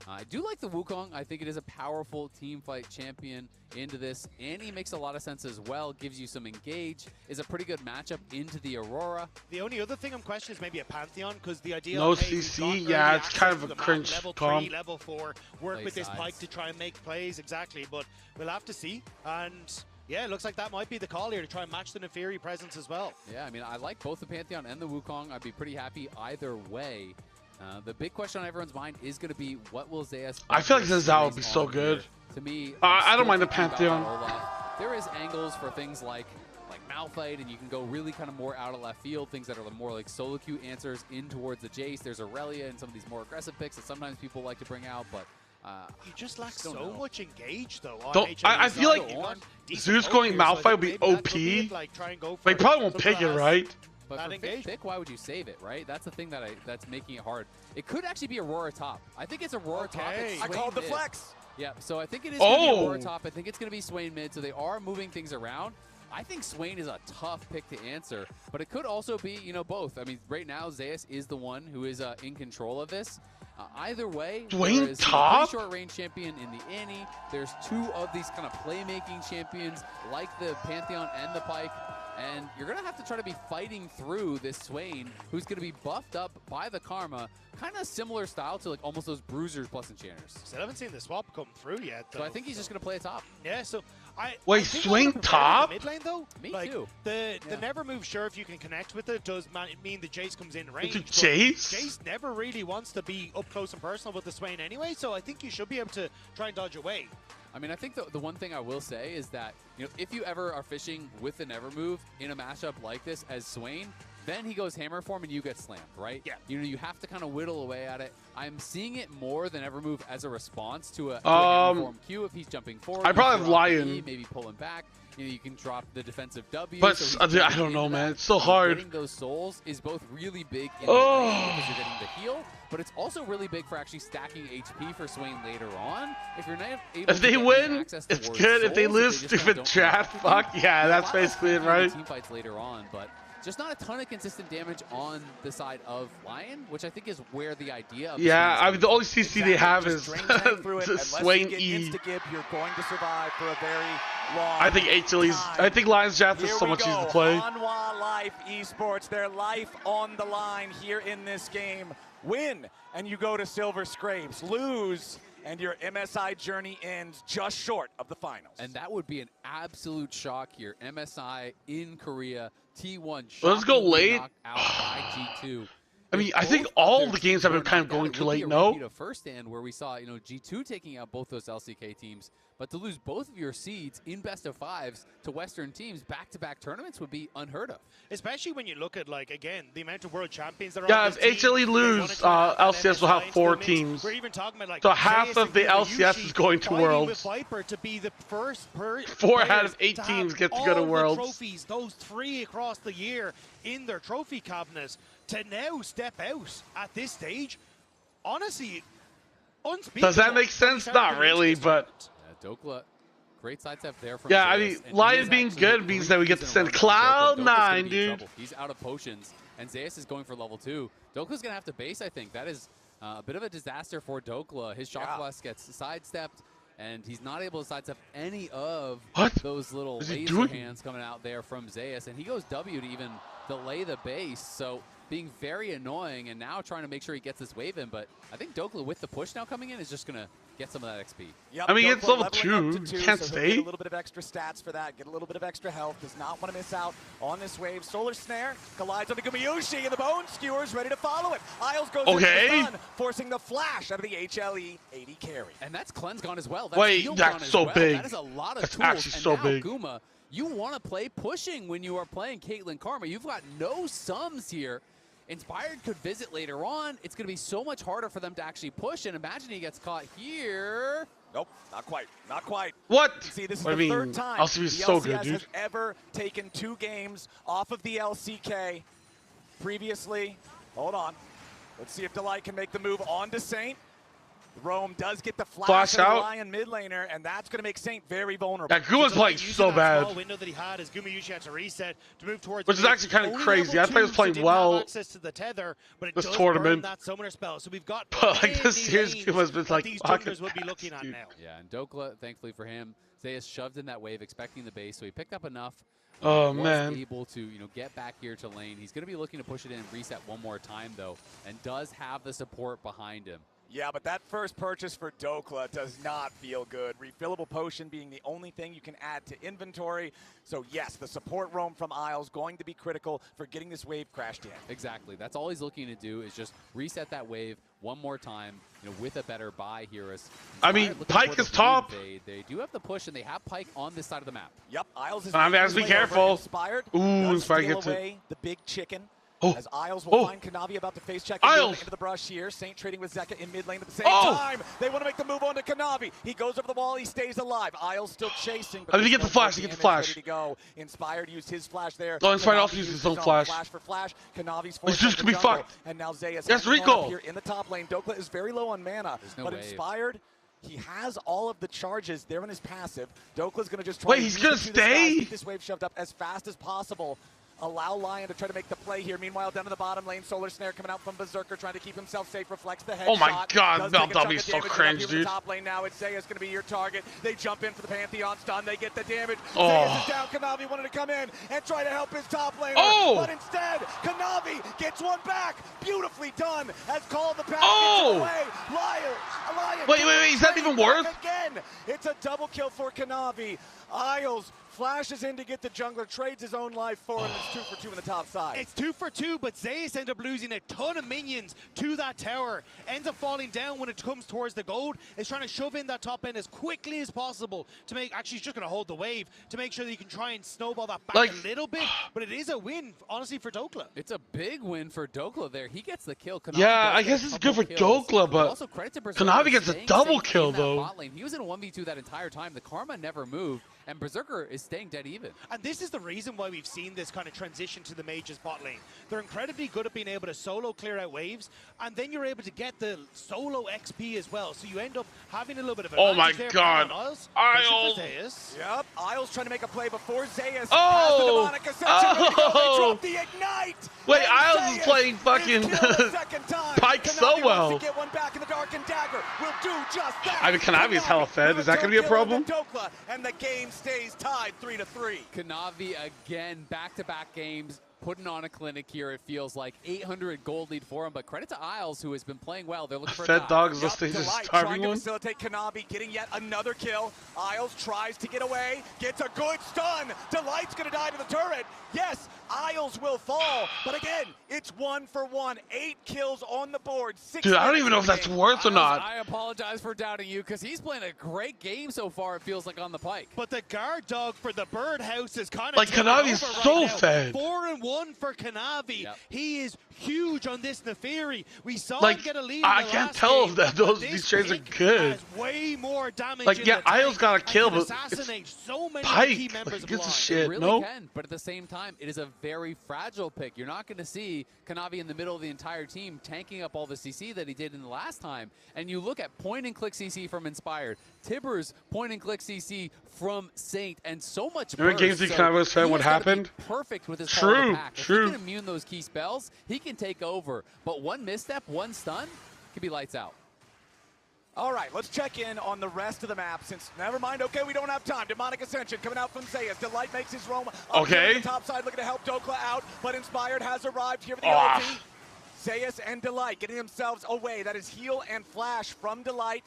O: I do like the Wukong. I think it is a powerful team fight champion into this. Annie makes a lot of sense as well. Gives you some engage. Is a pretty good matchup into the Aurora.
N: The only other thing I'm questioning is maybe a Pantheon, because the idea
D: no
N: of
D: CC, yeah, it's kind of a cringe
N: level
D: comp.
N: 3, level 4, work with this Pyke to try and make plays, exactly. But we'll have to see. And yeah, it looks like that might be the call here to try and match the Nefiri presence as well.
O: Yeah, I mean, I like both the Pantheon and the Wukong. I'd be pretty happy either way. The big question on everyone's mind is going to be, what will Zeus...
D: I feel like Zezal would be so good.
O: To me,
D: I don't mind the Pantheon.
O: There is angles for things like Malphite, and you can go really kind of more out of left field, things that are more like solo queue answers in towards the Jace. There's Aurelia and some of these more aggressive picks that sometimes people like to bring out, but...
N: you just lack so much engage, though.
D: I feel like Zeus going Malphite would be OP. They probably won't pick it, right?
O: But for pick, why would you save it, right? That's the thing that's making it hard. It could actually be Aurora top. I think it's Aurora top.
P: I called the flex.
O: Yeah, so I think it is going to be Aurora top. I think it's going to be Swain mid, so they are moving things around. I think Swain is a tough pick to answer, but it could also be, you know, both. I mean, right now, Zeus is the one who is in control of this. Either way,
D: Swain top?
O: Short range champion in the Annie. There's two of these kind of playmaking champions like the Pantheon and the Pyke. And you're going to have to try to be fighting through this Swain, who's going to be buffed up by the Karma. Kind of similar style to like almost those Bruisers plus Enchanters.
N: Still haven't seen the swap come through yet, though.
O: So I think he's just going to play a top.
N: Yeah, so
D: Wait, Swain top?
N: Mid lane, though?
O: Me
N: too. The never move, sure, if you can connect with it, does mean the Jace comes in range.
D: Jace?
N: Jace never really wants to be up close and personal with the Swain anyway, so I think you should be able to try and dodge away.
O: I mean, I think the one thing I will say is that, you know, if you ever are fishing with the never move in a matchup like this as Swain, then he goes hammer form and you get slammed, right?
N: Yeah.
O: You know, you have to kind of whittle away at it. I'm seeing it more than ever move as a response to a hammer form Q if he's jumping forward.
D: I probably have LYON.
O: Maybe pull him back. You know, you can drop the defensive W.
D: But
O: so
D: I don't know, man. It's so hard.
O: Getting those souls is both really big in the lane because you're getting the heal, but it's also really big for actually stacking HP for Swain later on. If you're not able
D: if they win, it's good. If they lose, stupid draft, fuck yeah, that's basically it, right?
O: Team fights later on, but just not a ton of consistent damage on the side of LYON, which I think is where the idea of
D: I mean, the only CC they have is
P: Swain E. You're going to survive for a very long
D: I think HLE's. I think LYON's draft is so much easier to play.
P: Hanwha Life Esports, their life on the line here in this game. Win, and you go to Silver Scrapes. Lose, and your MSI journey ends just short of the finals.
O: And that would be an absolute shock here. MSI in Korea, T1
D: let's go late.
O: Knocked out by G2.
D: I mean, I think all the games have been kind of going too late, no?
O: A first stand where we saw, G2 taking out both those LCK teams, but to lose both of your seeds in best of fives to Western teams back-to-back tournaments would be unheard of.
N: Especially when you look at, like, again, the amount of world champions that are
D: Yeah,
N: on
D: if
N: this team.
D: HLE lose, LCS will have 4 teams.
N: We're even talking about, like,
D: So half of the LCS is going to Worlds.
N: With Viper to be the first
D: 4 out of 8 teams get to go to Worlds.
N: Trophies, those 3 across the year in their trophy cabinet, to now step out at this stage, honestly, unspeakable.
D: Does that make sense? Not really, but...
O: Yeah, Dokla, great sidestep there from
D: Yeah, I mean, Lion being good means that we get to send Cloud9, dude.
O: He's out of potions, and Zeus is going for level 2. Dokla's going to have to base, I think. That is a bit of a disaster for Dokla. His Shock Blast gets sidestepped, and he's not able to sidestep any of those little laser hands coming out there from Zeus. And he goes W to even delay the base, so being very annoying, and now trying to make sure he gets this wave in. But I think Dokla, with the push now coming in, is just going to get some of that XP.
P: Yep,
D: I mean, it's level
P: 2,
D: can't
P: so
D: stay.
P: Get a little bit of extra stats for that, get a little bit of extra health, does not want to miss out on this wave. Solar Snare collides on the Gumayushi, and the Bone Skewer's ready to follow it. Isles goes into the sun, forcing the flash out of the HLE 80 carry.
O: And that's Cleanse gone as well. That's
D: Wait, that's so big.
O: That is a lot of
D: that's
O: tools.
D: actually so big.
O: Guma, you want to play pushing when you are playing Caitlyn Karma. You've got no sums here. Inspired could visit later on. It's going to be so much harder for them to actually push, and imagine he gets caught here.
P: Nope, not quite. Not quite.
D: What?
P: See, this is
D: I
P: the
D: mean,
P: third time
D: LCK is
P: the
D: so
P: LCS
D: good, dude.
P: has ever taken 2 games off of the LCK. Previously, hold on. Let's see if Delight can make the move on to Saint. Rome does get the flash of the Lion mid laner, and that's going to make Saint very vulnerable.
D: Yeah, Guma's playing so bad.
N: Small window that he had as Gumayushi had to reset to move towards,
D: which is actually kind of crazy. I thought he was playing well
N: access to the tether, but it
D: this
N: does
D: tournament.
N: Burn that summoner spell. So we've got
D: but like this year's Guma's been like
N: these junglers will be looking at now.
O: Yeah, and Dokla, thankfully for him, Zeus shoved in that wave, expecting the base, so he picked up enough.
D: Oh,
O: was
D: man.
O: Able to get back here to lane. He's going to be looking to push it in and reset one more time though, and does have the support behind him.
P: Yeah, but that first purchase for Dokla does not feel good. Refillable potion being the only thing you can add to inventory. So yes, the support roam from Isles going to be critical for getting this wave crashed in.
O: Exactly. That's all he's looking to do is just reset that wave one more time, with a better buy here.
D: I mean, Pyke is top.
O: They do have the push, and they have Pyke on this side of the map.
P: Yep, Isles is
D: has to be careful.
P: Inspired.
D: Ooh, Inspired gets
P: away
D: it.
P: The big chicken.
D: Oh.
P: As Isles will find Kanavi about to face check into the brush here. Saint trading with Zeka in mid lane at the same time. They want to make the move on to Kanavi. He goes over the wall. He stays alive. Isles still chasing.
D: But he get the flash. He get the flash.
P: Ready to go. Inspired used his flash there.
D: No, Inspired also used his own flash.
P: Flash for flash. Kanavi's
D: forced to be fucked.
P: And now Zeus
D: Rico
P: here in the top lane. Dokla is very low on mana, but Inspired. He has all of the charges there in his passive. Dokla's going to just try
D: he's going to stay?
P: Keep this wave shoved up as fast as possible. Allow Lion to try to make the play here. Meanwhile, down to the bottom lane, Solar Snare coming out from Berserker, trying to keep himself safe, reflects the headshot.
D: Oh my god, that'll be so cringe, dude.
P: Top lane now, it's Zeus going to be your target. They jump in for the Pantheon stun, they get the damage.
D: Oh.
P: Zeus is down, Kanavi wanted to come in and try to help his top laner. But instead, Kanavi gets one back. Beautifully done, as Call of the Pack gets away. Lion.
D: Wait, is that even worth?
P: Again, it's a double kill for Kanavi. Isles flashes in to get the jungler, trades his own life for him. It's 2 for 2 on the top side.
N: It's 2 for 2, but Zeus ends up losing a ton of minions to that tower. Ends up falling down when it comes towards the gold. Is trying to shove in that top end as quickly as possible to make, actually he's just going to hold the wave to make sure that you can try and snowball that back a little bit. But it is a win, honestly, for Dokla.
O: It's a big win for Dokla there. He gets the kill.
D: Kanavi I guess it's good for Dokla, but
O: also credit to Berserker
D: Kanavi gets a double kill, though.
O: He was in a 1v2 that entire time. The Karma never moved, and Berserker is staying dead even.
N: And this is the reason why we've seen this kind of transition to the Mage's bot lane. They're incredibly good at being able to solo clear out waves, and then you're able to get the solo XP as well. So you end up having a little bit of an
D: my god.
N: Isles.
P: Yep, Isles trying to make a play before Zeus.
D: Oh!
P: They drop the ignite.
D: Wait, Isles is playing fucking Pyke so well.
P: To get one back in the dark, and Dagger will do just that.
D: I mean, Kanavi's hella fed. Is that going to be a problem?
P: And the game stays tied 3-3.
O: Kanavi again, back-to-back games, putting on a clinic here. It feels like 800 gold lead for him, but credit to Isles, who has been playing well. They're looking for
D: Fed
O: a
D: Dogs
P: Delight
D: trying
P: to facilitate Kanavi, getting yet another kill. Isles tries to get away, gets a good stun. Delight's going to die to the turret. Yes, Isles will fall, but again, it's 1 for 1. 8 kills on the board.
D: Dude, I don't even know if that's worth or not.
O: I apologize for doubting you because he's playing a great game so far, it feels like, on the Pike.
N: But the guard dog for the birdhouse is kind of
D: like Kanavi's so fed.
N: 4-1 for Kanavi. Yep. He is huge on this Neferi. We saw
D: like,
N: him get a lead.
D: I can't tell if that these trades are good.
N: Has way more damage.
D: Like, yeah, Isles got a kill, but
N: it's so many
D: Pike.
N: key members
D: Like, it's a
N: of
D: shit.
O: It really
D: no.
O: can, but at the same time, it is a very fragile pick. You're not going to see Kanavi in the middle of the entire team tanking up all the CC that he did in the last time. And you look at point-and-click CC from Inspired, Tibbers point-and-click CC from Saint, and so much.
D: Remember games he kind of was saying what happened?
O: Perfect with his
D: true.
O: If he can immune those key spells, he can take over. But one misstep, one stun, could be lights out.
P: All right, let's check in on the rest of the map since, never mind, okay, we don't have time. Demonic Ascension coming out from Zayas. Delight makes his roam up here to the top side, looking to help Dokla out, but Inspired has arrived here for the ulti. Zayas and Delight getting themselves away. That is heal and flash from Delight.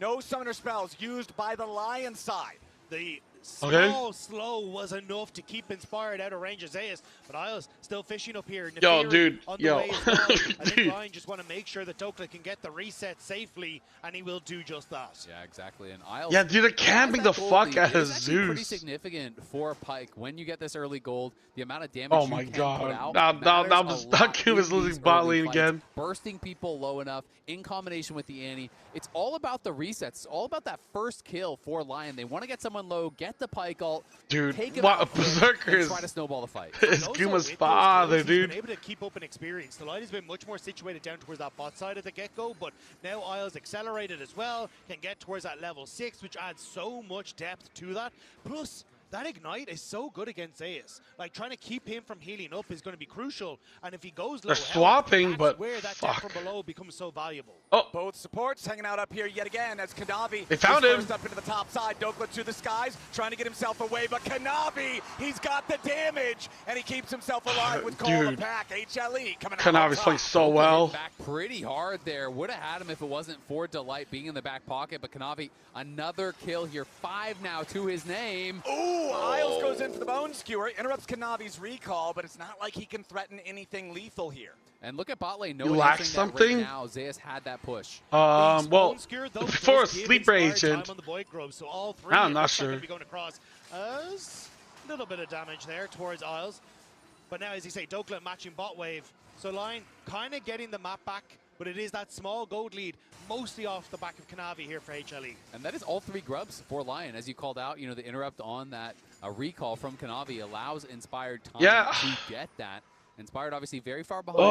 P: No summoner spells used by the LYON side.
N: The small slow was enough to keep Inspired out of range of Zayas, but Isles still fishing up here.
D: Yo, dude,
N: on the way as well. I think LYON just want to make sure that Dokla can get the reset safely, and he will do just that.
O: Yeah, exactly. And Isles,
D: yeah, dude, they're camping the fuck out of Zeus.
O: Pretty significant for Pike when you get this early gold. The amount of damage
D: oh my
O: you can
D: god!
O: put out
D: Now Q is losing bot lane again.
O: Bursting people low enough in combination with the Annie. It's all about the resets. It's all about that first kill for LYON. They want to get someone low, get the Pike ult,
D: dude.
O: take him
D: Wow, Berserker is
O: try to snowball the fight.
D: It's Guma's father, dude.
N: He's been able to keep up an experience. The Light has been much more situated down towards that bot side at the get-go, but now Isles accelerated as well, can get towards that level 6, which adds so much depth to that. Plus, that Ignite is so good against Zayas. Like, trying to keep him from healing up is going to be crucial. And if he goes low,
D: they're swapping, but
N: where that depth from below becomes so valuable.
D: Oh,
P: both supports hanging out up here yet again as Kanavi
D: they found him.
P: First up into the top side. Dokla to the skies, trying to get himself away, but Kanavi, he's got the damage, and he keeps himself alive with Call of the Pack. HLE coming out.
D: Kanavi's playing so well.
O: Back pretty hard there. Would have had him if it wasn't for Delight being in the back pocket, but Kanavi, another kill here. 5 now to his name.
P: Ooh, Isles goes in for the Bone Skewer, interrupts Kanavi's recall, but it's not like he can threaten anything lethal here.
O: And look at bot lane.
D: You lack something?
O: Right now, Zayas had that push.
D: Well, before a sleeper agent,
N: on the Void Grove, so all three
D: I'm not sure.
N: Be going across. A little bit of damage there towards Isles. But now, as you say, Dokla matching bot wave. So LYON kind of getting the map back, but it is that small gold lead, mostly off the back of Kanavi here for HLE.
O: And that is all 3 grubs for LYON. As you called out, you know, the interrupt on that recall from Kanavi allows Inspired time to get that. Inspired obviously very far behind.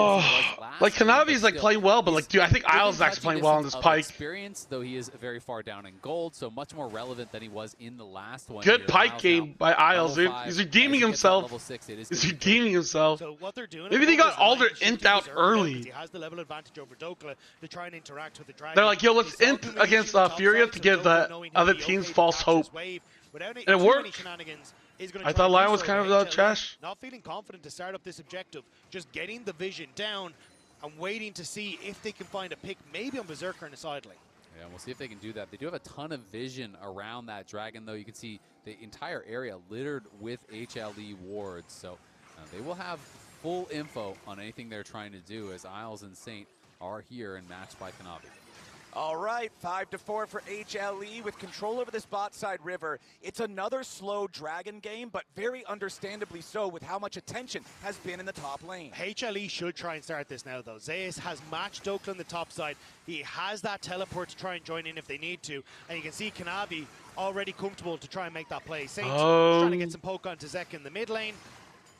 D: Like Kanavi's like playing well, but like, dude, I think Isles is actually playing well on this Pike.
O: Experience, though he is very far down in gold, so much more relevant than he was in the last one.
D: Good Pike game by Isles, dude. He's redeeming himself. He's redeeming himself.
N: So what they're doing,
D: maybe they got Alder int out early.
N: He has the level advantage over Dokla to try and interact with the Dragon.
D: They're like, yo, let's int against Furia to give the other teams false hope. And it worked. I thought LYON was kind of trash.
N: Not feeling confident to start up this objective, just getting the vision down and waiting to see if they can find a pick, maybe on Berserker in a side lane.
O: Yeah, we'll see if they can do that. They do have a ton of vision around that dragon, though. You can see the entire area littered with HLE wards, so they will have full info on anything they're trying to do, as Isles and Saint are here and matched by Kanavi.
P: All right, 5-4 for HLE with control over this bot side river. It's another slow dragon game, but very understandably so with how much attention has been in the top lane.
N: HLE should try and start this now, though. Zayas has matched Dokla on the top side. He has that teleport to try and join in if they need to. And you can see Kanavi already comfortable to try and make that play. Saint trying to get some poke onto Zek in the mid lane.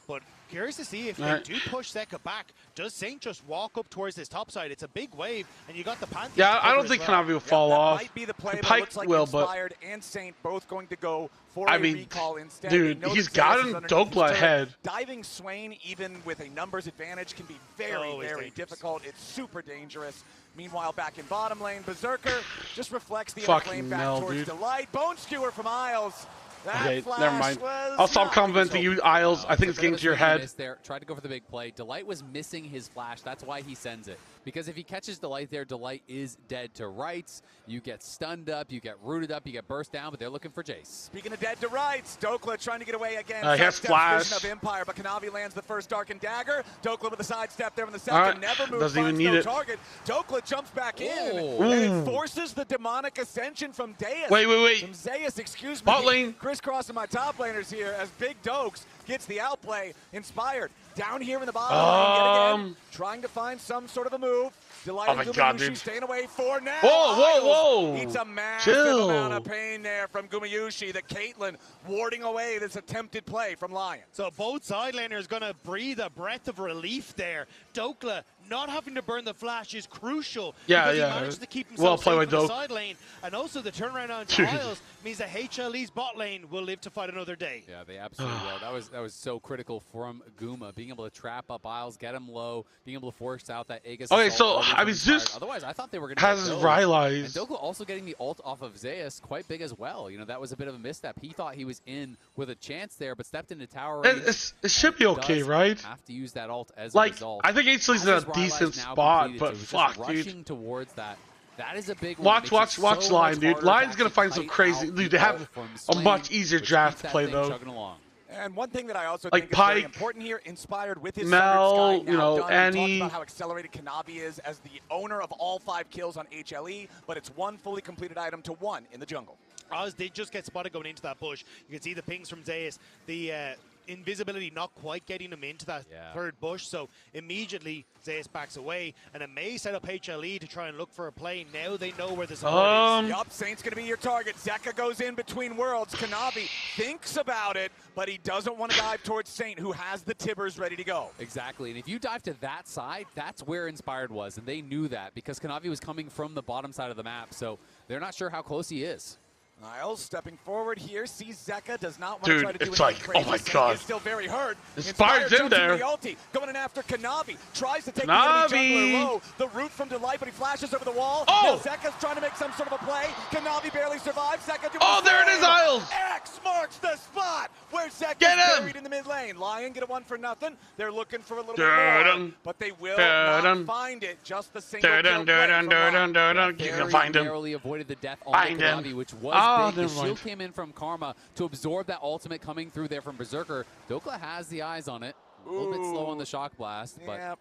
N: But curious to see if they do push Zeka back. Does Saint just walk up towards this top side? It's a big wave, and you got the Pantheon.
D: Yeah, I don't think Kanavi will fall off.
P: Might be the play, but
D: Pike
P: looks like
D: will,
P: Inspired and Saint both going to go for a recall instead.
D: Dude, he's gotten Dokla ahead.
P: Diving Swain, even with a numbers advantage, can be very, very difficult. It's super dangerous. Meanwhile, back in bottom lane, Berserker just reflects the flame back towards Delight. Bone Skewer from Isles.
D: Okay, never mind. I'll stop complimenting you, Isles. I think it's getting to your head.
O: There. Tried to go for the big play. Delight was missing his flash. That's why he sends it. Because if he catches Delight there, Delight is dead to rights. You get stunned up, you get rooted up, you get burst down, but they're looking for Jace.
P: Speaking of dead to rights, Dokla trying to get away again.
D: Has flash.
P: Vision of Empire, but Kanavi lands the first Dark and Dagger. Dokla with a sidestep there in the second. Never moves.
D: Doesn't even need
P: no
D: it.
P: Target. Dokla jumps back in,
D: Ooh.
P: and it forces the demonic ascension from Deus.
D: Wait.
P: From Zeus, excuse me.
D: Bot lane.
P: Crisscrossing my top laners here as Big Dokes gets the outplay. Inspired down here in the bottom lane yet again, trying to find some sort of a move.
D: Oh my God, dude.
P: Staying away for now.
D: Whoa.
P: It's a massive amount of pain there from Gumayusi. The Caitlyn warding away this attempted play from LYON.
N: So both side laners going to breathe a breath of relief there. Dokla not having to burn the flash is crucial. Because he managed to keep himself safe in the side lane. And also the turnaround on Isles means that HLE's bot lane will live to fight another day.
O: Yeah, they absolutely will. That was so critical from Guma, being able to trap up Isles, get him low, being able to force out that Aegis.
D: Okay, so I mean, Zeus
O: otherwise I thought they were going to
D: has Rylai's.
O: And Dokla also getting the ult off of Zeus quite big as well. You know, that was a bit of a misstep. He thought he was in with a chance there, but stepped into tower range.
D: It should be okay, right?
O: Have to use that ult as a result.
D: I think HLE's in a decent spot, but fuck, dude.
O: Rushing towards that. That is a big
D: one. Watch LYON, dude. LYON's gonna find some crazy. Dude, they have a much easier draft to play though.
P: And one thing that I also
D: like
P: think is
D: Pike,
P: very important here, Inspired with his
D: Mel,
P: Sky now done.
D: Annie.
P: We talked about how accelerated Kanavi is as the owner of all 5 kills on HLE, but it's one fully completed item to 1 in the jungle.
N: As they just get spotted going into that bush, you can see the pings from Zeus. The invisibility not quite getting him into that third bush, so immediately Zeus backs away, and it may set up HLE to try and look for a play. Now they know where the support is.
P: Yup, Saint's going to be your target. Zeka goes in between worlds. Kanavi thinks about it, but he doesn't want to dive towards Saint, who has the Tibbers ready to go.
O: Exactly, and if you dive to that side, that's where Inspired was, and they knew that because Kanavi was coming from the bottom side of the map, so they're not sure how close he is.
P: Niles stepping forward here, sees Zeka, does not want to try to do anything crazy.
D: Oh my God.
P: He's still very hurt.
D: Inspired's in there.
P: The ulti, going in after Kanavi, tries to take the enemy jungler low. The root from Delight, but he flashes over the wall. Now Zeka's trying to make some sort of a play. Kanavi barely survives. Zeka doing
D: there it is, Isles.
P: X marks the spot where Zeka's buried in the mid lane. LYON get a 1-for-0. They're looking for a little bit more, but they will not find it. Just the single kill play.
D: You can find him.
O: Narrowly avoided the death on Kanavi, which was big. The shield came in from Karma to absorb that ultimate coming through there from Berserker. Dokla has the eyes on it. A little bit slow on the shock blast, but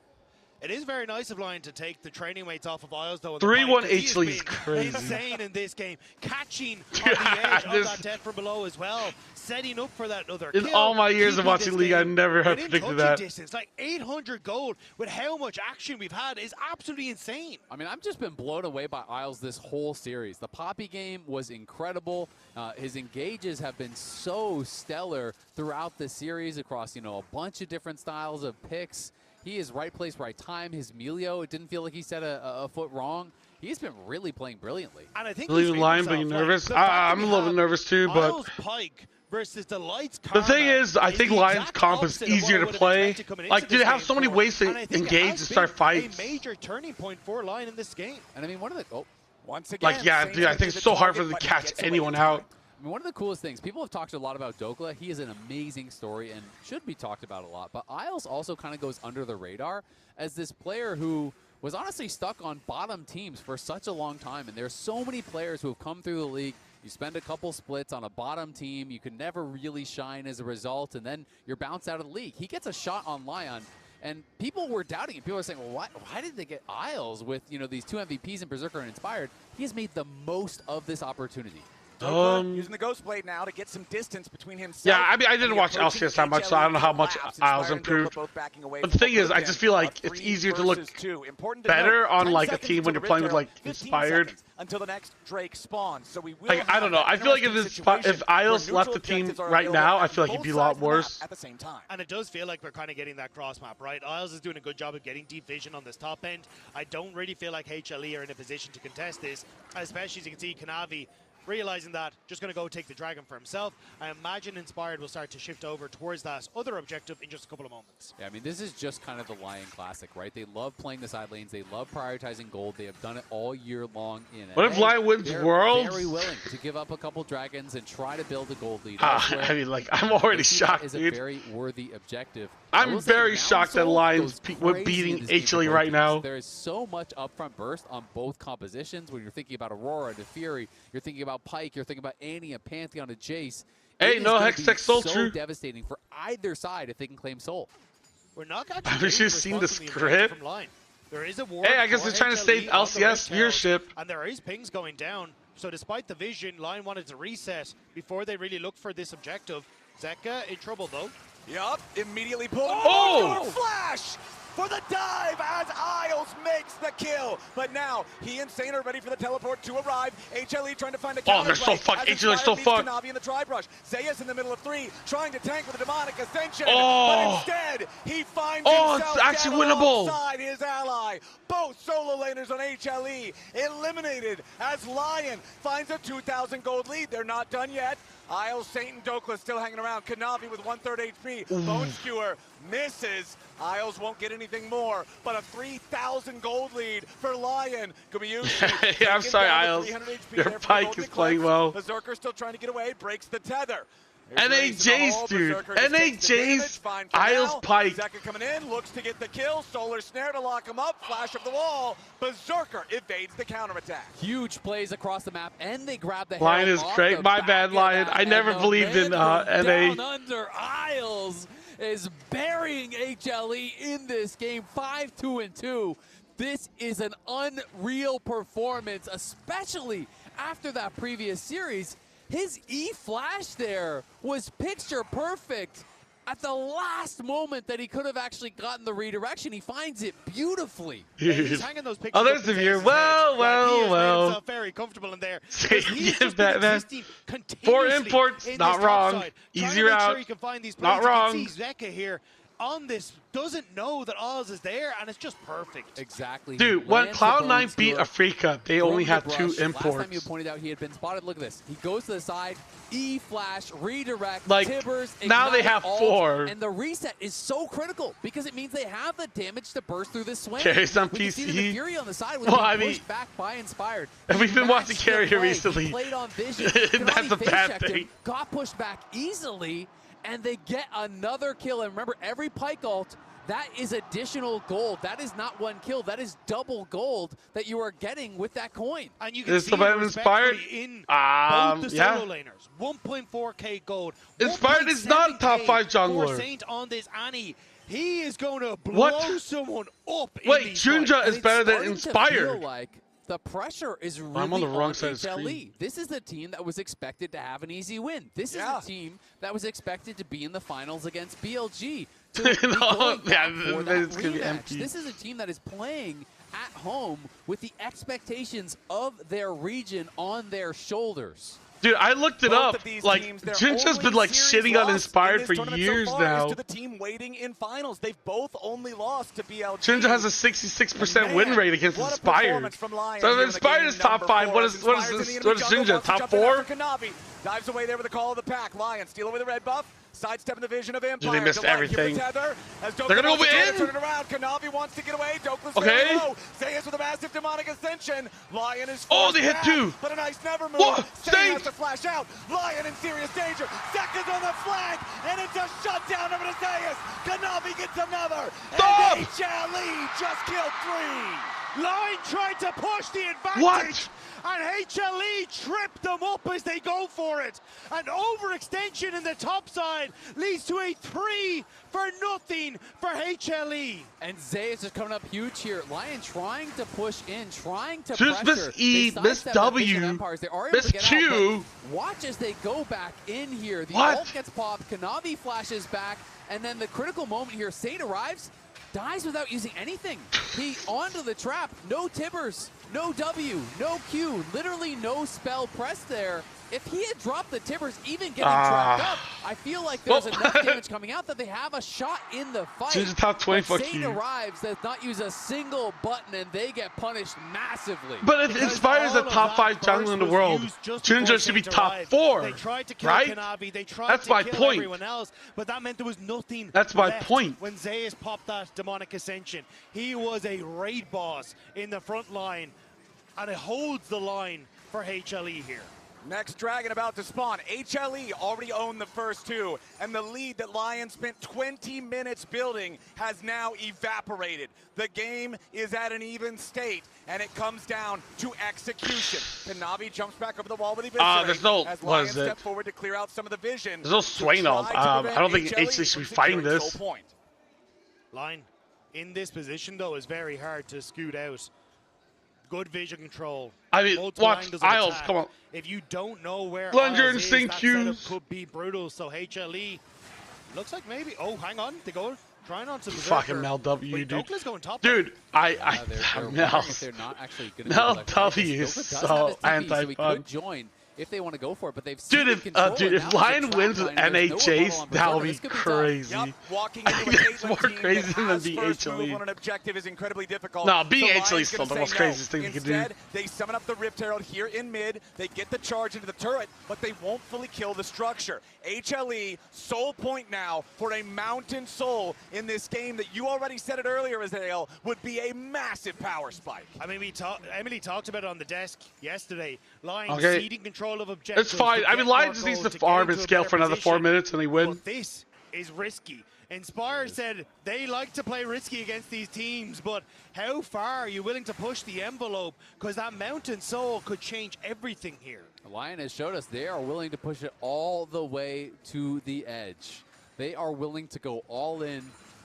N: it is very nice of LYON to take the training weights off of Isles, though.
D: 3-1 HLE is crazy.
N: Insane in this game. Catching on the edge of that death from below as well. Setting up for that other kill.
D: In all my years of watching League, I never have predicted that.
N: Distance, like 800 gold with how much action we've had is absolutely insane.
O: I mean, I've just been blown away by Isles this whole series. The Poppy game was incredible. His engages have been so stellar throughout the series across, a bunch of different styles of picks. He is right place, right time. His Melio, it didn't feel like he set a foot wrong. He's been really playing brilliantly.
N: And I think
D: Leaving LYON being nervous. I'm a little bit nervous too, but
N: Pike versus Delight's
D: the thing is, I think LYON's comp is easier to play. Like, they have so many ways to engage and start fights.
N: A major turning point for LYON in this game.
O: And I mean, one of the
P: once again,
D: dude, I think it's so hard for them to catch anyone out.
O: I mean, one of the coolest things, people have talked a lot about Dokla. He is an amazing story and should be talked about a lot. But Isles also kind of goes under the radar as this player who was honestly stuck on bottom teams for such a long time. And there's so many players who have come through the league. You spend a couple splits on a bottom team. You can never really shine as a result. And then you're bounced out of the league. He gets a shot on LYON. And people were doubting it. People were saying, well, why did they get Isles with, these 2 MVPs in Berserker and Inspired? He has made the most of this opportunity.
P: Using the Ghost Blade now to get some distance between himself.
D: Yeah, I mean, I didn't watch LCS that much, so I don't know how much Isles improved. But the thing is, I just feel like it's easier to look better on like a team when you're playing with like Inspired.
P: Until the next Drake spawns, so we will.
D: Like, I don't know. I feel like if Isles left the team right now, I feel like he'd be a lot worse.
P: At the same time.
N: And it does feel like we're kind of getting that cross map, right? Isles is doing a good job of getting deep vision on this top end. I don't really feel like HLE are in a position to contest this, especially as you can see Kanavi realizing that, just going to go take the Dragon for himself. I imagine Inspired will start to shift over towards that other objective in just a couple of moments.
O: Yeah, I mean, this is just kind of the LYON classic, right? They love playing the side lanes. They love prioritizing gold. They have done it all year long.
D: What if LYON wins Worlds?
O: They're very willing to give up a couple Dragons and try to build a gold lead.
D: I mean, like, I'm already shocked, dude.
O: Is a very worthy objective.
D: I'm very shocked that LYON's beating HLE right now.
O: There is so much upfront burst on both compositions. When you're thinking about Aurora to Fury, you're thinking about Pyke, you're thinking about Annie and Pantheon to Jace.
D: Hey, no Hextech Soul
O: so
D: True.
O: Devastating for either side if they can claim Soul.
N: We're not
D: Have you seen the script?
N: There is a war.
D: Hey, I guess they're trying to save LCS viewership.
N: And there is pings going down. So despite the vision, LYON wanted to reset before they really look for this objective. Zeka in trouble though.
P: Yup, immediately pulled.
D: Oh!
P: Flash for the dive as Isles makes the kill. But now he and Sane are ready for the teleport to arrive. HLE trying to find a counter.
D: Oh, they're so fucked. HLE's so fucked.
P: Kanavi in the tri-brush. Zayas in the middle of 3, trying to tank with a demonic ascension.
D: Oh.
P: But instead, he finds himself
D: it's actually
P: down
D: winnable.
P: alongside his ally. Both solo laners on HLE eliminated as LYON finds a 2,000 gold lead. They're not done yet. Isles, Saint, and Dokla still hanging around. Kanavi with 1/3 HP. Bone Skewer misses. Isles won't get anything more, but a 3,000 gold lead for LYON.
D: Yeah, I'm sorry, Isles. Your Pyke is playing well.
P: Berserker still trying to get away, breaks the tether.
D: NAJ's, dude. NAJ's Isles Pyke.
P: Zeka coming in, looks to get the kill. Solar Snare to lock him up. Flash of the wall. Berserker evades the counterattack.
O: Huge plays across the map, and they grab the
D: LYON is great. My bad, LYON. I never believed in NA.
O: Down under, Isles is burying HLE in this game. 5-2-2. This is an unreal performance, especially after that previous series. His E-flash there was picture perfect. At the last moment that he could have actually gotten the redirection, he finds it beautifully.
N: Yeah, he's hanging those pictures.
D: Oh, there's the view. Well.
N: Very comfortable in there.
D: Give that, man. 4 imports, not wrong. Easy route. Not wrong.
N: You can see Zeka here on this doesn't know that Oz is there, and it's just perfect.
O: Exactly.
D: Dude, when Cloud9 beat Afrika, they only had 2 imports.
O: Last time you pointed out he had been spotted. Look at this. He goes to the side, E-flash, redirect,
D: like,
O: Tibbers,
D: now they have
O: ult,
D: 4.
O: And the reset is so critical because it means they have the damage to burst through this swing.
D: Carries on
O: PC. See the Fury on the side was pushed back by Inspired.
D: And we've been watching Carry here recently.
O: He played on vision.
D: That's a bad thing.
O: Got pushed back easily, and they get another kill. And remember, every Pyke ult, that is additional gold. That is not 1 kill. That is double gold that you are getting with that coin.
N: And you can see it
D: Inspired
N: in both the solo laners. 1.4k gold.
D: Inspired is not a top 5 jungler.
N: Saint on this Annie. He is going to blow someone up.
D: Wait, Junja is better than Inspired.
O: The pressure is really
D: I'm on the wrong side
O: HLE.
D: of the screen.
O: This is the team that was expected to have an easy win. This is the team that was expected to be in the finals against BLG. It's
D: gonna be empty.
O: This is a team that is playing at home with the expectations of their region on their shoulders.
D: Dude, I looked it up. Like, Junja's been like shitting on Inspired for years now.
P: To the team waiting in finals, they've both only lost to BLG.
D: Junja has a 66% win rate against Inspired. So if Inspired is top 5, what is Junja? Top 4?
P: Dives away there with a call of the pack. LYON steal away the red buff. Sidestepping the vision of Empire.
D: Dude, they missed everything.
P: They're
D: gonna go in.
P: Turn it around. Kanavi wants to get away. Dokla's
D: okay.
P: low. Zayas with a massive demonic ascension. LYON is
D: they hit 2.
P: But a nice never move. Zayas has to flash out. LYON in serious danger. Zeka's on the flank, and it's a shutdown over to Zayas. Kanavi gets another.
D: Stop!
P: And HLE just killed 3.
N: LYON tried to push the advantage.
D: What?
N: And HLE tripped them up as they go for it. An overextension in the top side leads to a 3-0 for HLE.
O: And Zayas is coming up huge here. LYON trying to push in, trying to
D: just
O: pressure.
D: Miss E, Miss W, Miss Q.
O: Watch as they go back in here. The ult gets popped, Kanavi flashes back, and then the critical moment here, Saint arrives, dies without using anything. He onto the trap, no Tibbers. no W, no Q, literally no spell pressed there. If he had dropped the Timbers, even getting trapped up, I feel like there's enough damage coming out that they have a shot in the fight.
D: She's a top 20
O: but
D: fuck
O: Zane
D: you.
O: arrives, does not use a single button, and they get punished massively.
D: But if Inspire's a top 5 jungle in the world, Jinja should be top 4,
N: They tried to kill
D: right?
N: Kanavi, they tried
D: That's
N: to
D: my
N: kill
D: point.
N: everyone else, but that meant there was nothing
D: That's my
N: left
D: point.
N: when Zeus popped that demonic ascension. He was a raid boss in the front line, and it holds the line for HLE here.
P: Next dragon about to spawn. HLE already owned the first 2, and the lead that LYON spent 20 minutes building has now evaporated. The game is at an even state, and it comes down to execution. Kanavi jumps back over the wall with Eviscerate
D: there's no,
P: as
D: what
P: LYON
D: is it?
P: step forward to clear out some of the vision.
D: There's no Swain ult. I don't think
P: HLE
D: HLE should be fighting this.
N: Line in this position, though, is very hard to scoot out. Good vision control.
D: I mean,
N: Multiple
D: watch
N: angles of
D: Isles,
N: attack.
D: come on.
N: If you don't know where
D: Plunger
N: Isles is,
D: instinct
N: that setup
D: cues.
N: could be brutal. So HLE looks like maybe. Oh, hang on. They go trying on some
D: Fucking Mel W,
N: Wait,
D: dude.
N: Douglas going top.
D: Dude,
O: they're
D: Mel.
O: if they're not actually going to
D: Mel W is so anti-fun.
O: Join if they want to go for it, but they've
D: Dude, if LYON wins with NHAs, that would be crazy.
P: Yep, walking
D: I
P: into
D: think
P: a
D: that's more
P: Caitlyn team
D: crazy
P: that
D: than
P: has
D: being
P: first move
D: HLE.
P: on an objective is incredibly difficult.
D: No, being
P: So
D: HLE is
P: LYON's
D: still
P: gonna
D: the most
P: say
D: craziest thing you can do.
P: Instead, they summon up the Rift Herald here in mid. They get the charge into the turret, but they won't fully kill the structure. HLE, soul point now for a Mountain Soul in this game that you already said it earlier, Azrael, would be a massive power spike.
N: I mean, Emily talked about it on the desk yesterday. LYON
D: Okay.
N: ceding control of objectives.
D: It's fine. I mean, LYON just needs to farm and scale for another 4 minutes and they win.
N: But this is risky. Inspire said they like to play risky against these teams, but how far are you willing to push the envelope? Because that Mountain Soul could change everything here.
O: LYON has showed us they are willing to push it all the way to the edge. They are willing to go all in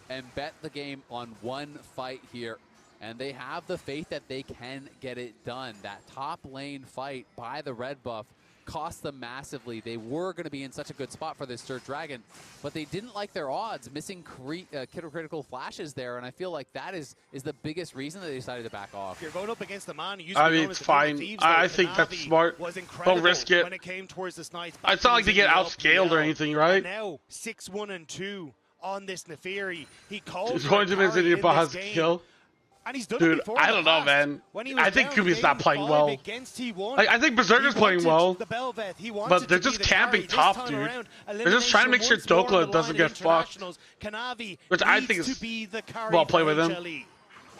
O: and bet the game on one fight here. And they have the faith that they can get it done. That top lane fight by the red buff cost them massively. They were going to be in such a good spot for this third dragon, but they didn't like their odds, missing critical flashes there, and I feel like that is the biggest reason that they decided to back off.
N: You're going up against the man.
D: I mean, it's fine. I think that's smart. Don't risk it.
N: When it came towards the snipes.
D: It's not like they get outscaled or anything, right?
N: Now 6-1-2 on this Neferi. He calls.
D: He's going to miss it, but has a kill.
N: And he's done
D: Dude,
N: it before
D: I don't know, man. I think Kubi's not playing well. Like, I think Berserker's playing well, but they're just camping top, dude. They're just trying to make sure Dokla doesn't get fucked, which I think is well played with him.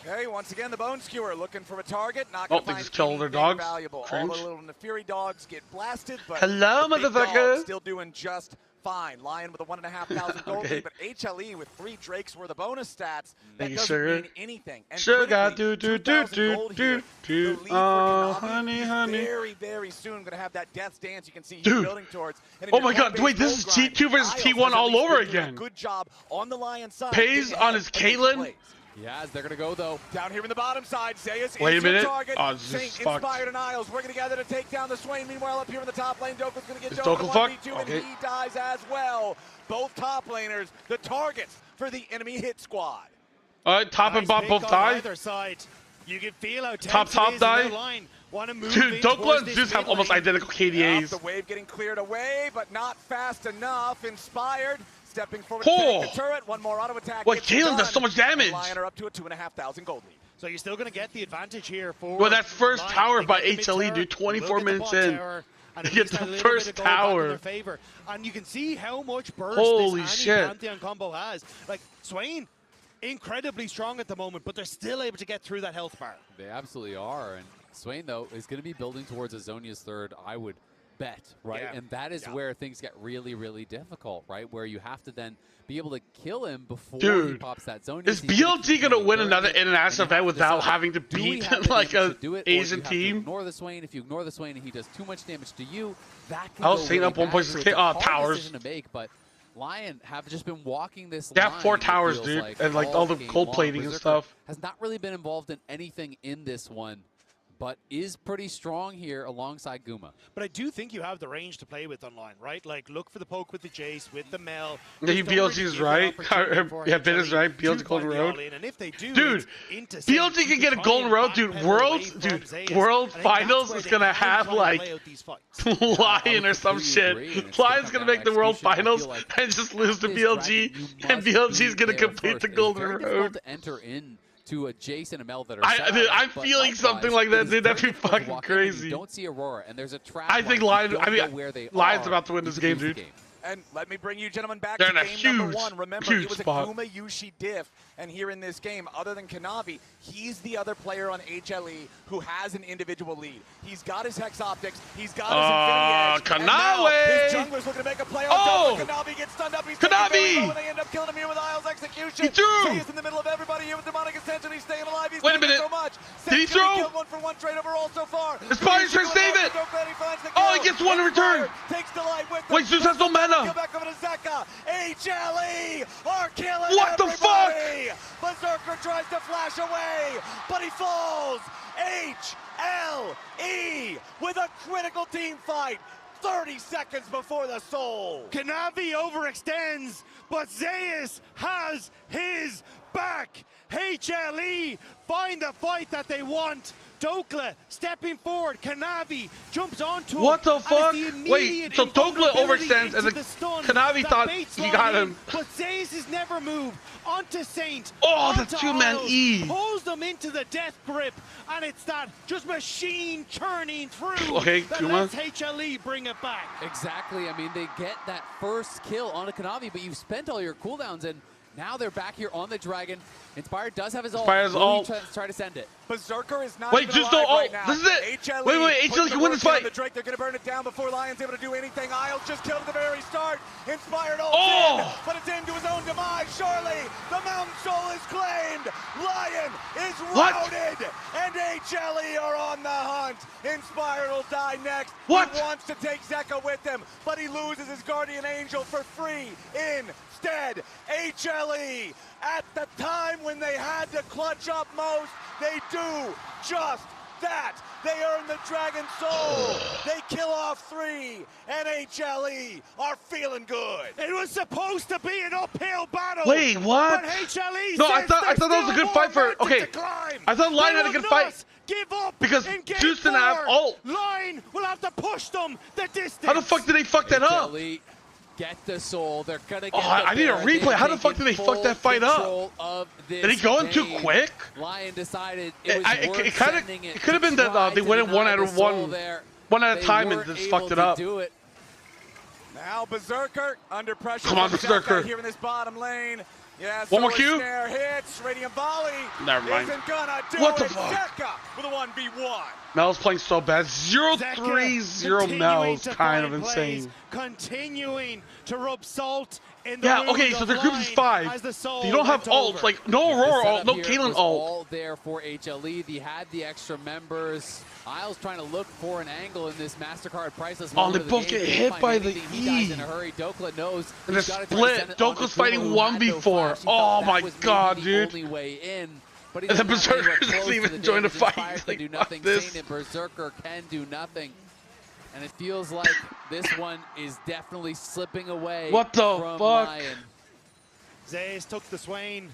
P: Okay, once again, the Bone Skewer looking for a target. Not
D: Oh,
P: gonna
D: they
P: find
D: just killed their
P: anything
D: dogs.
P: valuable.
D: Cringe.
P: All the little Neferi dogs get blasted, but
D: Hello,
P: the big
D: motherfucker.
P: dogs still doing just fine. LYON with a 1,500 gold
D: Okay.
P: lead, but HLE with 3 Drakes worth of bonus stats. That
D: Thank you,
P: doesn't
D: sugar.
P: mean anything. And
D: Sugar,
P: critically,
D: do
P: 2,000 gold here. The lead for Konami
D: honey,
P: is
D: honey.
P: very, very soon going to have that Death's Dance you can see he's
D: Dude.
P: building towards. And
D: Oh my God! Wait, this is T2 versus
P: Isles
D: T1
P: has at
D: all
P: least
D: over
P: been doing a
D: again.
P: Good job on the LYON side.
D: Pays
P: getting
D: on
P: ahead
D: his
P: against
D: Caitlyn.
P: plays.
O: Yes, they're going to go, though.
P: Down here in the bottom side, Zeus
D: Wait a
P: is your
D: minute.
P: target.
D: Oh, this is
P: Saint,
D: fucked.
P: Inspired, and Isles working together to take down the Swain. Meanwhile, up here in the top lane, Doka's going to get
D: Is
P: Doka
D: Doka
P: 1v2,
D: fucked?
P: and
D: Okay.
P: he dies as well. Both top laners, the targets for the enemy hit squad.
D: All right, top and bottom both die.
N: Either side. You can feel how
D: Top,
N: tense
D: top
N: it is
D: die.
N: in their line. Want to move
D: Dude,
N: in
D: Dokla
N: towards
D: and
N: this
D: Zeus have
N: mid
D: almost
N: lane.
D: identical
P: Yep,
D: KDAs.
P: the wave getting cleared away, but not fast enough. Inspired, stepping forward
D: Oh.
P: to take the turret. One more auto attack.
D: Wait,
P: gets it
D: Caitlyn
P: done,
D: does so much damage.
P: and LYON are up to a 2,500 gold lead.
N: So you're still going to get the advantage here for.
D: Well, that first
N: LYON.
D: tower
N: They
D: by
N: get the
D: HLE,
N: mid-tower,
D: dude, 24
N: look at the
D: minutes
N: bot
D: in.
N: tower, and
D: They
N: at
D: get
N: least a
D: the
N: little
D: first
N: bit of gold back in
D: tower.
N: their favor. And you can see how much burst
D: Holy
N: this
D: shit.
N: Pantheon combo has. Like, Swain, incredibly strong at the moment, but they're still able to get through that health bar.
O: They absolutely are. And Swain, though, is going to be building towards a Zhonya's third, I would bet, right?
N: Yeah.
O: And that is where things get really, really difficult, right? Where you have to then be able to kill him before he
D: Dude,
O: pops that Zhonya.
D: is BLG gonna win another international event without having to
O: Do we
D: beat
O: have the
D: like
O: damage
D: a
O: to do it, or do you
D: Asian
O: have to
D: team?
O: ignore the Swain. If you ignore the Swain and he does too much damage to you, that can
D: I was
O: go
D: saying
O: really
D: up one
O: bad.
D: point,
O: So
D: it's
O: it's a hard
D: towers.
O: decision to make, but LYON have just been walking this
D: They
O: line.
D: have 4
O: it
D: towers,
O: feels
D: dude,
O: like,
D: and like all the
O: game
D: gold
O: long.
D: plating and
O: Berserker
D: stuff.
O: has not really been involved in anything in this one. but is pretty strong here alongside Guma.
N: But I do think you have the range to play with online, right? Like, look for the poke with the Jace, with the Mel.
D: Yeah, BLG is right. Yeah, Ben is right. BLG Golden Road.
N: And if they do,
D: dude, BLG can get a Golden Road, dude. World Finals is gonna have like LYON or some shit. LYON's gonna make the World Finals and just lose to BLG, and BLG's gonna complete the Golden Road.
O: To enter in to a Jace and a Mel that are
D: I'm feeling something like that, dude. That'd be fucking crazy.
O: You don't see Aurora, and there's a trap.
D: I think LYON's about to win this game, dude.
P: And let me bring you gentlemen back
D: They're
P: to
D: in a
P: game number 1. Remember, it was
D: spot.
P: a Guma Yushi diff, and here in this game, other than Kanavi, he's the other player on HLE who has an individual lead. He's got his Hex Optics, he's got his Infinity Edge, and now his jungler's looking to make a play on top, but Kanavi gets stunned up, he's Kanavi! They end up killing him here with Isles execution. He's in the middle of everybody here with Demonic Ascension, he's staying alive, he's
D: Wait a minute,
P: so much.
D: did he throw?
P: Killed 1-for-1 trade overall so far.
D: Inspire's trying to save it! Oh, he gets one in return!
P: Takes Delight with
D: Wait, Zeus has no mana!
P: HLE are killing
D: what the fuck?
P: Berserker tries to flash away, but he falls. HLE with a critical team fight. 30 seconds before the soul.
N: Kanavi overextends, but Zeus has his back. HLE find the fight that they want. Dokla stepping forward. Kanavi jumps onto him.
D: What the fuck? Wait, so Dokla overextends and Kanavi thought he got him.
N: But Zeus has never moved. Onto Saint.
D: Oh, the two-man E.
N: Pulls them into the death grip. And it's that just machine churning through.
D: Okay,
N: that
D: Kuma.
N: lets HLE bring it back.
O: Exactly. I mean, they get that first kill on a Kanavi, but you've spent all your cooldowns, and now they're back here on the Dragon. Inspired does have his ult. Try to send it.
P: Berserker is not
D: Wait,
P: even
D: just
P: alive
D: no
P: right now.
D: This is it.
P: HLE
D: Wait, HLE can win this fight.
P: The Drake, they're going to burn it down before Lion's able to do anything. Isles just killed at the very start. Inspired ult in, but it's into his own demise. Surely, the Mountain Soul is claimed. Lion is routed, and HLE are on the hunt. Inspired will die next.
D: What?
P: He wants to take Zeka with him, but he loses his Guardian Angel for free instead. HLE, at the time when they had to clutch up most, they do just that. They earn the Dragon Soul. They kill off 3, and HLE are feeling good.
N: It was supposed to be an uphill battle.
D: Wait, what?
N: But HLE
D: no, I thought that was a good fight for. Okay, I thought LYON had a good fight.
N: Give up
D: because Zeus didn't have ult.
N: LYON will have to push them the distance.
D: How the fuck did they fuck that up?
O: Get the soul. They're gonna get
D: I need a replay. How the fuck did they fuck that fight up? Did he go in too quick?
O: LYON decided it was
D: it could have been that they went in one at a time and just fucked it up.
P: Now Berserker under pressure.
D: Come on, Berserker.
P: Here in this bottom lane. Yeah,
D: one more Q.
P: Snare hits. Radiant Volley.
D: Never mind.
P: Isn't gonna do
D: what the
P: it.
D: fuck?
P: Zeka with a 1v1.
D: Mel's playing so bad. 0-3-0 Mel's kind of insane.
N: Continuing to rub salt in the
D: so their group is 5. You don't have ults, like no Aurora ult, no Caitlyn ult.
O: All there for HLE. They had the extra members. Isles trying to look for an angle in this MasterCard priceless.
D: Oh, they both get hit by the
O: E. He dies in a hurry. Dokla knows.
D: And a split. Dokla's fighting 1v4. Oh my god, dude.
O: Only way in. But
D: and then Berserker doesn't even join the fight.
O: Like, do nothing. Saint and Berserker can do nothing. And it feels like this one is definitely slipping away.
D: What the
O: from
D: fuck?
O: LYON.
N: Zays took the Swain.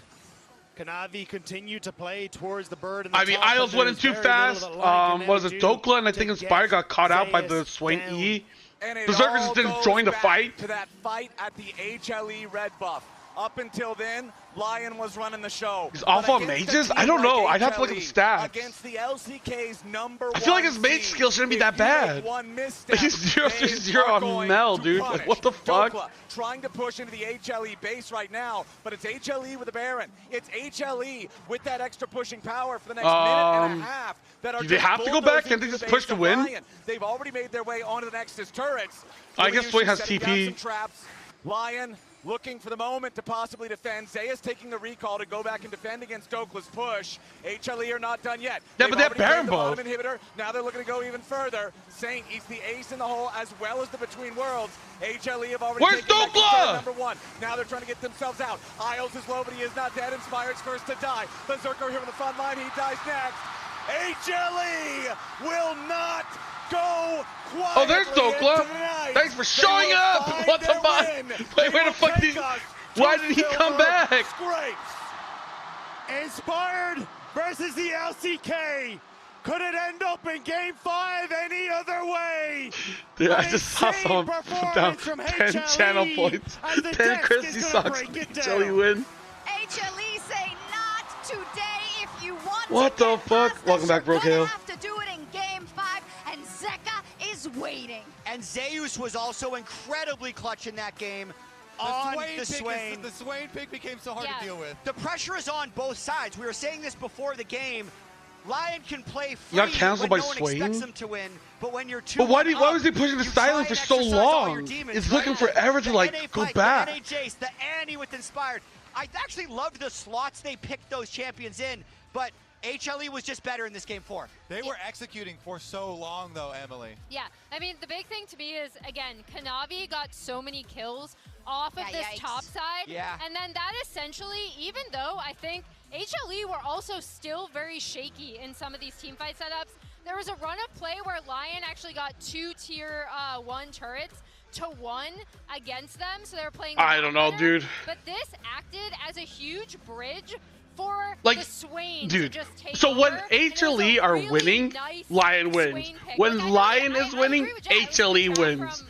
N: Kanavi continued to play towards the bird.
D: I mean, Isles went in too fast. Was it Dokla? And I think Inspire got caught out by the Swain E. Berserker just didn't join the fight.
P: To that fight at the HLE red buff. Up until then, LYON was running the show.
D: He's off on mages? I don't know. I'd have to look at the stats.
P: Against the LCK's #1
D: I feel like his mage skill shouldn't be that bad. He's 0-3-0 on Mel, dude. Like, what the fuck?
P: Dokla trying to push into the HLE base right now, but it's HLE with the Baron. It's HLE with that extra pushing power for the next minute and a half.
D: Do they have to go back? Can't they just push to win?
P: They've already made their way onto the Nexus turrets.
D: I guess Swain has TP.
P: LYON looking for the moment to possibly defend. Zeus taking the recall to go back and defend against Dokla's push. HLE are not done yet.
D: Yeah, but they have Baron both.
P: Inhibitor. Now they're looking to go even further. Saint, he's the ace in the hole as well as the between worlds. HLE have already
D: Where's
P: taken
D: Dokla?
P: #1. Now they're trying to get themselves out. Isles is low, but he is not dead. Inspired's first to die. Berserker here on the front line. He dies next.
L: HLE will not go quietly.
D: Oh, there's Dokla. Thanks for showing up. What the fuck? Wait, where the fuck did he? Why did he come back?
L: Scrapes. Inspired versus the LCK. Could it end up in Game 5 any other way?
D: Dude, I just saw someone put down 10 channel points. 10 Christy socks. HLE win.
B: HLE say not today if you want
D: What
B: to
D: the fuck? Welcome back, Brookhill.
B: have to do it in Game 5, and Zeka is waiting.
E: And Zeus was also incredibly clutch in that game. The
C: Swain pick became so hard to deal with.
E: The pressure is on both sides. We were saying this before the game. LYON can play free
D: You got canceled by
E: when no one
D: Swain?
E: expects them to win, but when you're too
D: But why was he pushing the silent for so long? It's looking forever to like go back.
E: The NA Jace, the Annie with Inspired. I actually loved the slots they picked those champions in, but HLE was just better in this Game 4.
C: They were executing for so long, though, Emily.
G: Yeah, I mean, the big thing to me is, again, Kanavi got so many kills off of this top side.
E: Yeah.
G: And then that essentially, even though I think HLE were also still very shaky in some of these teamfight setups, there was a run of play where LYON actually got 2 tier 1 turrets to 1 against them, so they were playing
D: I don't know, dude.
G: But this acted as a huge bridge for
D: like,
G: the Swain
D: dude,
G: to just take
D: so when
G: over.
D: HLE are winning, LYON wins. When LYON is winning, HLE wins.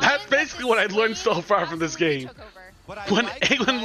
D: That's basically what I learned so far from this game. When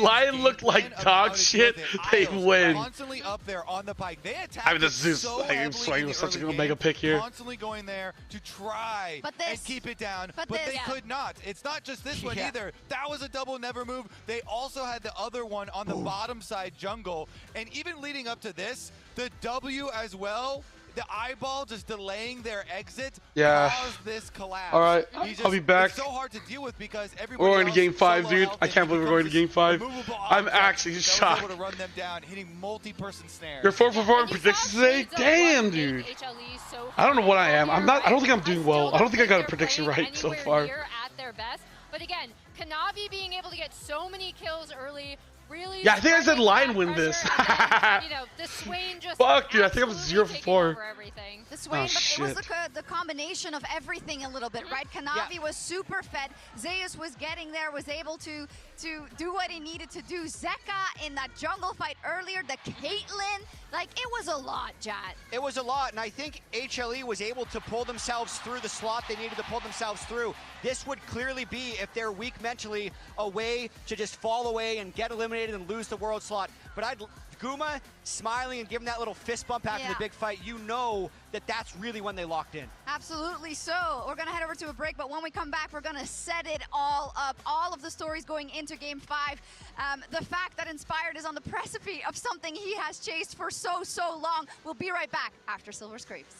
D: LYON looked like dog shit, they win.
C: Constantly up there on the pike. They attacked.
D: I mean, this is Swain was such a mega pick here.
C: Constantly going there to try and keep it down, but they could not. It's not just this one either. That was a double never move. They also had the other one on the bottom side jungle, and even leading up to this, the W as well. The eyeball just delaying their exit caused this collapse.
D: All right, I'll be back.
C: It's so hard to deal with because everybody
D: we're going to Game 5, dude. I can't believe we're going to Game 5. I'm actually shocked.
C: Able to run them down, hitting multi-person snares.
D: You're 4 for 4 in predictions today? Damn, dude. I don't know what I am. I don't think I'm doing well. I don't think I got a prediction right so far.
G: At their best. But again, Kanavi being able to get so many kills early. Really,
D: yeah, I think I said LYON win this.
G: Then, you know, the Swain just
D: fuck, dude, I think I'm 0 for 4.
B: The Swain, but it was the combination of everything a little bit, right? Kanavi was super fed. Zeus was getting there, was able to do what he needed to do. Zeka in that jungle fight earlier, the Caitlyn, like it was a lot, Jad.
E: It was a lot, and I think HLE was able to pull themselves through the slot they needed to pull themselves through. This would clearly be, if they're weak mentally, a way to just fall away and get eliminated and lose the world slot. But Guma smiling and giving that little fist bump after the big fight, you know that that's really when they locked in.
B: Absolutely. So we're going to head over to a break, but when we come back, we're going to set it all up. All of the stories going into Game 5. The fact that Inspired is on the precipice of something he has chased for so long. We'll be right back after Silver Scrapes.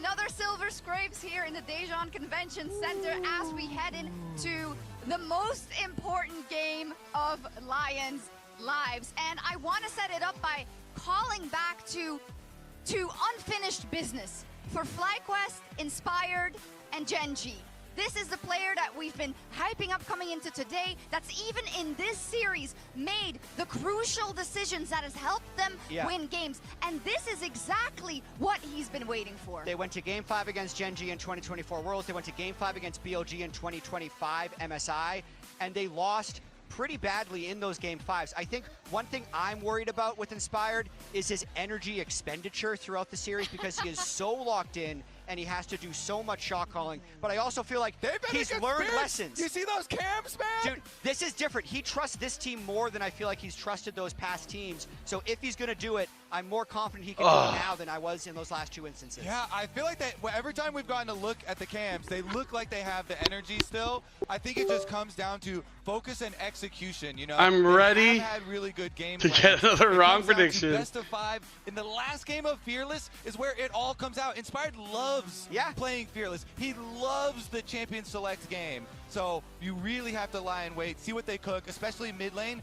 B: Another silver scrapes here in the Daejeon Convention Center as we head into the most important game of Lions' lives. And I want to set it up by calling back to unfinished business for FlyQuest, Inspired, and Genji. This is the player that we've been hyping up coming into today that's even in this series made the crucial decisions that has helped them win games. And this is exactly what he's been waiting for.
E: They went to Game 5 against Genji in 2024 Worlds. They went to Game 5 against BLG in 2025 MSI. And they lost pretty badly in those Game 5s. I think one thing I'm worried about with Inspired is his energy expenditure throughout the series because he is so locked in and he has to do so much shot calling. But I also feel like he's learned lessons.
C: You see those cams, man?
E: Dude, this is different. He trusts this team more than I feel like he's trusted those past teams. So if he's going to do it, I'm more confident he can do it now than I was in those last 2 instances.
C: Yeah, I feel like that every time we've gotten to look at the cams, they look like they have the energy still. I think it just comes down to focus and execution. You know,
D: I'm ready
C: had really good game
D: to get another wrong prediction.
C: Best of 5 in the last game of Fearless is where it all comes out. Inspired loves playing Fearless. He loves the Champion Select game. So you really have to lie in wait, see what they cook, especially mid lane.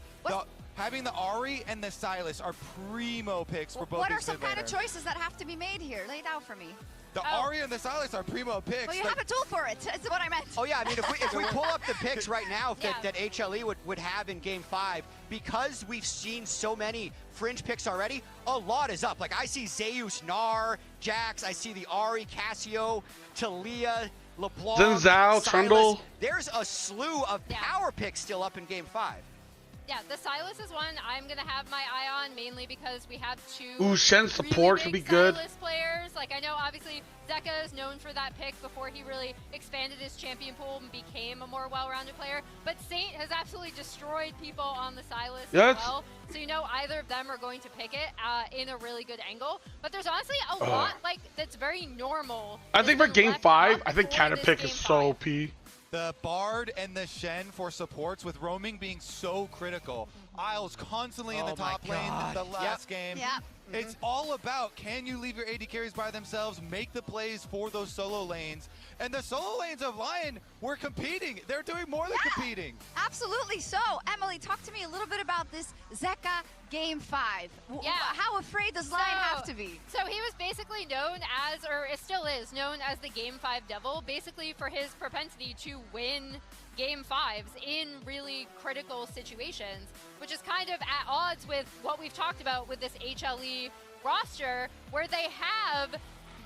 C: Having the Ahri and the Silas are primo picks for both
B: What
C: these
B: are some
C: mid
B: kind of
C: laners.
B: choices that have to be made here? Lay it out for me.
C: The Ahri and the Silas are primo picks.
B: Well, you have a tool for it. That's what I meant.
E: Oh, yeah. I mean, if we pull up the picks right now that HLE would have in Game 5, because we've seen so many fringe picks already, a lot is up. Like, I see Zeus, Gnar, Jax. I see the Ahri, Cassio, Talia, LeBlanc,
D: Zhao, Trundle.
E: There's a slew of power picks still up in Game 5.
G: Yeah, the Silas is one I'm going to have my eye on, mainly because we have 2
D: Ooh, Shen support could be good.
G: Silas players. Like, I know, obviously, Zeka is known for that pick before he really expanded his champion pool and became a more well-rounded player. But Saint has absolutely destroyed people on the Silas as well. So, you know, either of them are going to pick it in a really good angle. But there's honestly a lot, like, that's very normal.
D: I think for Game 5, I think counter pick is so OP.
C: The Bard and the Shen for supports, with roaming being so critical. Isles constantly in the top lane the last game. It's all about, can you leave your AD carries by themselves, make the plays for those solo lanes. And the solo lanes of LYON were competing. They're doing more than competing.
B: Absolutely. So, Emily, talk to me a little bit about this Zeka Game 5. How afraid does LYON have to be?
G: So he was basically known as, or it still is, known as the Game 5 Devil, basically for his propensity to win Game 5s in really critical situations, which is kind of at odds with what we've talked about with this HLE roster, where they have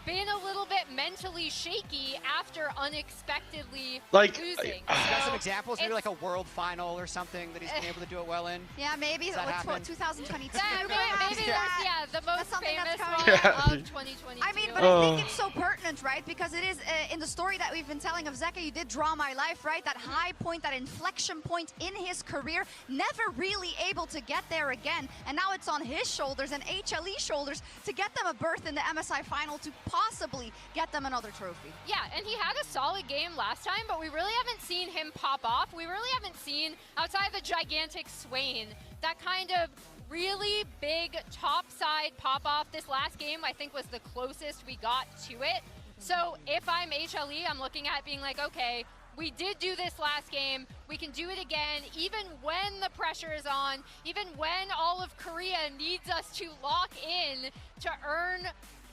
G: been a little bit mentally shaky after unexpectly losing.
E: Got some examples, maybe like a world final or something that he's been able to do it well in?
B: Yeah, maybe
E: that
B: what, 2022.
G: Maybe there's, the most famous one of 2022.
B: I mean, but I think it's so pertinent, right? Because it is in the story that we've been telling of Zeka, you did draw my life, right? That high point, that inflection point in his career, never really able to get there again. And now it's on his shoulders and HLE shoulders to get them a berth in the MSI final to possibly get them another trophy.
G: Yeah, and he had a solid game last time, but we really haven't seen him pop off. We really haven't seen, outside of the gigantic Swain, that kind of really big top-side pop-off. This last game, I think, was the closest we got to it. So if I'm HLE, I'm looking at being like, okay, we did do this last game. We can do it again, even when the pressure is on, even when all of Korea needs us to lock in to earn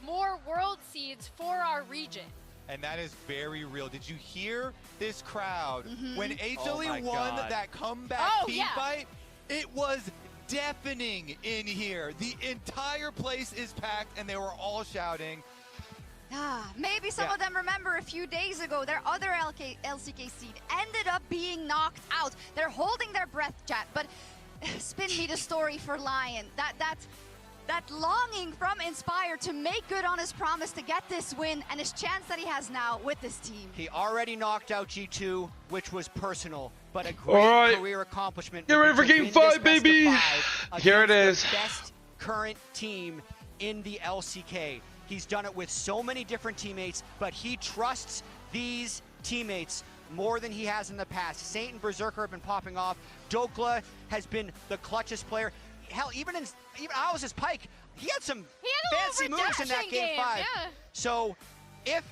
G: more world seeds for our region.
C: And that is very real. Did you hear this crowd? When HLE won that comeback team fight, it was deafening in here. The entire place is packed and they were all shouting.
B: Maybe some of them remember a few days ago their other LCK seed ended up being knocked out. They're holding their breath, chat, but spin me the story for LYON. That longing from Inspire to make good on his promise to get this win and his chance that he has now with this team.
E: He already knocked out G2, which was personal, but a great career accomplishment.
D: Get ready for Game 5, baby! Here it is.
E: The best current team in the LCK. He's done it with so many different teammates, but he trusts these teammates more than he has in the past. Saint and Berserker have been popping off. Dokla has been the clutchest player. Hell, even Owls' Pike, he had some fancy moves in that game 5.
G: Yeah.
E: So if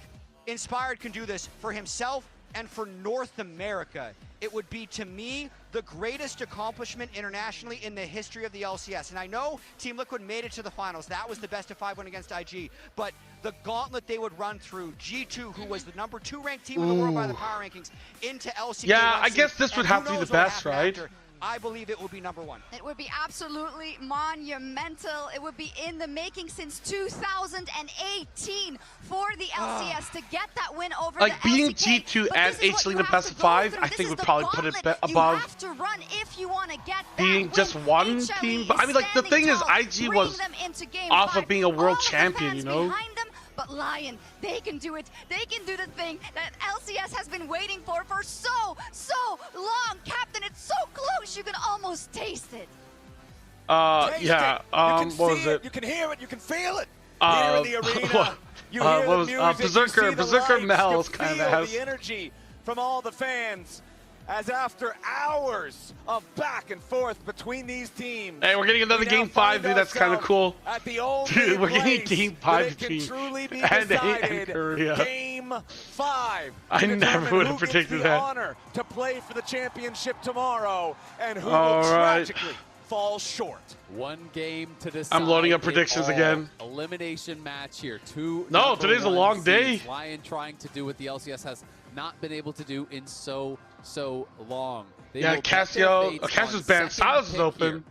E: Inspired can do this for himself and for North America, it would be, to me, the greatest accomplishment internationally in the history of the LCS. And I know Team Liquid made it to the finals. That was the best-of-5 win against IG. But the gauntlet they would run through, G2, who was the #2 ranked team in the world by the power rankings, into LCK.
D: Yeah, I guess this would have to be the best, right?
E: I believe it will be #1.
B: It would be absolutely monumental. It would be in the making since 2018 for the LCS to get that win over
D: like
B: the
D: being
B: LCK.
D: G2 and HLE in the best of 5, I think would probably put it above
B: you have to run if you want to get that
D: being
B: win.
D: just one
B: HLE
D: team. But I mean, like the thing is, IG was off of being a world champion, you know.
B: But LYON, they can do it. They can do the thing that LCS has been waiting for so long. Captain, it's so close, you can almost taste it.
D: Yeah. What was it?
P: You can hear it. You can feel it. Here in the arena. You hear the music.
D: Berserker Mel's kind of has
P: the energy from all the fans. As after hours of back and forth between these teams,
D: hey, we're getting another Game 5, dude. That's kind of cool. Dude, we're getting Game 5 between and Korea.
P: Game 5.
D: I never would have predicted that.
P: Honor to play for the championship tomorrow, and who will tragically fall short.
O: One game to decide.
D: I'm loading up predictions again.
O: Elimination match here. Two.
D: No, today's a long day.
O: LYON trying to do what the LCS has not been able to do in so long.
D: Yeah, Cassio's banned. Silas is open.
O: Here.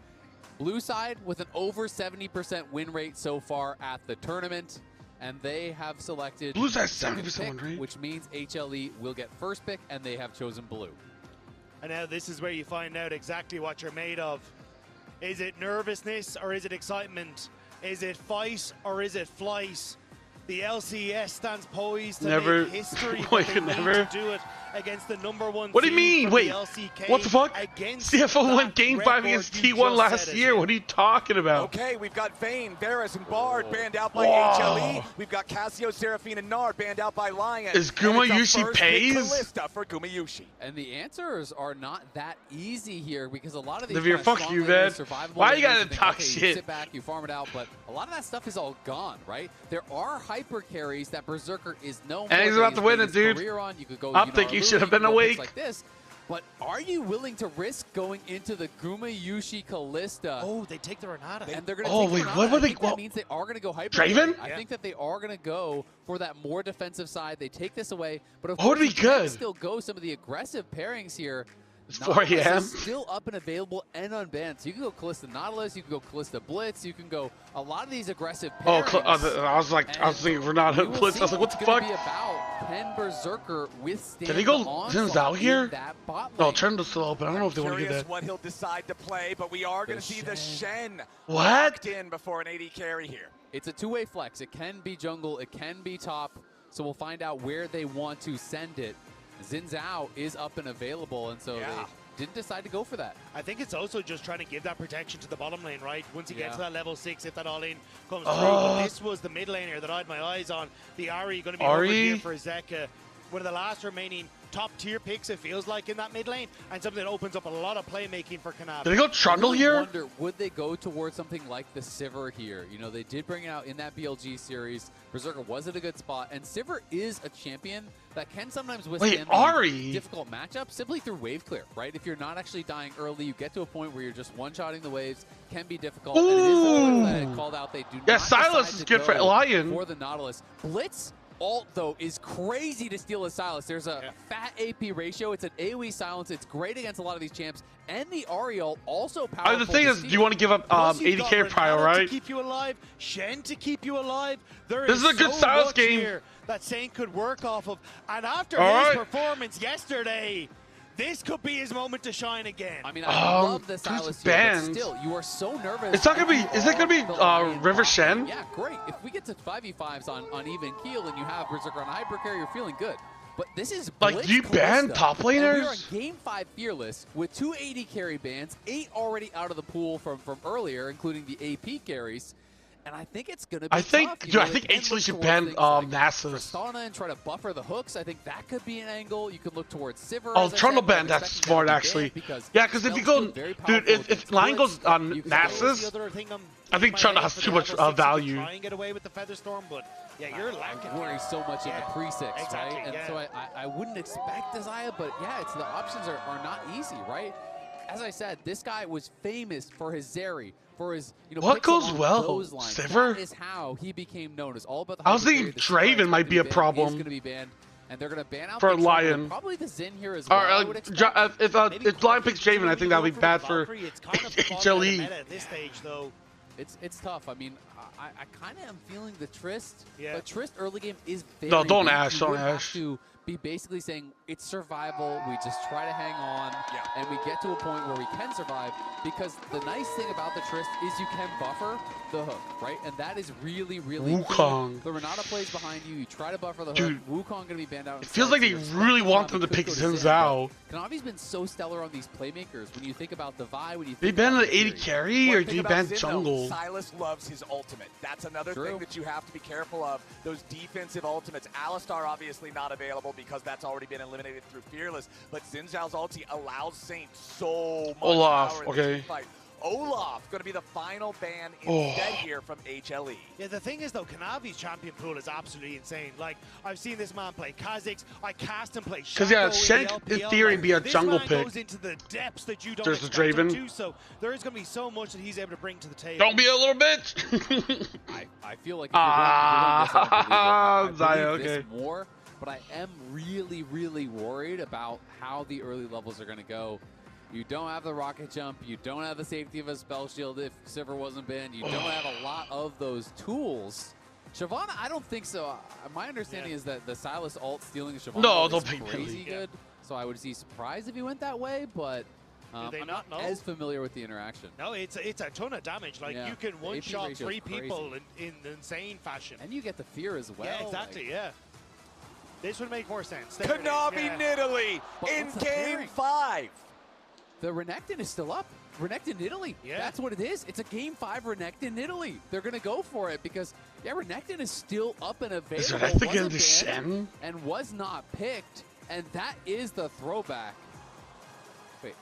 O: Blue side with an over 70% win rate so far at the tournament, and they have selected
D: Blue's at 70% win rate,
O: which means HLE will get first pick, and they have chosen blue.
N: And now this is where you find out exactly what you're made of. Is it nervousness or is it excitement? Is it fight or is it flight? The LCS stands poised to make history. But they need to do it against the #1.
D: What do you mean? Wait, what the fuck? CFO went Game 5 against T1 last year. What are you talking about?
P: Okay, we've got Vayne, Varus, and Bard banned out by HLE. We've got Cassio, Seraphine, and Nard banned out by LYON.
D: Is Gumayushi pays?
P: For Gumayushi.
O: And the answers are not that easy here because a lot of these
D: Devere, fuck you, man. Why you gotta talk shit?
O: You sit back, you farm it out, but a lot of that stuff is all gone, right? There are hyper carries that Berserker is known for.
D: And he's about to win it, dude.
O: You could go,
D: I'm thinking you should have been awake.
O: Like this. But are you willing to risk going into the Gumayushi Callista?
N: Oh, they take the Renata.
O: And they're going to take the Renata.
D: What were they?
O: That means they are going to go hyper.
D: Draven?
O: I think that they are going to go for that more defensive side. They take this away. But of
D: course,
O: you
D: good.
O: can still go some of the aggressive pairings here.
D: It's 4 a.m.
O: Still up and available and unbanned. So you can go Callista Nautilus, you can go Callista Blitz, you can go a lot of these aggressive pairings.
D: I was thinking Renata Blitz. I was like, what the fuck?
O: It's going to be about, can Berserker withstand
D: Did he go Zin's out here? No, Trundle's still open. I don't know if they want to do that.
P: What he'll decide to play, but we are going to see the Shen
D: locked
P: in before an AD carry here.
O: It's a two-way flex. It can be jungle, it can be top. So we'll find out where they want to send it. Xin Zhao is up and available, and so they didn't decide to go for that.
N: I think it's also just trying to give that protection to the bottom lane, right? Once you get to that level 6, if that all-in comes through. But this was the mid laner that I had my eyes on. The Ahri going to be over here for Zeka. One of the last remaining top-tier picks, it feels like, in that mid lane, and something that opens up a lot of playmaking for Kanavi.
D: Did they go Trundle here?
O: I wonder, would they go towards something like the Sivir here? You know, they did bring it out in that BLG series. Berserker was at a good spot, and Sivir is a champion that can sometimes withstand difficult matchups simply through wave clear, right? If you're not actually dying early, you get to a point where you're just one-shotting the waves, can be difficult.
D: Ooh.
O: And it is the one that called out. They do not
D: Silas is good for LYON.
O: For the Nautilus. Blitz ult, though, is crazy to steal a Silas. There's a fat AP ratio. It's an AoE silence. It's great against a lot of these champs. And the Ariel also powerful.
D: The thing is, do you want to give up 80k prio, right?
N: To keep you alive, Shen to keep you alive.
D: This is a good Silas game
N: here that Saint could work off of. And after his performance yesterday, this could be his moment to shine again.
O: I mean, I love the Silas here, but still, you are so nervous.
D: It's not gonna be. Is it gonna be River Shen?
O: Yeah, great. If we get to 5v5s on even keel and you have Berserker on hypercarry, you're feeling good. But this is
D: like, do you ban top laners?
O: We are on Game 5 Fearless with 2 AD carry bans, 8 already out of the pool from earlier, including the AP carries. And I think it's going to be
D: I think,
O: tough.
D: dude, I think HLE should ban NASA's.
O: Tristana and try to buffer the hooks. I think that could be an angle. You could look towards Sivir.
D: Oh, Trundle ban, that's smart, actually. Yeah, because if you go, dude, if Lion goes on NASA's, I think Trundle has too much value.
N: Try and get away with the Featherstorm, but yeah, you're lacking.
O: I worry so much in the pre-6,
N: exactly,
O: right? And so I wouldn't expect Desire, but yeah, the options are not easy, right? As I said, this guy was famous for his Zeri, for his,
D: what goes well, Sivir?
O: That is how he became known. It's all about the
D: I was thinking Draven might be a problem.
O: Going to be banned, and they're going to ban out
D: for Lion.
O: Probably the Xin here as well.
D: If Lion picks Draven, I think that would be bad for HLE.
N: At this stage, though.
O: It's tough. I mean, I kind of am feeling the Trist,
N: yeah.
O: but Trist early game is very
D: No, don't
O: weak.
D: Ash, don't Ash.
O: To be basically saying it's survival, we just try to hang on, and we get to a point where we can survive, because the nice thing about the Trist is you can buffer the hook, right? And that is really, really
D: Wukong.
O: The Renata plays behind you, you try to buffer the hook.
D: Dude,
O: Wukong gonna be banned out.
D: It feels like they really want them to pick Xin Zhao.
O: Kanavi's been so stellar on these playmakers. When you think about the Vi, when you think
D: they ban the 80 carry, or do you ban jungle?
P: Silas loves his ultimate. That's another thing that you have to be careful of. Those defensive ultimates. Alistar obviously not available because that's already been eliminated through Fearless. But Xin Zhao's ulti allows Saint so much
D: Olaf,
P: power in this fight. Olaf going to be the final ban instead here from HLE.
N: Yeah, the thing is though, Kanavi's champion pool is absolutely insane. Like, I've seen this man play Kha'Zix, I cast him play Shaco.
D: Because yeah, Shank in theory be a jungle
N: pick.
D: pick.
N: Goes into the depths that you don't
D: There's the
N: expect him
D: Draven.
N: to, so there is going to be so much that he's able to bring to the table.
D: Don't be a little bitch.
O: I feel like
D: okay.
O: More, but I am really, really worried about how the early levels are going to go. You don't have the rocket jump. You don't have the safety of a spell shield if Sivir wasn't banned. You don't have a lot of those tools. Shyvana, I don't think so. My understanding is that the Silas ult stealing Shyvana is crazy good. So I would be surprised if he went that way, but I'm not as familiar with the interaction.
N: No, it's a ton of damage. Like, you can one-shot 3 people in insane fashion.
O: And you get the fear as well.
N: Yeah, exactly, This would make more sense.
P: Kanavi Nidalee in Game 5.
O: The Renekton is still up. Renekton Italy. Yeah. That's what it is. It's a Game 5 Renekton Italy. They're going to go for it because, Renekton is still up and available.
D: Is Renekton getting the Shen?
O: And was not picked. And that is the throwback. Wait.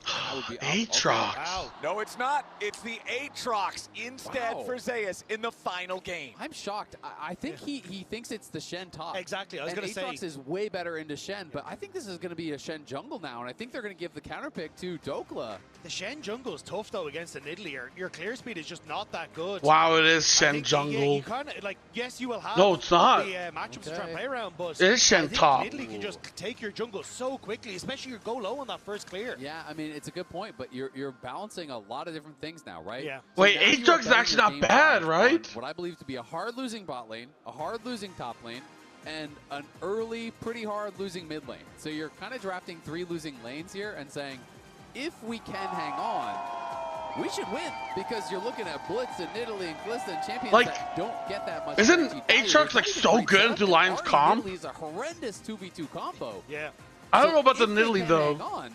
D: Aatrox.
P: Wow. No, it's not. It's the Aatrox instead for Zeus in the final game.
O: I'm shocked. I think he thinks it's the Shen top.
N: Exactly. I was going to say.
O: Aatrox is way better into Shen, but I think this is going to be a Shen jungle now, and I think they're going to give the counter pick to Dokla.
N: The Shen jungle is tough, though, against an Nidalee. Your clear speed is just not that good.
D: Wow, it is Shen jungle.
N: You kind of, like, yes, you will have
D: no, it's not.
N: The matchups to try and play around, but
D: it is Shen top.
N: Nidalee can just take your jungle so quickly, especially you go low on that first clear.
O: Yeah, I mean, it's a good point, but you're balancing a lot of different things now, right?
N: Yeah.
O: So
D: wait, Aatrox is actually not bad, right?
O: What I believe to be a hard losing bot lane, a hard losing top lane, and an early, pretty hard losing mid lane. So you're kind of drafting 3 losing lanes here and saying, if we can hang on, we should win, because you're looking at Blitz and Nidalee and Glista and champions that don't get that much.
D: Isn't Aatrox like so good into Lion's comp?
O: Nidalee is a horrendous 2v2 combo.
N: Yeah.
D: I don't know about the Nidalee though.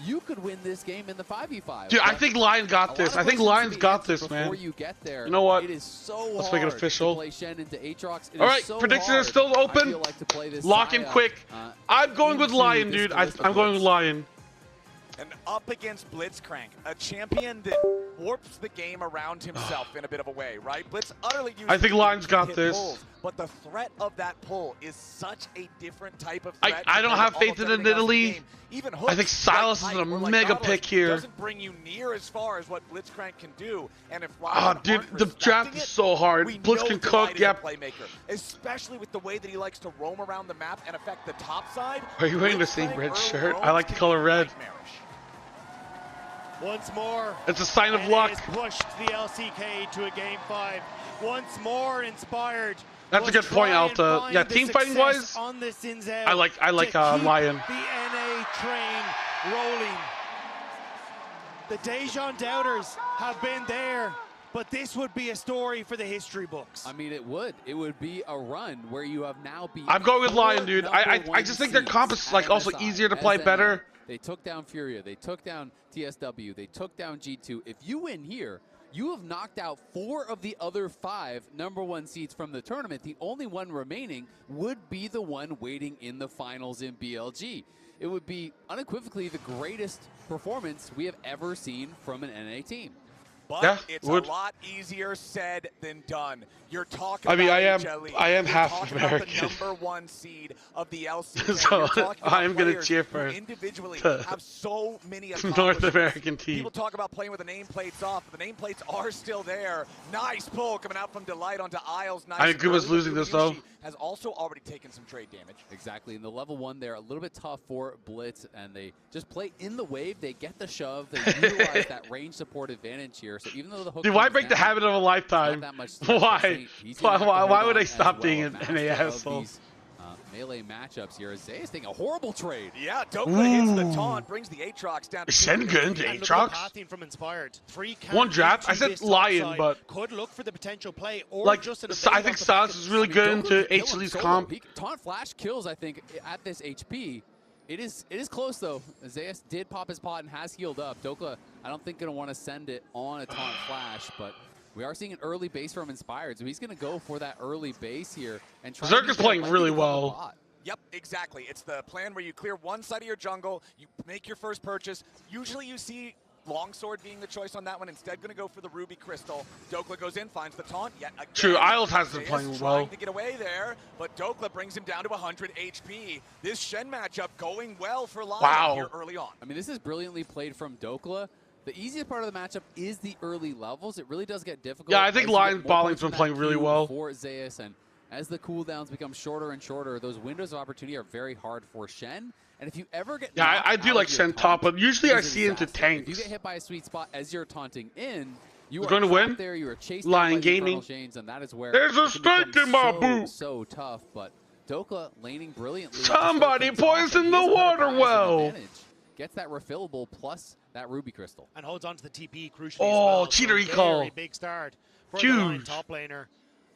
O: You could win this game in the 5v5.
D: Dude, I think Lion got this. I think Lion's got this, man.
O: Before you get there,
D: you know what?
O: It is so
D: Let's make it official.
O: To play Shen into Aatrox.
D: All right, prediction is still open. Lock in quick. I'm going with Lion, dude. I'm going with Lion.
P: And up against Blitzcrank, a champion that warps the game around himself in a bit of a way, right? Blitz utterly uses
D: I think Lion's got this.
P: Pulls, but the threat of that pull is such a different type of threat.
D: I don't have faith in the Nidalee. I think Silas is a mega pick here.
P: Doesn't bring you near as far as what Blitzcrank can do. And if
D: dude, the draft is so hard. Blitz can cook, yeah.
P: Playmaker, especially with the way that he likes to roam around the map and affect the top side.
D: Are you wearing the same red shirt? I like the color red.
N: Once more,
D: it's a sign of luck.
N: Pushed the LCK to a Game 5. Once more inspired.
D: That's a good point, Alta. Yeah, team fighting wise,
N: on this
D: I like Lion.
N: The NA train rolling. The Dejan doubters have been there, but this would be a story for the history books.
O: I mean, it would. It would be a run where you have now beat.
D: I'm going with Lion, dude. I just think their comp is like also easier to play better.
O: They took down Furia. They took down TSW. They took down G2. If you win here, you have knocked out 4 of the other 5 #1 seeds from the tournament. The only one remaining would be the one waiting in the finals in BLG. It would be unequivocally the greatest performance we have ever seen from an NA team.
P: But it's a lot easier said than done. You're talking
D: I mean,
P: about
D: HLE. I am half American.
P: The #1 seed of the LCK.
D: So I am going to cheer for
P: individually
D: the
P: have so many
D: North American team.
P: People talk about playing with the nameplates off. The nameplates are still there. Nice pull coming out from Delight onto Isles. Nice.
D: I agree with losing this though.
P: Has also already taken some trade damage.
O: Exactly. In the level 1, they're a little bit tough for Blitz, and they just play in the wave. They get the shove. They utilize that range support advantage here. So even though the hook,
D: dude, why break the habit of a lifetime? Why? Why would I stop being an asshole?
O: Melee matchups here. Zeus taking a horrible trade.
P: Yeah, Dokla hits the taunt, brings the Aatrox down.
D: Is Shen good into Aatrox?
N: From Inspired. 3
D: One draft. I said Lion, but
N: could look for the potential play, or
D: like
N: just
D: I think Stas is really good into HLE's comp.
O: Taunt flash kills, I think, at this HP. It is close though. Zeus did pop his pot and has healed up. Dokla, I don't think gonna want to send it on a taunt flash, but we are seeing an early base from Inspired, so he's going to go for that early base here. And
D: Berserker's playing really well.
P: Yep, exactly. It's the plan where you clear one side of your jungle, you make your first purchase. Usually you see Longsword being the choice on that one. Instead, going to go for the Ruby Crystal. Dokla goes in, finds the taunt. Yet again,
D: true, Isles has been playing well.
P: Trying to get away there, but Dokla brings him down to 100 HP. This Shen matchup going well for Lion here early on.
O: I mean, this is brilliantly played from Dokla. The easiest part of the matchup is the early levels. It really does get difficult.
D: Yeah, I think Lion's Balling's been playing really well.
O: For Zeus, and as the cooldowns become shorter and shorter, those windows of opportunity are very hard for Shen. And if you ever get
D: I do like Shen top, but usually I see into tanks.
O: If you get hit by a sweet spot as you're taunting in, you
D: are
O: going to
D: win.
O: There, you are chased
D: Lion Gaming.
O: Chains, and that is where
D: there's a stake in my boot.
O: So tough, but Dokla laning brilliantly.
D: Somebody poisoned the water well.
O: Gets that refillable plus that Ruby Crystal.
N: And holds on to the TP crucially.
D: Oh, cheater recall.
N: Very big start for the Lion top laner.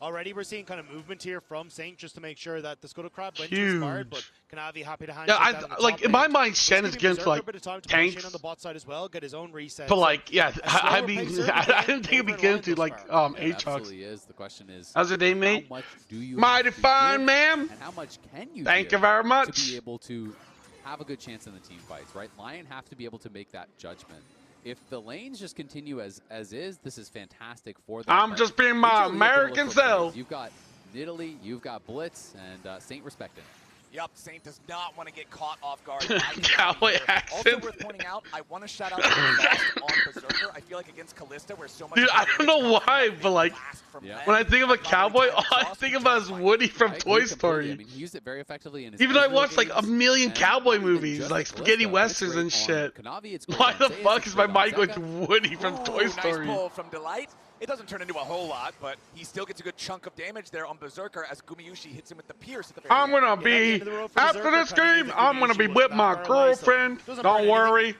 N: Already we're seeing kind of movement here from Saint just to make sure that the Scuttle Crab went to Inspired, but Kanavi happy to hand.
D: Yeah, like in my mind, Shen is against like tanks
N: on the bot side as well, get his own reset.
D: But like, yeah, I mean, I didn't think it'd be good to like Aatrox.
O: Absolutely is. The question is,
D: how's your day, mate? Mighty fine, ma'am.
O: And how much can you?
D: Thank you very much.
O: To be able to have a good chance in the team fights, right? Lion have to be able to make that judgment. If the lanes just continue as is, this is fantastic for them.
D: I'm just being my American self.
O: You've got Nidalee, you've got Blitz, and Saint respecting.
P: Yep, Saint does not want to get caught off guard.
D: Cowboy accent.
P: Also worth pointing out, I want to shout out the loss on Berserker. I feel like against Callista, where so much.
D: Dude, I don't know why, but like, when I think of a cowboy, all I think about is Woody from Toy Story.
O: I mean, he used it very effectively in his
D: even though I watched like a million cowboy movies, like spaghetti westerns and shit. Why the fuck is my mind going to Woody from Toy Story?
P: Nice pull from Delight. It doesn't turn into a whole lot, but he still gets a good chunk of damage there on Berserker as Gumayushi hits him with the pierce at the very
D: I'm gonna be, after this game, I'm gonna be with my girlfriend. Don't worry,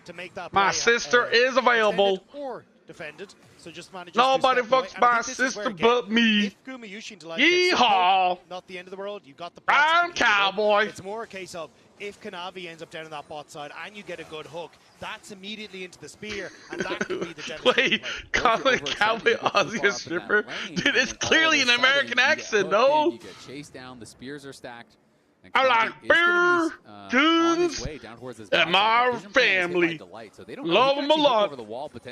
D: my sister is available.
N: Defended, so just
D: nobody fucks my sister but me. Yeehaw!
N: Not the end of the world. You got the.
D: I'm cowboy.
N: It's more a case of if Kanavi ends up down on that bot side and you get a good hook, that's immediately into the spear, and that could be the devastating
D: Wait, calling cowboy Aussie a stripper? Dude, it's clearly an American accent, no?
O: You get chased down. The spears are stacked.
D: I like beer, tunes, and my family. Love them a lot.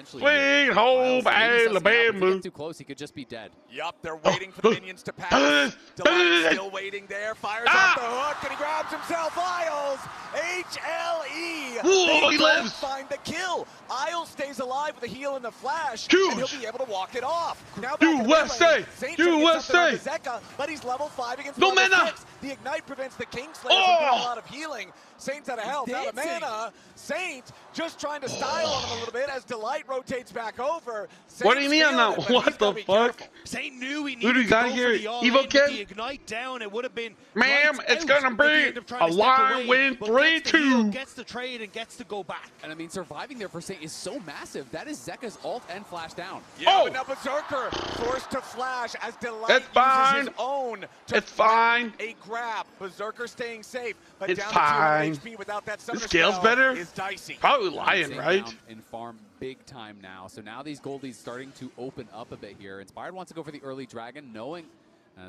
D: Sweet home Alabama.
O: Too close, he could just be dead.
P: Yup, they're waiting for the minions to pass. Delight still waiting there. Fires off the hook, and he grabs himself. Isles, HLE.
D: Whoa, he lives.
P: Find the kill. Isles stays alive with a heal and the flash,
D: Huge.
P: and he'll be able to walk it off. Now
D: USA, USA.
P: Zeka, but he's level 5 against
D: no mana.
P: The Ignite prevents the Kingslayer from doing a lot of healing. Saint's out of health, out of mana. Saint just trying to style on him a little bit as Delight rotates back over.
D: What do you mean on that? What the fuck?
N: Saint knew he
D: needed
N: to go for the
D: Evo Kid?
N: the Ignite down. It would have been.
D: Ma'am, it's gonna be a Lion win 3-2.
N: Gets the trade and gets to go back.
O: And I mean, surviving there for Saint is so massive. That is Zeka's ult and flash down.
P: Yeah, but now Berserker forced to flash as Delight uses his own to
D: it's fine.
P: A grab. Berserker staying safe, but
D: it's
P: down
D: fine. fine. The scale's better.
P: Is dicey.
D: Probably Lion, right?
O: In farm big time now. So now these goldies starting to open up a bit here. Inspired wants to go for the early dragon, knowing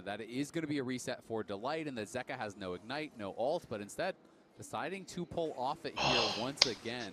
O: that it is going to be a reset for Delight, and that Zeka has no ignite, no ult, but instead deciding to pull off it here once again.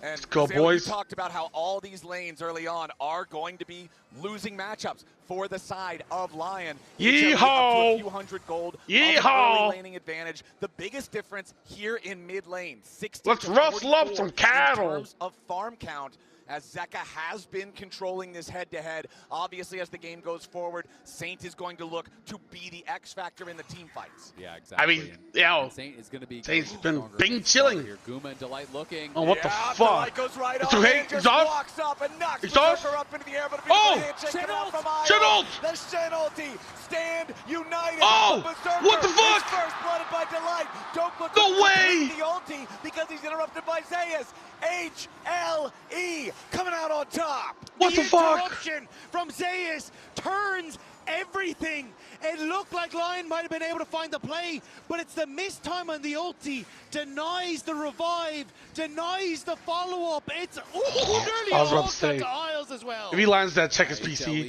P: And
D: let's go,
P: Zale,
D: boys.
P: You talked about how all these lanes early on are going to be losing matchups for the side of Lion.
D: Yeehaw!
P: Up to a few hundred gold.
D: Yeehaw!
P: Early laning advantage. The biggest difference here in mid lane, 60
D: let's
P: to
D: rustle up some cattle.
P: In terms of farm count, as Zeka has been controlling this head-to-head. Obviously, as the game goes forward, Saint is going to look to be the X factor in the team fights.
O: Yeah, exactly.
D: I mean, yeah,
O: Saint is going to be.
D: Saint's been bing chilling.
O: Here, Guma and Delight looking.
D: Oh, what the fuck?
P: Delight goes right
D: it's
P: on
D: okay.
P: and just
D: It's off.
P: walks up and knocks
D: It's off.
P: Berserker up into the air, but a
D: oh!
P: handshake coming out from Io.
D: Shen ult!
P: The Shen ulti. Stand united.
D: Oh!
P: Berserker
D: What the fuck?
P: is first blooded by Delight. Don't look
D: no way!
P: The ulti because he's interrupted by Zeus. HLE coming out on top.
D: What the fuck?
N: Interruption from Zeus turns everything. It looked like Lion might have been able to find the play, but it's the missed time on the ulti, denies the revive, denies the follow-up. It's nearly
D: I was about to
N: all
D: say,
N: to Isles as well.
D: if he lands that, check his
O: HLE,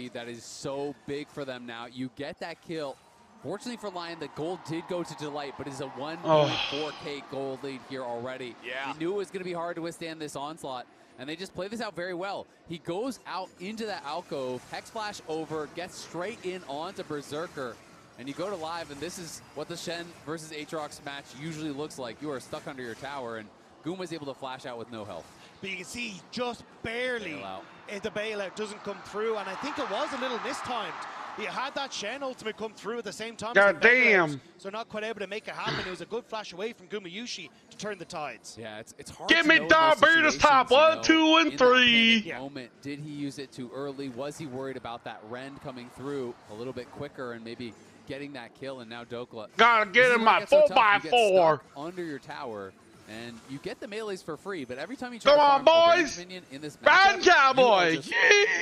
D: PC.
O: that is so big for them now. You get that kill. Fortunately for Lion, the gold did go to Delight, but it's a 1.4k gold lead here already.
P: Yeah.
O: He knew it was going to be hard to withstand this onslaught, and they just play this out very well. He goes out into that alcove, Hex Flash over, gets straight in onto Berserker, and you go to live, and this is what the Shen versus Aatrox match usually looks like. You are stuck under your tower, and Guma's able to flash out with no health.
N: But you can see just barely the bailout doesn't come through, and I think it was a little mistimed. He had that Shen ultimate come through at the same time.
D: God damn.
N: So not quite able to make it happen. It was a good flash away from Gumayushi to turn the tides.
O: Yeah, it's hard
D: Give
O: to
D: me
O: know
D: Dom
O: in those
D: Beer's
O: situations,
D: top.
O: you
D: 1,
O: know,
D: 2, and
O: in
D: 3.
O: That moment, did he use it too early? Was he worried about that Rend coming through a little bit quicker and maybe getting that kill? And now Dokla.
D: Gotta get in my 4x4.
O: Under your tower. And you get the melees for free, but every time you
D: come
O: try
D: on,
O: to farm a
D: boys!
O: range minion in this
D: Run,
O: matchup,
D: cowboy!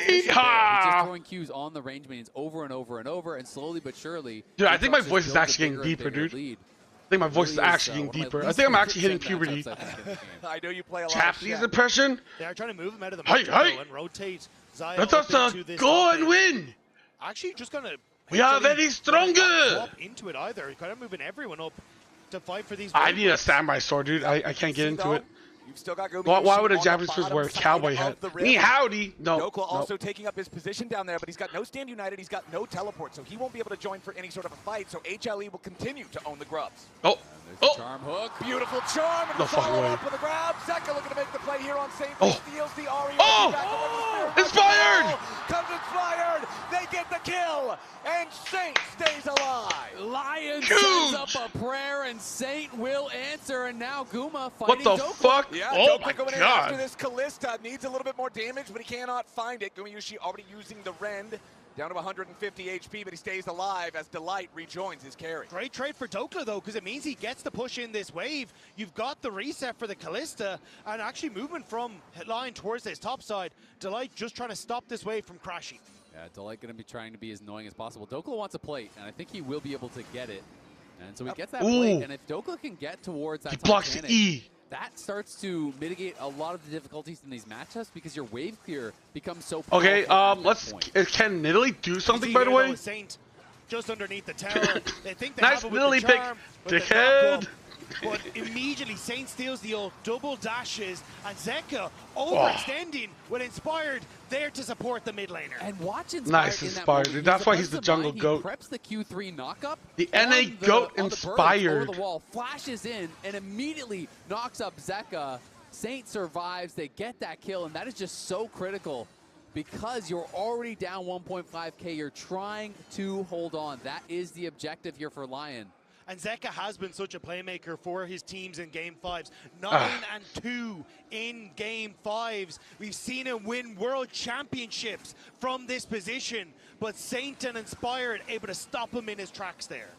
O: He's just throwing Qs on the range minions over and over and over, and slowly but surely.
D: Dude, I think my voice is actually getting deeper, dude. I think my voice is actually getting deeper. I think I'm actually hitting puberty.
P: I know you play a lot
D: Japanese
P: of
D: impression.
N: They are trying to move him out of the
D: Hey,
N: matchup
D: hey.
N: and rotate Zaya
D: Let us
N: up into this
D: go
N: top
D: and
N: lane.
D: win.
N: Actually, just gonna.
D: We are very
N: not
D: stronger.
N: swap into it either. Kind of moving everyone up to fight for these.
D: I need a samurai sword, dude. I can't get into it.
P: You've still got
D: Why would a Japanese person wear a cowboy hat? Me howdy. No.
P: Dokla also taking up his position down there, but he's got no stand united, he's got no teleport, so he won't be able to join for any sort of a fight, so HLE will continue to own the grubs.
D: Oh.
O: Charm hook.
P: Beautiful charm. And
D: No fucking way.
P: up with a grab. Zeka looking to make the play here on Saint. Steals the Ari.
D: Inspired!
P: Comes inspired. They get the kill. And Saint stays alive.
O: Lion sends up a prayer, and Saint will answer, and now Guma fighting
D: What the
O: Dokla.
D: fuck?
P: Yeah,
D: Oh
P: Dokla
D: my
P: going in
D: god.
P: after this. Callista needs a little bit more damage, but he cannot find it. Gumayushi already using the Rend. Down to 150 HP, but he stays alive as Delight rejoins his carry.
N: Great trade for Dokla, though, because it means he gets to push in this wave. You've got the reset for the Callista, and actually movement from line towards this top side. Delight just trying to stop this wave from crashing.
O: Yeah, Delight going to be trying to be as annoying as possible. Dokla wants a plate, and I think he will be able to get it. And so he gets that plate, and if Dokla can get towards that
D: He
O: top
D: blocks
O: Titanic,
D: E.
O: that starts to mitigate a lot of the difficulties in these matchups because your wave clear becomes so powerful.
D: Okay, let's. Can Nidalee do something, by the way?
N: Saint just underneath the tower. They think they
D: Nice
N: have it with
D: Nidalee
N: the
D: pick,
N: charm, but the
D: dickhead.
N: knock-up. But immediately Saint steals the old double dashes, and Zeka overextending with Inspired there to support the mid laner.
O: And watch Inspired
D: Nice
O: in that
D: Inspired,
O: moment.
D: dude. That's why
O: He's
D: he's the
O: supposed to
D: jungle
O: mind.
D: goat.
O: He preps the Q3 knockup.
D: The
O: on
D: NA goat
O: on the birds
D: inspired.
O: over the wall, flashes in, and immediately knocks up Zeka. Saint survives. They get that kill, and that is just so critical because you're already down 1.5k. You're trying to hold on. That is the objective here for Lion.
N: And Zeka has been such a playmaker for his teams in Game 5s. 9-2 in Game 5s. We've seen him win World Championships from this position, but Saint and Inspired able to stop him in his tracks there.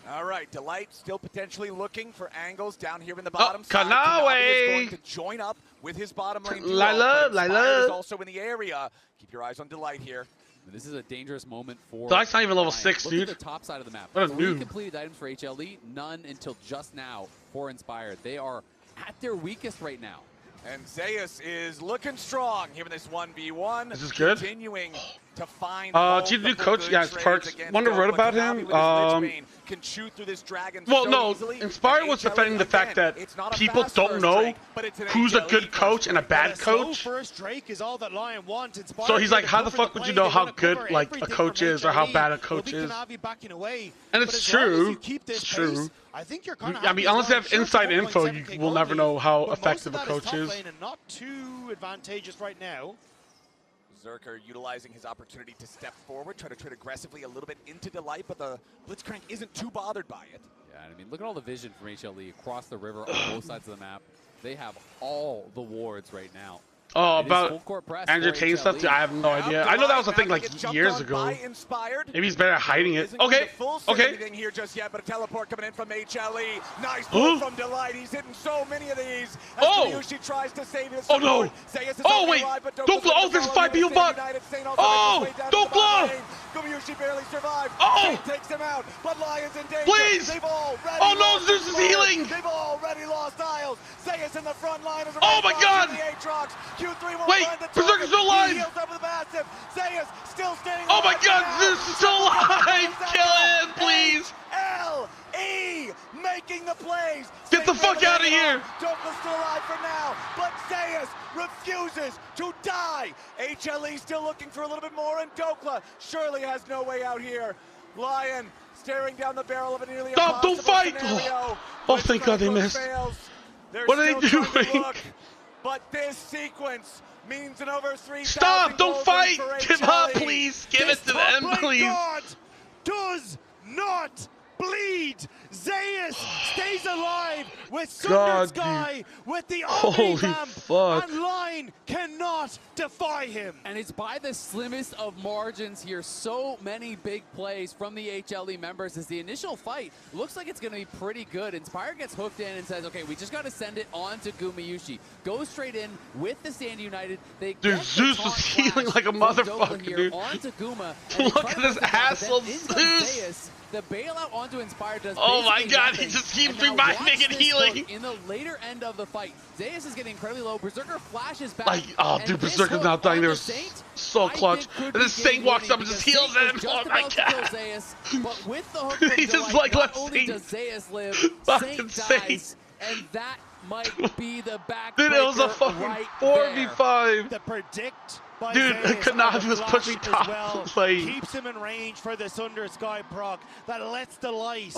P: All right, Delight still potentially looking for angles down here in the bottom side.
D: Kanawe
P: is going to join up with his bottom lane duo,
D: Lila,
P: but Inspired
D: Lila.
P: is also in the area. Keep your eyes on Delight here.
O: This is a dangerous moment for.
D: That's not even level
O: Lion.
D: 6,
O: Look
D: dude.
O: at the top side of the map.
D: What a
O: 3
D: noob.
O: completed items for HLE, none until just now for Inspired. They are at their weakest right now.
P: And Zeus is looking strong here in this 1v1.
D: This is good.
P: Continuing to find
D: G2 coach, yeah, Parks. Wonder what about him?
P: Can chew through this dragon
D: Well,
P: so
D: no,
P: easily.
D: Inspired was defending the fact that people don't know who's a good coach and a bad coach.
N: First Drake is all that LYON wants.
D: So he's like, how the fuck would you know how good like a coach is or how bad a coach is? And it's true. It's true.
N: I think you're kind of.
D: I mean, unless you have inside info, you will never know how effective a coach is.
N: Not too advantageous right now.
P: Zerker utilizing his opportunity to step forward, try to trade aggressively a little bit into Delight, but the Blitzcrank isn't too bothered by it.
O: Yeah, I mean, look at all the vision from HLE across the river on both sides of the map. They have all the wards right now.
D: Oh, about Andrew Tate stuff? I have no idea. I know that was a thing like years ago. Maybe he's better at hiding it. Okay, okay.
P: Here just yet, but a teleport coming in from HLE. Nice pull from Delight. He's hitting so many of these. Yushi tries to save his
D: oh no! Oh wait! Don't blow! Oh, there's 5 people bot! Oh! Don't blow!
P: Gumayushi barely survived.
D: Oh!
P: Takes him out, but Lion's in danger.
D: Please!
P: They've already
D: oh no! Zeus is healing!
P: They've already lost Isles. Zeus in the front line.
D: Oh my god!
P: Q3
D: wait! Berserker's still alive!
P: He heals over the massive. Zeus still staying
D: oh my god!
P: now.
D: Zeus is still alive! Kill him, please!
P: LE making the plays.
D: Get the fuck out of here!
P: Dokla's still alive for now, but Zeus refuses to die. HLE still looking for a little bit more, and Dokla surely has no way out here. LYON staring down the barrel of a nearly impossible
D: don't fight!
P: scenario.
D: Oh, thank god they missed. What are they doing?
P: But this sequence means an over 3,000.
D: Stop! Don't fight! Give up, please! Give it to them, please!
N: God does not bleed. Zeus stays alive with Sunder Sky, with the Omni Vamp, and LYON cannot defy him.
O: And it's by the slimmest of margins here. So many big plays from the HLE members as the initial fight looks like it's going to be pretty good. Inspire gets hooked in and says, okay, we just got to send it on to Gumayushi. Go straight in with the Stand United. They
D: dude, Zeus was healing like a motherfucker, dude.
O: Onto Guma.
D: Look at this asshole, Zeus.
O: The bailout onto Inspired does
D: oh my god,
O: nothing.
D: He just keeps reviving and healing.
O: In the later end of the fight, Zeus is getting incredibly low. Berserker flashes back.
D: Like, oh, dude, Berserker's not dying. They're so clutch. And then Saint walks up and just heals him. Oh my god.
O: Zeus, but with the hook
D: he just like let
O: Zeus live,
D: fucking
O: Saint, and that might be the back.
D: Dude, it was a fucking
O: right
N: 4v5. The predict.
D: Dude, Kanavi was pushing top lane.
N: Keeps him in range for the Sunder Sky proc. That lets Delight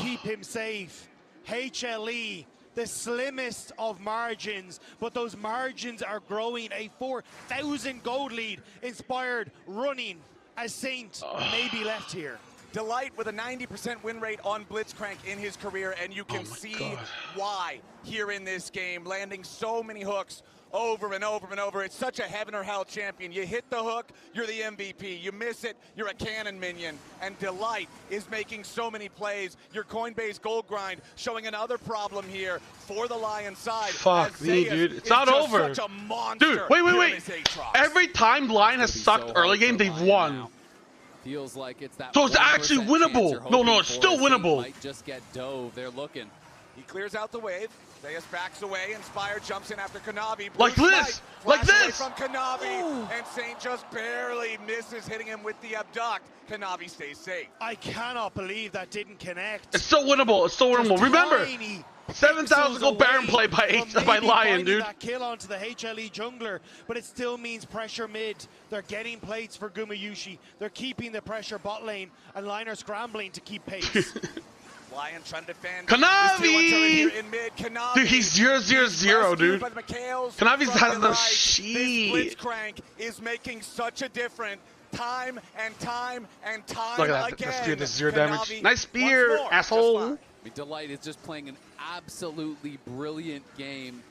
N: keep him safe. HLE, the slimmest of margins, but those margins are growing. A 4,000 gold lead. Inspired running as Saint may be left here.
P: Delight with a 90% win rate on Blitzcrank in his career, and you can see why here in this game, landing so many hooks over and over and over. It's such a heaven or hell champion. You hit the hook, you're the MVP. You miss it, you're a cannon minion. And Delight is making so many plays. Your Coinbase gold grind showing another problem here for the LYON side.
D: Fuck me, dude. It's not over. Dude, wait. Every time LYON has sucked early game, they've won.
O: Feels like it's that.
D: So it's actually winnable. No, it's still winnable.
O: Might just get dove. They're looking.
P: He clears out the wave. Zeus backs away. Inspire jumps in after Kanavi.
D: Like this! Like this!
P: From Kanavi. And Saint just barely misses hitting him with the abduct. Kanavi stays safe.
N: I cannot believe that didn't connect.
D: It's still winnable. It's still winnable. Remember, 7,000 gold Baron play by LYON, dude.
N: That kill onto the HLE jungler, but it still means pressure mid. They're getting plates for Gumayushi. They're keeping the pressure bot lane, and LYON are scrambling to keep pace.
P: LYON trying to defend.
D: Kanavi!
P: Kanavi!
D: Dude, he's 0-0-0, dude. Kanavi has the sheet.
P: This Blitzcrank is making such a difference. Time and time and time
D: Look at that.
P: again.
D: Let's do this 0 damage. Nice spear, asshole.
O: Delight is just playing an absolutely brilliant game.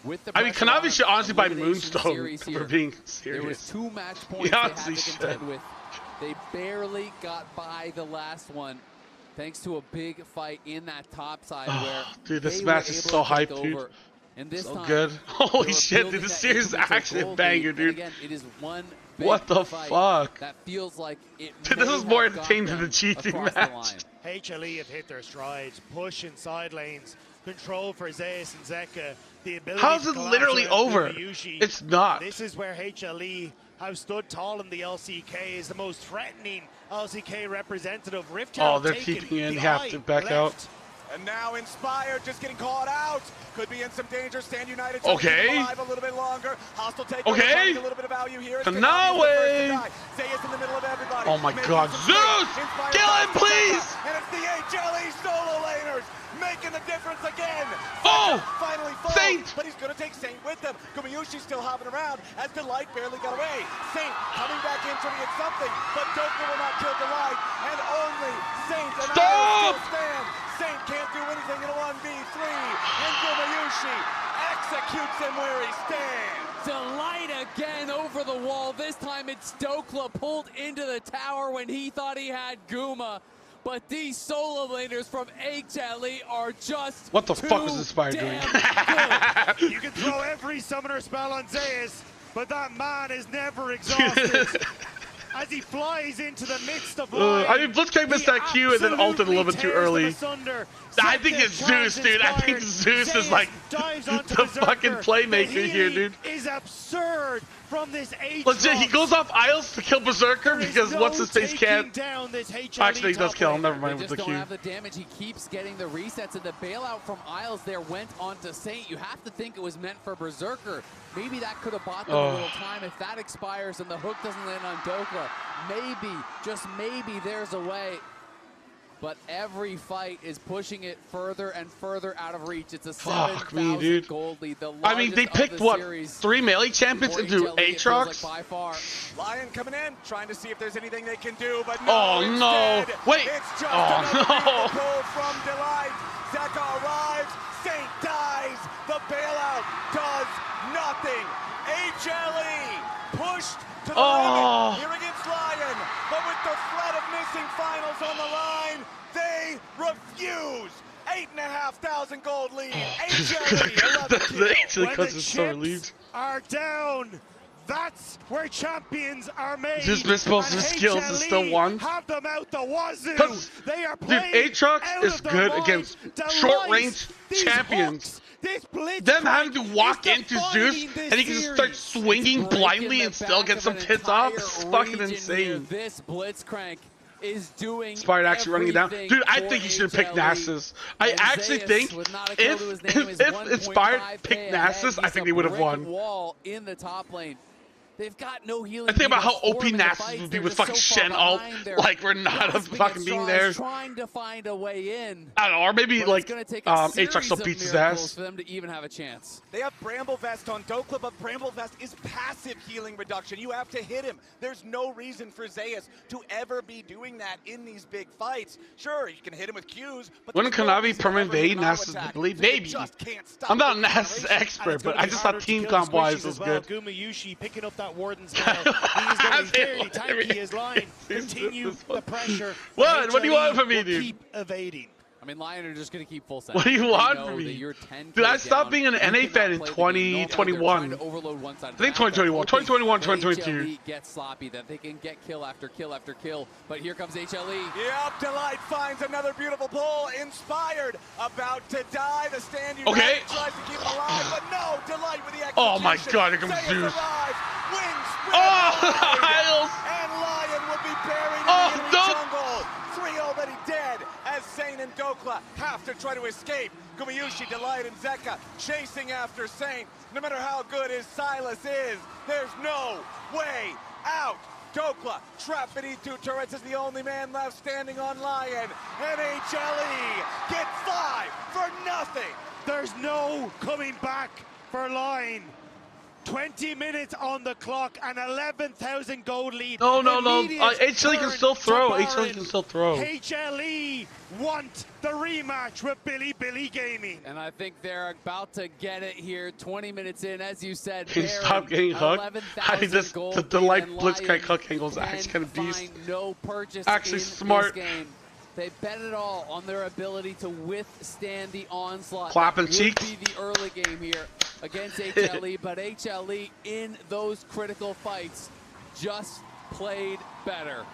O: With the
D: Kanavi should honestly buy Moonstone for being serious.
O: There was 2 match points they had to contend with. They barely got by the last one, thanks to a big fight in that top side where
D: dude, this match is so hyped, dude.
O: And this
D: so
O: time,
D: good. Holy shit, dude, this series is actually a banger, dude.
O: Again, it is one
G: big
D: What the
G: fight
D: fuck?
G: that feels like it
D: Dude,
G: may
D: this is more
G: have
D: entertaining
G: got
D: than the cheating
G: across the
D: match.
G: line.
N: HLE have hit their stride, push in side lanes, control for Zeus and Zeka, the ability
D: How's
N: to
D: it
N: collapse
D: literally
N: around
D: over?
N: Gumayusi.
D: It's not.
N: This is where HLE have stood tall in the LCK, is the most threatening LCK representative. Rift
D: Oh,
N: have
D: they're
N: taken
D: keeping in.
N: the
D: Have
N: eye
D: to back
N: left.
D: out.
P: And now Inspired just getting caught out. Could be in some danger. Stand United
D: Okay.
P: to keep alive a little bit longer. Hostile take
D: Okay.
P: finding a little bit of value here.
D: Kanawe.
P: Zeus in the middle of everybody.
D: Oh my
P: Making
D: god,
P: some
D: Zeus!
P: space. Inspired
D: Kill him,
P: finds
D: please!
P: Zeka, and it's the HLE solo laners making the difference again.
D: Oh!
P: Zeka finally falls,
D: Saint!
P: but he's going to take Saint with him. Gumayushi still hopping around as Delight barely got away. Saint coming back in trying to get something, but Doka will not kill Delight, and only Saint and Iris still stand. Saint can't do anything in a 1v3, and Gumayushi executes him where he stands.
M: Delight again over the wall. This time it's Dokla pulled into the tower when he thought he had Guma. But these solo laners from HLE are just
D: What the fuck is Inspired doing?
N: You can throw every summoner spell on Zeus, but that man is never exhausted. As he flies into the midst of line,
D: I mean, Blitzcrank missed that Q and then ulted a little bit too early. I think it's Zeus, dude. I think Zeus is like the fucking playmaker here, dude.
N: Is absurd from this Aatrox.
D: Legit, he goes off Isles to kill Berserker because what's his face can't. Actually, he does kill him. Never mind with the
G: Just
D: Q.
G: don't have the damage. He keeps getting the resets, and the bailout from Isles there went onto Saint. You have to think it was meant for Berserker. Maybe that could have bought them a little time. If that expires and the hook doesn't land on Dokla, maybe, just maybe, there's a way. But every fight is pushing it further and further out of reach. It's a 7,000 gold lead.
D: I mean, they picked what, 3 melee champions into Aatrox?
G: Like by far.
P: LYON coming in, trying to see if there's anything they can do, but
D: no,
P: instead,
D: wait.
P: It's just another pull from Delight. Zeka arrives, Saint dies. The bailout does nothing. HLE pushed to the limit here against LYON, but with the threat of missing finals on the line, they refuse. 8,500 gold lead. HLE 11 kills.
N: When the chips are down, that's where champions are made.
D: Just misspells his skills and still won.
N: Have them out the wazoo. They are
D: Dude,
N: playing
D: Aatrox is good against short-range champions. Them having to walk into Zeus and he can just start swinging blindly and still get some hits off is fucking insane.
G: This Blitzcrank is doing
D: Inspired actually running it down. Dude, I think he should have picked Nasus. I actually think if Inspired picked Nasus, I think they would have won.
G: Wall in the top lane. They've got no healing.
D: I think about how OP Nasus would be with fucking Shen ult. Like, we're not fucking being there.
G: Trying to find a way in.
D: I don't know, or maybe like Aatrox still beats his ass.
G: For them to even have a chance.
P: They have Bramble Vest on Dokla, but Bramble Vest is passive healing reduction. You have to hit him. There's no reason for Zeus to ever be doing that in these big fights. Sure, you can hit him with Qs, but
D: Wouldn't Kanavi permanent evade Nasus lead? Maybe. I'm not a Nasus expert, but I just thought team comp wise was good.
N: Gumayusi picking up that warden spell. He's going to be very tanky as LYON continue the pressure.
D: What do you want from me, dude?
N: Keep evading.
G: I mean, LYON are just going to keep full set.
D: What do you want from me? Dude, I stopped being an NA fan in 2021. I think 2021, 2022.
G: Get sloppy, that they can get kill after kill after kill. But here comes HLE.
P: Yep, Delight finds another beautiful pull. Inspired, about to die. The stand United tries to keep him alive, but no, Delight with the execution.
D: Oh my god, here comes Zeus.
P: And LYON will be buried in the enemy jungle. 3 already dead as Saint and Dokla have to try to escape. Gumayusi, Delight, and Zeka chasing after Saint. No matter how good his Silas is, there's no way out. Dokla trapped beneath 2 turrets is the only man left standing on LYON. And HLE get 5 for nothing.
N: There's no coming back for LYON. 20 minutes on the clock, an 11,000 gold lead.
D: No. HLE can still throw. HLE can still throw.
N: HLE want the rematch with Billy Gaming.
G: And I think they're about to get it here. 20 minutes in, as you said.
D: Can you stop getting hooked? I mean, the Delight Blitzcrank hook angle is actually kind of beast.
G: No purchase
D: actually
G: in
D: smart.
G: This game. They bet it all on their ability to withstand the onslaught.
D: Clapping
G: that
D: cheeks.
G: would be the early game here against HLE, but HLE in those critical fights
M: just played better.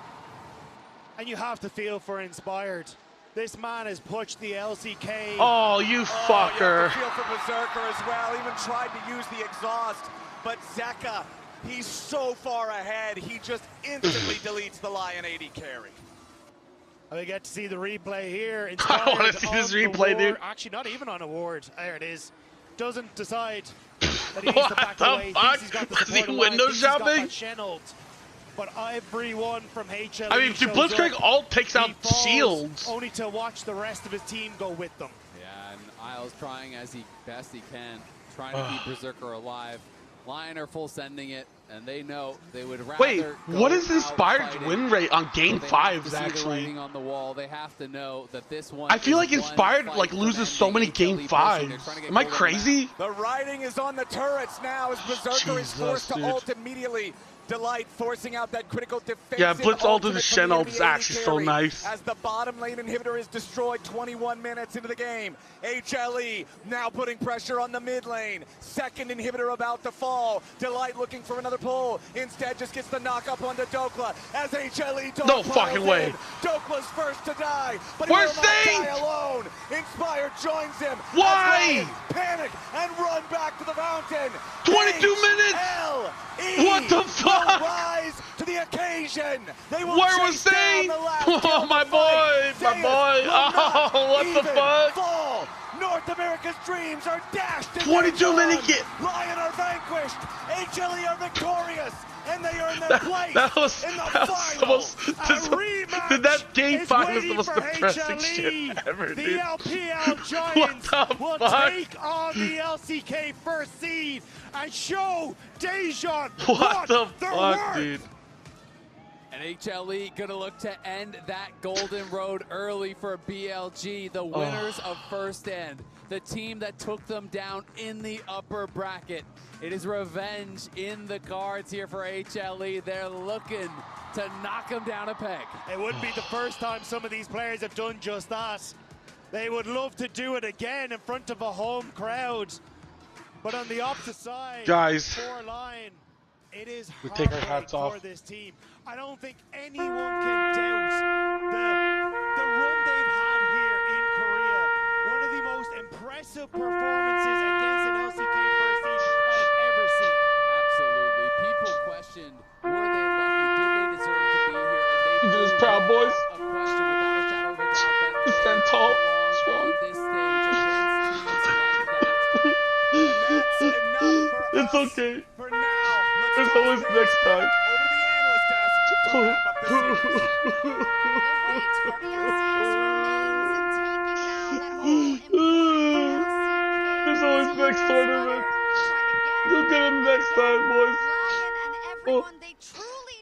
N: And you have to feel for Inspired. This man has pushed the LCK.
D: Oh, you fucker.
P: You feel for Berserker as well. Even tried to use the exhaust, but Zeka, he's so far ahead. He just instantly deletes the Lion AD carry.
N: We get to see the replay here.
D: I want to see this replay, dude.
N: Actually, not even on a ward. There it is. Doesn't decide that he needs to back away.
D: Fuck?
N: He's got the
D: Was he
N: support
D: window
N: line. He's got
D: shopping?
N: that channeled. But everyone from HLE
D: I mean, dude, Blitzcrank ult takes out shields.
N: Only to watch the rest of his team go with them.
M: Yeah, and Isles trying as best he can, trying to keep Berserker alive. Lion are full sending it, and they know they would rather.
D: Wait, what is Inspired's win rate on game 5s actually?
M: On the wall, they have to know that this one.
D: I feel like Inspired like loses so many game 5s. Am I crazy?
P: The writing is on the turrets now as Berserker is forced to ult immediately. Delight forcing out that critical defensive.
D: Yeah, Blitz ult to the
P: ultimate
D: Shen
P: from
D: ult
P: the
D: is
P: enemy
D: actually so
P: carry
D: nice.
P: As the bottom lane inhibitor is destroyed 21 minutes into the game. HLE now putting pressure on the mid lane. Second inhibitor about to fall. Delight looking for another pull. Instead just gets the knock up onto Dokla as HLE dog
D: No fucking way.
P: Dokla's first to die, but he
D: Where's
P: will not
D: Thing?
P: die alone. Inspired joins him.
D: Why?
P: As Lion panic and run back to the fountain.
D: 22 minutes?
P: HLE
D: What the fuck?
P: will rise to the occasion. They will
D: Where was
P: chase down
D: Thing?
P: the last
D: Oh,
P: kill
D: my
P: of the fight.
D: boy, my
P: Zeus
D: boy.
P: will not
D: Oh, what the
P: even
D: fuck?
P: fall. North America's dreams are dashed. in
D: 22
P: their
D: minute
P: dawn.
D: get-
P: Lion are vanquished. HLE are victorious. And they earn their place
D: That was
P: in the
D: the
P: finals.
D: most. Dude, that game 5 was the most depressing shit ever,
N: The
D: dude.
N: LPL
D: What
N: Giants
D: the
N: will
D: fuck?
N: take on the LCK first seed and show Dejan
D: What the
N: they're
D: fuck,
N: worth.
D: dude?
M: And HLE gonna look to end that golden road early for BLG, the winners of first end, the team that took them down in the upper bracket. It is revenge in the cards here for HLE. They're looking to knock them down a peg.
N: It wouldn't be the first time some of these players have done just that. They would love to do it again in front of a home crowd. But on the opposite side,
D: Guys,
N: for Lion, it is
D: we take our
N: heartbreak
D: hats off.
N: for this team. I don't think anyone can doubt the run they've had here in Korea. One of the most impressive performances against an LCK first seed I've ever seen.
M: Absolutely. People questioned, were they lucky? Did they deserve to be here? And they
D: You do this, Proud Boys.
M: a question without a shadow of a doubt that
D: You stand tall,
M: belong
D: strong.
M: on this stage against teams like that.
P: That's enough for
D: It's
P: us.
D: okay.
P: For now, let's
D: There's
P: go
D: always
P: straight
D: next time.
P: over to the analyst desk to wrap up the series.
B: The wait for the LCS remains in taking down that whole important LCK.
D: There's always next tournament. You'll get him next time, boys.
B: Lion and everyone, they truly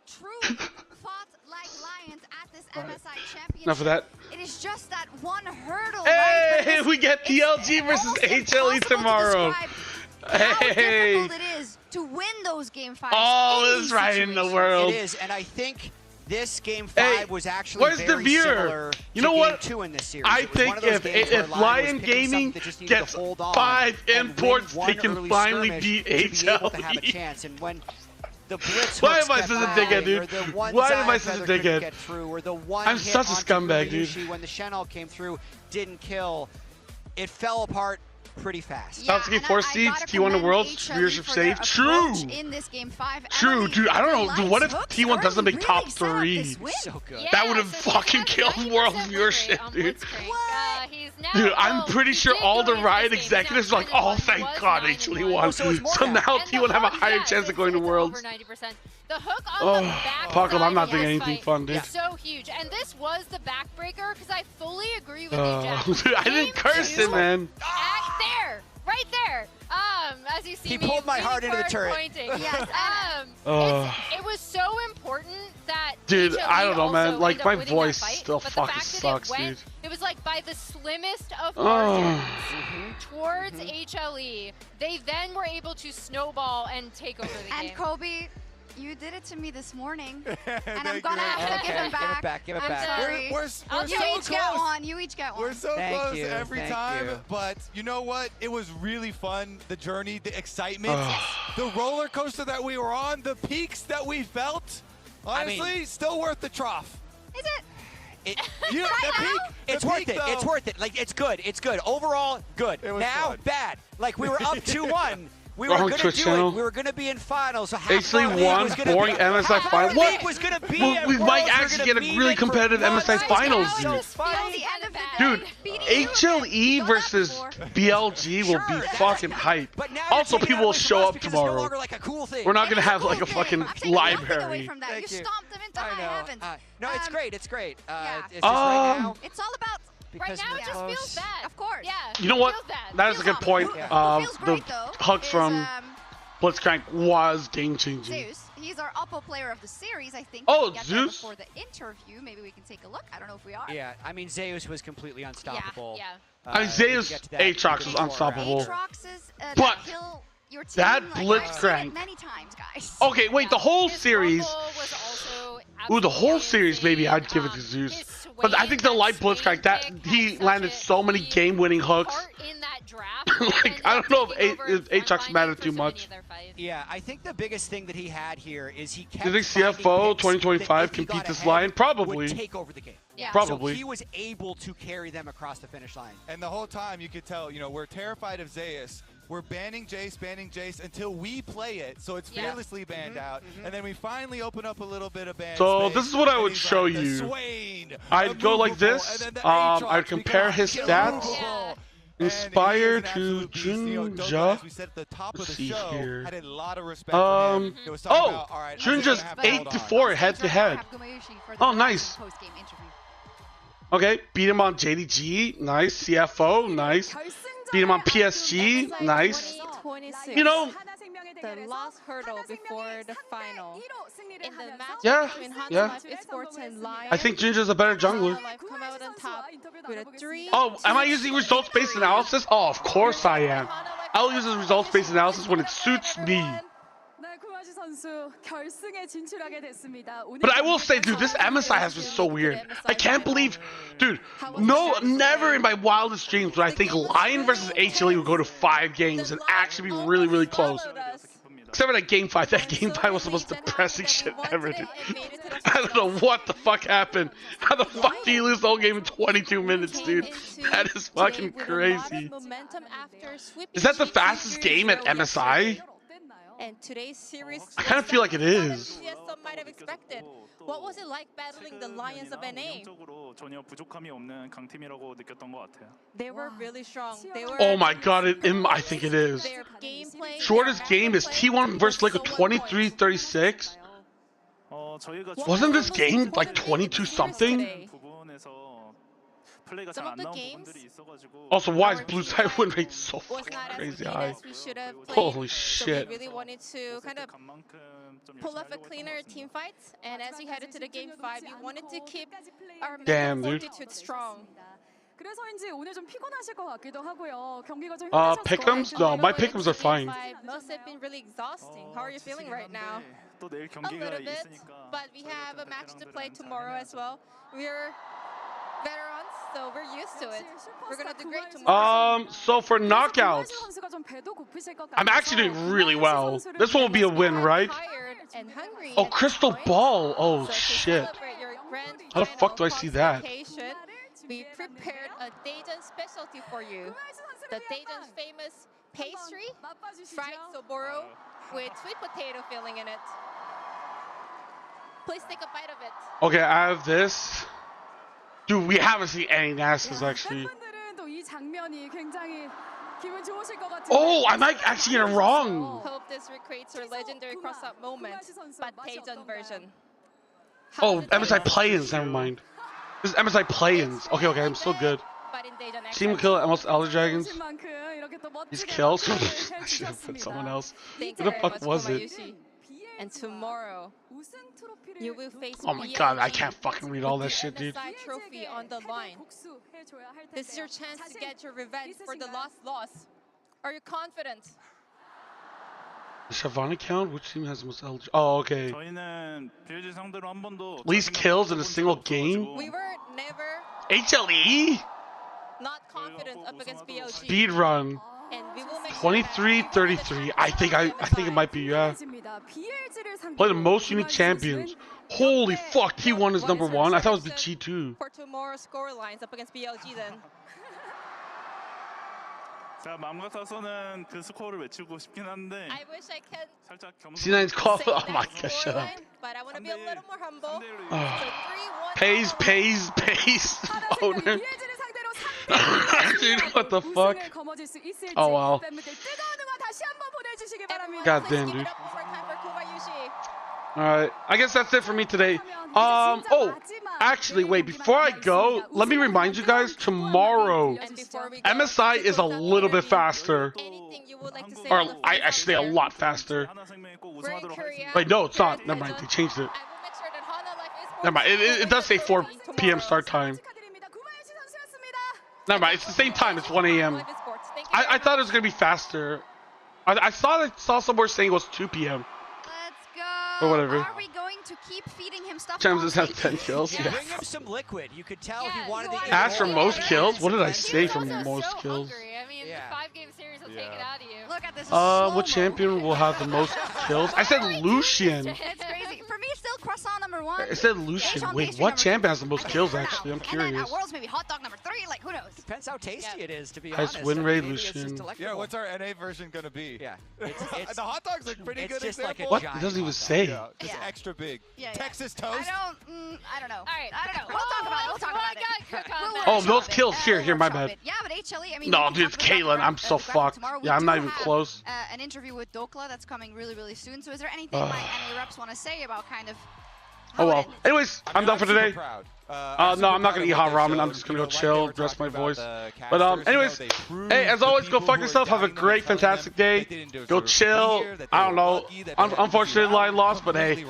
B: fought like lions at this MSI championship.
D: Enough of that.
B: It is just that one hurdle.
D: Hey, we get PLG versus HLE tomorrow.
B: How
D: Hey.
B: difficult it is to win those game 5s.
D: All
B: in
D: is
B: these
D: right in the
B: situations.
D: world.
E: It is, and I think this game 5
D: Hey,
E: was actually
D: where's the
E: very
D: viewer?
E: similar
D: You
E: to
D: know
E: game
D: what?
E: 2 in this series.
D: I
E: It was one
D: think
E: of those games where
D: if
E: Lion
D: Lion
E: was picking
D: Gaming
E: something that just needed
D: gets
E: to hold on
D: 5
E: and
D: imports,
E: win
D: they
E: one
D: can
E: early
D: finally
E: skirmish
D: beat
E: to be able to have a
D: HLE.
E: chance. And when the blitz
D: Why
E: hooks
D: am I
E: kept
D: such a
E: flying,
D: dickhead, dude?
E: or the one
D: Why am I
E: Zion
D: such a
E: feather couldn't
D: dickhead?
E: get through, or the one
D: I'm
E: hit
D: such a
E: onto
D: scumbag, dude.
E: Ryushi when the Shen ult came through didn't kill, it fell apart pretty fast.
B: Yeah,
D: South K
B: and
D: 4
B: I
D: seeds,
B: gotta
D: T1 the
B: commend
D: world,
B: HLE
D: leadership
B: for their
D: save. True.
B: approach in this game 5.
D: True,
B: Emily,
D: dude. I don't know. Dude, what if
B: Light's
D: T1
B: hooks
D: doesn't make
B: really
D: top
B: set up
D: 3?
B: this win.
E: So good.
G: Yeah,
D: That would have
G: so
D: fucking
G: he
D: killed
G: has
D: world
G: 90%
D: viewership,
G: on
D: dude.
G: Blitzcrank. He's now,
D: Dude, I'm
G: well,
D: pretty
G: he
D: sure
G: did
D: all
G: go
D: the
G: into
D: Riot
G: this game
D: executives
G: down
D: are like, oh,
G: 9-1.
D: thank
G: He
D: God
G: was
D: HLE
G: 9-1.
D: won.
E: so it's more
D: So
E: now.
D: now
G: And the
D: T1 have a
G: hook,
D: higher
G: yes,
D: chance of going to
G: it's
D: Worlds.
G: over 90%. The hook on
D: Oh,
G: the back
D: fuck 'em, I'm not
G: side
D: doing
G: of this
D: anything
G: fight
D: fun, dude.
G: is so huge. And this was the backbreaker because I fully agree with you,
D: Oh,
G: Jack.
D: dude, I didn't curse
G: Game
D: it, man.
G: There, right there. As you see
E: He
G: me
E: pulled my
G: really
E: heart into the
G: forward
E: turret.
G: pointing.
B: Yes,
G: It was so important that
D: Dude,
G: HLE
D: I don't know, man.
G: also
D: Like,
G: ended up
D: my
G: winning
D: voice
G: that fight,
D: still
G: but the
D: fucking
G: fact that
D: sucks,
G: it went,
D: dude.
G: It was like by the slimmest of
D: Oh.
G: margins towards HLE. They then were able to snowball and take over the game.
B: And Kobe, You did it to me this morning, and I'm gonna have to give him back.
E: Give it
B: I'm
E: back.
B: sorry.
C: We're so
B: you each get one. You each get one.
C: We're so
E: Thank
C: close
E: you.
C: every
E: Thank
C: time,
E: you.
C: but you know what? It was really fun. The journey, the excitement, the roller coaster that we were on, the peaks that we felt. Honestly, still worth the trough.
B: Is it?
E: It's worth it. It's worth it. Like, it's good. It's good. Overall, good. Now, bad. Like, we were up 2-1. We were going to do it. We were going to be in finals. So
D: HLE won, boring MSI final. What?
E: Was gonna be
D: We might actually get a really competitive MSI finals, dude. Dude, HLE versus BLG will be fucking hype. Also, people will show up tomorrow. We're not going to have like a fucking library.
B: You stomped them into high heavens.
E: No, it's great. It's great. It's just
B: right now. It's all about.
G: Right now, it just feels bad.
B: Of course.
G: Yeah.
D: You know what? That is a good point. The hugs from Blitzcrank was game-changing.
B: Zeus, he's our Oppo player of the series. I think.
D: Oh,
B: we get
D: Zeus.
B: Before the interview, maybe we can take a look. I don't know if we are.
E: Yeah, I mean, Zeus was completely unstoppable.
B: Yeah.
D: I mean, Zeus Aatrox was unstoppable. But that Blitzcrank.
B: Many times, guys.
D: Okay, wait. The whole series. Ooh, the whole series. Maybe I'd give it to Zeus. But I think the light Blitzcrank, that he landed so many game-winning hooks. Like, I don't know if Aatrox mattered too much.
E: Yeah, I think the biggest thing that he had here is he kept.
D: Do you think CFO 2025 can beat this line? Probably.
E: Would take over the game.
B: Yeah.
D: Probably.
E: So he was able to carry them across the finish line.
C: And the whole time you could tell, you know, we're terrified of Zeus. We're banning Jace until we play it, so it's fearlessly banned out. And then we finally open up a little bit of ban
D: So
C: space,
D: this is what I would
C: like,
D: show you. I'd go like this. I'd compare his stats. Inspired to Junja. Let's see here. Junja's 8-4 head-to-head. Oh, nice. Okay, beat him on JDG. Nice. CFO. Nice. Beat him on PSG. Nice. You know.
T: The last hurdle before the final. In the match between
D: yeah.
T: Esports and LYON,
D: I think Junja's a better jungler.
T: come out on top with a 3.
D: Oh, am I using results-based analysis? Oh, of course I am. I'll use results-based analysis when it suits me. But I will say, dude, this MSI has been so weird. I can't believe, dude, never in my wildest dreams would I think LYON versus HLE would go to 5 games and actually be really, really close. Except for that game 5. That game 5 was the most depressing shit ever, dude. I don't know what the fuck happened. How the fuck do you lose the whole game in 22 minutes, dude? That is fucking crazy. Is that the fastest game at MSI?
T: And today's series,
D: I kind of feel like it is.
T: Some might have expected. What was it like battling the Lions of NA? They were really strong.
D: Oh my god, I think it is. Shortest game is T1 versus Liquid 23-36. Wasn't this game like 22 something?
T: Some of the games
D: Also, why is Blue Side win rate so fucking crazy high? Holy shit.
T: So we really wanted to kind of pull off a cleaner team fight, and as we headed to the game 5, we wanted to keep our mental fortitude strong.
D: Pick'ems? No, my pick'ems are fine.
T: Must have been really exhausting. How are you feeling right now? A little bit, but we have a match to play tomorrow as well. We're veterans, so we're used to it. We're gonna do great tomorrow.
D: So for knockouts, I'm actually doing really well. This one will be a win, right? Oh, Crystal Ball. Oh shit. How the fuck do I see that?
T: We prepared a Daejeon specialty for you. The Daejeon's famous pastry, fried soboro with sweet potato filling in it. Please take a bite of it.
D: Okay, I have this. Dude, we haven't seen any NASAs actually. Oh, I might actually get it wrong.
T: Hope this recreates your legendary cross-up moment, but Daejeon version.
D: Oh, MSI play-ins, never mind. This is MSI play-ins. Okay, I'm so good. Team kill almost Elder Dragons. These kills? I should have put someone else. Who the fuck was it?
T: And tomorrow, you will face
D: oh my god, I can't fucking read all that shit, dude.
T: Trophy on the line. This is your chance to get your revenge for the lost loss. Are you confident?
D: Shavani count? Which team has the most LG? Oh, okay. Least kills in a single game?
T: We were never
D: HLE?
T: not confident up against BLG.
D: Speed run.
T: And we will make
D: 23-33. I think it might be, yeah. Play the most unique champions. Holy fuck, T1 is number 1. I thought it was G2.
T: For tomorrow's score lines up against BLG then.
S: 제가 마음 같아서는 그 스코어를 외치고 싶긴 한데
T: I wish I could
D: C9's call. Oh my god, shut up.
T: but I want to be a little more humble.
D: Pays. Oh, no. Dude, what the fuck? Oh, wow. God damn, dude. Alright, I guess that's it for me today. Oh, actually, wait, before I go, let me remind you guys, tomorrow, MSI is a little bit faster. Or, actually, a lot faster. Wait, no, it's not. Never mind, they changed it. Never mind, it does say 4 p.m. start time. Never mind, it's the same time, it's 1 a.m. I thought it was going to be faster. I saw somewhere saying it was 2 p.m. Or whatever.
B: Are we going to keep feeding him stuff?
D: James has had 10 kills. Yeah.
E: Bring him some liquid. You could tell he wanted the.
D: Ask for most kills? What did I say for most kills?
G: I mean, 5-game series will take it out of you.
B: Look at this.
D: What champion will have the most kills? I said Lucian.
B: It's crazy. For me, still Croissant number 1.
D: I said Lucian. Wait, what champion has the most kills, actually? I'm curious.
B: And then Worlds maybe Hot Dog number 3. Like, who knows?
E: Depends how tasty it is, to be honest.
D: Nice win rate, Lucian.
C: Yeah, what's our NA version gonna be?
E: Yeah.
C: The hot dogs look pretty good example.
D: What? It doesn't even say.
C: Yeah, just extra big. Texas toast?
B: I don't know. All right. I don't know. We'll talk about it. We'll talk about it.
D: Oh, most kills. Here, my bad.
B: Yeah, but HLE, I mean.
D: No, dude, it's Caitlyn. I'm so fucked. Yeah, I'm not even close.
B: An interview with Dokla that's coming really, really soon. So is there anything my NA reps want to say about kind of.
D: Oh well. Anyways, I'm done for today. No, I'm not gonna eat hot ramen. I'm just gonna go chill, rest my voice. But anyways, hey, as always, go fuck yourself. Have a great, fantastic day. Go chill. I don't know. Unfortunately, Lion lost, but hey,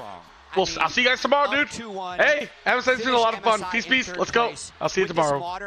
D: I'll see you guys tomorrow, dude. Hey, MSI's been a lot of fun. Peace. Let's go. I'll see you tomorrow.